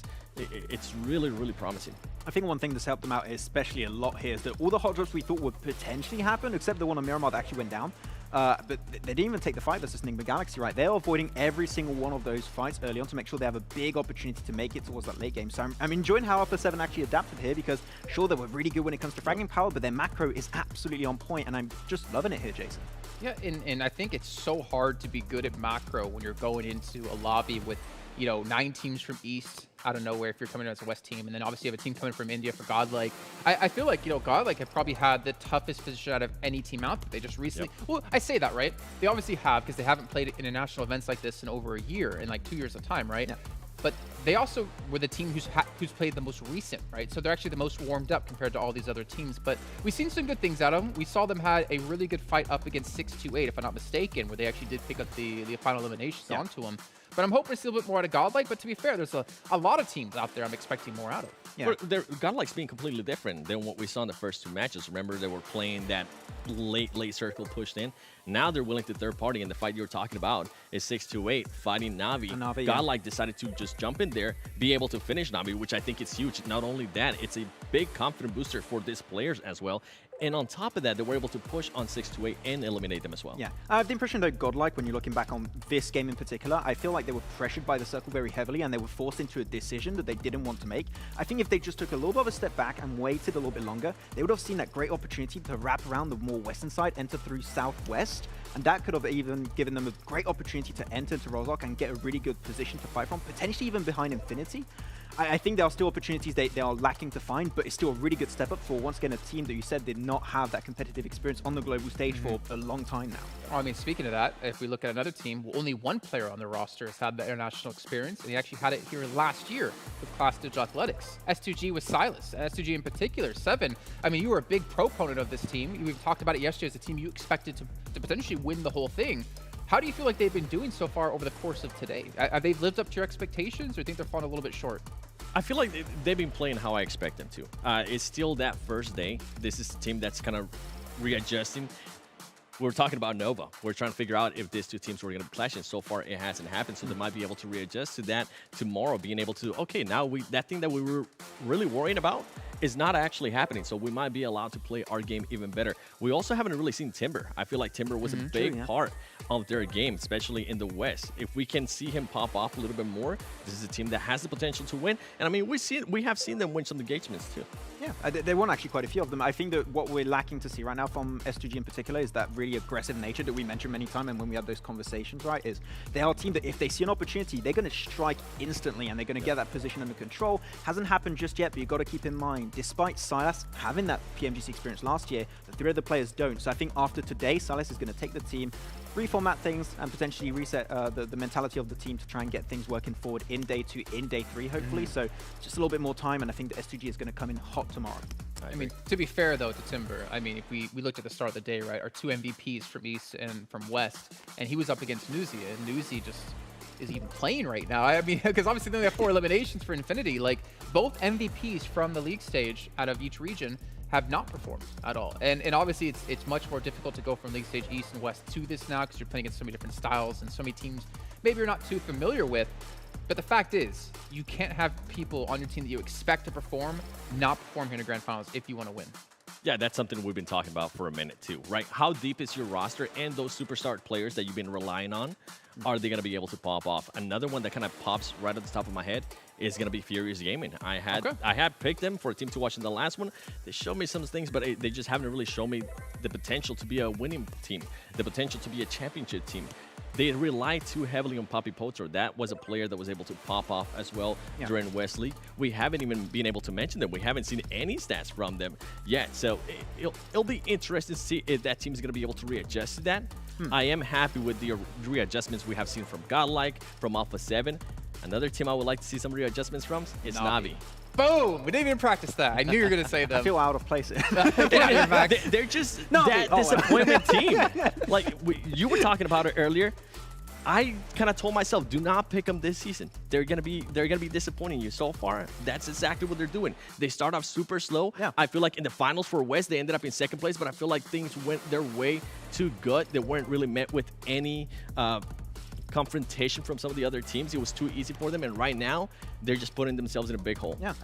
really, really promising. I think one thing that's helped them out especially a lot here is that all the hot drops we thought would potentially happen, except the one on Miramar that actually went down, But they didn't even take the fight versus Nigma Galaxy, right? They're avoiding every single one of those fights early on to make sure they have a big opportunity to make it towards that late game. So I'm enjoying how Alpha 7 actually adapted here, because sure, they were really good when it comes to fragging power, but their macro is absolutely on point, and I'm just loving it here, Jason. Yeah, and I think it's so hard to be good at macro when you're going into a lobby with, 9 teams from East out of nowhere if you're coming in as a West team, and then obviously you have a team coming from India for GodLike. I feel like, GodLike have probably had the toughest position out of any team out there. They just recently, well, I say that, right? They obviously have, because they haven't played international events like this in over a year, in like 2 years of time, right? Yeah. But they also were the team who's played the most recent, right? So they're actually the most warmed up compared to all these other teams. But we've seen some good things out of them. We saw them had a really good fight up against 628, if I'm not mistaken, where they actually did pick up the final eliminations onto them. But I'm hoping to see a little bit more out of GodLike. But to be fair, there's a lot of teams out there I'm expecting more out of. Yeah. GodLike's being completely different than what we saw in the first 2 matches. Remember, they were playing that late circle pushed in. Now they're willing to third party, and the fight you're talking about is 628 fighting Na'Vi. GodLike decided to just jump in there, be able to finish Na'Vi, which I think is huge. Not only that, it's a big confidence booster for these players as well. And on top of that, they were able to push on 628 and eliminate them as well. Yeah, I have the impression though, GodLike, when you're looking back on this game in particular, I feel like they were pressured by the circle very heavily, and they were forced into a decision that they didn't want to make. I think if they just took a little bit of a step back and waited a little bit longer, they would have seen that great opportunity to wrap around the more western side, enter through southwest, and that could have even given them a great opportunity to enter into Rozhok and get a really good position to fight from, potentially even behind Infinity. I think there are still opportunities they are lacking to find, but it's still a really good step up for, once again, a team that you said did not have that competitive experience on the global stage for a long time now. Well, I mean, speaking of that, if we look at another team, only one player on the roster has had the international experience, and he actually had it here last year with Class Digital Athletics. S2G with Silas, S2G in particular, 7. I mean, you were a big proponent of this team. We've talked about it yesterday as a team you expected to potentially win the whole thing. How do you feel like they've been doing so far over the course of today? Have they lived up to your expectations, or do you think they're falling a little bit short? I feel like they've been playing how I expect them to. It's still that first day. This is a team that's kind of readjusting. We're talking about Nova. We're trying to figure out if these 2 teams were going to clash, and so far it hasn't happened. So they might be able to readjust to that tomorrow, being able to, okay, now that thing that we were really worrying about is not actually happening. So we might be allowed to play our game even better. We also haven't really seen Timber. I feel like Timber was a big part of their game, especially in the West. If we can see him pop off a little bit more, this is a team that has the potential to win. And I mean, we have seen them win some engagements too. Yeah, they won actually quite a few of them. I think that what we're lacking to see right now from S2G in particular is that really aggressive nature that we mentioned many times, and when we have those conversations, right, is they are a team that if they see an opportunity, they're going to strike instantly, and they're going to get that position under control. Hasn't happened just yet, but you've got to keep in mind, despite Silas having that PMGC experience last year, the 3 other players don't. So I think after today, Silas is going to take the team, reformat things, and potentially reset the mentality of the team to try and get things working forward in day 2, in day 3, hopefully. So just a little bit more time, and I think the S2G is going to come in hot tomorrow. I mean, to be fair, though, to Timber, I mean, if we looked at the start of the day, right, our 2 MVPs from East and from West, and he was up against Nuzi, and Nuzi just is even playing right now. I mean, because obviously they have 4 eliminations for Infinity. Like, both MVPs from the league stage out of each region have not performed at all. And obviously it's much more difficult to go from league stage East and West to this now, because you're playing against so many different styles and so many teams maybe you're not too familiar with. But the fact is, you can't have people on your team that you expect to perform not perform here in the Grand Finals if you want to win. Yeah, that's something we've been talking about for a minute too, right? How deep is your roster, and those superstar players that you've been relying on, are they going to be able to pop off? Another one that kind of pops right at the top of my head is going to be Furious Gaming. I had picked them for a team to watch in the last one. They showed me some things, but they just haven't really shown me the potential to be a winning team, the potential to be a championship team. They rely too heavily on Papi Potor. That was a player that was able to pop off as well during West League. We haven't even been able to mention them. We haven't seen any stats from them yet. So it'll be interesting to see if that team is going to be able to readjust to that. I am happy with the readjustments we have seen from GodLike, from Alpha 7. Another team I would like to see some readjustments from is Na'Vi. Boom! We didn't even practice that. I knew you were going to say them. I feel out of place. They're just that disappointment team. Like you were talking about it earlier. I kind of told myself, do not pick them this season. They're gonna be disappointing you. So far, that's exactly what they're doing. They start off super slow. I feel like in the finals for West, they ended up in 2nd place, but I feel like things went their way too good. They weren't really met with any confrontation from some of the other teams. It was too easy for them, and right now they're just putting themselves in a big hole. Yeah,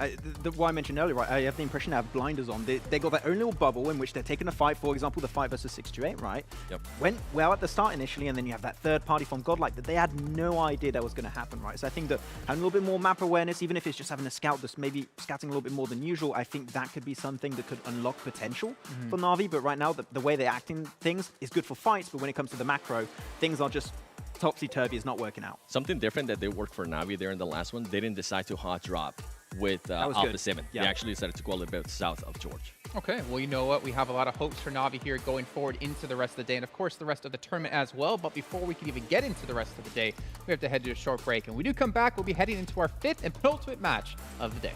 what I mentioned earlier, right? I have the impression they have blinders on. They got their own little bubble in which they're taking a fight. For example, the fight versus 628, right? Yep. Went well at the start initially, and then you have that third party from GodLike that they had no idea that was going to happen, right? So I think that having a little bit more map awareness, even if it's just having a scout that's maybe scouting a little bit more than usual, I think that could be something that could unlock potential for Na'Vi. But right now, the way they're acting things is good for fights, but when it comes to the macro, things are just topsy-turvy. Is not working out. Something different that they worked for Na'Vi there in the last one, they didn't decide to hot drop with Alpha 7. Yeah. They actually decided to go a little bit south of George. Okay, well, you know what? We have a lot of hopes for Na'Vi here going forward into the rest of the day, and of course the rest of the tournament as well. But before we can even get into the rest of the day, we have to head to a short break. And when we do come back, we'll be heading into our 5th and penultimate match of the day.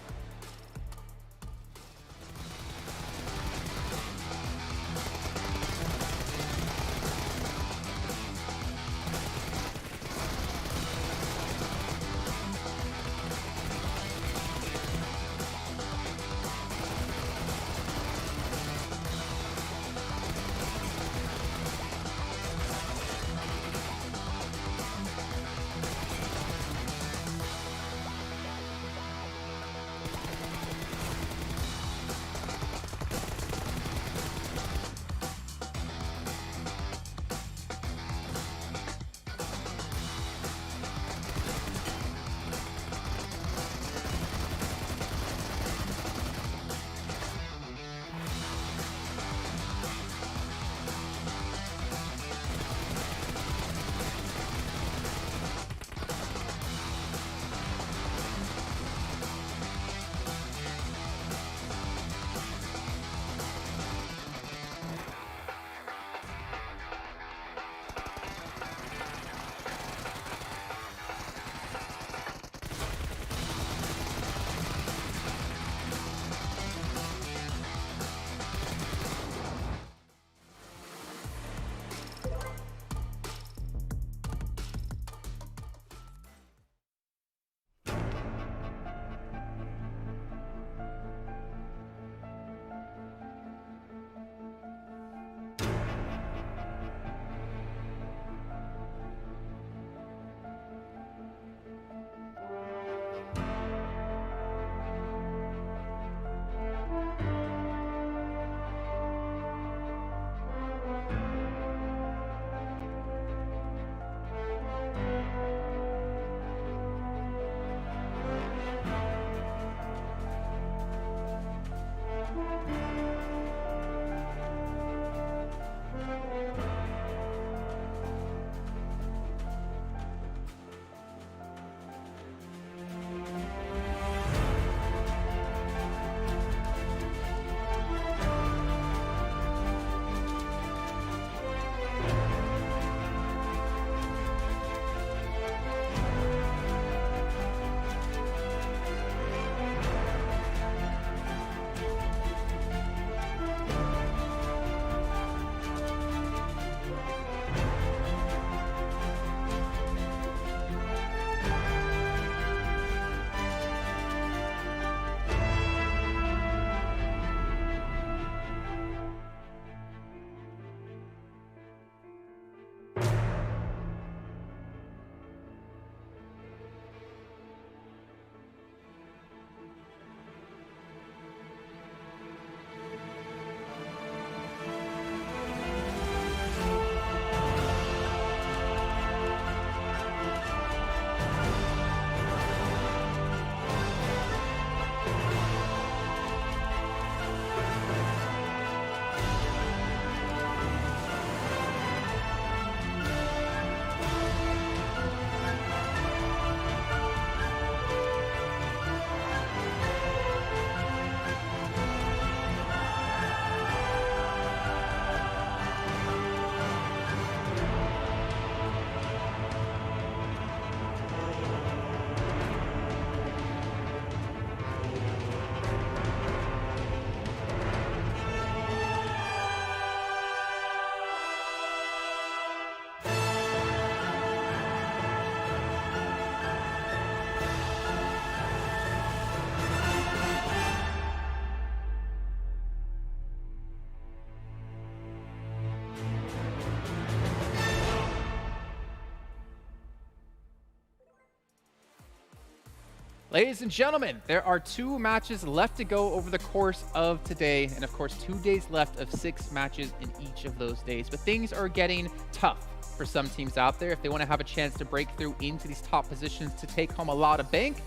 Ladies and gentlemen, there are 2 matches left to go over the course of today, and of course 2 days left of 6 matches in each of those days. But things are getting tough for some teams out there if they want to have a chance to break through into these top positions to take home a lot of bank.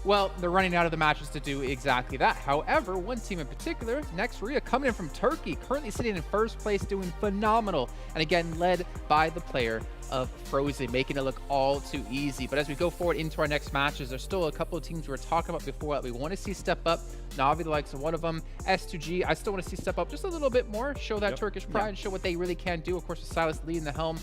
Well, they're running out of the matches to do exactly that. However, one team in particular, next Ruya, coming in from Turkey, currently sitting in first place, doing phenomenal, and again, led by the player of Frozen, making it look all too easy. But as we go forward into our next matches, there's still a couple of teams we were talking about before that we want to see step up. Navi, the likes of one of them. S2G, I still want to see step up just a little bit more, show that Turkish pride, and show what they really can do. Of course, with Silas leading the helm.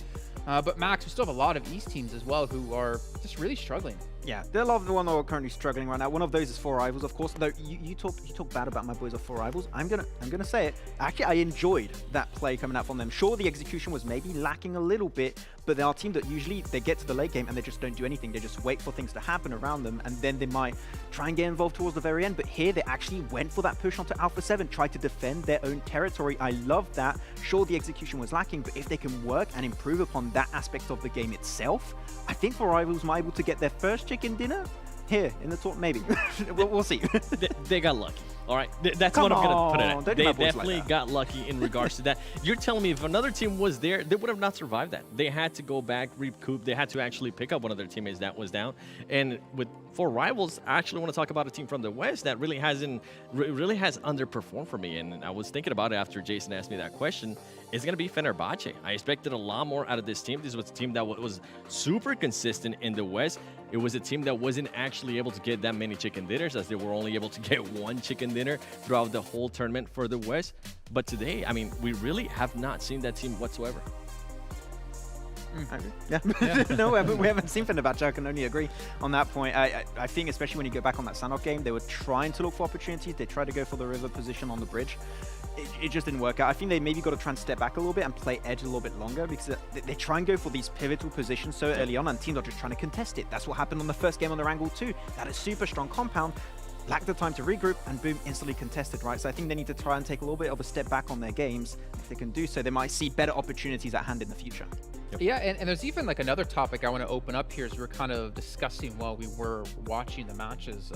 But Max, we still have a lot of East teams as well who are just really struggling. Yeah, there are a lot of the one that are currently struggling right now. One of those is 4Rivals, of course. Though you talk bad about my boys of 4Rivals. I'm gonna say it. Actually, I enjoyed that play coming out from them. Sure, the execution was maybe lacking a little bit, but there are teams that usually they get to the late game and they just don't do anything. They just wait for things to happen around them, and then they might try and get involved towards the very end. But here, they actually went for that push onto Alpha 7, tried to defend their own territory. I love that. Sure, the execution was lacking, but if they can work and improve upon that aspect of the game itself, I think 4Rivals might be able to get their first chicken dinner here in the tour, maybe. we'll see. They got lucky. All right, that's what I'm going to put it at. They definitely got lucky in regards to that. You're telling me if another team was there, they would have not survived that. They had to go back, recoup. They had to actually pick up one of their teammates that was down. And with 4Rivals, I actually want to talk about a team from the West that really has underperformed for me. And I was thinking about it after Jason asked me that question. It's going to be Fenerbahçe. I expected a lot more out of this team. This was a team that was super consistent in the West. It was a team that wasn't actually able to get that many chicken dinners, as they were only able to get 1 chicken dinner throughout the whole tournament for the West. But today, I mean, we really have not seen that team whatsoever. Yeah. No, we haven't seen Fenerbahçe. I can only agree on that point. I think especially when you go back on that Sanhok game, they were trying to look for opportunities. They tried to go for the river position on the bridge. It just didn't work out. I think they maybe got to try and step back a little bit and play edge a little bit longer, because they try and go for these pivotal positions so early on, and teams are just trying to contest it. That's what happened on the first game on the Erangel 2. That is super strong compound. Lacked the time to regroup, and boom, instantly contested, right? So I think they need to try and take a little bit of a step back on their games. If they can do so, they might see better opportunities at hand in the future. Yeah, and there's even like another topic I want to open up here as we were kind of discussing while we were watching the matches.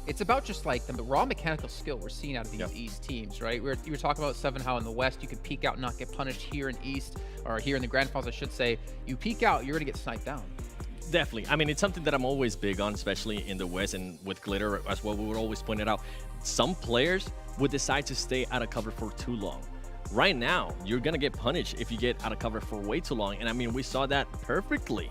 It's about just like the raw mechanical skill we're seeing out of these East teams, right? You were talking about Seven, how in the West you could peek out and not get punished. Here in East, or here in the Grand Finals, I should say, you peek out, you're going to get sniped down. Definitely. I mean, it's something that I'm always big on, especially in the West and with Glitter as well. We would always point it out. Some players would decide to stay out of cover for too long. Right now, you're going to get punished if you get out of cover for way too long. And I mean, we saw that perfectly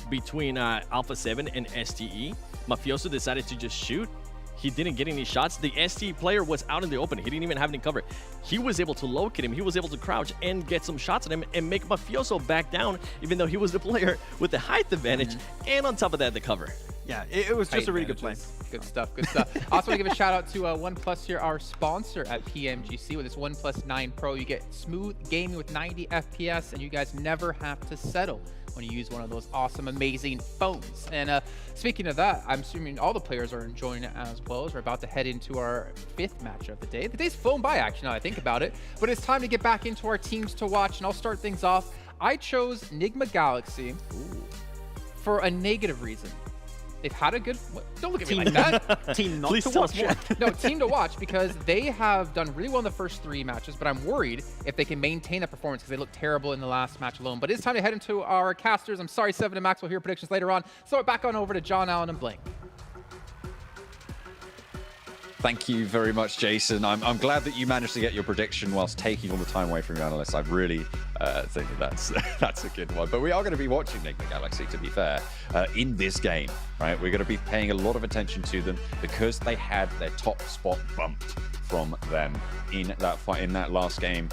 between Alpha 7 and STE. Mafioso decided to just shoot. He didn't get any shots. The ST player was out in the open. He didn't even have any cover. He was able to locate him. He was able to crouch and get some shots at him and make Mafioso back down, even though he was the player with the height advantage, and on top of that, the cover. Yeah, it was just a really good play. Good stuff, good stuff. I also want to give a shout out to OnePlus here, our sponsor at PMGC. With this OnePlus 9 Pro, you get smooth gaming with 90 FPS, and you guys never have to settle when you use one of those awesome, amazing phones. And speaking of that, I'm assuming all the players are enjoying it as well, as we're about to head into our 5th match of the day. The day's flown by, actually, now I think about it. But it's time to get back into our teams to watch, and I'll start things off. I chose Nigma Galaxy for a negative reason. They've had a good... Don't look at me like that. Team not to watch. No, team to watch, because they have done really well in the first 3 matches, but I'm worried if they can maintain that performance, because they looked terrible in the last match alone. But it's time to head into our casters. I'm sorry, Seven and Max will hear predictions later on. So back on over to John Allen and Blank. Thank you very much, Jason. I'm glad that you managed to get your prediction whilst taking all the time away from your analysts. I really think that's a good one. But we are going to be watching Nigma Galaxy, to be fair, in this game, right? We're going to be paying a lot of attention to them because they had their top spot bumped from them in that fight, in that last game,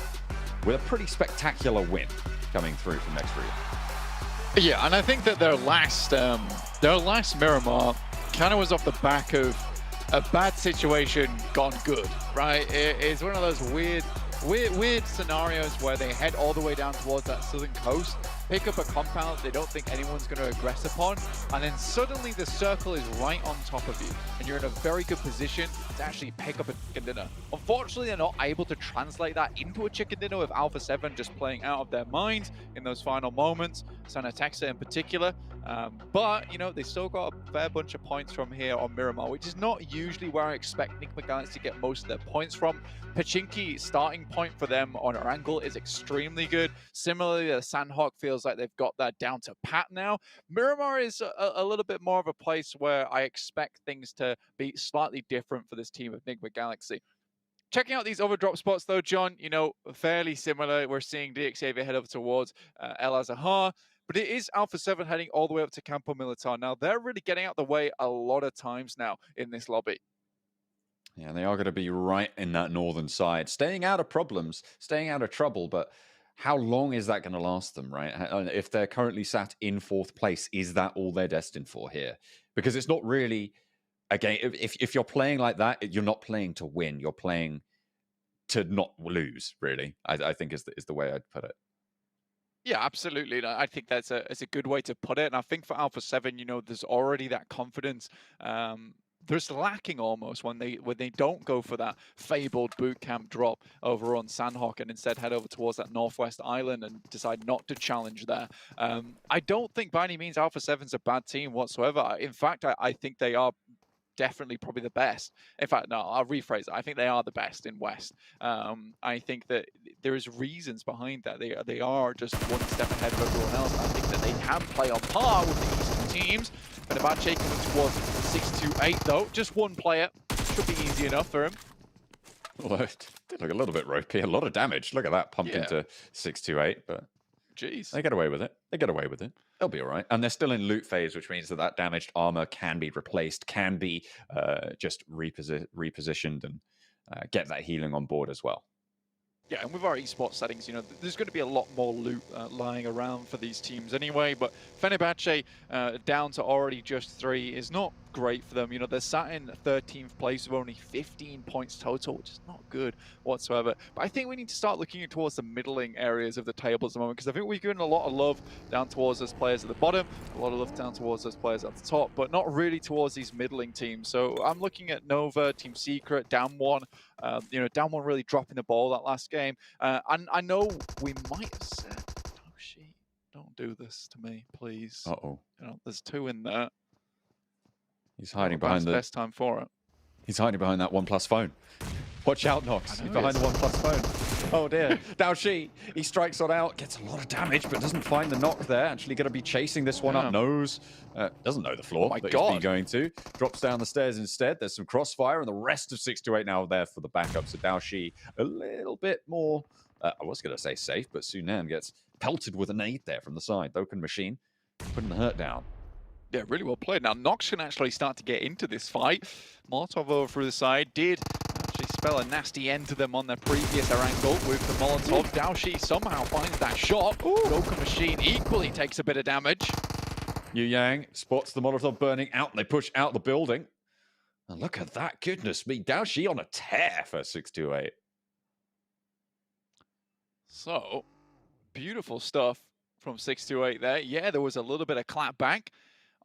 with a pretty spectacular win coming through from next Ruya. Yeah, and I think that their last Miramar kind of was off the back of a bad situation gone good, right? It's one of those weird scenarios where they head all the way down towards that southern coast, pick up a compound they don't think anyone's going to aggress upon, and then suddenly the circle is right on top of you, and you're in a very good position to actually pick up a chicken dinner. Unfortunately, they're not able to translate that into a chicken dinner with Alpha 7 just playing out of their minds in those final moments, Sanhok in particular. But, you know, they still got a fair bunch of points from here on Miramar, which is not usually where I expect Nigma Galaxy to get most of their points from. Pachinki starting point for them on Erangel is extremely good. Similarly, the Sanhok feels like they've got that down to pat now. Miramar is a little bit more of a place where I expect things to be slightly different for this team of Nigma Galaxy. Checking out these other drop spots though, John, you know, fairly similar. We're seeing DXAV head over towards El Azahar, but it is Alpha 7 heading all the way up to Campo Militar. Now, they're really getting out the way a lot of times now in this lobby. Yeah, they are going to be right in that northern side, staying out of problems, staying out of trouble, but how long is that going to last them, right? If they're currently sat in 4th place, is that all they're destined for here? Because it's not really, again, if you're playing like that, you're not playing to win, you're playing to not lose, really, I think is the way I'd put it. Yeah, absolutely. I think that's a good way to put it. And I think for Alpha 7, you know, there's already that confidence. There's lacking almost when they don't go for that fabled boot camp drop over on Sanhok and instead head over towards that northwest island and decide not to challenge there. I don't think by any means Alpha 7's a bad team whatsoever. In fact, I think they are definitely probably the best. In fact, no, I'll rephrase it. I think they are the best in West. I think that there is reasons behind that. They are just one step ahead of everyone else. I think that they can play on par with the Eastern teams. Fenerbahçe coming towards 628 though. Just one player. Should be easy enough for him. Well, it did look a little bit ropey. A lot of damage. Look at that, pumped into 628, but jeez, they get away with it. They get away with it. They'll be all right. And they're still in loot phase, which means that damaged armor can be replaced, can be just repositioned and get that healing on board as well. Yeah, and with our esports settings, you know, there's going to be a lot more loot lying around for these teams anyway, but Fenerbahçe down to already just 3 is not great for them. You know, they're sat in 13th place with only 15 points total, which is not good whatsoever. But I think we need to start looking towards the middling areas of the table at the moment, because I think we're giving a lot of love down towards those players at the bottom, a lot of love down towards those players at the top, but not really towards these middling teams. So I'm looking at Nova, Team Secret, Down One. You know, Down One really dropping the ball that last game. And I know we might have said, oh, shit, don't do this to me, please. Uh-oh. You know, there's 2 in there. He's hiding behind the best time for it. He's hiding behind that OnePlus phone. Watch out, Nox. He's behind the OnePlus phone. Oh dear. Daoshi, he strikes on out, gets a lot of damage, but doesn't find the knock there. Actually going to be chasing this one up. Knows. Doesn't know the floor that he's been going to. Drops down the stairs instead. There's some crossfire, and the rest of 628 now there for the backup. So Daoshi a little bit more, I was going to say safe, but Sunan gets pelted with a nade there from the side. The open machine putting the hurt down. Yeah, really well played. Now, Nox can actually start to get into this fight. Molotov over through the side did actually spell a nasty end to them on their previous Erangel with the Molotov. Daoshi somehow finds that shot. Broken machine equally takes a bit of damage. Yu Yang spots the Molotov burning out, and they push out the building. And look at that, goodness me. Daoshi on a tear for 628. So, beautiful stuff from 628 there. Yeah, there was a little bit of clap back.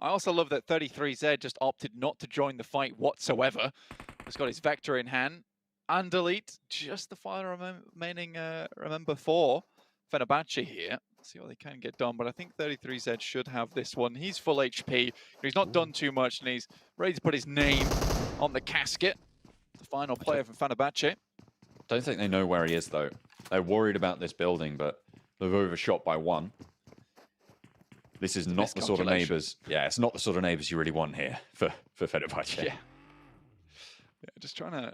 I also love that 33Z just opted not to join the fight whatsoever. He's got his Vector in hand. And delete just the final remaining remember for Fenerbahçe here. Let's see what they can get done, but I think 33Z should have this one. He's full HP. He's not done too much, and he's ready to put his name on the casket. The final player from Fenerbahçe. Don't think they know where he is, though. They're worried about this building, but they've overshot by 1. This is not the sort of neighbors. Yeah, it's not the sort of neighbors you really want here for Fenerbahçe. Yeah, just trying to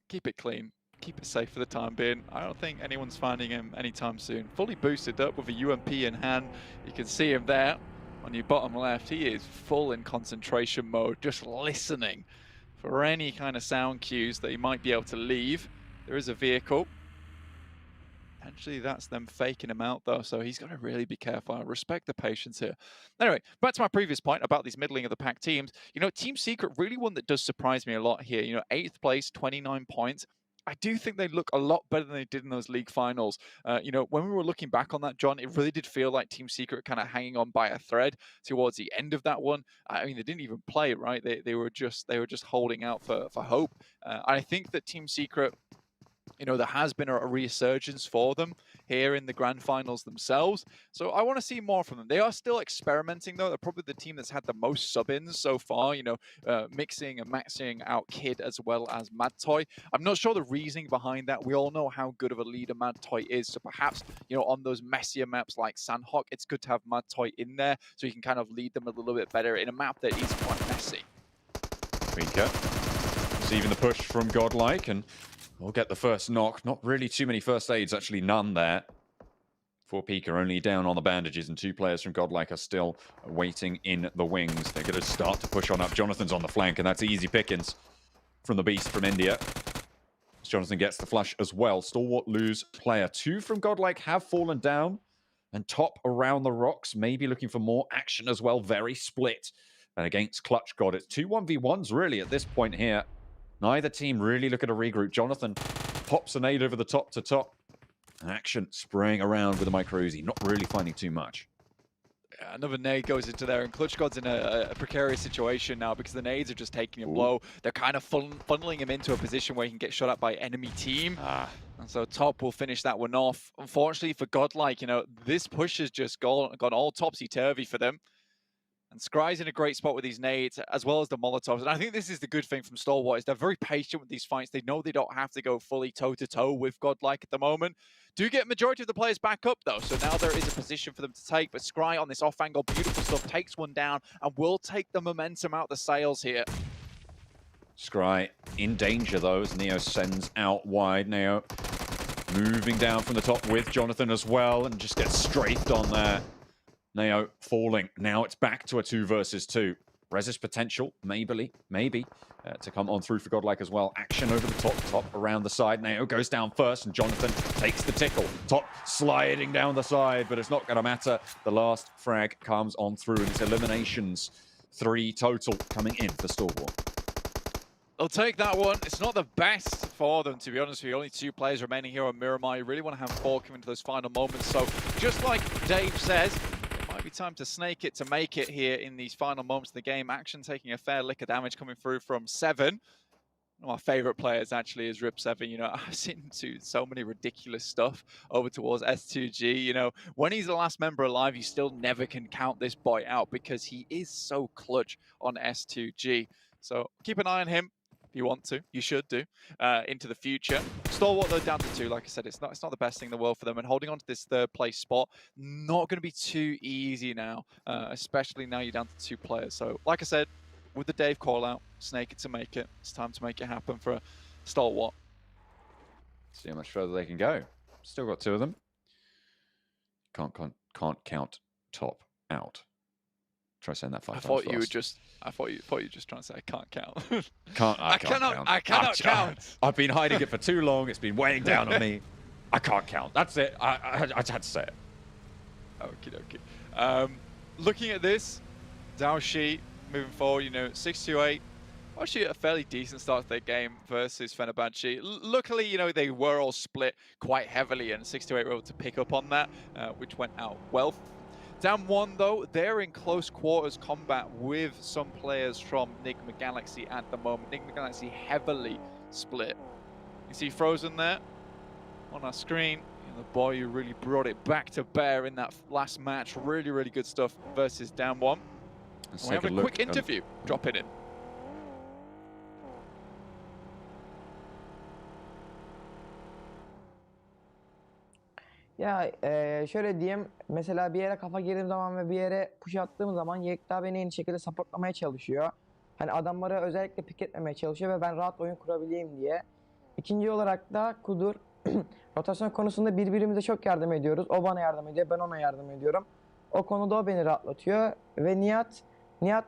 keep it clean, keep it safe for the time being. I don't think anyone's finding him anytime soon. Fully boosted up with a UMP in hand. You can see him there on your bottom left. He is full in concentration mode, just listening for any kind of sound cues that he might be able to leave. There is a vehicle. Actually, that's them faking him out, though, so he's got to really be careful. I respect the patience here. Anyway, back to my previous point about these middling of the pack teams. You know, Team Secret, really one that does surprise me a lot here. You know, 8th place, 29 points. I do think they look a lot better than they did in those league finals. You know, when we were looking back on that, John, it really did feel like Team Secret kind of hanging on by a thread towards the end of that one. I mean, they didn't even play, right? They were just holding out for hope. I think that Team Secret, you know, there has been a resurgence for them here in the grand finals themselves. So I want to see more from them. They are still experimenting, though. They're probably the team that's had the most sub-ins so far, you know, mixing and maxing out Kid as well as Mad Toy. I'm not sure the reasoning behind that. We all know how good of a leader Mad Toy is. So perhaps, you know, on those messier maps like Sanhok, it's good to have Mad Toy in there so you can kind of lead them a little bit better in a map that is quite messy. Pika receiving the push from GodLike, and we'll get the first knock. Not really too many first aids, actually none there. For Pika, only down on the bandages, and 2 players from GodLike are still waiting in the wings. They're going to start to push on up. Jonathan's on the flank, and that's easy pickings from the beast from India. Jonathan gets the flush as well. Stalwart lose player. 2 from GodLike have fallen down, and top around the rocks, maybe looking for more action as well. Very split. And against Clutch God, it's 2 1v1s really at this point here. Neither team really looking to regroup. Jonathan pops a nade over the top to top. Action spraying around with a micro Uzi. Not really finding too much. Another nade goes into there, and Clutch God's in a precarious situation now because the nades are just taking a blow. They're kind of funneling him into a position where he can get shot at by enemy team. And so top will finish that one off. Unfortunately for GodLike, you know, this push has just gone all topsy-turvy for them. And Scry's in a great spot with these nades, as well as the Molotovs. And I think this is the good thing from Stalwart, is they're very patient with these fights. They know they don't have to go fully toe-to-toe with GodLike at the moment. Do get majority of the players back up, though, so now there is a position for them to take. But Scry on this off-angle, beautiful stuff, takes one down and will take the momentum out the sails here. Scry in danger, though, as Neo sends out wide. Neo moving down from the top with Jonathan as well, and just gets strafed on there. Neo falling. Now it's back to a 2 versus 2. Resist potential, maybe, to come on through for GodLike as well. Action over the top around the side. Neo goes down first, and Jonathan takes the tickle. Top sliding down the side, but it's not going to matter. The last frag comes on through, and it's eliminations. 3 total coming in for Stalwart. They'll take that one. It's not the best for them, to be honest with you. Only 2 players remaining here on Miramar. You really want to have 4 coming to those final moments. So just like Dave says, might be time to snake it to make it here in these final moments of the game. Action taking a fair lick of damage coming through from 7. One of my favorite players actually is Rip7. You know, I've seen him do so many ridiculous stuff over towards S2G. You know, when he's the last member alive, you still never can count this boy out because he is so clutch on S2G. So keep an eye on him. If you want to, you should do, into the future. Stalwart, though, down to 2. Like I said, it's not the best thing in the world for them. And holding on to this 3rd place spot, not going to be too easy now, especially now you're down to 2 players. So, like I said, with the Dave call-out, snake it to make it. It's time to make it happen for Stalwart. See how much further they can go. Still got 2 of them. Can't count top out. Try saying that 5 times. I thought you were just trying to say I can't count. I cannot count. I've been hiding it for too long. It's been weighing down on me. I can't count. That's it. I had to say it. Okay. Looking at this, Daoshi moving forward, you know, 628. Actually, a fairly decent start to their game versus Fenerbahçe. Luckily, you know, they were all split quite heavily, and 628 were able to pick up on that, which went out well. Down 1, though, they're in close quarters combat with some players from Nigma Galaxy at the moment. Nigma Galaxy heavily split. You see Frozen there on our screen. And the boy who really brought it back to bear in that last match. Really, really good stuff versus Down 1. And we have a quick interview dropping in. Ya şöyle diyeyim, mesela bir yere kafa girdiğim zaman ve bir yere push attığım zaman Yekta beni en iyi şekilde supportlamaya çalışıyor. Hani adamları özellikle pick etmemeye çalışıyor ve ben rahat oyun kurabileyim diye. İkinci olarak da Kudur, rotasyon konusunda birbirimize çok yardım ediyoruz. O bana yardım ediyor, ben ona yardım ediyorum. O konuda o beni rahatlatıyor ve Nihat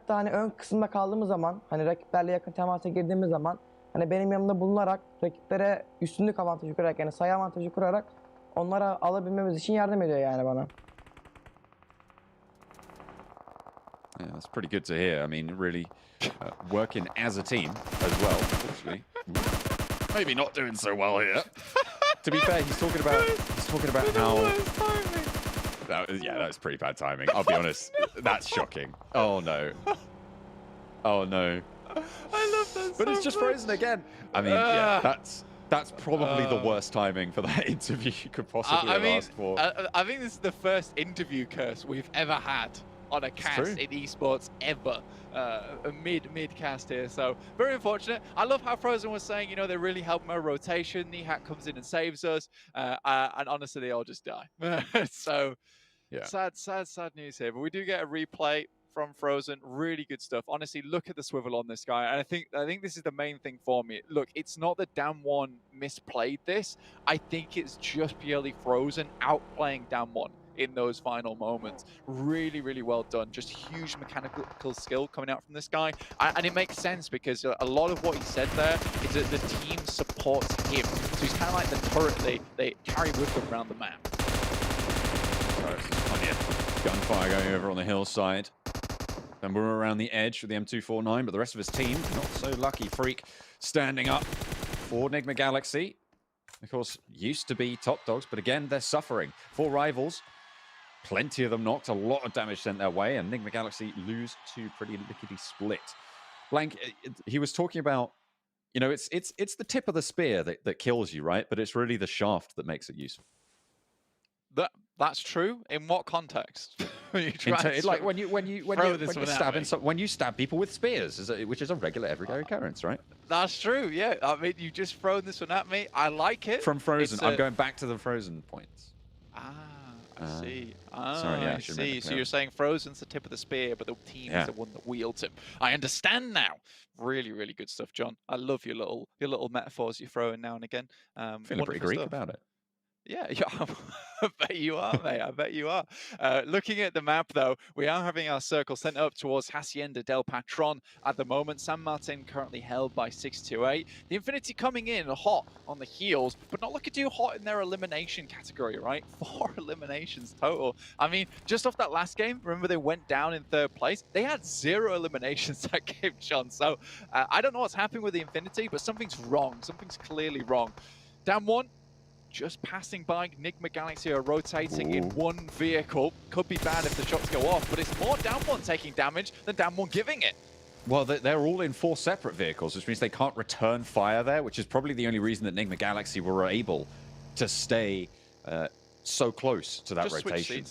da hani ön kısımda kaldığımız zaman, hani rakiplerle yakın temasa girdiğimiz zaman, hani benim yanımda bulunarak rakiplere üstünlük avantajı kurarak, yani sayı avantajı kurarak onlara alabilmemiz için yardım ediyor yani bana. Yeah, that's pretty good to hear. I mean, really working as a team as well, actually. maybe not doing so well here. To be fair, he's talking about how. That was pretty bad timing. I'll be honest. That's shocking. Oh no. Oh no. I love that. But it's just frozen again. I mean, yeah, that's probably the worst timing for that interview you could possibly have asked for. I think this is the first interview curse we've ever had on a cast in esports ever. A mid cast here, so very unfortunate. I love how Frozen was saying, you know, they really help my rotation. Nihat comes in and saves us, and honestly, they all just die. So yeah, sad news here. But we do get a replay from Frozen. Really good stuff. Honestly, look at the swivel on this guy. And I think this is the main thing for me. Look, it's not that Damwon misplayed this. I think it's just purely Frozen outplaying Damwon in those final moments. Really, really well done. Just huge mechanical skill coming out from this guy. And it makes sense because a lot of what he said there is that the team supports him. So he's kind of like the turret they carry with them around the map. There's plenty of gunfire going over on the hillside. Then we're around the edge with the M249, but the rest of his team, not so lucky. Freak standing up for Nigma Galaxy. Of course, used to be top dogs, but again, they're suffering. 4 rivals, plenty of them knocked, a lot of damage sent their way, and Nigma Galaxy lose to pretty lickety split. Blank, he was talking about, you know, it's the tip of the spear that kills you, right? But it's really the shaft that makes it useful. That's true. In what context? When you stab people with spears, which is a regular everyday occurrence, right? That's true. Yeah. I mean, you just thrown this one at me. I like it. From Frozen, I'm going back to the Frozen points. I see. Sorry, yeah, I see. So you're saying Frozen's the tip of the spear, but the team is the one that wields him. I understand now. Really, really good stuff, John. I love your little metaphors you throw in now and again. Feeling pretty Greek about it. Yeah, I bet you are, mate. I bet you are. Looking at the map, though, we are having our circle sent up towards Hacienda del Patron at the moment. San Martin currently held by 628. The Infinity coming in hot on the heels, but not looking too hot in their elimination category, right? 4 eliminations total. I mean, just off that last game, remember they went down in 3rd place? They had 0 eliminations that game, John. So I don't know what's happening with the Infinity, but something's wrong. Something's clearly wrong. Down 1. Just passing by. Nigma Galaxy are rotating in 1 vehicle. Could be bad if the shots go off, but it's more Damwon taking damage than Damwon giving it. Well, they're all in 4 separate vehicles, which means they can't return fire there, which is probably the only reason that Nigma Galaxy were able to stay so close to that rotation.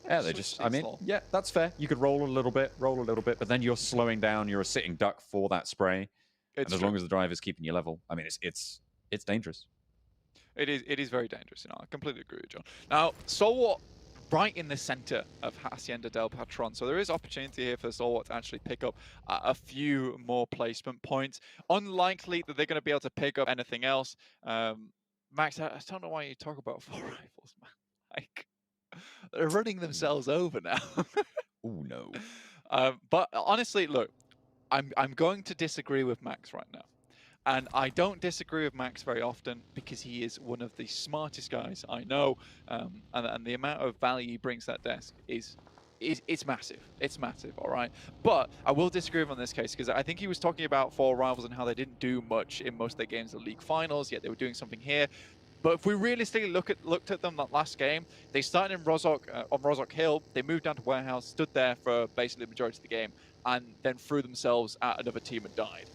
Yeah, they just, I mean, yeah, that's fair. You could roll a little bit, but then you're slowing down. You're a sitting duck for that spray. And as long as the driver's keeping you level, I mean, it's dangerous. It is very dangerous, you know. I completely agree with John. Now, Stalwart right in the center of Hacienda del Patron, so there is opportunity here for Stalwart to actually pick up a few more placement points. Unlikely that they're going to be able to pick up anything else. Max, I don't know why you talk about 4 rifles, man. Like, they're running themselves over now. Oh no. But honestly, look, I'm going to disagree with Max right now. And I don't disagree with Max very often because he is one of the smartest guys I know. And the amount of value he brings to that desk is massive. It's massive, all right? But I will disagree with him on this case because I think he was talking about 4 rivals and how they didn't do much in most of their games, the league finals, yet they were doing something here. But if we realistically looked at them that last game, they started in on Rozhok Hill, they moved down to Warehouse, stood there for basically the majority of the game, and then threw themselves at another team and died.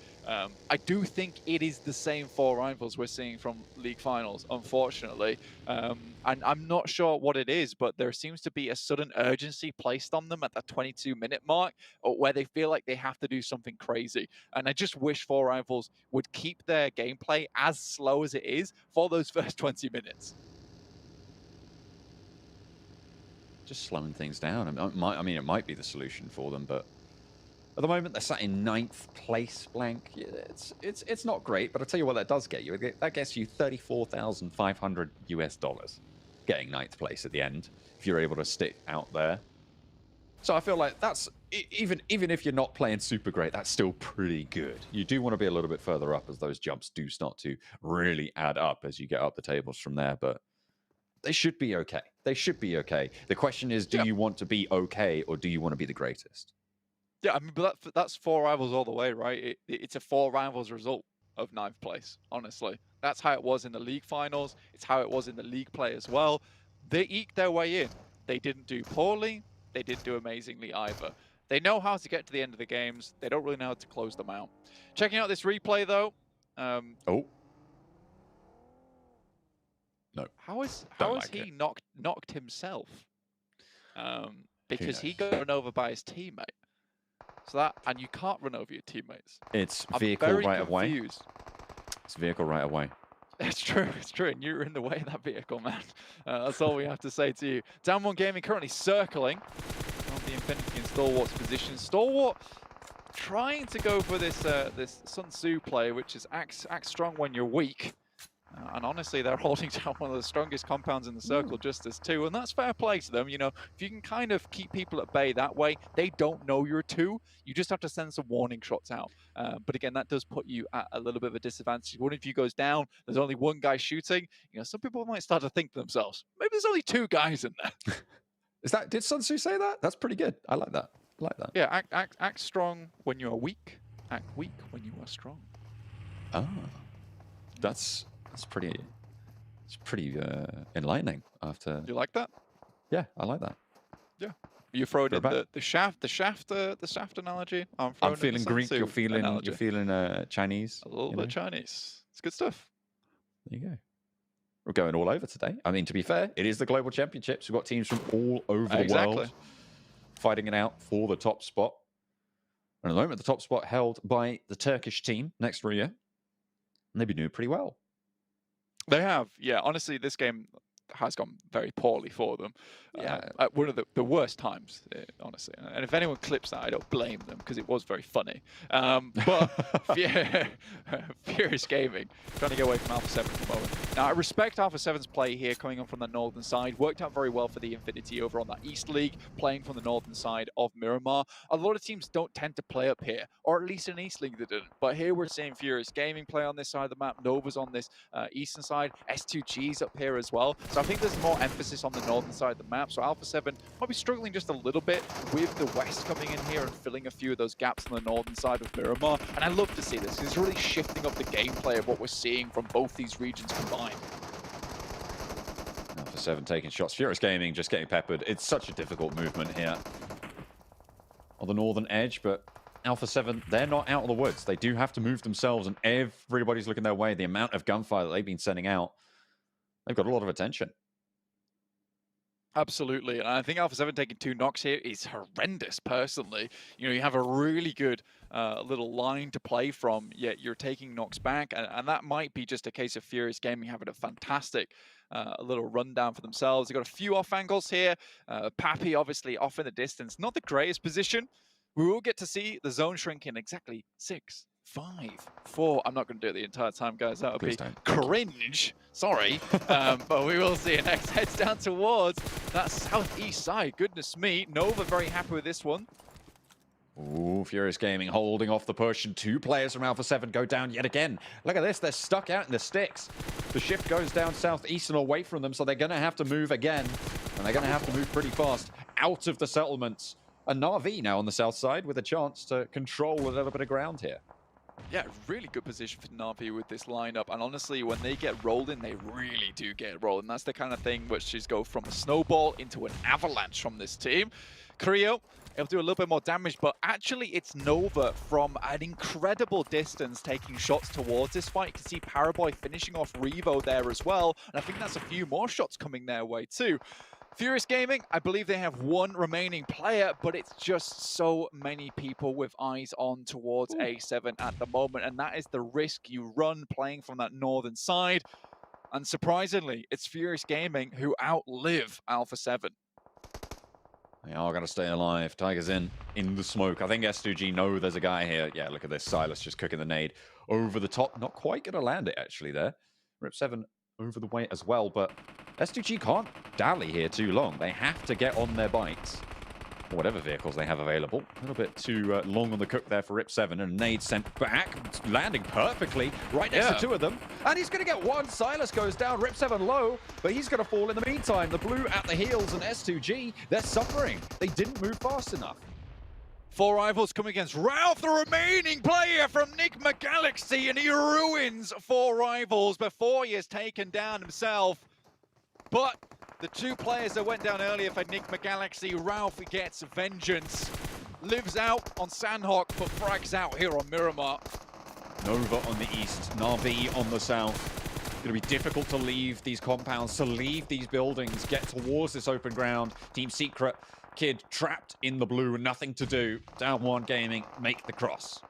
I do think it is the same 4 rivals we're seeing from league finals, unfortunately. And I'm not sure what it is, but there seems to be a sudden urgency placed on them at that 22-minute mark where they feel like they have to do something crazy. And I just wish 4 rivals would keep their gameplay as slow as it is for those first 20 minutes. Just slowing things down. I mean, it might be the solution for them, but at the moment, they're sat in 9th place, Blank. It's not great, but I'll tell you what that does get you. That gets you $34,500 US, getting 9th place at the end, if you're able to stick out there. So I feel like that's, even if you're not playing super great, that's still pretty good. You do want to be a little bit further up as those jumps do start to really add up as you get up the tables from there, but they should be okay. They should be okay. The question is, do you want to be okay, or do you want to be the greatest? Yeah, I mean, but that's 4 rivals all the way, right? It's a 4 rivals result. of 9th place, honestly. That's how it was in the league finals. It's how it was in the league play as well. They eked their way in. They didn't do poorly. They didn't do amazingly either. They know how to get to the end of the games. They don't really know how to close them out. Checking out this replay, though. Oh. No. How is like he knocked himself? Because he got run over by his teammate. So that, and you can't run over your teammates. It's I'm vehicle very right away. confused. It's vehicle right away. It's true, and you were in the way of that vehicle, man. That's all we have to say to you. Down One Gaming currently circling on the Infinity and Stalwart's position. Stalwart trying to go for this this Sun Tzu play, which is act strong when you're weak. And honestly, they're holding down one of the strongest compounds in the circle just as 2, and that's fair play to them. You know, if you can kind of keep people at bay that way, they don't know you're 2. You just have to send some warning shots out. But again, that does put you at a little bit of a disadvantage. One of you goes down, there's only one guy shooting. You know, some people might start to think to themselves, maybe there's only 2 guys in there. Did Sun Tzu say that? That's pretty good. I like that. I like that. Yeah, act strong when you are weak. Act weak when you are strong. Ah, that's pretty. It's pretty enlightening. After. Do you like that? Yeah, I like that. Yeah. You throw it in the shaft analogy. I'm feeling Greek. You're feeling analogy. Chinese. A little bit Chinese. It's good stuff. There you go. We're going all over today. I mean, to be fair, it is the Global Championships. We've got teams from all over the world fighting it out for the top spot. And at the moment, the top spot held by the Turkish team next to Ruya. And they've been doing pretty well. They have, yeah. Honestly, this game has gone very poorly for them. Yeah. At one of the worst times, honestly. And if anyone clips that, I don't blame them because it was very funny. But Furious Gaming trying to get away from Alpha 7 at the moment. Now, I respect Alpha 7's play here coming on from the northern side. Worked out very well for the Infinity over on that East League, playing from the northern side of Miramar. A lot of teams don't tend to play up here, or at least in East League they didn't. But here we're seeing Furious Gaming play on this side of the map. Nova's on this eastern side. S2G's up here as well. So I think there's more emphasis on the northern side of the map. So Alpha 7 might be struggling just a little bit with the West coming in here and filling a few of those gaps on the northern side of Miramar. And I love to see this. It's really shifting up the gameplay of what we're seeing from both these regions combined. Alpha 7 taking shots. Furious Gaming just getting peppered. It's such a difficult movement here on the northern edge, but Alpha 7, they're not out of the woods. They do have to move themselves, and everybody's looking their way. The amount of gunfire that they've been sending out, they've got a lot of attention. Absolutely, and I think Alpha 7 taking 2 knocks here is horrendous, personally. You know, you have a really good little line to play from, yet you're taking knocks back, and that might be just a case of Furious Gaming having a fantastic little rundown for themselves. They've got a few off angles here. Pappy, obviously, off in the distance. Not the greatest position. We will get to see the zone shrink in exactly 6, 5, 4. I'm not going to do it the entire time, guys. That would be cringe. Sorry. But we will see it next. Heads down towards that southeast side. Goodness me. Nova very happy with this one. Ooh, Furious Gaming holding off the push, and 2 players from Alpha 7 go down yet again. Look at this. They're stuck out in the sticks. The shift goes down southeast and away from them, so they're going to have to move again. And they're going to have to move pretty fast out of the settlements. And Na'Vi now on the south side with a chance to control a little bit of ground here. Yeah, really good position for Na'Vi with this lineup. And honestly, when they get rolled in, they really do get rolled. And that's the kind of thing which is go from a snowball into an avalanche from this team. Creo, it'll do a little bit more damage, but actually it's Nova from an incredible distance taking shots towards this fight. You can see Paraboy finishing off Revo there as well. And I think that's a few more shots coming their way too. Furious Gaming, I believe they have 1 remaining player, but it's just so many people with eyes on towards A7 at the moment, and that is the risk you run playing from that northern side. And surprisingly, it's Furious Gaming who outlive Alpha 7. They are going to stay alive. Tiger's in the smoke. I think S2G know there's a guy here. Yeah, look at this. Silas just cooking the nade over the top. Not quite going to land it, actually, there. Rip 7 over the way as well, but S2G can't dally here too long. They have to get on their bikes, or whatever vehicles they have available. A little bit too long on the cook there for Rip 7, and a nade sent back, landing perfectly right next to 2 of them. And he's going to get 1. Silas goes down, Rip 7 low, but he's going to fall in the meantime. The blue at the heels, and S2G, they're suffering. They didn't move fast enough. Four rivals come against Ralph, the remaining player from Nigma Galaxy, and he ruins four rivals before he is taken down himself. But the two players that went down earlier for Nigma Galaxy, Ralph gets vengeance. Lives out on Sanhok, but frags out here on Miramar. Nova on the east, Na'Vi on the south. It's going to be difficult to leave these compounds, to leave these buildings, get towards this open ground. Team Secret, Kid trapped in the blue, nothing to do. Down one gaming, make the cross.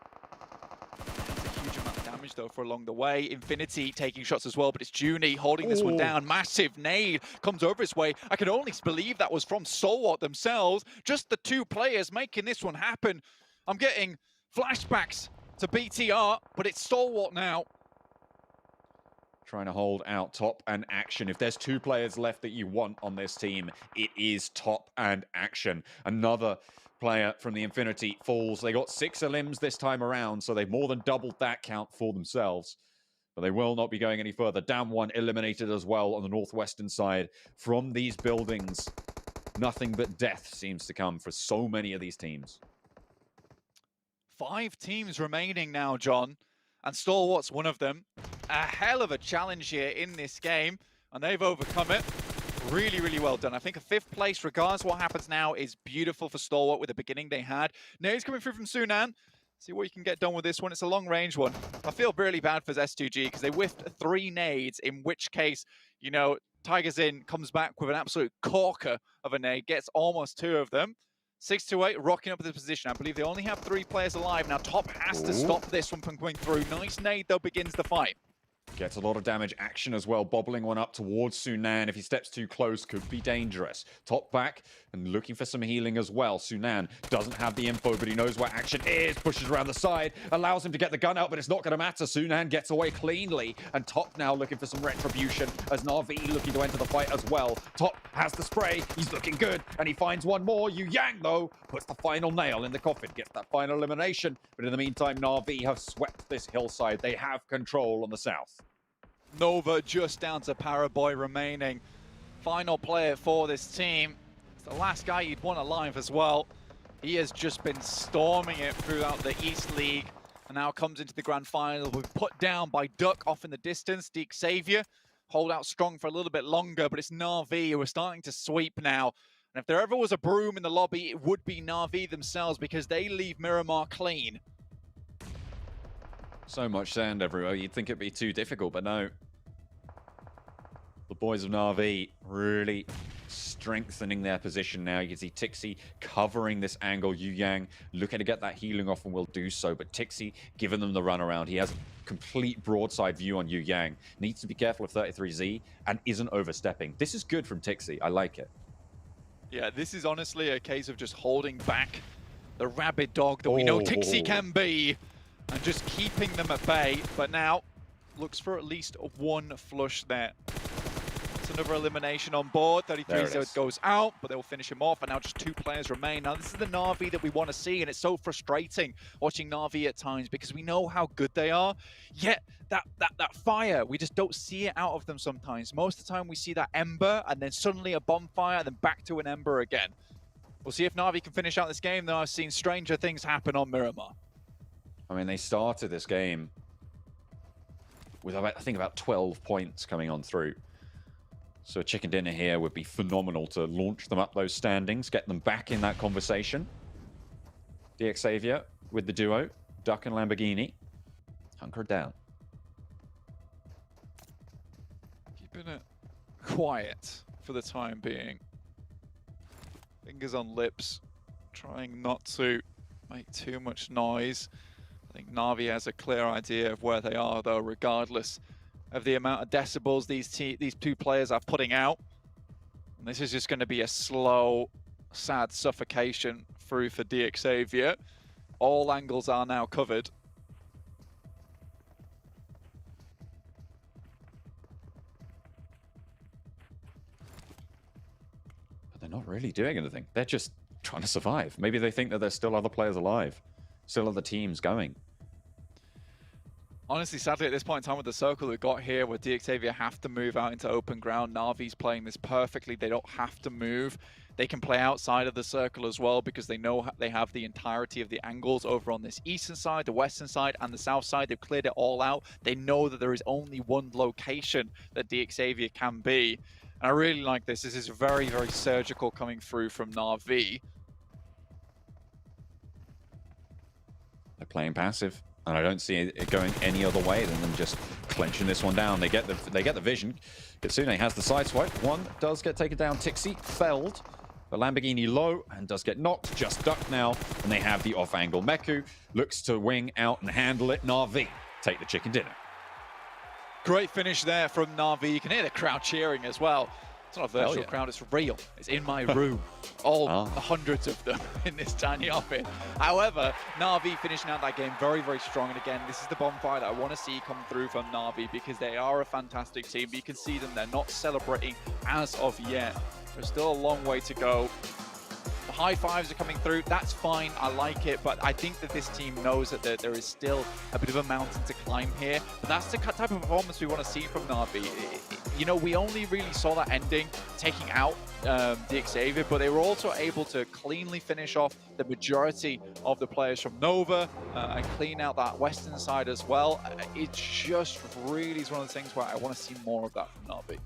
That's a huge amount of damage though for along the way. Infinity taking shots as well, but it's Junie holding this one down. Massive nade comes over his way. I can only believe that was from Stalwart themselves. Just the two players making this one happen. I'm getting flashbacks to BTR, but it's Stalwart now. Trying to hold out Top and Action. If there's two players left that you want on this team, it is Top and Action. Another player from the Infinity falls. They got 6 elims this time around, so they've more than doubled that count for themselves. But they will not be going any further. Down one eliminated as well on the northwestern side. From these buildings, nothing but death seems to come for so many of these teams. 5 teams remaining now, John, and Stalwart's one of them. A hell of a challenge here in this game, and they've overcome it. Really, really well done. I think a 5th place, regardless of what happens now, is beautiful for Stalwart with the beginning they had. Nades coming through from Sunan. See what you can get done with this one. It's a long-range one. I feel really bad for S2G because they whiffed 3 nades, in which case, you know, Tigers In comes back with an absolute corker of a nade, gets almost 2 of them. 628 rocking up the position. I believe they only have 3 players alive. Now Top has to stop this one from going through. Nice nade, though, begins the fight. Gets a lot of damage. Action as well, bobbling one up towards Sunan. If he steps too close, could be dangerous. Top back and looking for some healing as well. Sunan doesn't have the info, but he knows where Action is. Pushes around the side, allows him to get the gun out, but it's not going to matter. Sunan gets away cleanly, and Top now looking for some retribution as Na'Vi looking to enter the fight as well. Top has the spray. He's looking good, and he finds one more. Yu Yang, though, puts the final nail in the coffin, gets that final elimination. But in the meantime, Na'Vi have swept this hillside. They have control on the south. Nova just down to Paraboy remaining. Final player for this team. It's the last guy you'd want alive as well. He has just been storming it throughout the East League and now comes into the grand final. We're put down by Duck off in the distance. Deke Xavier hold out strong for a little bit longer, but it's Na'Vi who are starting to sweep now. And if there ever was a broom in the lobby, it would be Na'Vi themselves because they leave Miramar clean. So much sand everywhere. You'd think it'd be too difficult, but no. The boys of Na'Vi really strengthening their position now. You can see Tixi covering this angle. Yu Yang looking to get that healing off and will do so, but Tixi giving them the runaround. He has a complete broadside view on Yu Yang. Needs to be careful of 33Z and isn't overstepping. This is good from Tixi. I like it. Yeah, this is honestly a case of just holding back the rabid dog that we know Tixi can be and just keeping them at bay. But now looks for at least 1 flush there. Another elimination on board. 33 so it goes out, but they will finish him off, and now just 2 players remain. Now this is the Na'Vi that we want to see, and it's so frustrating watching Na'Vi at times because we know how good they are, yet that fire, we just don't see it out of them sometimes. Most of the time we see that ember, and then suddenly a bonfire, and then back to an ember again. We'll see if Na'Vi can finish out this game, though I've seen stranger things happen on Miramar. I mean, they started this game with, I think, about 12 points coming on through. So a chicken dinner here would be phenomenal to launch them up those standings, get them back in that conversation. DX Xavier with the duo, Duck and Lamborghini, hunkered down. Keeping it quiet for the time being. Fingers on lips, trying not to make too much noise. I think Na'Vi has a clear idea of where they are, though, regardless of the amount of decibels these 2 players are putting out. And this is just going to be a slow, sad suffocation through for DX Xavier. All angles are now covered. But they're not really doing anything. They're just trying to survive. Maybe they think that there's still other players alive, still other teams going. Honestly, sadly, at this point in time with the circle we've got here, where DXavier have to move out into open ground, Na'Vi's playing this perfectly. They don't have to move. They can play outside of the circle as well because they know they have the entirety of the angles over on this eastern side, the western side, and the south side. They've cleared it all out. They know that there is only one location that DXavier can be. And I really like this. This is very, very surgical coming through from Na'Vi. They're playing passive, and I don't see it going any other way than them just clenching this one down. They get the vision. Kitsune has the sideswipe. One does get taken down. Tixi felled. The Lamborghini low and does get knocked. Just ducked now, and they have the off-angle. Meku looks to wing out and handle it. Na'Vi take the chicken dinner. Great finish there from Na'Vi. You can hear the crowd cheering as well. It's not a virtual crowd, it's real. It's in my room. All hundreds of them in this tiny office. However, Na'Vi finishing out that game very, very strong. And again, this is the bonfire that I want to see come through from Na'Vi because they are a fantastic team. But you can see them, they're not celebrating as of yet. There's still a long way to go. The high fives are coming through. That's fine. I like it. But I think that this team knows that there is still a bit of a mountain to climb here. But that's the type of performance we want to see from Na'Vi. You know, we only really saw that ending taking out DXavier, but they were also able to cleanly finish off the majority of the players from Nova and clean out that western side as well. It just really is one of the things where I want to see more of that from Na'Vi.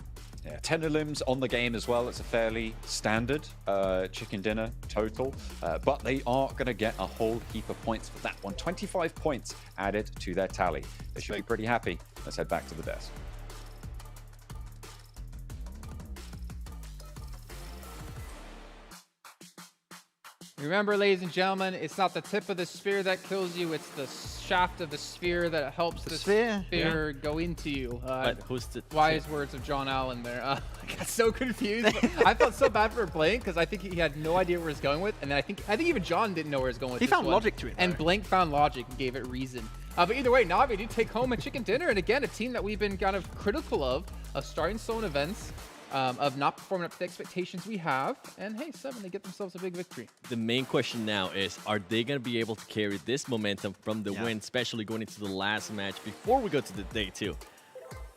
Yeah, 10 limbs on the game as well. It's a fairly standard chicken dinner total, but they are going to get a whole heap of points for that one. 25 points added to their tally. They should be pretty happy. Let's head back to the desk. Remember, ladies and gentlemen, it's not the tip of the spear that kills you, it's the shaft of the spear that helps the spear go into you. But who's the wise words of John Allen there. I got so confused. I felt so bad for Blank because I think he had no idea where he was going with, and then I think even John didn't know where he was going with. He found logic to it, and Blank found logic and gave it reason. But either way, Na'Vi did take home a chicken dinner, and again, a team that we've been kind of critical of starting stone events. Of not performing up to the expectations we have. And hey, 7, they get themselves a big victory. The main question now is, are they going to be able to carry this momentum from the win, especially going into the last match before we go to the day 2?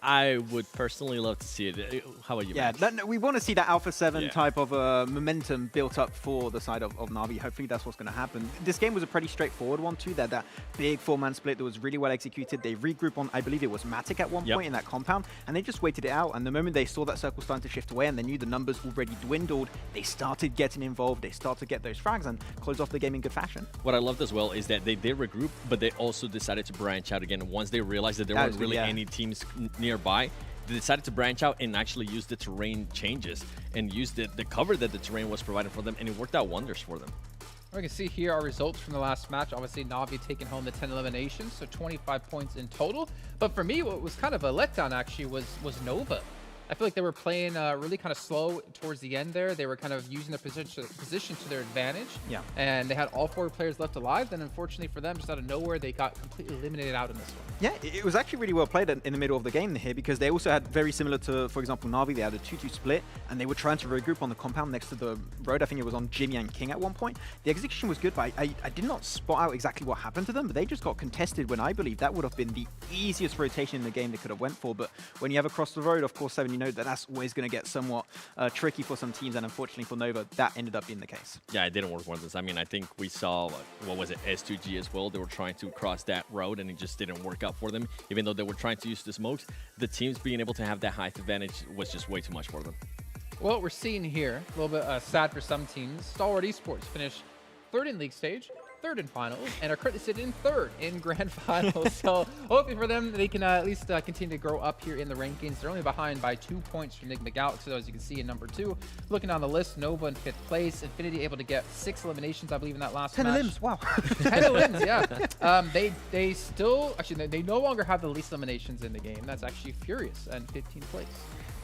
I would personally love to see it. How about you, Max? We want to see that Alpha 7 type of momentum built up for the side of Na'Vi. Hopefully that's what's going to happen. This game was a pretty straightforward one too. That big 4-man split that was really well executed. They regroup on, I believe it was Matic at one point in that compound, and they just waited it out. And the moment they saw that circle starting to shift away and they knew the numbers already dwindled, they started getting involved. They started to get those frags and close off the game in good fashion. What I loved as well is that they did regroup, but they also decided to branch out again. Once they realized that there weren't really any teams nearby, they decided to branch out and actually use the terrain changes and use the cover that the terrain was providing for them, and it worked out wonders for them. We can see here our results from the last match. Obviously, Na'Vi taking home the 10 eliminations, so 25 points in total. But for me, what was kind of a letdown actually was Nova. I feel like they were playing really kind of slow towards the end there. They were kind of using the position to their advantage. Yeah. And they had all 4 players left alive. Then unfortunately for them, just out of nowhere, they got completely eliminated out in this one. Yeah, it was actually really well played in the middle of the game here because they also had very similar to, for example, Na'Vi. They had a 2-2 split and they were trying to regroup on the compound next to the road. I think it was on Jimmy and King at one point. The execution was good, but I did not spot out exactly what happened to them, but they just got contested when I believe that would have been the easiest rotation in the game they could have went for. But when you have across the road, of course, 7, you know that's always going to get somewhat tricky for some teams, and unfortunately for Nova, that ended up being the case. Yeah, it didn't work for this. I mean, I think we saw, what was it, S2G as well. They were trying to cross that road, and it just didn't work out for them. Even though they were trying to use the smokes, the teams being able to have that height advantage was just way too much for them. Well, what we're seeing here, a little bit sad for some teams. Stalwart Esports finished 3rd in league stage, 3rd in finals, and are currently sitting in 3rd in grand finals. So hopefully for them, they can at least continue to grow up here in the rankings. They're only behind by 2 points from Nigma Galaxy, as you can see in number 2. Looking on the list, Nova in 5th place. Infinity able to get 6 eliminations, I believe, in that last 10 match. limbs, wow. 10 limbs, yeah. They still, actually, they no longer have the least eliminations in the game. That's actually Furious and 15th place.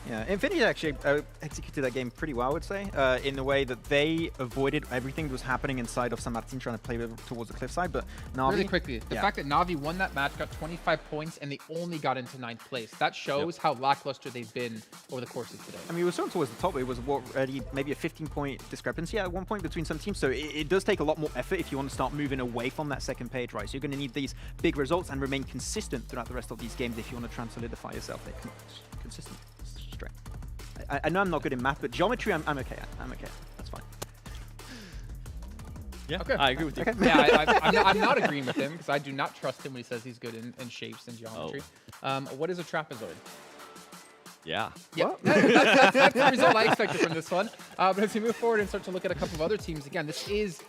Yeah, Infinity actually executed that game pretty well, I would say, in the way that they avoided everything that was happening inside of San Martin trying to play towards the cliffside, but Na'Vi... Really quickly, the fact that Na'Vi won that match, got 25 points, and they only got into 9th place, that shows how lackluster they've been over the course of today. I mean, it was so towards the top, it was already maybe a 15-point discrepancy at one point between some teams, so it does take a lot more effort if you want to start moving away from that second page, right? So you're going to need these big results and remain consistent throughout the rest of these games if you want to try and solidify yourself there. Consistent strength. I know I'm not good in math, but geometry, I'm okay at. I'm okay at. That's fine. Yeah, okay. I agree with you. Okay. Yeah, I'm not agreeing with him because I do not trust him when he says he's good in shapes and geometry. What is a trapezoid? Yeah. Yeah, that's the result I expected from this one. But as we move forward and start to look at a couple of other teams, again, this is,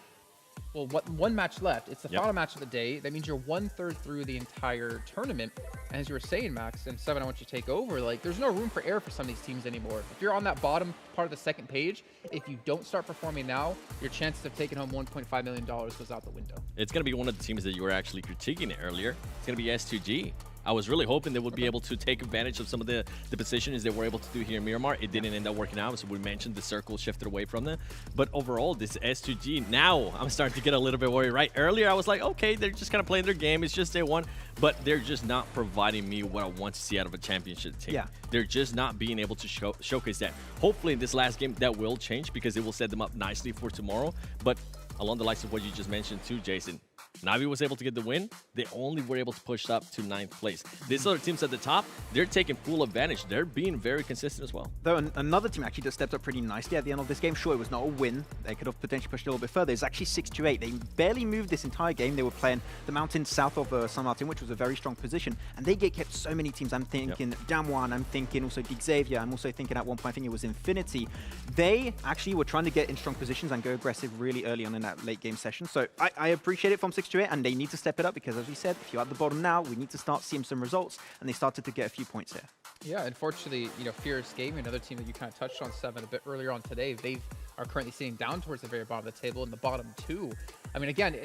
well, one match left. It's the final match of the day. That means you're 1/3 through the entire tournament. And as you were saying, Max, and Seven, I want you to take over, like, there's no room for error for some of these teams anymore. If you're on that bottom part of the second page, if you don't start performing now, your chances of taking home $1.5 million goes out the window. It's going to be one of the teams that you were actually critiquing earlier. It's going to be S2G. I was really hoping they would be able to take advantage of some of the positions they were able to do here in Miramar. It didn't end up working out, so we mentioned the circle shifted away from them. But overall, this S2G, now I'm starting to get a little bit worried, right? Earlier, I was like, okay, they're just kind of playing their game. It's just day one. But they're just not providing me what I want to see out of a championship team. Yeah. They're just not being able to showcase that. Hopefully, in this last game, that will change because it will set them up nicely for tomorrow. But along the lines of what you just mentioned too, Jason, Na'Vi was able to get the win. They only were able to push up to 9th place. These other teams at the top, they're taking full advantage. They're being very consistent as well. Though another team actually just stepped up pretty nicely at the end of this game. Sure, it was not a win. They could have potentially pushed a little bit further. It's actually 6-8. They barely moved this entire game. They were playing the mountains south of San Martin, which was a very strong position. And they get kept so many teams. I'm thinking Damwon. I'm thinking also Xavier. I'm also thinking at one point, I think it was Infinity. They actually were trying to get in strong positions and go aggressive really early on in that late game session. So I appreciate it from 6-8, and they need to step it up because, as we said, if you're at the bottom now, we need to start seeing some results, and they started to get a few points here. Yeah, unfortunately, you know, Fierce Gaming, another team that you kind of touched on, Seven, a bit earlier on today, they are currently sitting down towards the very bottom of the table in the bottom 2. I mean, again,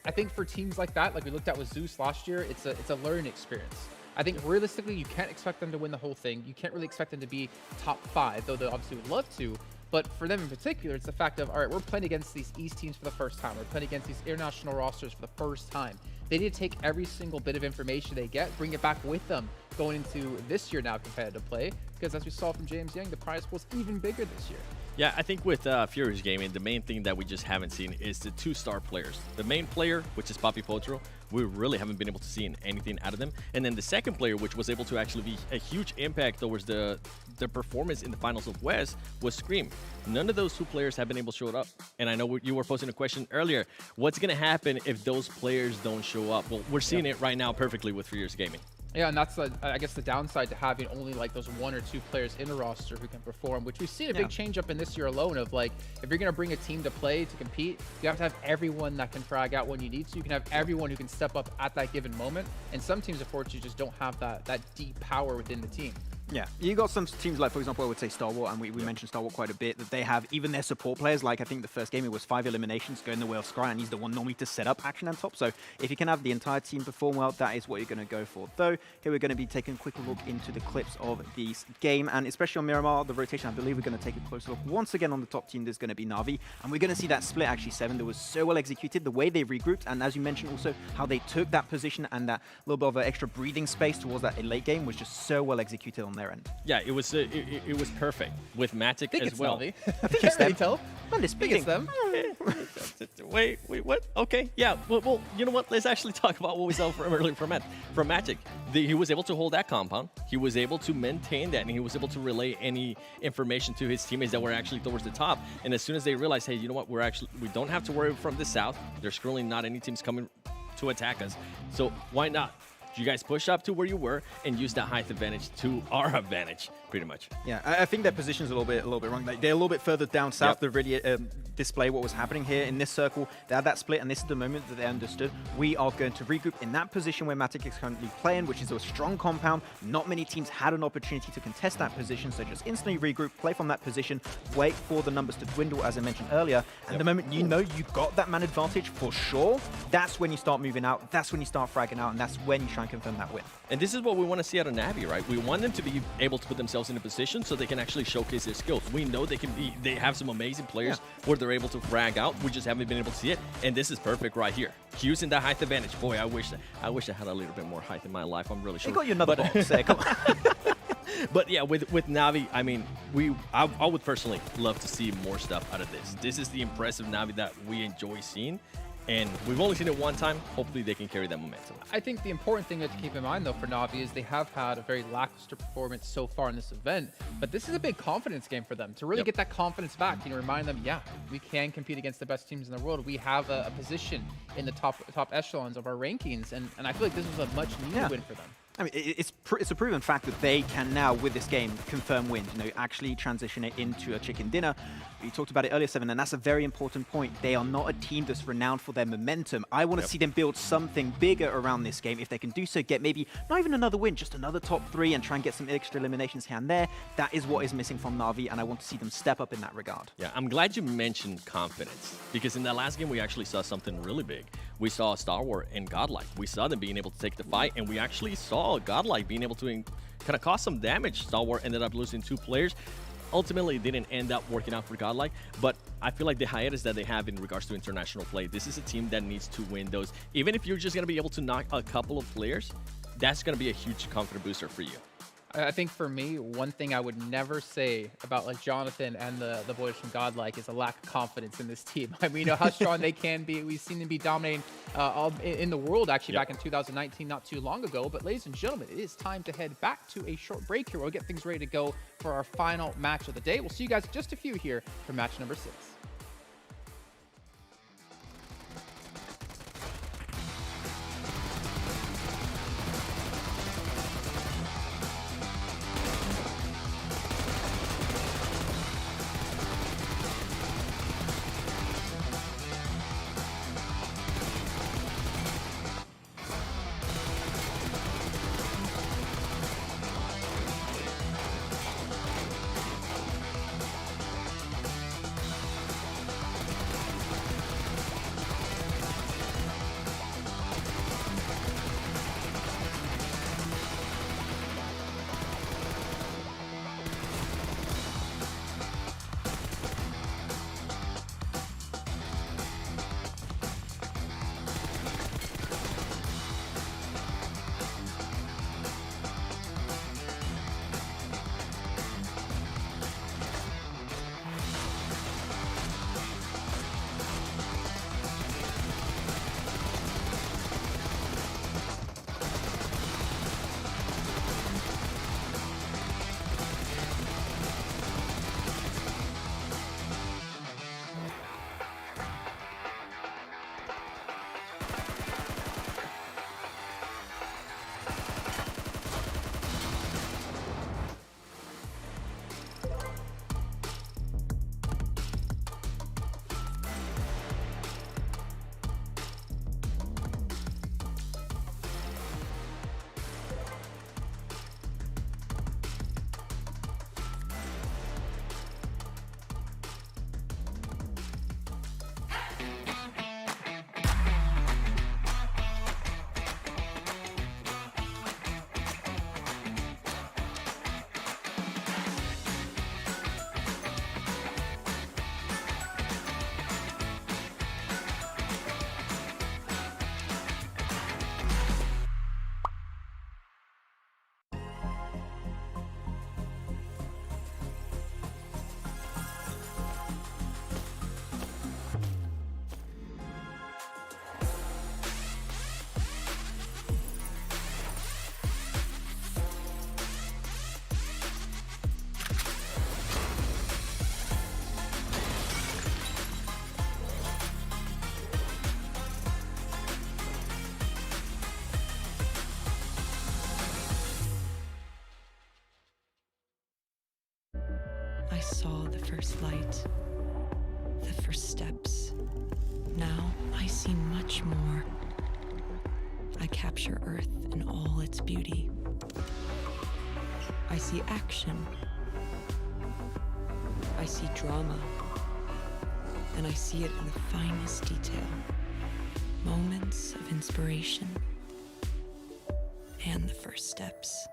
I think for teams like that, like we looked at with Zeus last year, it's a learning experience. I think realistically, you can't expect them to win the whole thing. You can't really expect them to be top 5, though they obviously would love to. But for them in particular, it's the fact of, all right, we're playing against these East teams for the first time. We're playing against these international rosters for the first time. They need to take every single bit of information they get, bring it back with them going into this year now competitive play. Because as we saw from James Young, the prize pool is even bigger this year. Yeah, I think with Furious Gaming, the main thing that we just haven't seen is the 2-star players. The main player, which is Papi Potro, we really haven't been able to see anything out of them. And then the second player, which was able to actually be a huge impact towards the performance in the finals of West, was Scream. None of those 2 players have been able to show up. And I know you were posing a question earlier. What's going to happen if those players don't show up? Well, we're seeing it right now perfectly with Furious Gaming. Yeah, and that's, I guess, the downside to having only like those 1 or 2 players in the roster who can perform, which we've seen a big change up in this year alone of like, if you're going to bring a team to play, to compete, you have to have everyone that can frag out when you need to. You can have everyone who can step up at that given moment. And some teams, unfortunately, just don't have that deep power within the team. Yeah, you got some teams like, for example, I would say Stalwart, and we mentioned Stalwart quite a bit, that they have even their support players, like I think the first game it was 5 eliminations going the way of Scry, and he's the one normally to set up action on top. So if you can have the entire team perform well, that is what you're going to go for. Though, here we're going to be taking a quick look into the clips of this game, and especially on Miramar, the rotation, I believe we're going to take a closer look. Once again on the top team, there's going to be Na'Vi, and we're going to see that split actually, Seven, that was so well executed, the way they regrouped, and as you mentioned also, how they took that position and that little bit of an extra breathing space towards that late game was just so well executed on their end. Yeah, it was perfect with Matic as well. I think it's them. Tell. I'm speaking them. Wait, what? Okay, yeah. Well, you know what? Let's actually talk about what we saw from earlier from Matic. He was able to hold that compound. He was able to maintain that, and he was able to relay any information to his teammates that were actually towards the top. And as soon as they realized, hey, you know what? We don't have to worry from the south. There's currently not any teams coming to attack us. So why not? You guys push up to where you were and use that height advantage to our advantage, pretty much. Yeah, I think their position's a little bit wrong. They're a little bit further down south to really display what was happening here in this circle. They had that split, and this is the moment that they understood. We are going to regroup in that position where Matic is currently playing, which is a strong compound. Not many teams had an opportunity to contest that position, so just instantly regroup, play from that position, wait for the numbers to dwindle, as I mentioned earlier. And the moment you know you got that man advantage for sure, that's when you start moving out, that's when you start fragging out, and that's when you try and confirm that win. And this is what we want to see out of Na'Vi, right? We want them to be able to put themselves themselves in a position so they can actually showcase their skills. We know they have some amazing players where they're able to frag out. We just haven't been able to see it, and this is perfect right here. Using that height advantage. Boy, I wish I had a little bit more height in my life. I'm really sure. You got you another box there. Come on. But yeah, with Navi, I mean, I would personally love to see more stuff out of this. This is the impressive Navi that we enjoy seeing. And we've only seen it one time. Hopefully they can carry that momentum. I think the important thing to keep in mind, though, for Navi is they have had a very lackluster performance so far in this event. But this is a big confidence game for them to really get that confidence back. You know, remind them, yeah, we can compete against the best teams in the world. We have a position in the top echelons of our rankings. And I feel like this was a much needed win for them. I mean, it's a proven fact that they can now, with this game, confirm wins. You know, actually transition it into a chicken dinner. You talked about it earlier, Seven, and that's a very important point. They are not a team that's renowned for their momentum. I want to see them build something bigger around this game. If they can do so, get maybe not even another win, just another top 3 and try and get some extra eliminations here and there. That is what is missing from Navi, and I want to see them step up in that regard. Yeah, I'm glad you mentioned confidence, because in that last game, we actually saw something really big. We saw Stalwart and GodLike. We saw them being able to take the fight, and we actually saw GodLike being able to kind of cause some damage. Stalwart ended up losing 2 players. Ultimately, it didn't end up working out for GodLike, but I feel like the hiatus that they have in regards to international play, this is a team that needs to win those. Even if you're just going to be able to knock a couple of players, that's going to be a huge confidence booster for you. I think for me, one thing I would never say about like Jonathan and the boys from GodLike is a lack of confidence in this team. I mean, we know how strong they can be. We've seen them be dominating in the world actually back in 2019, not too long ago. But ladies and gentlemen, it is time to head back to a short break here. We'll get things ready to go for our final match of the day. We'll see you guys in just a few here for match number 6. I saw the first light, the first steps. Now I see much more. I capture Earth in all its beauty. I see action. I see drama. And I see it in the finest detail. Moments of inspiration and the first steps.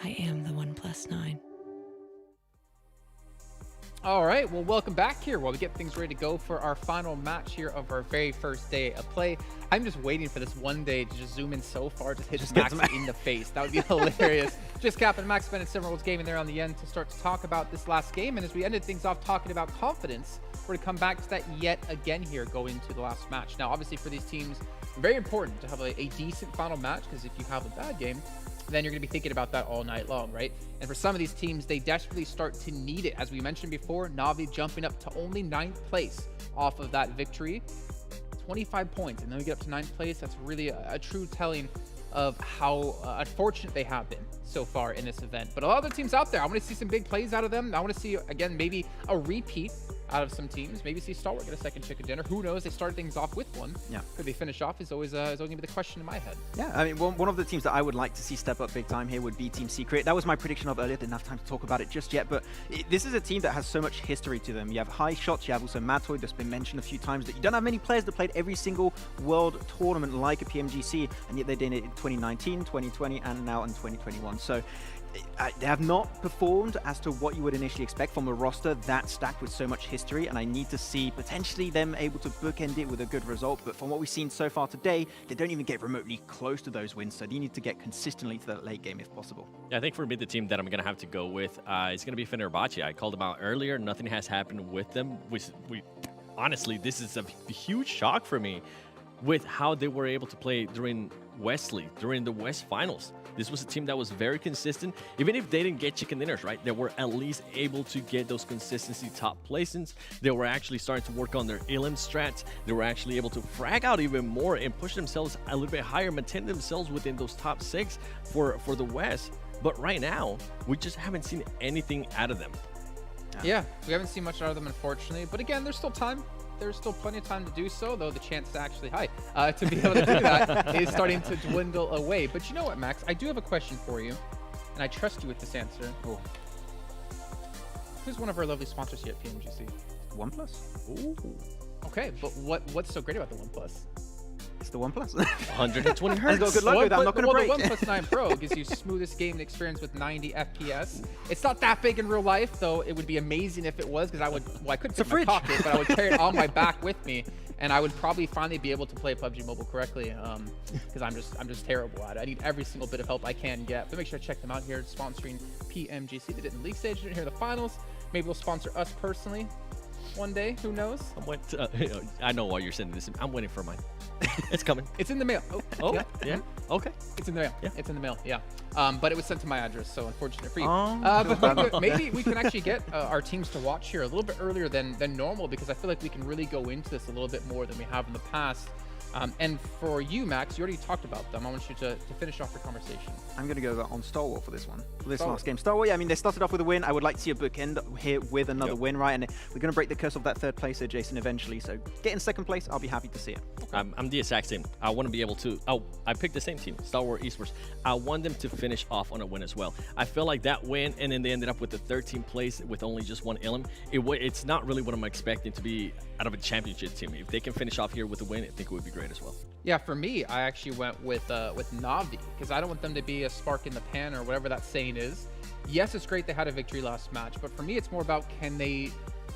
I am the 1+9. All right, well, welcome back here while we get things ready to go for our final match here of our very first day of play. I'm just waiting for this one day to just zoom in so far, just hit Max in the face. That would be hilarious. Just Cap and Max spending several gaming there on the end to start to talk about this last game. And as we ended things off talking about confidence, we're going to come back to that yet again here going into the last match. Now, obviously for these teams, very important to have a decent final match, because if you have a bad game, then you're going to be thinking about that all night long, right? And for some of these teams, they desperately start to need it. As we mentioned before, Na'Vi jumping up to only 9th place off of that victory. 25 points, and then we get up to 9th place. That's really a true telling of how unfortunate they have been so far in this event. But a lot of the teams out there, I want to see some big plays out of them. I want to see, again, maybe a repeat out of some teams. Maybe see Stalwart get a second chicken dinner. Who knows? They started things off with one. Yeah. Could they finish off is always going to be the question in my head. Yeah, I mean, one of the teams that I would like to see step up big time here would be Team Secret. That was my prediction of earlier. Didn't have time to talk about it just yet, but this is a team that has so much history to them. You have High Shots, you have also Matoy that's been mentioned a few times, that you don't have many players that played every single world tournament like a PMGC, and yet they did it in 2019, 2020, and now in 2021. So they have not performed as to what you would initially expect from a roster that stacked with so much history, and I need to see potentially them able to bookend it with a good result. But from what we've seen so far today, they don't even get remotely close to those wins, so they need to get consistently to that late game if possible. Yeah, I think for me, the team that I'm going to have to go with is going to be Fenerbahçe. I called them out earlier. Nothing has happened with them. Honestly, this is a huge shock for me with how they were able to play during the West Finals. This was a team that was very consistent. Even if they didn't get chicken dinners, right? They were at least able to get those consistency top placings. They were actually starting to work on their elim strats. They were actually able to frag out even more and push themselves a little bit higher, maintain themselves within those top 6 for the West. But right now, we just haven't seen anything out of them. Yeah, we haven't seen much out of them, unfortunately. But again, there's still time. There's still plenty of time to do so, though the chance to actually, to be able to do that is starting to dwindle away. But you know what, Max? I do have a question for you, and I trust you with this answer. Oh. Who's one of our lovely sponsors here at PMGC? OnePlus. Ooh. Okay, but what's so great about the OnePlus? It's the OnePlus. 120 hertz. Good luck with that. I'm not going to break. The OnePlus 9 Pro gives you smoothest gaming experience with 90 FPS. It's not that big in real life, though. It would be amazing if it was, because I could fit in my pocket, but I would carry it on my back with me, and I would probably finally be able to play PUBG Mobile correctly, because I'm just terrible at it. I need every single bit of help I can get. But make sure to check them out here, sponsoring PMGC. They did in the league stage, didn't hear the finals. Maybe they'll sponsor us personally one day. Who knows? I know why you're sending this. I'm waiting for mine. It's coming. It's in the mail. Oh, yeah. Okay. It's in the mail. Yeah. It's in the mail. Yeah. But it was sent to my address, so unfortunate for you. Oh. But maybe we can actually get our teams to watch here a little bit earlier than normal, because I feel like we can really go into this a little bit more than we have in the past. And for you, Max, you already talked about them. I want you to finish off your conversation. I'm going to go on Stalwart for this one. For this last game. Stalwart, yeah, I mean, they started off with a win. I would like to see a bookend here with another win, right? And we're going to break the curse of that third placer, Jason, eventually. So getting second place, I'll be happy to see it. I'm the exact same. I want to be able to... I picked the same team, Stalwart Esports. I want them to finish off on a win as well. I feel like that win, and then they ended up with the 13th place with only just one elim. It's not really what I'm expecting to be out of a championship team. If they can finish off here with a win, I think it would be great as well. Yeah, for me, I actually went with Na'Vi, because I don't want them to be a spark in the pan or whatever that saying is. Yes, it's great they had a victory last match, but for me, it's more about, can they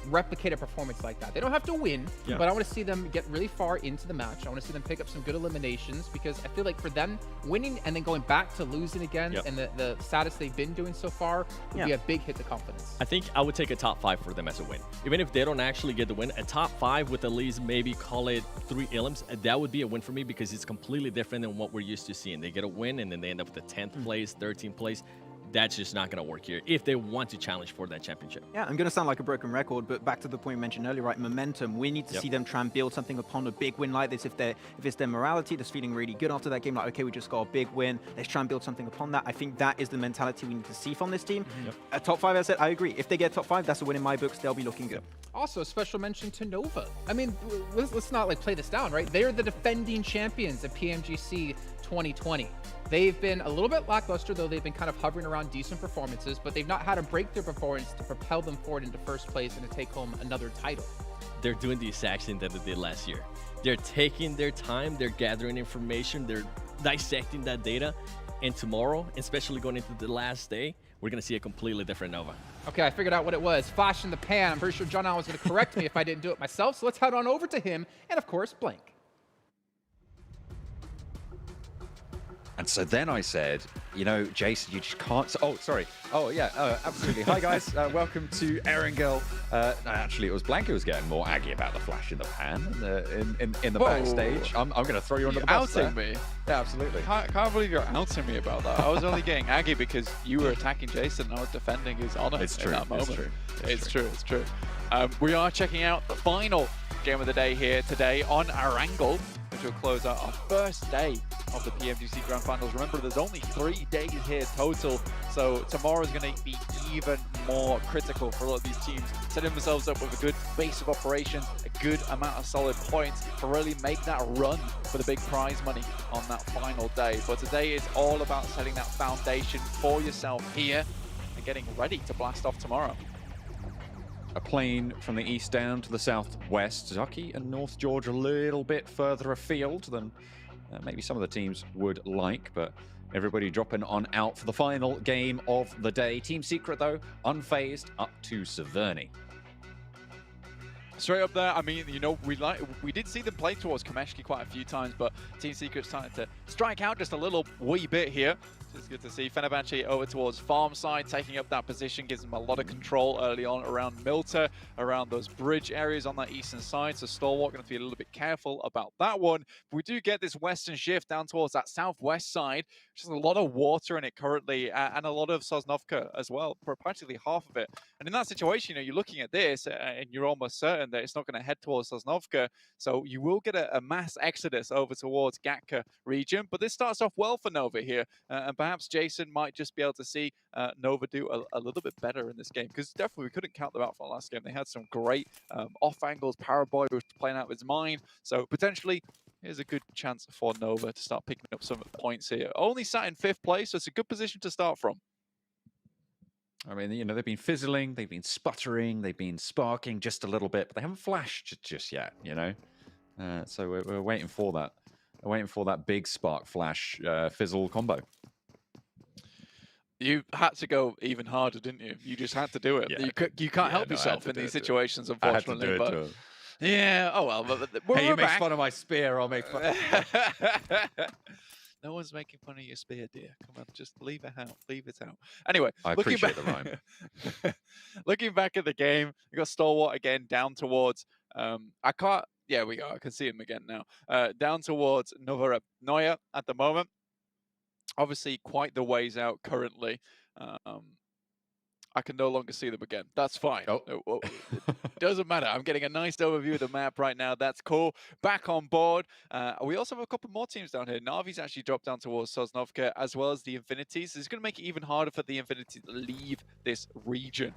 replicate a performance like that? They don't have to win, but I want to see them get really far into the match. I want to see them pick up some good eliminations, because I feel like for them, winning and then going back to losing again and the status they've been doing so far would be a big hit to confidence. I think I would take a top 5 for them as a win. Even if they don't actually get the win, a top 5 with at least maybe call it 3 elims, that would be a win for me, because it's completely different than what we're used to seeing. They get a win and then they end up with the 10th place, 13th place. That's just not going to work here if they want to challenge for that championship. Yeah, I'm going to sound like a broken record, but back to the point you mentioned earlier, right? Momentum. We need to see them try and build something upon a big win like this. If it's their morality that's feeling really good after that game, like, okay, we just got a big win, let's try and build something upon that. I think that is the mentality we need to see from this team. A top 5, as I said, I agree. If they get top 5, that's a win in my books. They'll be looking good. Also, special mention to Nova. I mean, let's not play this down, right? They're the defending champions of PMGC 2020. They've been a little bit lackluster, though they've been kind of hovering around decent performances, but they've not had a breakthrough performance to propel them forward into first place and to take home another title. They're doing the exact same that they did last year. They're taking their time, they're gathering information, they're dissecting that data, and tomorrow, especially going into the last day, we're going to see a completely different Nova. Okay, I figured out what it was. Flash in the pan. I'm pretty sure John Allen was going to correct me if I didn't do it myself. So let's head on over to him. And of course, Blank. And so then I said, you know, Jason, you just can't. Oh, sorry. Oh, yeah, absolutely. Hi, guys. Welcome to Erangel. No, actually, it was Blank who was getting more aggy about the flash in the pan in the backstage. I'm going to throw you under the bus. Outing me? Yeah, absolutely. Can't believe you're outing me about that. I was only getting aggy because you were attacking Jason and I was defending his honor It's true. in that moment. It's true. It's true. We are checking out the final game of the day here today on Erangel, which will close out our first day of the PMGC Grand Finals. Remember, there's only 3 days here total, so tomorrow is going to be even more critical for a lot of these teams, setting themselves up with a good base of operations, a good amount of solid points to really make that run for the big prize money on that final day. But today is all about setting that foundation for yourself here and getting ready to blast off tomorrow. A plane from the east down to the southwest. Zucky and North Georgia a little bit further afield than maybe some of the teams would like, but everybody dropping on out for the final game of the day. Team Secret, though, unfazed up to Severny. Straight up there, I mean, you know, we did see them play towards Kameshki quite a few times, but Team Secret's starting to strike out just a little wee bit here. It's good to see Fenerbahçe over towards farm side, taking up that position, gives them a lot of control early on around Milta, around those bridge areas on that eastern side. So Stalwart going to be a little bit careful about that one. We do get this western shift down towards that southwest side, which has a lot of water in it currently, and a lot of Sosnovka as well, practically half of it. And in that situation, you know, you're looking at this, and you're almost certain that it's not going to head towards Sosnovka. So you will get a mass exodus over towards Gatka region. But this starts off well for Nova here, and perhaps Jason might just be able to see Nova do a little bit better in this game, because definitely we couldn't count them out for the last game. They had some great off angles. Paraboy was playing out of his mind. So potentially, here's a good chance for Nova to start picking up some points here. Only sat in 5th place, so it's a good position to start from. I mean, you know, they've been fizzling, they've been sputtering, they've been sparking just a little bit, but they haven't flashed just yet, you know? So we're waiting for that. We're waiting for that big spark flash fizzle combo. You had to go even harder, didn't you? You just had to do it. Yeah. You can't help yourself in these situations, unfortunately. I had to do it. Yeah, oh well. But hey, you make back. fun of my spear, I'll make fun of No one's making fun of your spear, dear. Come on, just leave it out. Leave it out. Anyway, I appreciate the rhyme. Looking back at the game, we got Stalwart again down towards. I can't. Yeah, we go. I can see him again now. Down towards Noya at the moment. Obviously, quite the ways out currently. I can no longer see them again. That's fine. Oh. Doesn't matter. I'm getting a nice overview of the map right now. That's cool. Back on board. We also have a couple more teams down here. Navi's actually dropped down towards Sosnovka, as well as the Infinities. It's going to make it even harder for the Infinities to leave this region.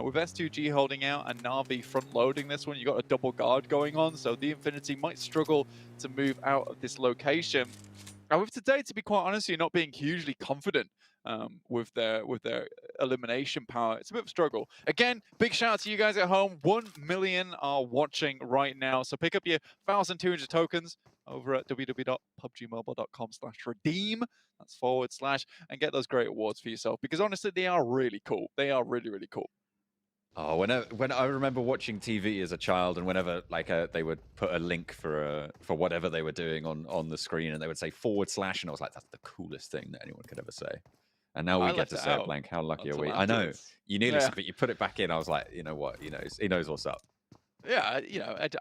With S2G holding out and Navi front-loading this one, you've got a double guard going on, so the Infinity might struggle to move out of this location. And with today, to be quite honest, you're not being hugely confident with their elimination power. It's a bit of a struggle. Again, big shout out to you guys at home. 1 million are watching right now. So pick up your 1,200 tokens over at www.pubgmobile.com/redeem. That's / and get those great awards for yourself, because honestly, they are really cool. They are really, really cool. Oh, when I remember watching TV as a child, and whenever they would put a link for whatever they were doing on the screen, and they would say / and I was like, that's the coolest thing that anyone could ever say. And now we get to say it, Blank. How lucky are we? I know you nearly said it. You put it back in. I was like, you know what? He knows what's up. Yeah,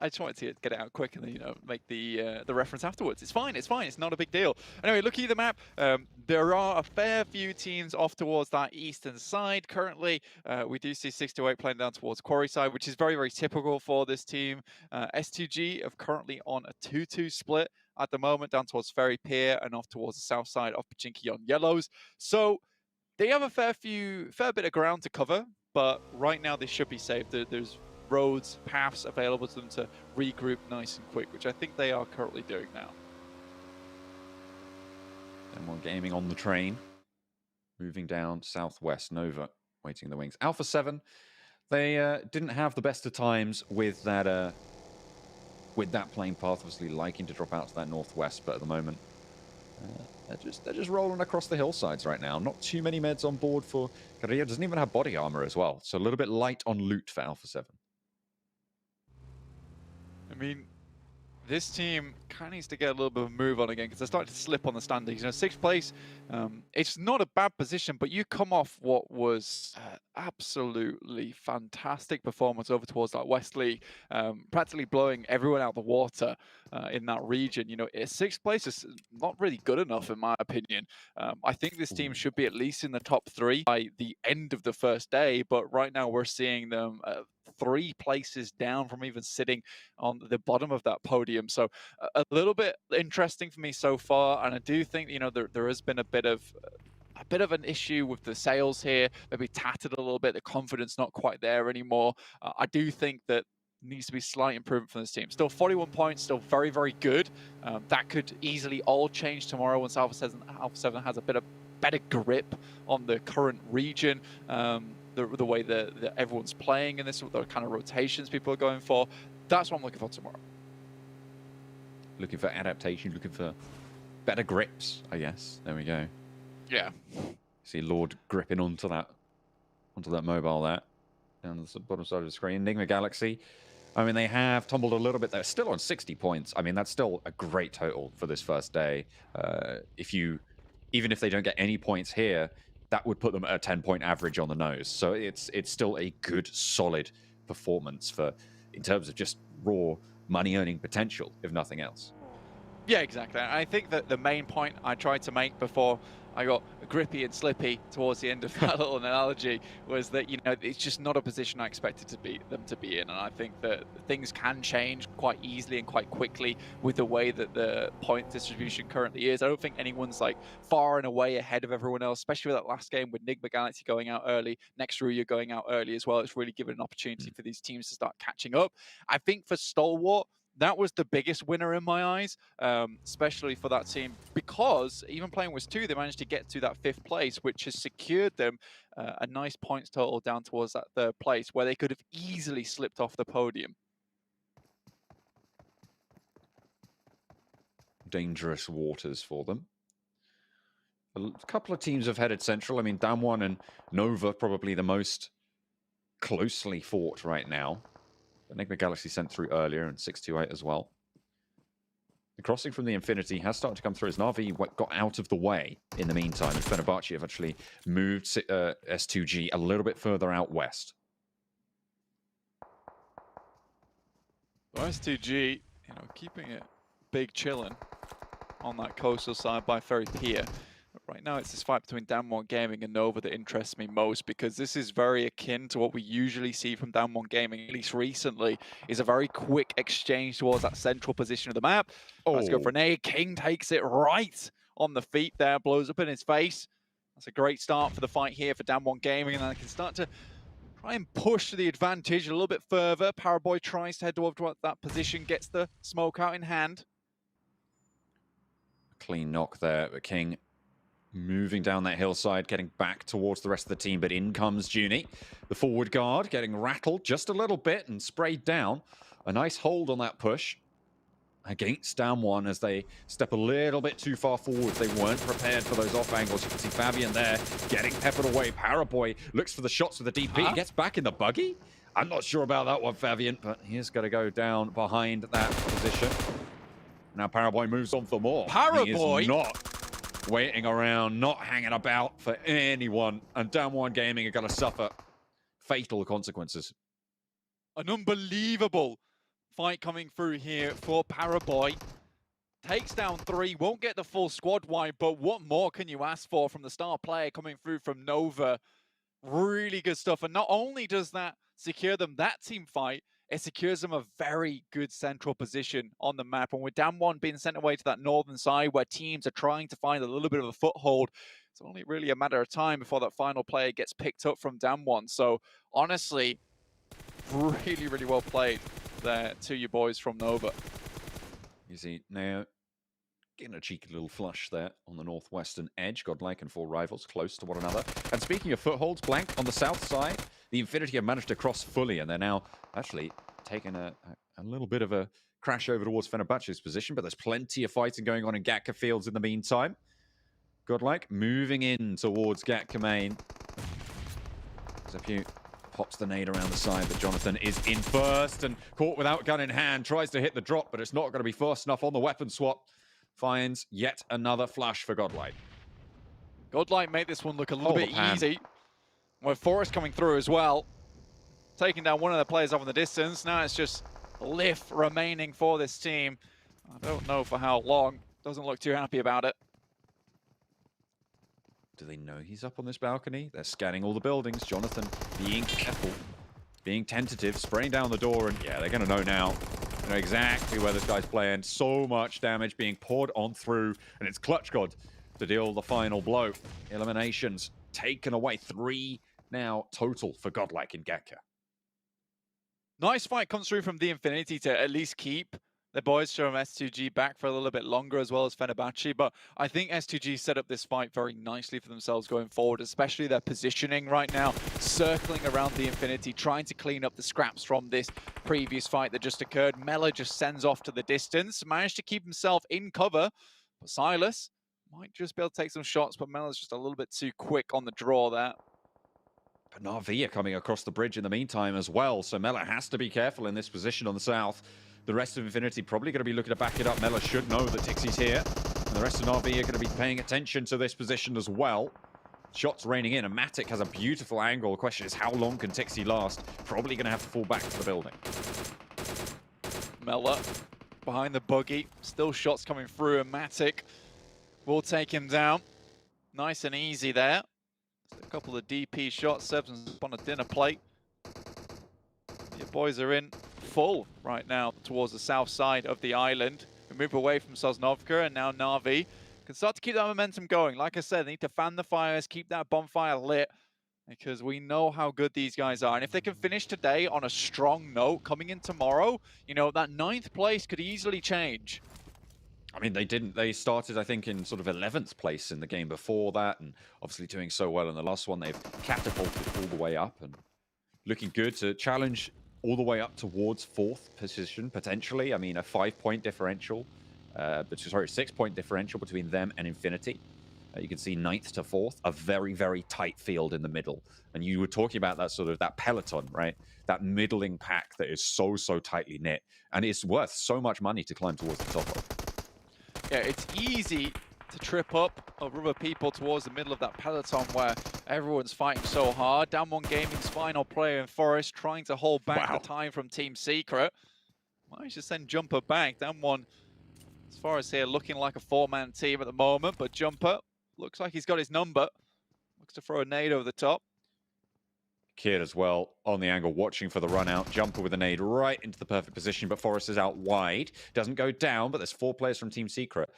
I just wanted to get it out quick and then, make the reference afterwards. It's fine. It's fine. It's not a big deal. Anyway, looking at the map, there are a fair few teams off towards that eastern side. Currently, we do see 628 playing down towards Quarry side, which is very, very typical for this team. S2G are currently on a 2-2 split at the moment, down towards Ferry Pier and off towards the south side of Pachinki on yellows. So they have a fair bit of ground to cover, but right now they should be safe. There's roads, paths available to them to regroup nice and quick, which I think they are currently doing now. And more gaming on the train. Moving down southwest, Nova waiting in the wings. Alpha 7, they didn't have the best of times with that plane path, obviously liking to drop out to that northwest, but at the moment They're just rolling across the hillsides right now. Not too many meds on board for Korea. Doesn't even have body armor as well. So a little bit light on loot for Alpha 7. I mean, this team kind of needs to get a little bit of a move on again because they're starting to slip on the standings. You know, 6th place, it's not a bad position, but you come off what was absolutely fantastic performance over towards that West League, practically blowing everyone out of the water in that region. You know, 6th place is not really good enough in my opinion. I think this team should be at least in the top 3 by the end of the first day, but right now we're seeing them 3 places down from even sitting on the bottom of that podium. So a little bit interesting for me so far, and I do think, you know, there has been a bit of an issue with the sales here, maybe tattered a little bit, the confidence not quite there anymore. I do think that needs to be slight improvement from this team. Still 41 points, still very, very good. That could easily all change tomorrow once Alpha 7 has a bit of better grip on the current region. The way that everyone's playing in this, the kind of rotations people are going for. That's what I'm looking for tomorrow. Looking for adaptation, looking for better grips, I guess. There we go. Yeah. See Lord gripping onto that mobile there. Down the bottom side of the screen. Nigma Galaxy. I mean, they have tumbled a little bit. They're still on 60 points. I mean, that's still a great total for this first day. Even if they don't get any points here, that would put them at a 10-point average on the nose. So it's still a good, solid performance in terms of just raw money-earning potential, if nothing else. Yeah, exactly. I think that the main point I tried to make before I got grippy and slippy towards the end of that little analogy was that, you know, it's just not a position I expected them to be in. And I think that things can change quite easily and quite quickly with the way that the point distribution currently is. I don't think anyone's like far and away ahead of everyone else, especially with that last game with Nigma Galaxy going out early, next Ruya going out early as well. It's really given an opportunity for these teams to start catching up. I think for Stalwart, that was the biggest winner in my eyes, especially for that team, because even playing with 2, they managed to get to that 5th place, which has secured them a nice points total down towards that 3rd place, where they could have easily slipped off the podium. Dangerous waters for them. A couple of teams have headed central. I mean, Damwon and Nova probably the most closely fought right now. Nigma Galaxy sent through earlier, and 628 as well. The crossing from the Infinity has started to come through as Na'Vi got out of the way in the meantime, and Fenerbahçe have actually moved S2G a little bit further out west. Well, S2G, you know, keeping it big chilling on that coastal side by Ferry Pier. Right now, it's this fight between Damwon Gaming and Nova that interests me most, because this is very akin to what we usually see from Damwon Gaming, at least recently, is a very quick exchange towards that central position of the map. Let's go for an A. King takes it right on the feet there, blows up in his face. That's a great start for the fight here for Damwon Gaming, and then they can start to try and push the advantage a little bit further. Paraboy tries to head towards that position, gets the smoke out in hand. Clean knock there, but King moving down that hillside, getting back towards the rest of the team, but in comes Junie. The forward guard getting rattled just a little bit and sprayed down. A nice hold on that push against Damwon as they step a little bit too far forward. They weren't prepared for those off angles. You can see Fabian there getting peppered away. Paraboy looks for the shots with the DP. He gets back in the buggy. I'm not sure about that one, Fabian, but he's got to go down behind that position. Now Paraboy moves on for more. Paraboy? He is not waiting around, not hanging about for anyone, and Damwon Gaming are going to suffer fatal consequences. An unbelievable fight coming through here for Paraboy. Takes down 3, won't get the full squad wipe, but what more can you ask for from the star player coming through from Nova? Really good stuff, and not only does that secure them that team fight, it secures them a very good central position on the map. And with Damwon being sent away to that northern side where teams are trying to find a little bit of a foothold, it's only really a matter of time before that final player gets picked up from Damwon. So honestly, really, really well played there to you boys from Nova. You see now getting a cheeky little flush there on the northwestern edge. GodLike and 4 rivals close to one another. And speaking of footholds, Blank on the south side, the Infinity have managed to cross fully, and they're now actually taking a little bit of a crash over towards Fenerbahçe's position, but there's plenty of fighting going on in Gatka Fields in the meantime. GodLike moving in towards Gatka main. Zepu pops the nade around the side, but Jonathan is in first and caught without gun in hand. Tries to hit the drop, but it's not going to be fast enough on the weapon swap. Finds yet another flash for GodLike. GodLike made this one look a little bit easy. With Forest coming through as well. Taking down one of the players off in the distance. Now it's just Lift remaining for this team. I don't know for how long. Doesn't look too happy about it. Do they know he's up on this balcony? They're scanning all the buildings. Jonathan being careful, being tentative, spraying down the door, and yeah, they're going to know now. They know exactly where this guy's playing. So much damage being poured on through, and it's Clutch God to deal the final blow. Eliminations taken away. 3 now total for GodLike in Gatka. Nice fight comes through from the Infinity to at least keep the boys from S2G back for a little bit longer, as well as Fenerbahçe. But I think S2G set up this fight very nicely for themselves going forward, especially their positioning right now, circling around the Infinity, trying to clean up the scraps from this previous fight that just occurred. Mela just sends off to the distance, managed to keep himself in cover, but Silas might just be able to take some shots, but Mela's just a little bit too quick on the draw there. But Narvia coming across the bridge in the meantime as well, so Mela has to be careful in this position on the south. The rest of Infinity probably going to be looking to back it up. Mela should know that Tixie's here. And the rest of Narvia are going to be paying attention to this position as well. Shots raining in, and Matic has a beautiful angle. The question is, how long can Tixie last? Probably going to have to fall back to the building. Mela behind the buggy. Still shots coming through, and Matic will take him down. Nice and easy there. Just a couple of DP shots. Seb's on a dinner plate. Your boys are in full right now towards the south side of the island. We move away from Sosnovka, and now Na'Vi can start to keep that momentum going. Like I said, they need to fan the fires, keep that bonfire lit, because we know how good these guys are. And if they can finish today on a strong note, coming in tomorrow, you know, that 9th place could easily change. I mean, they didn't. They started, I think, in sort of 11th place in the game before that, and obviously doing so well in the last one. They've catapulted all the way up and looking good to challenge all the way up towards 4th position, potentially. I mean, a 5-point differential, sorry, 6-point differential between them and Infinity. You can see 9th to 4th, a very, very tight field in the middle. And you were talking about that sort of, that peloton, right? That middling pack that is so, so tightly knit. And it's worth so much money to climb towards the top of. Yeah, it's easy to trip up other people towards the middle of that peloton where everyone's fighting so hard. Damwon Gaming's final player in Forest trying to hold back the time from Team Secret. Managed to send Jumper back. Damwon, as far as here, looking like a 4-man team at the moment, but Jumper looks like he's got his number. Looks to throw a nade over the top. Kid as well on the angle, watching for the run out. Jumper with a nade right into the perfect position, but Forest is out wide. Doesn't go down, but there's 4 players from Team Secret.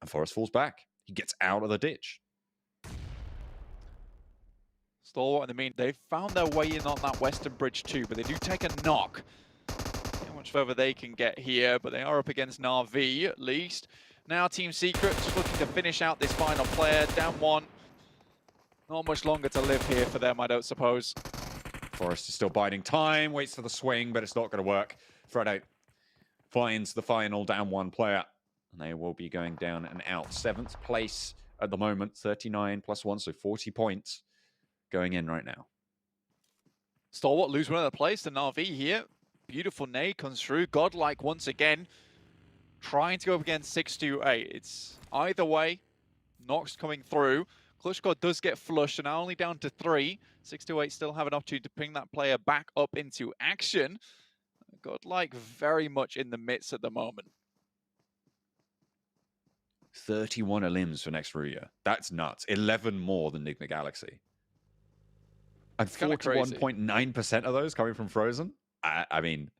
And Forest falls back. He gets out of the ditch. Stalwart, I mean, they've found their way in on that western bridge too, but they do take a knock. See how much further they can get here, but they are up against Na'Vi at least. Now Team Secret just looking to finish out this final player. Down 1. Not much longer to live here for them, I don't suppose. Forest is still biding time, waits for the swing, but it's not going to work. Fredo finds the final down 1 player, and they will be going down and out. 7th place at the moment, 39 plus 1, so 40 points going in right now. Stalwart lose one of the place to Na'Vi here. Beautiful nade comes through. GodLike once again trying to go up against 628. It's either way. Nox coming through. Clutchgod does get flushed, and now only down to 3. 628 still have an opportunity to bring that player back up into action. GodLike very much in the midst at the moment. 31 elims for next Ruya. That's nuts. 11 more than Nigma Galaxy. And 41.9% of those coming from Frozen? I mean,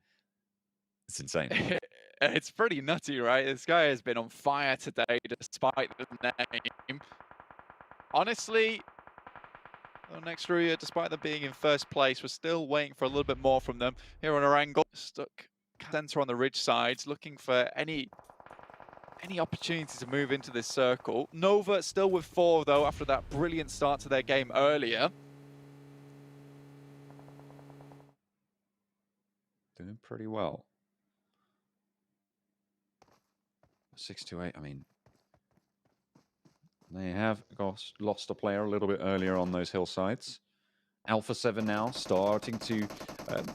it's insane. It's pretty nutty, right? This guy has been on fire today, despite the name. Honestly, next Ruya, despite them being in 1st place, we're still waiting for a little bit more from them. Here on Erangel, stuck center on the ridge sides, looking for any opportunity to move into this circle. Nova still with 4, though, after that brilliant start to their game earlier. Doing pretty well. 628, I mean, they have lost a player a little bit earlier on those hillsides. Alpha 7 now starting to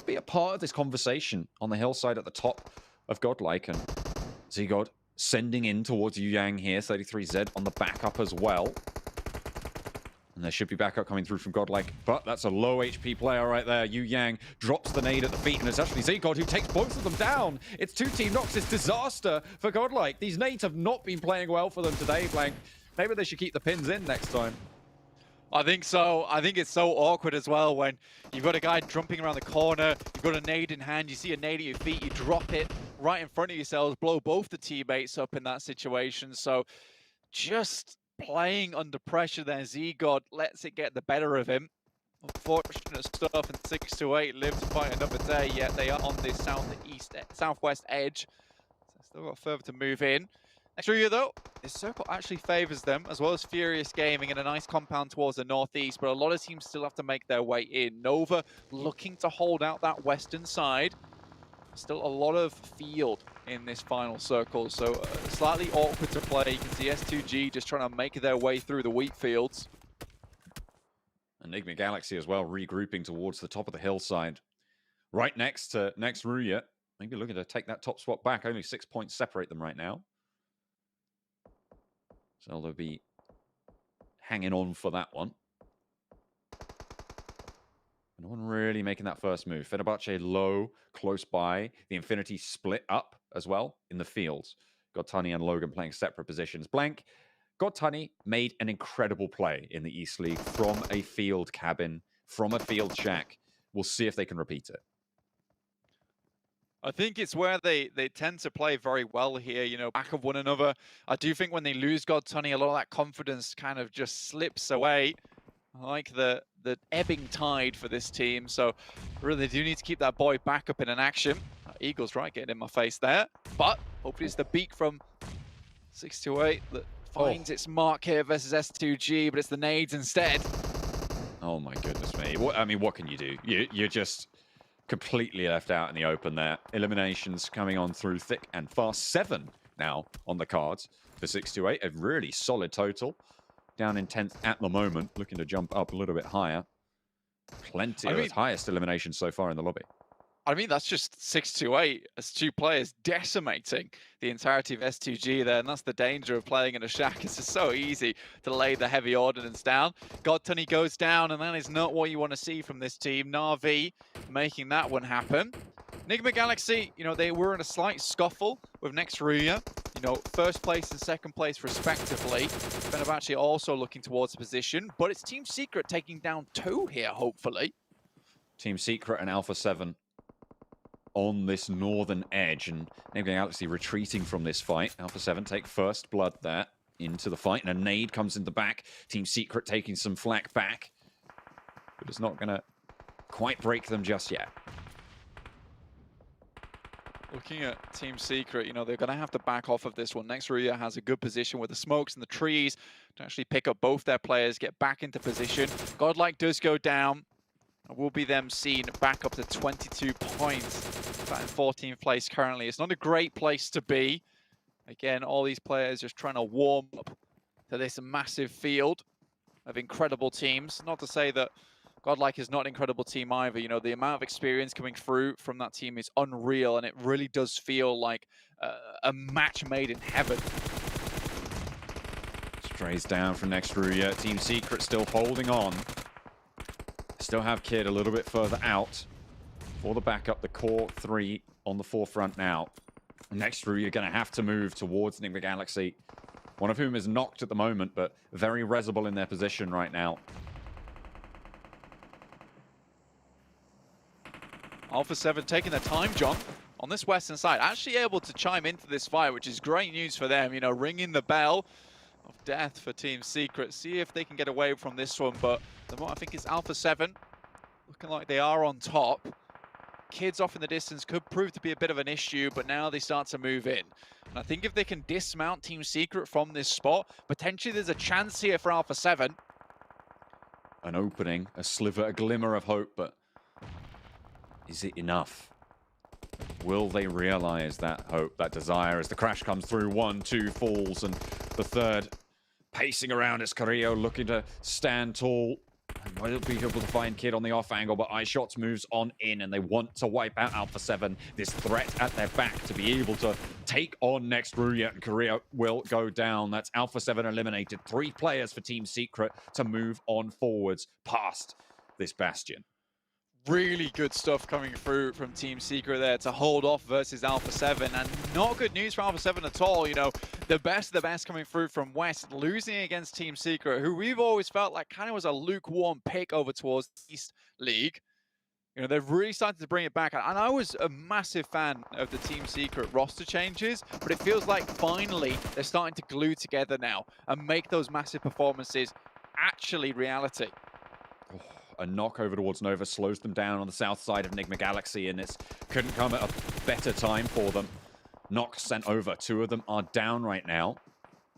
be a part of this conversation on the hillside at the top of GodLike. And ZGod sending in towards Yu Yang here. 33Z on the backup as well. And there should be backup coming through from GodLike, but that's a low HP player right there. Yu Yang drops the nade at the feet, and it's actually ZGod who takes both of them down. It's 2 team knocks. It's disaster for GodLike. These nades have not been playing well for them today, Blank. Maybe they should keep the pins in next time. I think so. I think it's so awkward as well when you've got a guy jumping around the corner, you've got a nade in hand, you see a nade at your feet, you drop it right in front of yourselves, blow both the teammates up in that situation. So just playing under pressure there, ZGod lets it get the better of him. Unfortunate stuff, and 628 live to fight another day, yet they are on this southwest edge. So still got further to move in. Next Ruya though, this circle actually favors them, as well as Furious Gaming and a nice compound towards the northeast, but a lot of teams still have to make their way in. Nova looking to hold out that western side. Still a lot of field in this final circle, so slightly awkward to play. You can see S2G just trying to make their way through the wheat fields. Nigma Galaxy as well, regrouping towards the top of the hillside. Right next to Ruya. Maybe looking to take that top spot back. Only 6 points separate them right now. So they'll be hanging on for that one. No one really making that first move. Fenerbahçe low, close by. The Infinity split up as well in the fields. GodTunny and Logan playing separate positions. Blank, GodTunny made an incredible play in the East League from a field cabin, from a field shack. We'll see if they can repeat it. I think it's where they tend to play very well here, you know, back of one another. I do think when they lose GodTunny, a lot of that confidence kind of just slips away. I like the ebbing tide for this team, so really do need to keep that boy back up in an action. Eagles right getting in my face there, but hopefully it's the beak from 628 that finds its mark here versus S2G, but it's the nades instead. Oh my goodness me. I mean, what can you do? You're just completely left out in the open there. Eliminations coming on through thick and fast. 7 now on the cards for 628. A really solid total. Down in 10th at the moment. Looking to jump up a little bit higher. Plenty of highest eliminations so far in the lobby. I mean, that's just 628 as 2 players decimating the entirety of S2G there, and that's the danger of playing in a shack. It's just so easy to lay the heavy ordnance down. GodTunny goes down, and that is not what you want to see from this team. Na'Vi making that one happen. Nigma Galaxy, you know, they were in a slight scuffle with next Ruya. You know, first place and second place respectively. Fenerbahçe also looking towards the position, but it's Team Secret taking down 2 here, hopefully. Team Secret and Alpha 7 on this northern edge, and Nigma Galaxy retreating from this fight. Alpha 7 take first blood there into the fight, and a nade comes in the back. Team Secret taking some flak back, but it's not going to quite break them just yet. Looking at Team Secret, you know, they're going to have to back off of this one. Next Ruya has a good position with the smokes and the trees to actually pick up both their players, get back into position. GodLike does go down. It will be them seen back up to 22 points. That in 14th place currently. It's not a great place to be. Again, all these players just trying to warm up to this massive field of incredible teams. Not to say that GodLike is not an incredible team either. You know, the amount of experience coming through from that team is unreal, and it really does feel like a match made in heaven. Strays down from next Ruya. Team Secret still holding on. Still have Kid a little bit further out for the backup. The core 3 on the forefront now. Next Ruya going to have to move towards Nigma Galaxy. One of whom is knocked at the moment, but very resible in their position right now. Alpha 7 taking their time, John, on this western side. Actually able to chime into this fight, which is great news for them. You know, ringing the bell of death for Team Secret. See if they can get away from this one, but the more I think it's Alpha 7 looking like they are on top. Kids off in the distance could prove to be a bit of an issue, but now they start to move in. And I think if they can dismount Team Secret from this spot, potentially there's a chance here for Alpha 7. An opening, a sliver, a glimmer of hope, but is it enough? Will they realize that hope, that desire, as the crash comes through? 1, 2 falls, and the third pacing around as Carrillo looking to stand tall. And will be able to find Kid on the off angle, but iShots moves on in, and they want to wipe out Alpha 7. This threat at their back to be able to take on next Ruya, and Carrillo will go down. That's Alpha 7 eliminated. 3 players for Team Secret to move on forwards past this Bastion. Really good stuff coming through from Team Secret there to hold off versus Alpha 7, and not good news for Alpha 7 at all. You know, the best of the best coming through from West, losing against Team Secret, who we've always felt like kind of was a lukewarm pick over towards the East League. You know, they've really started to bring it back, and I was a massive fan of the Team Secret roster changes, but it feels like finally they're starting to glue together now and make those massive performances actually reality. A knock over towards Nova slows them down on the south side of Nigma Galaxy, and it couldn't come at a better time for them. Knock sent over. 2 of them are down right now,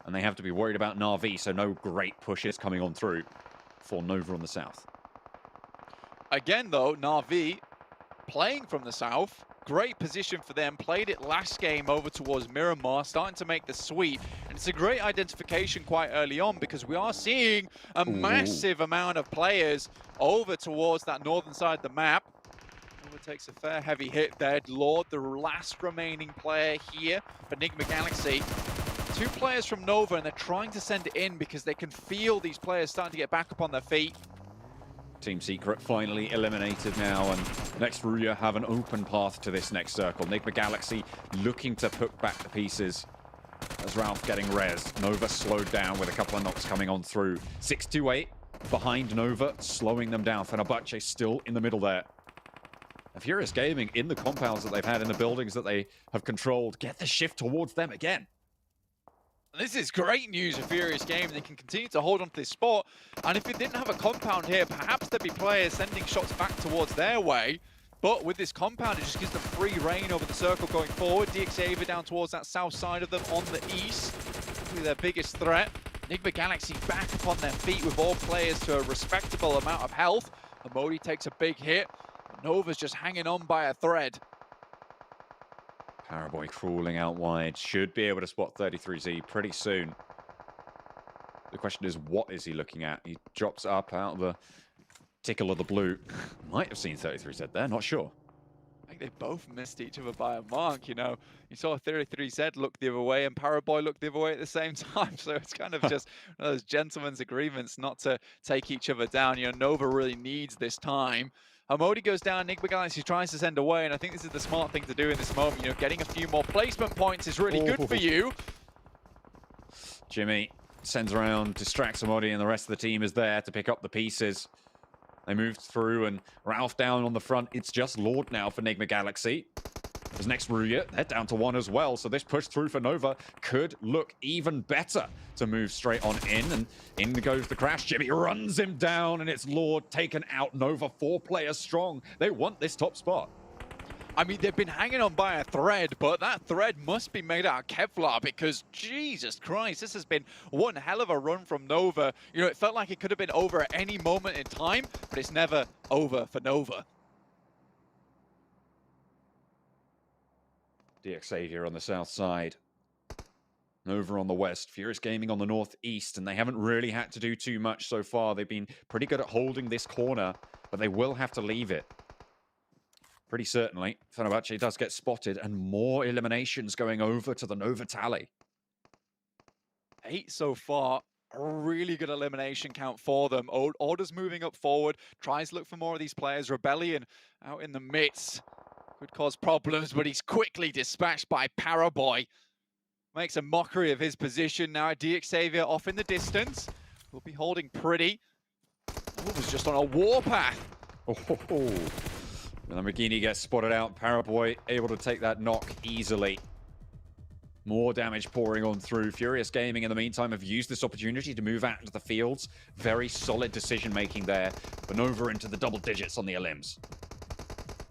and they have to be worried about Na'Vi, so no great pushes coming on through for Nova on the south. Again, though, Na'Vi playing from the south. Great position for them. Played it last game over towards Miramar, starting to make the sweep. And it's a great identification quite early on, because we are seeing a massive amount of players over towards that northern side of the map. Nova takes a fair heavy hit there. Lord, the last remaining player here for Nigma Galaxy. 2 players from Nova, and they're trying to send it in because they can feel these players starting to get back up on their feet. Team Secret finally eliminated now, and next Ruya have an open path to this next circle. Nigma Galaxy looking to put back the pieces as Ralph getting res. Nova slowed down with a couple of knocks coming on through. 628 behind Nova, slowing them down. Fenerbahçe still in the middle there. Furious Gaming in the compounds that they've had, in the buildings that they have controlled, get the shift towards them again. This is great news for Furious Gaming. They can continue to hold on to this spot. And if it didn't have a compound here, perhaps there'd be players sending shots back towards their way. But with this compound, it just gives them free reign over the circle going forward. EXCLUSIVE down towards that south side of them on the east. Probably their biggest threat. Nigma Galaxy back up on their feet with all players to a respectable amount of health. Amodi takes a big hit. Nova's just hanging on by a thread. Paraboy crawling out wide. Should be able to spot 33Z pretty soon. The question is, what is he looking at? He drops up out of the tickle of the blue. Might have seen 33Z there, not sure. I think they both missed each other by a mark, you know. You saw 33Z look the other way and Paraboy look the other way at the same time. So it's kind of just one of those gentlemen's agreements not to take each other down. You know, Nova really needs this time. Amodi goes down, Nigma Galaxy tries to send away, and I think this is the smart thing to do in this moment. You know, getting a few more placement points is really good for you. Jimmy sends around, distracts Amodi, and the rest of the team is there to pick up the pieces. They moved through, and Ralph down on the front. It's just Lord now for Nigma Galaxy. As next Ruya, they're down to 1 as well, so this push through for Nova could look even better to move straight on in, and in goes the crash. Jimmy runs him down, and it's Lord taken out. Nova 4 players strong. They want this top spot. I mean, they've been hanging on by a thread, but that thread must be made out of Kevlar, because Jesus Christ, this has been one hell of a run from Nova. You know, it felt like it could have been over at any moment in time, but it's never over for Nova. EXCLUSIVE on the south side. Nova on the west. Furious Gaming on the northeast, and they haven't really had to do too much so far. They've been pretty good at holding this corner, but they will have to leave it. Pretty certainly. Fenerbahçe does get spotted, and more eliminations going over to the Nova tally. 8 so far. A really good elimination count for them. Order's moving up forward. Tries to look for more of these players. Rebellion out in the midst. Could cause problems, but he's quickly dispatched by Paraboy. Makes a mockery of his position now. EXCLUSIVE off in the distance. Will be holding pretty. Was just on a warpath. The Lamborghini gets spotted out. Paraboy able to take that knock easily. More damage pouring on through. Furious Gaming in the meantime have used this opportunity to move out into the fields. Very solid decision making there. But Nova into the double digits on the elims.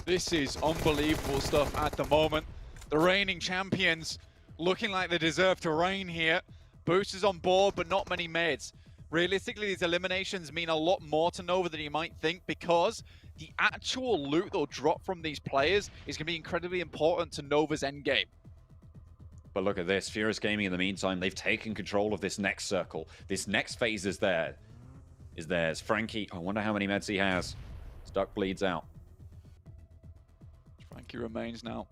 This is unbelievable stuff at the moment. The reigning champions looking like they deserve to reign here. Boosters on board, but not many meds. Realistically, these eliminations mean a lot more to Nova than you might think, because the actual loot they'll drop from these players is going to be incredibly important to Nova's endgame. But look at this. Furious Gaming, in the meantime, they've taken control of this next circle. This next phase is theirs. Frankie, I wonder how many meds he has. Stuck bleeds out. Frankie remains now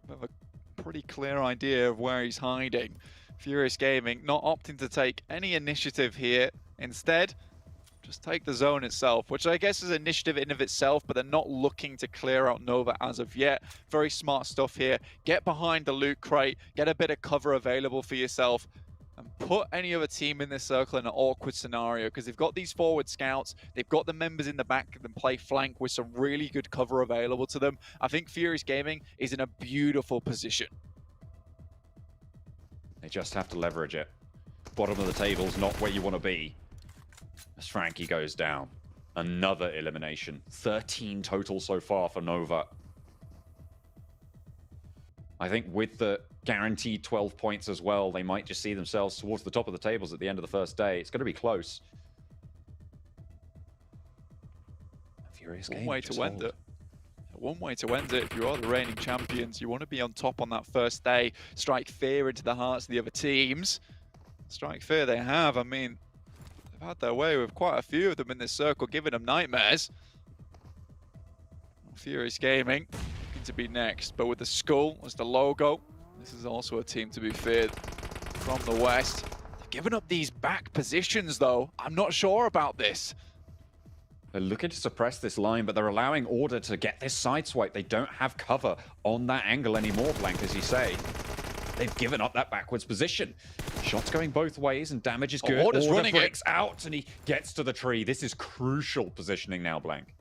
with a pretty clear idea of where he's hiding. Furious Gaming not opting to take any initiative here. Instead, just take the zone itself, which I guess is initiative in of itself, but they're not looking to clear out Nova as of yet. Very smart stuff here. Get behind the loot crate, get a bit of cover available for yourself, and put any other team in this circle in an awkward scenario, because they've got these forward scouts, they've got the members in the back that can play flank with some really good cover available to them. I think Furious Gaming is in a beautiful position. They just have to leverage it. Bottom of the table's not where you want to be. As Frankie goes down. Another elimination. 13 total so far for Nova. I think with the guaranteed 12 points as well, they might just see themselves towards the top of the tables at the end of the first day. It's going to be close. Furious Gaming. One way to end it. One way to end it. If you are the reigning champions, you want to be on top on that first day. Strike fear into the hearts of the other teams. Strike fear they have. I mean, they've had their way with quite a few of them in this circle, giving them nightmares. Furious Gaming looking to be next, but with the skull as the logo, this is also a team to be feared from the West. They've given up these back positions, though. I'm not sure about this. They're looking to suppress this line, but they're allowing Order to get this side swipe. They don't have cover on that angle anymore, Blank, as you say. They've given up that backwards position. Shots going both ways and damage is good. Order's running breaks out and he gets to the tree. This is crucial positioning now, Blank.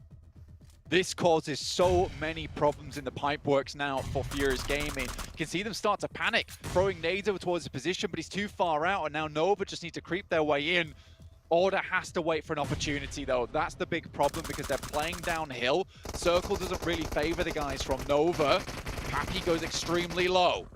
This causes so many problems in the pipeworks now for Furious Gaming. You can see them start to panic, throwing nades over towards the position, but he's too far out, and now Nova just need to creep their way in. Order has to wait for an opportunity, though. That's the big problem, because they're playing downhill. Circle doesn't really favor the guys from Nova. Happy goes extremely low.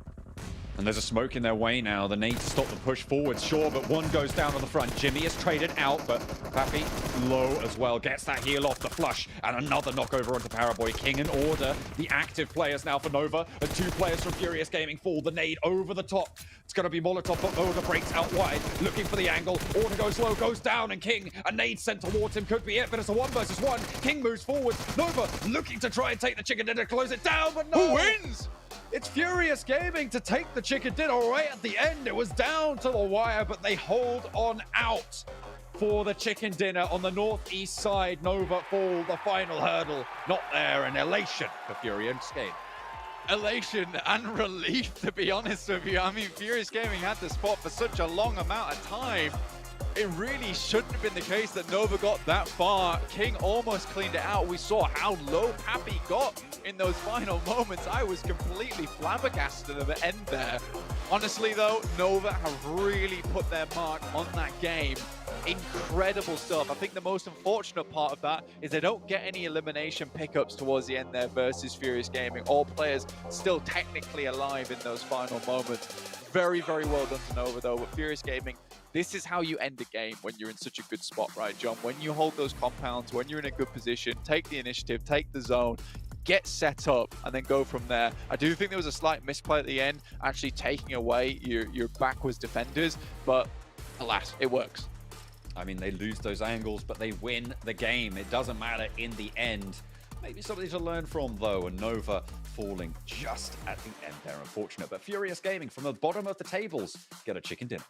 And there's a smoke in their way now. They need to stop the push forward, sure, but one goes down on the front. Jimmy is traded out, but Pappy low as well. Gets that heal off the flush, and another knockover onto Paraboy. King and Order, the active players now for Nova. As two players from Furious Gaming fall. The nade over the top. It's going to be Molotov, but Order breaks out wide, looking for the angle. Order goes low, goes down, and King, a nade sent towards him. Could be it, but it's a 1 versus 1. King moves forward. Nova looking to try and take the chicken dinner, close it down, but no! Who wins? It's Furious Gaming to take the chicken dinner right at the end. It was down to the wire, but they hold on out for the chicken dinner on the northeast side. Nova fall the final hurdle. Not there, an elation for Furious Gaming. Elation and relief, to be honest with you. I mean, Furious Gaming had the spot for such a long amount of time. It really shouldn't have been the case that Nova got that far. King almost cleaned it out. We saw how low Pappy got in those final moments. I was completely flabbergasted at the end there. Honestly, though, Nova have really put their mark on that game. Incredible stuff. I think the most unfortunate part of that is they don't get any elimination pickups towards the end there versus Furious Gaming. All players still technically alive in those final moments. Very, very well done to Nova, though. But Furious Gaming, this is how you end a game when you're in such a good spot, right, John? When you hold those compounds, when you're in a good position, take the initiative, take the zone, get set up, and then go from there. I do think there was a slight misplay at the end, actually taking away your backwards defenders, but alas, it works. I mean, they lose those angles, but they win the game. It doesn't matter in the end. Maybe something to learn from, though, and Nova falling just at the end there. Unfortunate, but Furious Gaming from the bottom of the tables get a chicken dinner.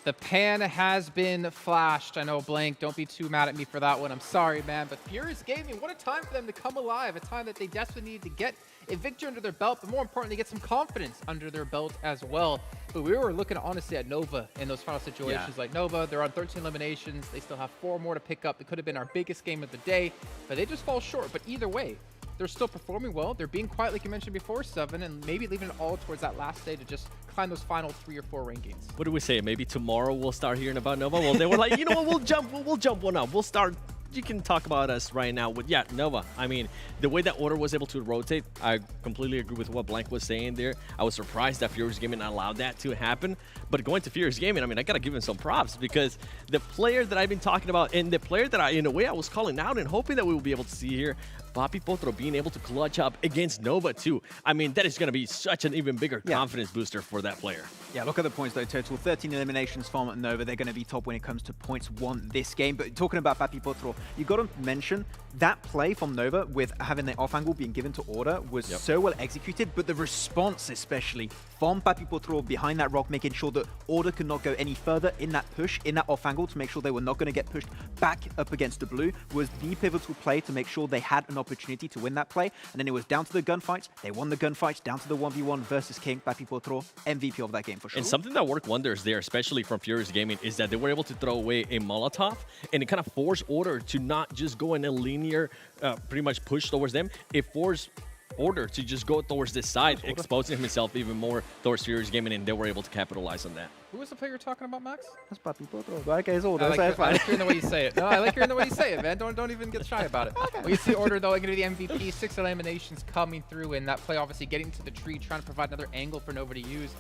The pan has been flashed. I know, Blank, don't be too mad at me for that one. I'm sorry, man. But Furious Gaming, what a time for them to come alive. A time that they desperately needed to get a victory under their belt, but more importantly, get some confidence under their belt as well. But we were looking, honestly, at Nova in those final situations. Like Nova, they're on 13 eliminations. They still have 4 more to pick up. It could have been our biggest game of the day, but they just fall short. But either way, they're still performing well. They're being quiet, like you mentioned before, Seven, and maybe leaving it all towards that last day to just climb those final 3 or 4 rankings. What do we say? Maybe tomorrow we'll start hearing about Nova. Well, they were like, you know what? We'll jump one up. We'll start you can talk about us right now with, Nova. I mean, the way that order was able to rotate, I completely agree with what Blank was saying there. I was surprised that Furious Gaming allowed that to happen. But going to Furious Gaming, I mean, I got to give him some props because the player that I've been talking about and the player that in a way, I was calling out and hoping that we will be able to see here, Papi Potro being able to clutch up against Nova too. I mean, that is going to be such an even bigger confidence booster for that player. Yeah, look at the points though. Total 13 eliminations from Nova. They're going to be top when it comes to points won this game. But talking about Papi Potro, you got to mention that play from Nova with having the off angle being given to Order was so well executed. But the response, especially from Papi Potro behind that rock, making sure that Order could not go any further in that push, in that off angle, to make sure they were not going to get pushed back up against the blue, was the pivotal play to make sure they had an opportunity to win that play. And then it was down to the gunfights. They won the gunfights, down to the 1v1 versus King. Papi Potro, MVP of that game for sure. And something that worked wonders there, especially from Furious Gaming, is that they were able to throw away a Molotov, and it kind of forced Order to not just go in a linear, pretty much push towards them. It forced Order to just go towards this side, exposing himself even more towards Furious Gaming, and they were able to capitalize on that. Who was the player you're talking about, Max? That's Papi Potro. Okay, it's Order. I like hearing the way you say it. No, I like hearing the way you say it, man. Don't even get shy about it. Okay. Well, you see Order, though, going to be the MVP. 6 eliminations coming through, and that play obviously getting to the tree, trying to provide another angle for Nova to use.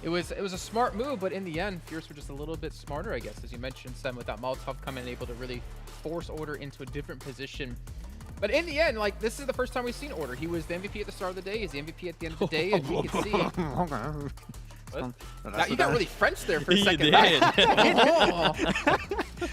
It was a smart move, but in the end, Fierce were just a little bit smarter, I guess, as you mentioned, Sam, with that Molotov coming and able to really force Order into a different position. But in the end, like, this is the first time we've seen Order. He was the MVP at the start of the day. He's the MVP at the end of the day, and you can see. Now, you got really French there for a second. You did.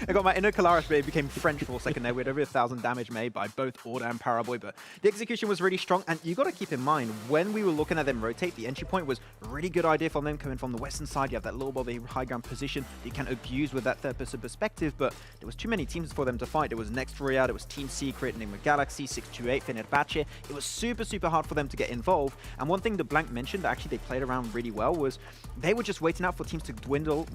I got my inner Kalaris, but it became French for a second there. We had over 1,000 damage made by both Order and Paraboy, but the execution was really strong. And you got to keep in mind, when we were looking at them rotate, the entry point was a really good idea from them coming from the western side. You have that little bit of high ground position you can abuse with that third-person perspective, but there was too many teams for them to fight. There was Next Ruya, there was Team Secret, Nigma Galaxy, SIXTWOEIGHT, Fenerbahçe. It was super, super hard for them to get involved. And one thing that Blank mentioned that actually they played around really well was they were just waiting out for teams to dwindle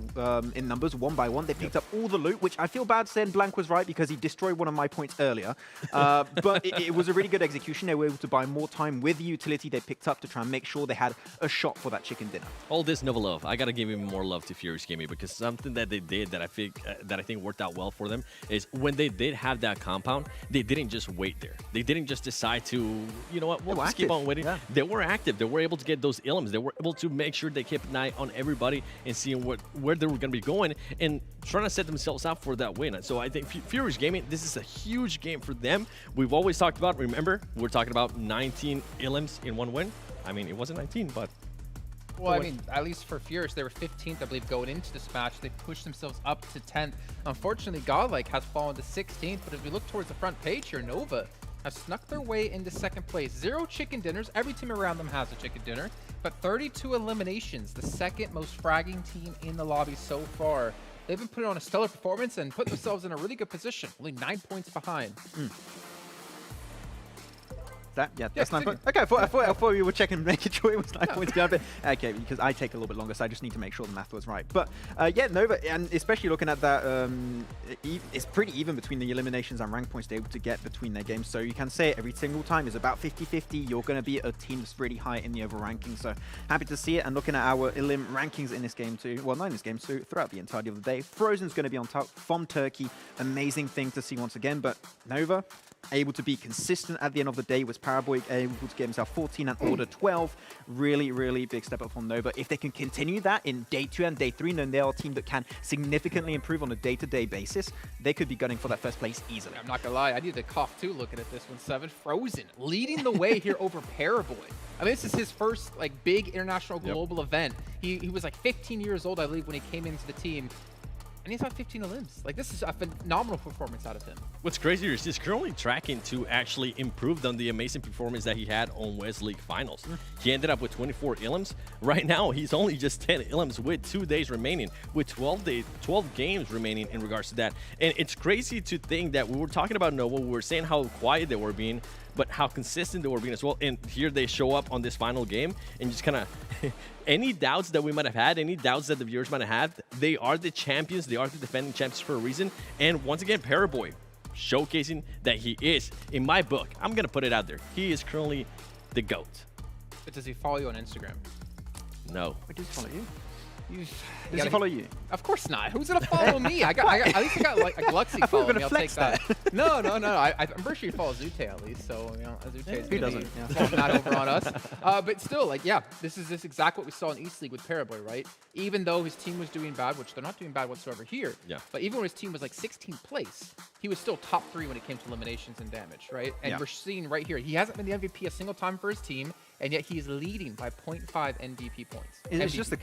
in numbers one by one. They picked up all the loot, which I feel bad saying Blank was right because he destroyed one of my points earlier. But it was a really good execution. They were able to buy more time with the utility they picked up to try and make sure they had a shot for that chicken dinner. All this Nova love. I gotta give him more love to Furious Gaming because something that they did that I think worked out well for them is when they did have that compound, they didn't just wait there. They didn't just decide to, you know what, we'll just keep on waiting. Yeah. They were active. They were able to get those ilms. They were able to make sure they kept an eye on everybody and seeing where they were going to be going and trying to set themselves up for that win. So I think Furious Gaming, this is a huge game for them. We've always talked about, remember, we're talking about 19 ilms in one win. I mean, it wasn't 19, but... Well, I mean, at least for Furious, they were 15th, I believe, going into this match. They pushed themselves up to 10th. Unfortunately, GodLike has fallen to 16th, but as we look towards the front page here, Nova have snuck their way into second place. 0 chicken dinners. Every team around them has a chicken dinner, but 32 eliminations, the second most fragging team in the lobby so far. They've been putting on a stellar performance and put themselves in a really good position, only 9 points behind. That's 9 points. Okay, I thought we were checking, making sure it was 9 points behind. But okay, because I take a little bit longer, so I just need to make sure the math was right. But yeah, Nova, and especially looking at that, it's pretty even between the eliminations and rank points they're able to get between their games. So you can say every single time is about 50-50. You're going to be a team that's really high in the overall ranking. So happy to see it. And looking at our elim rankings in this game too, well, not in this game, so throughout the entirety of the day, Frozen's going to be on top from Turkey. Amazing thing to see once again. But Nova, able to be consistent at the end of the day, was Paraboy able to get himself 14 and Order 12. Really, really big step up from Nova. If they can continue that in day 2 and day 3, then they are a team that can significantly improve on a day-to-day basis. They could be gunning for that first place easily. I'm not gonna lie, I need to cough too looking at this one. 7 Frozen leading the way here over Paraboy. I mean, this is his first like big international global event. He was like 15 years old, I believe, when he came into the team. And he's got 15 elims. Like, this is a phenomenal performance out of him. What's crazier is he's currently tracking to actually improve on the amazing performance that he had on West League Finals. He ended up with 24 elims. Right now, he's only just 10 elims with 2 days remaining, with 12 games remaining in regards to that. And it's crazy to think that we were talking about Nova, we were saying how quiet they were being, but how consistent they were being as well. And here they show up on this final game and just kind of any doubts that we might have had, any doubts that the viewers might have had, they are the champions. They are the defending champions for a reason. And once again, Paraboy showcasing that he is, in my book, I'm going to put it out there, he is currently the GOAT. But does he follow you on Instagram? No. I just follow you. Does he follow you? Of course not. Who's gonna follow me? I got at least I got like Luxy following me. I'll take that. No. I'm pretty sure he follows Zute at least. So Zute is Who doesn't? following that over on us. But still, like, yeah, this is exactly what we saw in East League with Paraboy, right? Even though his team was doing bad, which they're not doing bad whatsoever here. Yeah. But even when his team was like 16th place, he was still top 3 when it came to eliminations and damage, right? And we're seeing right here, he hasn't been the MVP a single time for his team, and yet he is leading by 0.5 MVP points. It's just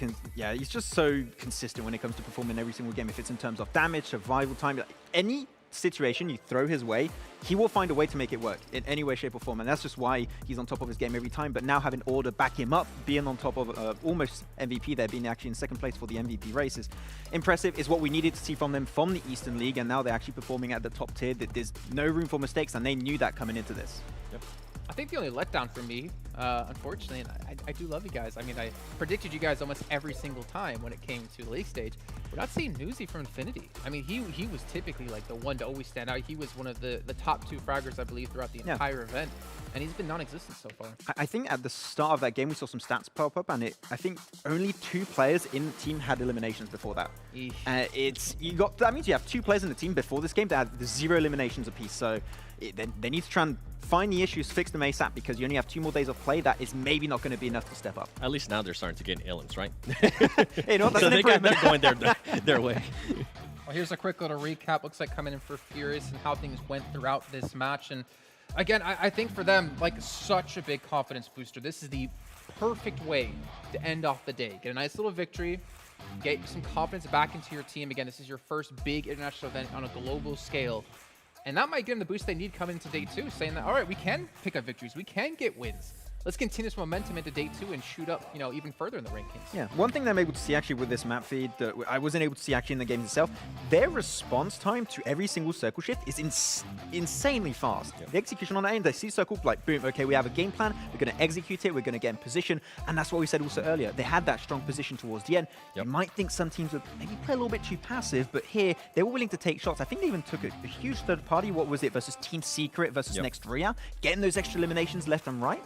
he's just so consistent when it comes to performing every single game. If it's in terms of damage, survival time, any situation you throw his way, he will find a way to make it work in any way, shape, or form. And that's just why he's on top of his game every time. But now having Order back him up, being on top of almost MVP there, being actually in second place for the MVP race is impressive. Is what we needed to see from them from the Eastern League, and now they're actually performing at the top tier. There's no room for mistakes, and they knew that coming into this. Yep. I think the only letdown for me, unfortunately, and I do love you guys. I mean, I predicted you guys almost every single time when it came to the league stage. We're not seeing Newsy from Infinity. I mean, he was typically like the one to always stand out. He was one of the top 2 fraggers, I believe, throughout the entire event. And he's been non-existent so far. I think at the start of that game, we saw some stats pop up, and I think only 2 players in the team had eliminations before that. That means you have 2 players in the team before this game that had 0 eliminations apiece. So they need to try and find the issues, fix them ASAP, because you only have 2 more days of play. That is maybe not going to be enough to step up. At least now they're starting to get elims, right? Hey, no, that's so an they got improvement. that going their way. Well, here's a quick little recap. Looks like coming in for Furious and how things went throughout this match. And again, I think for them, like, such a big confidence booster. This is the perfect way to end off the day. Get a nice little victory, get some confidence back into your team. Again, this is your first big international event on a global scale. And that might give them the boost they need coming into day 2, saying that, all right, we can pick up victories. We can get wins. Let's continue this momentum into day 2 and shoot up, even further in the rankings. Yeah, one thing that I'm able to see actually with this map feed that I wasn't able to see actually in the games itself, their response time to every single circle shift is insanely fast. Yeah. The execution on that end, they see circle, like, boom, okay, we have a game plan, we're going to execute it, we're going to get in position, and that's what we said also earlier. They had that strong position towards the end. You might think some teams would maybe play a little bit too passive, but here, they were willing to take shots. I think they even took a huge third party, what was it, versus Team Secret versus Next Ruya, getting those extra eliminations left and right.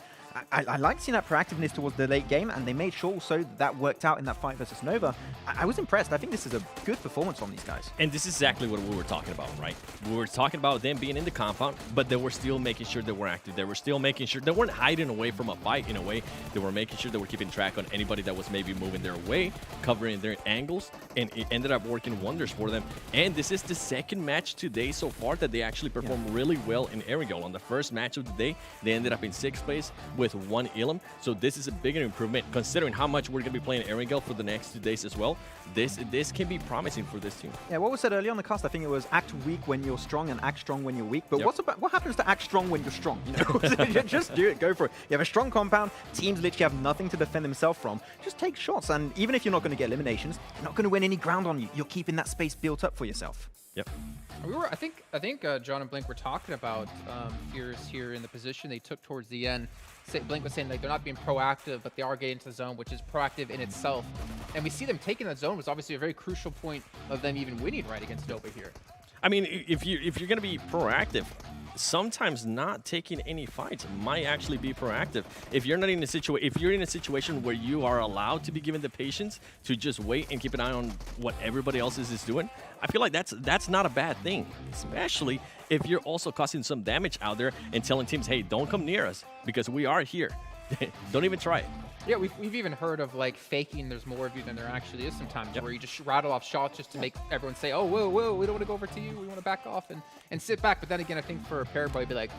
I like seeing that proactiveness towards the late game, and they made sure also that worked out in that fight versus Nova. I was impressed. I think this is a good performance from these guys. And this is exactly what we were talking about, right? We were talking about them being in the compound, but they were still making sure they were active. They were still making sure they weren't hiding away from a fight in a way. They were making sure they were keeping track on anybody that was maybe moving their way, covering their angles, and it ended up working wonders for them. And this is the second match today so far that they actually performed really well in Erangel. On the first match of the day, they ended up in 6th place with 1 Elim. So this is a bigger improvement considering how much we're going to be playing Erangel for the next 2 days as well. This can be promising for this team. Yeah, what was said earlier on the cast, I think it was act weak when you're strong and act strong when you're weak. But what happens to act strong when you're strong? Just do it. Go for it. You have a strong compound. Teams literally have nothing to defend themselves from. Just take shots. And even if you're not going to get eliminations, you're not going to win any ground on you. You're keeping that space built up for yourself. Yep. I think John and Blink were talking about Furious here in the position they took towards the end. Blink was saying like they're not being proactive, but they are getting into the zone, which is proactive in itself. And we see them taking that zone was obviously a very crucial point of them even winning right against Nova here. I mean, if you're going to be proactive, sometimes not taking any fights might actually be proactive. If you're not in a situation where you are allowed to be given the patience to just wait and keep an eye on what everybody else is doing, I feel like that's not a bad thing, especially if you're also causing some damage out there and telling teams, hey, don't come near us because we are here. Don't even try it. Yeah, we've even heard of like faking there's more of you than there actually is sometimes, where you just rattle off shots just to make everyone say, oh, whoa, we don't want to go over to you, we want to back off and sit back. But then again, I think for Paraboy, it'd be like,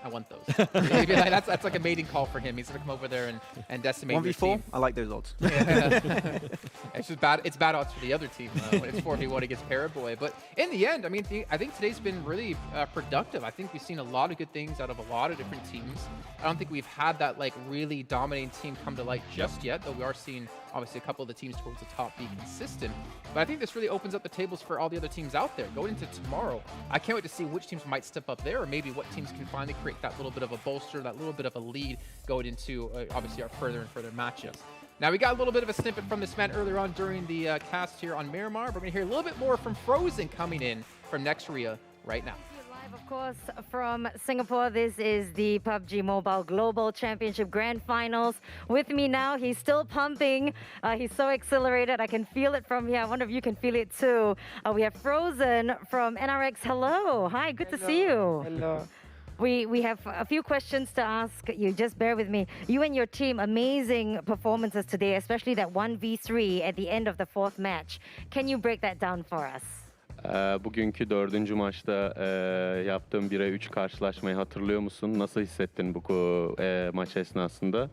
I want those. Maybe like, that's like a mating call for him. He's gonna come over there and decimate 1v4. I like those odds. It's just bad. It's bad odds for the other team when it's 4v1 against Paraboy. But in the end, I mean, I think today's been really productive. I think we've seen a lot of good things out of a lot of different teams. I don't think we've had that like really dominating team come to light just yet, though we are seeing obviously a couple of the teams towards the top be consistent. But I think this really opens up the tables for all the other teams out there going into tomorrow. I can't wait to see which teams might step up there, or maybe what teams can finally create that little bit of a bolster, that little bit of a lead going into obviously our further and further matchups. Now, we got a little bit of a snippet from this man earlier on during the cast here on Miramar. We're going to hear a little bit more from Frozen coming in from Next Ruya right now. Live, of Of course, from Singapore, this is the PUBG Mobile Global Championship Grand Finals. With me now, he's still pumping. He's so exhilarated. I can feel it from here. I wonder if you can feel it too. We have Frozen from NRX. Hello. Hi, good to see you. Hello. We have a few questions to ask you. Just bear with me. You and your team, amazing performances today, especially that 1v3 at the end of the fourth match. Can you break that down for us? Bugünkü 4. maçta yaptığım 1'e 3 karşılaşmayı hatırlıyor musun? Nasıl hissettin bu maç esnasında?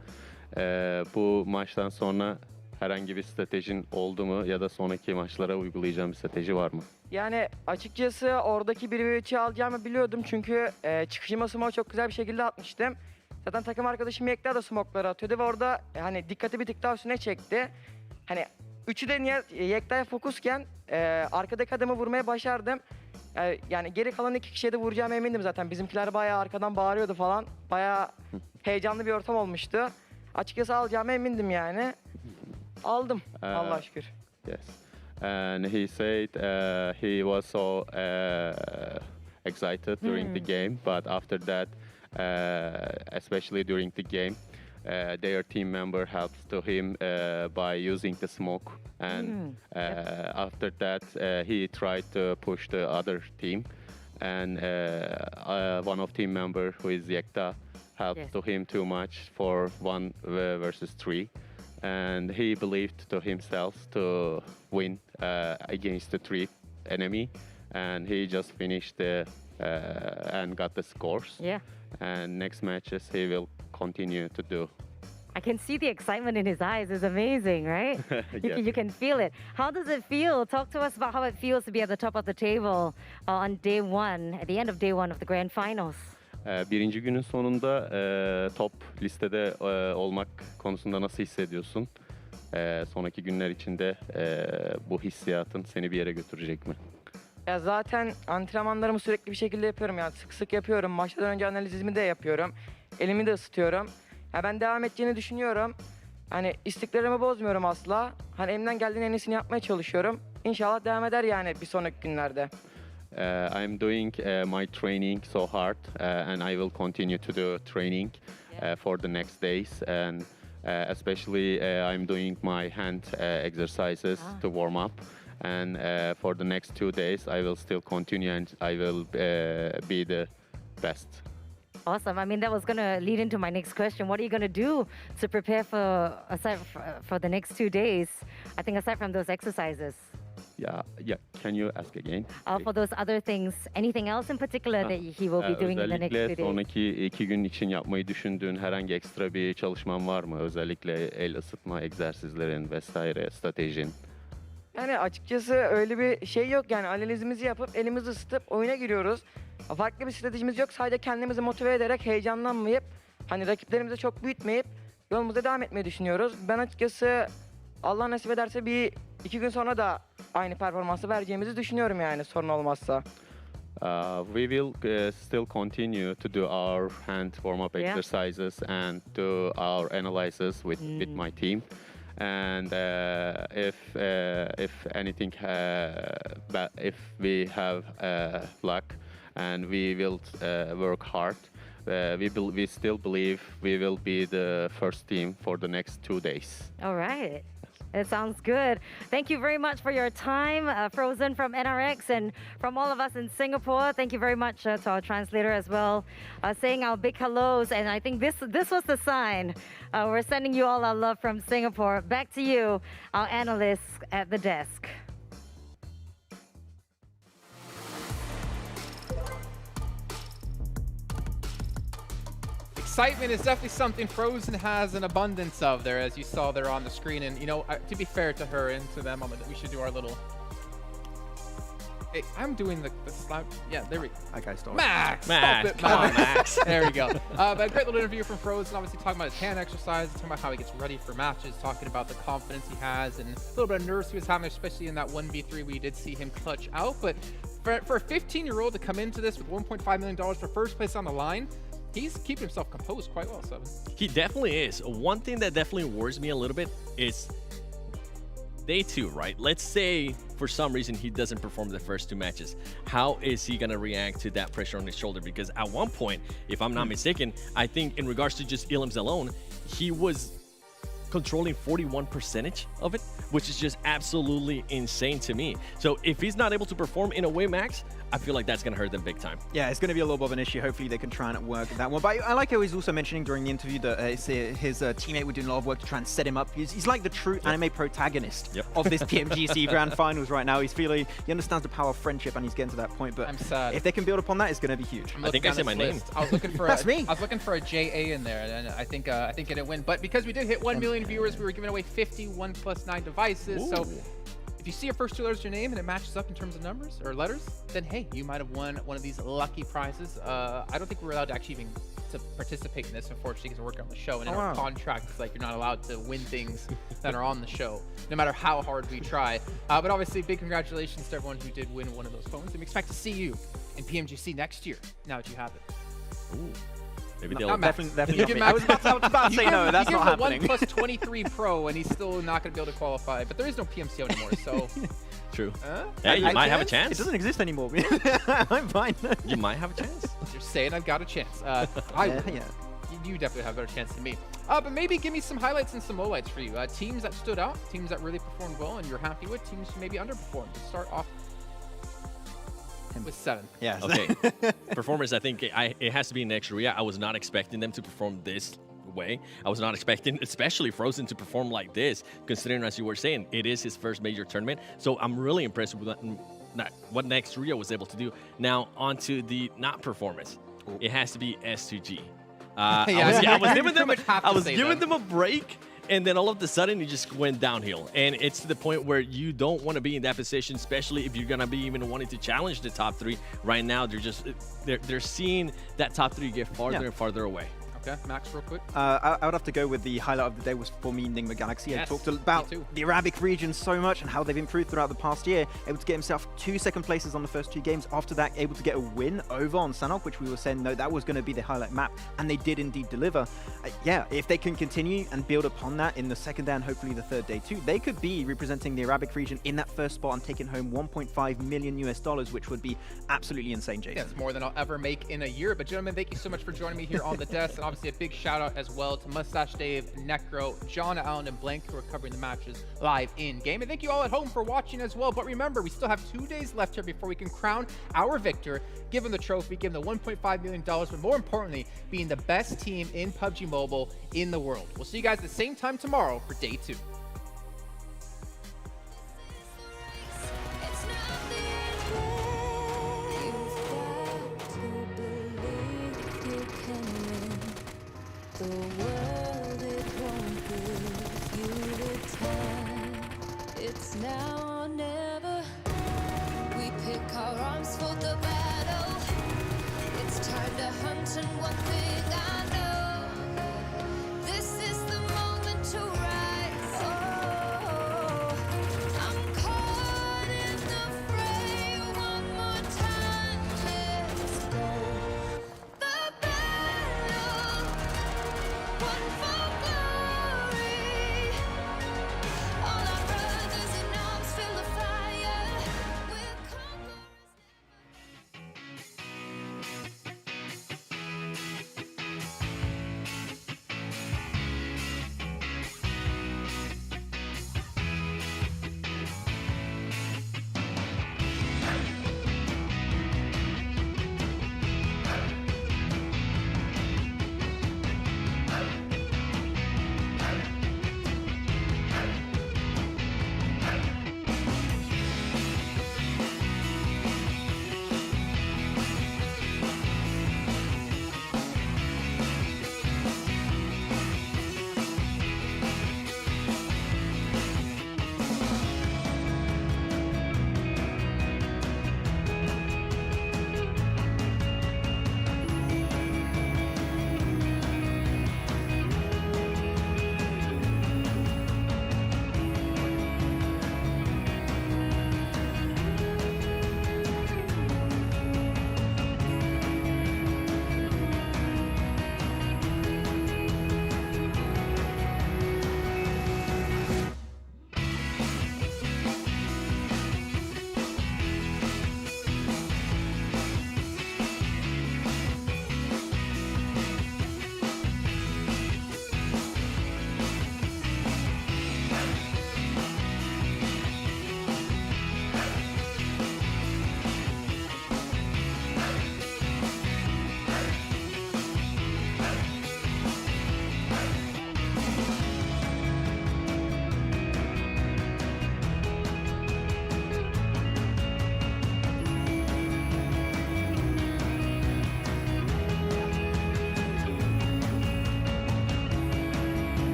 Bu maçtan sonra herhangi bir stratejin oldu mu ya da sonraki maçlara uygulayacağın bir strateji var mı? Yani açıkçası oradaki 1v3'ü alacağımı biliyordum çünkü çıkışıma smoke çok güzel bir şekilde atmıştım. Zaten takım arkadaşım Yekta da smoke'ları atıyordu ve orada hani dikkati bir tık daha üstüne çekti. Hani üçü de Yekta'ya fokusken arkadaki adamı vurmaya başardım. Yani geri kalan 2 kişiye de vuracağıma emindim zaten. Bizimkiler bayağı arkadan bağırıyordu falan. Bayağı heyecanlı bir ortam olmuştu. Açıkçası alacağıma emindim yani. Aldım Allah'a şükür. Yes. And he said he was so excited during the game, but after that, especially during the game, their team member helped to him by using the smoke, and after that he tried to push the other team, and one of team member who is Yekta helped to him too much for 1 versus 3, and he believed to himself to win against the 3 enemy, and he just finished and got the scores. Yeah. And next matches he will continue to do. I can see the excitement in his eyes. It's amazing, right? Yes. You can feel it. How does it feel? Talk to us about how it feels to be at the top of the table on day 1, at the end of day 1 of the grand finals. Birinci günün sonunda top listede olmak konusunda nasıl hissediyorsun? Sonraki günler içinde bu hissiyatın seni bir yere götürecek mi? Ya zaten antrenmanlarımı sürekli bir şekilde yapıyorum yani sık sık yapıyorum. Maçtan önce analizimi de yapıyorum. Elimi de ısıtıyorum. Ya ben devam edeceğini düşünüyorum. Hani istiklalimi bozmuyorum asla. Hani elimden geldiğin en iyisini yapmaya çalışıyorum. İnşallah devam eder yani bir sonraki günlerde. I'm doing my training so hard, and I will continue to do training for the next days, and especially I'm doing my hand exercises to warm up, and for the next 2 days I will still continue, and I will be the best. Awesome. I mean, that was going to lead into my next question. What are you going to do to prepare for the next 2 days? I think aside from those exercises. Yeah. Can you ask again? For those other things, anything else in particular that he will be doing in the next 2 Özellikle days? sonraki 2 gün için yapmayı düşündüğün herhangi ekstra bir çalışman var mı? Özellikle el ısıtma egzersizlerin vesaire, stratejin. Yani açıkçası öyle bir şey yok yani analizimizi yapıp elimizi ısıtıp oyuna giriyoruz. Farklı bir stratejimiz yok. Sadece kendimizi motive ederek heyecanlanmayıp hani rakiplerimizi çok büyütmeyip yolumuza devam etmeyi düşünüyoruz. Ben açıkçası Allah nasip ederse 1-2 gün sonra da aynı performansı vereceğimizi düşünüyorum yani sorun olmazsa. We will still continue to do our hand warm-up exercises and do our analysis with my team. And if anything, if we have luck, and we will work hard, we still believe we will be the first team for the next 2 days. All right. It sounds good. Thank you very much for your time, Frozen from NRX, and from all of us in Singapore. Thank you very much to our translator as well, saying our big hellos. And I think this was the sign. We're sending you all our love from Singapore. Back to you, our analysts at the desk. Excitement is definitely something Frozen has an abundance of there, as you saw there on the screen. And, you know, to be fair to her and to them, we should do our little... Hey, I'm doing the slap. Yeah, there we go. Okay, stop. Max! Max, Stop it, come on, Max. There we go. But a great little interview from Frozen, obviously talking about his hand exercises, talking about how he gets ready for matches, talking about the confidence he has, and a little bit of nerves he was having, especially in that 1v3 we did see him clutch out. But for a 15-year-old to come into this with $1.5 million for first place on the line, he's keeping himself composed quite well, Seven. He definitely is. One thing that definitely worries me a little bit is day 2, right? Let's say for some reason he doesn't perform the first 2 matches. How is he gonna react to that pressure on his shoulder? Because at one point, if I'm not mistaken, I think in regards to just Illims alone, he was controlling 41% of it, which is just absolutely insane to me. So if he's not able to perform in a way max, I feel like that's going to hurt them big time. Yeah, it's going to be a little bit of an issue. Hopefully they can try and work that one. But I like how he's also mentioning during the interview that his teammate was doing a lot of work to try and set him up. He's like the true anime protagonist of this PMGC Grand Finals right now. He understands the power of friendship, and he's getting to that point. But I'm sad. If they can build upon that, it's going to be huge. I think I said my name. I was looking for That's me. I was looking for a JA in there, and I think it didn't win. But because we did hit 1 million viewers, we were giving away 51 + 9 devices. So if you see your first 2 letters of your name and it matches up in terms of numbers or letters, then hey, you might have won one of these lucky prizes. I don't think we're allowed to actually even to participate in this, unfortunately, because we're working on the show, and in our contract, it's like you're not allowed to win things that are on the show, no matter how hard we try. But obviously, big congratulations to everyone who did win one of those phones, and we expect to see you in PMGC next year, now that you have it. Ooh. Maybe they'll definitely. I was about to say no, that's not happening. He gives a 1 + 23 Pro, and he's still not going to be able to qualify. But there is no PMCO anymore, so. True. Hey, you might have a chance. It doesn't exist anymore. I'm fine. You might have a chance. You're saying I've got a chance. You definitely have a better chance than me. But maybe give me some highlights and some lowlights for you. Teams that stood out, teams that really performed well, and you're happy with, teams who maybe underperformed. Let's start off with 7. Yeah. Okay. Performance, I think it has to be next Ruya. I was not expecting them to perform this way. I was not expecting, especially Frozen, to perform like this, considering, as you were saying, it is his first major tournament. So I'm really impressed with what next Ruya was able to do. Now, onto the not performance. It has to be S2G. I was giving them a break, and then all of a sudden it just went downhill, and it's to the point where you don't want to be in that position, especially if you're gonna be even wanting to challenge the top 3. Right now they're seeing that top 3 get farther and farther away. Okay, Max, real quick. I would have to go with the highlight of the day was for me Nigma Galaxy. I talked about the Arabic region so much and how they've improved throughout the past year. Able to get himself 2 second places on the first 2 games. After that, able to get a win over on Sanhok, which we were saying, no, that was going to be the highlight map. And they did indeed deliver. Yeah, if they can continue and build upon that in the second day and hopefully the third day too, they could be representing the Arabic region in that first spot and taking home $1.5 million, which would be absolutely insane, Jason. Yeah, it's more than I'll ever make in a year. But gentlemen, thank you so much for joining me here on the desk. And obviously a big shout out as well to Mustache Dave, Necro, John Allen, and Blank, who are covering the matches live in game. And thank you all at home for watching as well. But remember, we still have 2 days left here before we can crown our victor, give him the trophy, give him the $1.5 million, but more importantly, being the best team in PUBG Mobile in the world. We'll see you guys at the same time tomorrow for day 2.